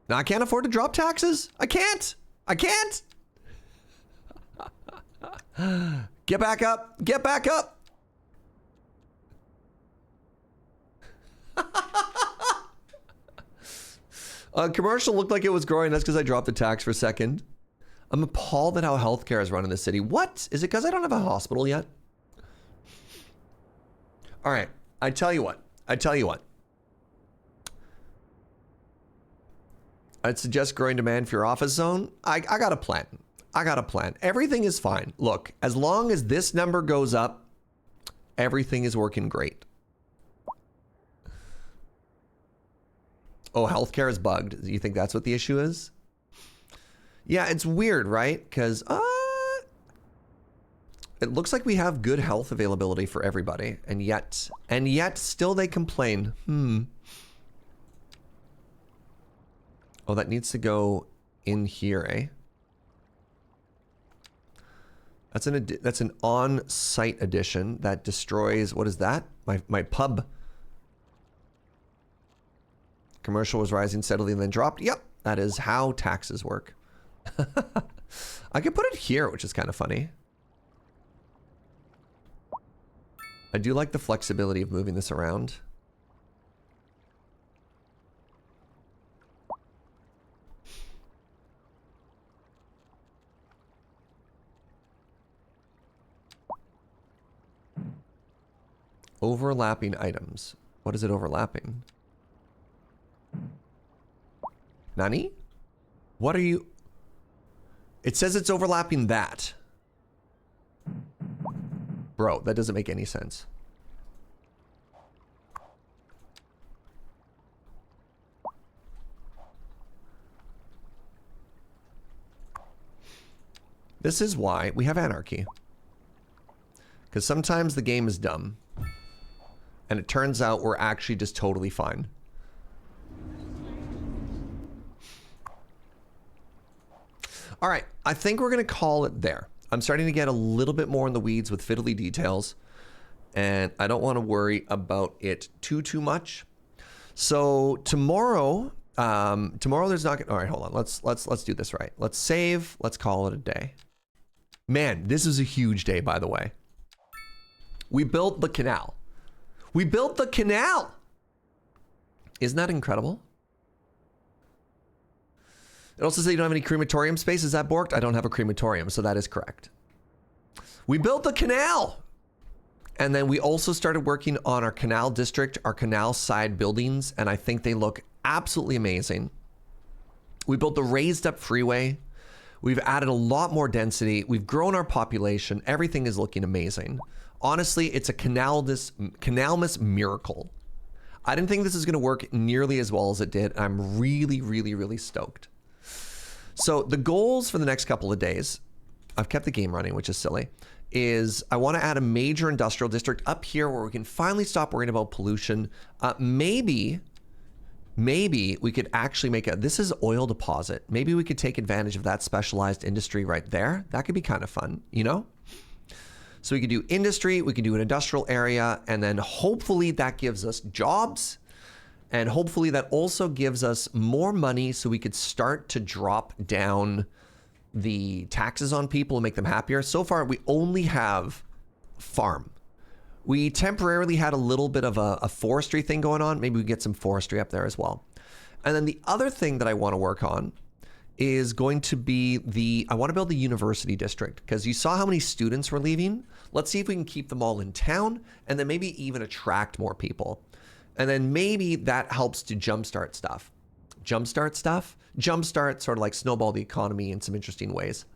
S1: Now I can't afford to drop taxes. I can't. I can't. Get back up. Get back up. Commercial looked like it was growing. That's because I dropped the tax for a second. I'm appalled at how healthcare is run in the city. What? Is it because I don't have a hospital yet? All right. I tell you what. I'd suggest growing demand for your office zone. I got a plan. Everything is fine. Look, as long as this number goes up, everything is working great. Oh, healthcare is bugged. Do you think that's what the issue is? Yeah, it's weird, right? Because it looks like we have good health availability for everybody, and yet still they complain. Oh, that needs to go in here, eh? That's an on-site addition that destroys. What is that? My pub. Commercial was rising steadily and then dropped. Yep, that is how taxes work. I could put it here, which is kind of funny. I do like the flexibility of moving this around. Overlapping items. What is it overlapping? Nani? What are you? It says it's overlapping that. Bro, that doesn't make any sense. This is why we have Anarchy. Because sometimes the game is dumb. And it turns out we're actually just totally fine. All right, I think we're gonna call it there. I'm starting to get a little bit more in the weeds with fiddly details, and I don't want to worry about it too much. So tomorrow there's not. All right, hold on. Let's do this right. Let's save. Let's call it a day. Man, this is a huge day, by the way. We built the canal. We built the canal. Isn't that incredible? It also says you don't have any crematorium space. Is that borked? I don't have a crematorium, so that is correct. We built the canal. And then we also started working on our canal district, our canal side buildings, and I think they look absolutely amazing. We built the raised up freeway. We've added a lot more density. We've grown our population. Everything is looking amazing. Honestly, it's a Canalmas miracle. I didn't think this was going to work nearly as well as it did. I'm really stoked. So the goals for the next couple of days, I've kept the game running, which is silly, is I want to add a major industrial district up here where we can finally stop worrying about pollution. Maybe we could actually make this is oil deposit. Maybe we could take advantage of that specialized industry right there. That could be kind of fun, you know? So we could do industry, we could do an industrial area, and then hopefully that gives us jobs. And hopefully that also gives us more money so we could start to drop down the taxes on people and make them happier. So far, we only have farm. We temporarily had a little bit of a forestry thing going on. Maybe we get some forestry up there as well. And then the other thing that I want to work on is going to be I want to build the university district, because you saw how many students were leaving. Let's see if we can keep them all in town and then maybe even attract more people. And then maybe that helps to jumpstart stuff. Jumpstart sort of like snowball the economy in some interesting ways.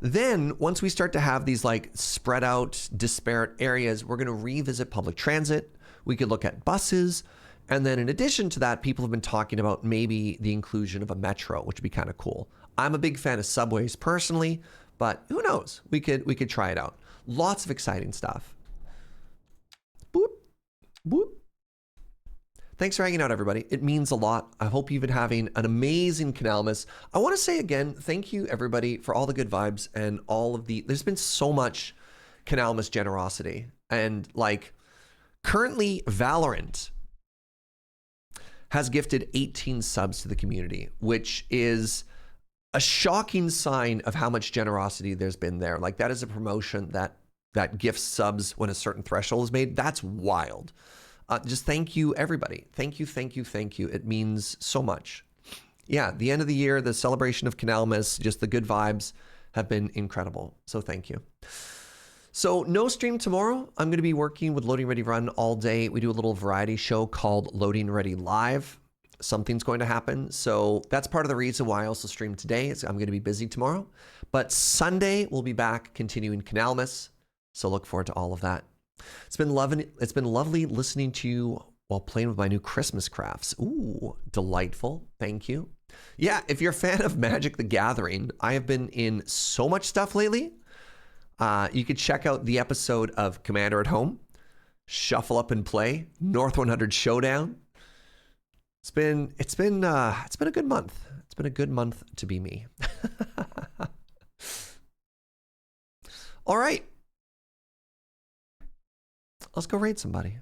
S1: Then once we start to have these like spread out, disparate areas, we're going to revisit public transit. We could look at buses. And then in addition to that, people have been talking about maybe the inclusion of a metro, which would be kind of cool. I'm a big fan of subways personally, but who knows? We could try it out. Lots of exciting stuff. Boop, boop. Thanks for hanging out, everybody. It means a lot. I hope you've been having an amazing Canalmas. I want to say again, thank you everybody for all the good vibes and all of there's been so much Canalmas generosity. And like currently Valorant has gifted 18 subs to the community, which is a shocking sign of how much generosity there's been there. Like that is a promotion that gifts subs when a certain threshold is made. That's wild. Just thank you, everybody. Thank you, thank you, thank you. It means so much. Yeah, the end of the year, the celebration of Canalmas, just the good vibes have been incredible. So thank you. So no stream tomorrow. I'm going to be working with Loading Ready Run all day. We do a little variety show called Loading Ready Live. Something's going to happen. So that's part of the reason why I also stream today. I'm going to be busy tomorrow. But Sunday, we'll be back continuing Canalmas. So look forward to all of that. It's been lovely listening to you while playing with my new Christmas crafts. Ooh, delightful. Thank you. Yeah, if you're a fan of Magic the Gathering, I have been in so much stuff lately. You could check out the episode of Commander at Home, Shuffle Up and Play, North 100 Showdown. It's been a good month. It's been a good month to be me. All right. Let's go raid somebody.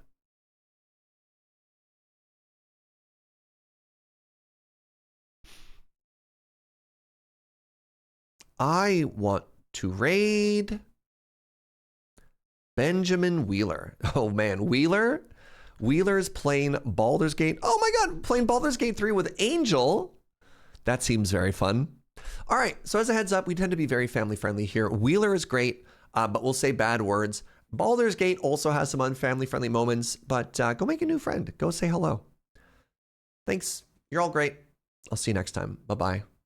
S1: I want to raid Benjamin Wheeler. Oh man, Wheeler's playing Baldur's Gate. Oh my God, playing Baldur's Gate 3 with Angel. That seems very fun. All right, so as a heads up, we tend to be very family friendly here. Wheeler is great, but we'll say bad words. Baldur's Gate also has some unfamily friendly moments, but go make a new friend. Go say hello. Thanks. You're all great. I'll see you next time. Bye-bye.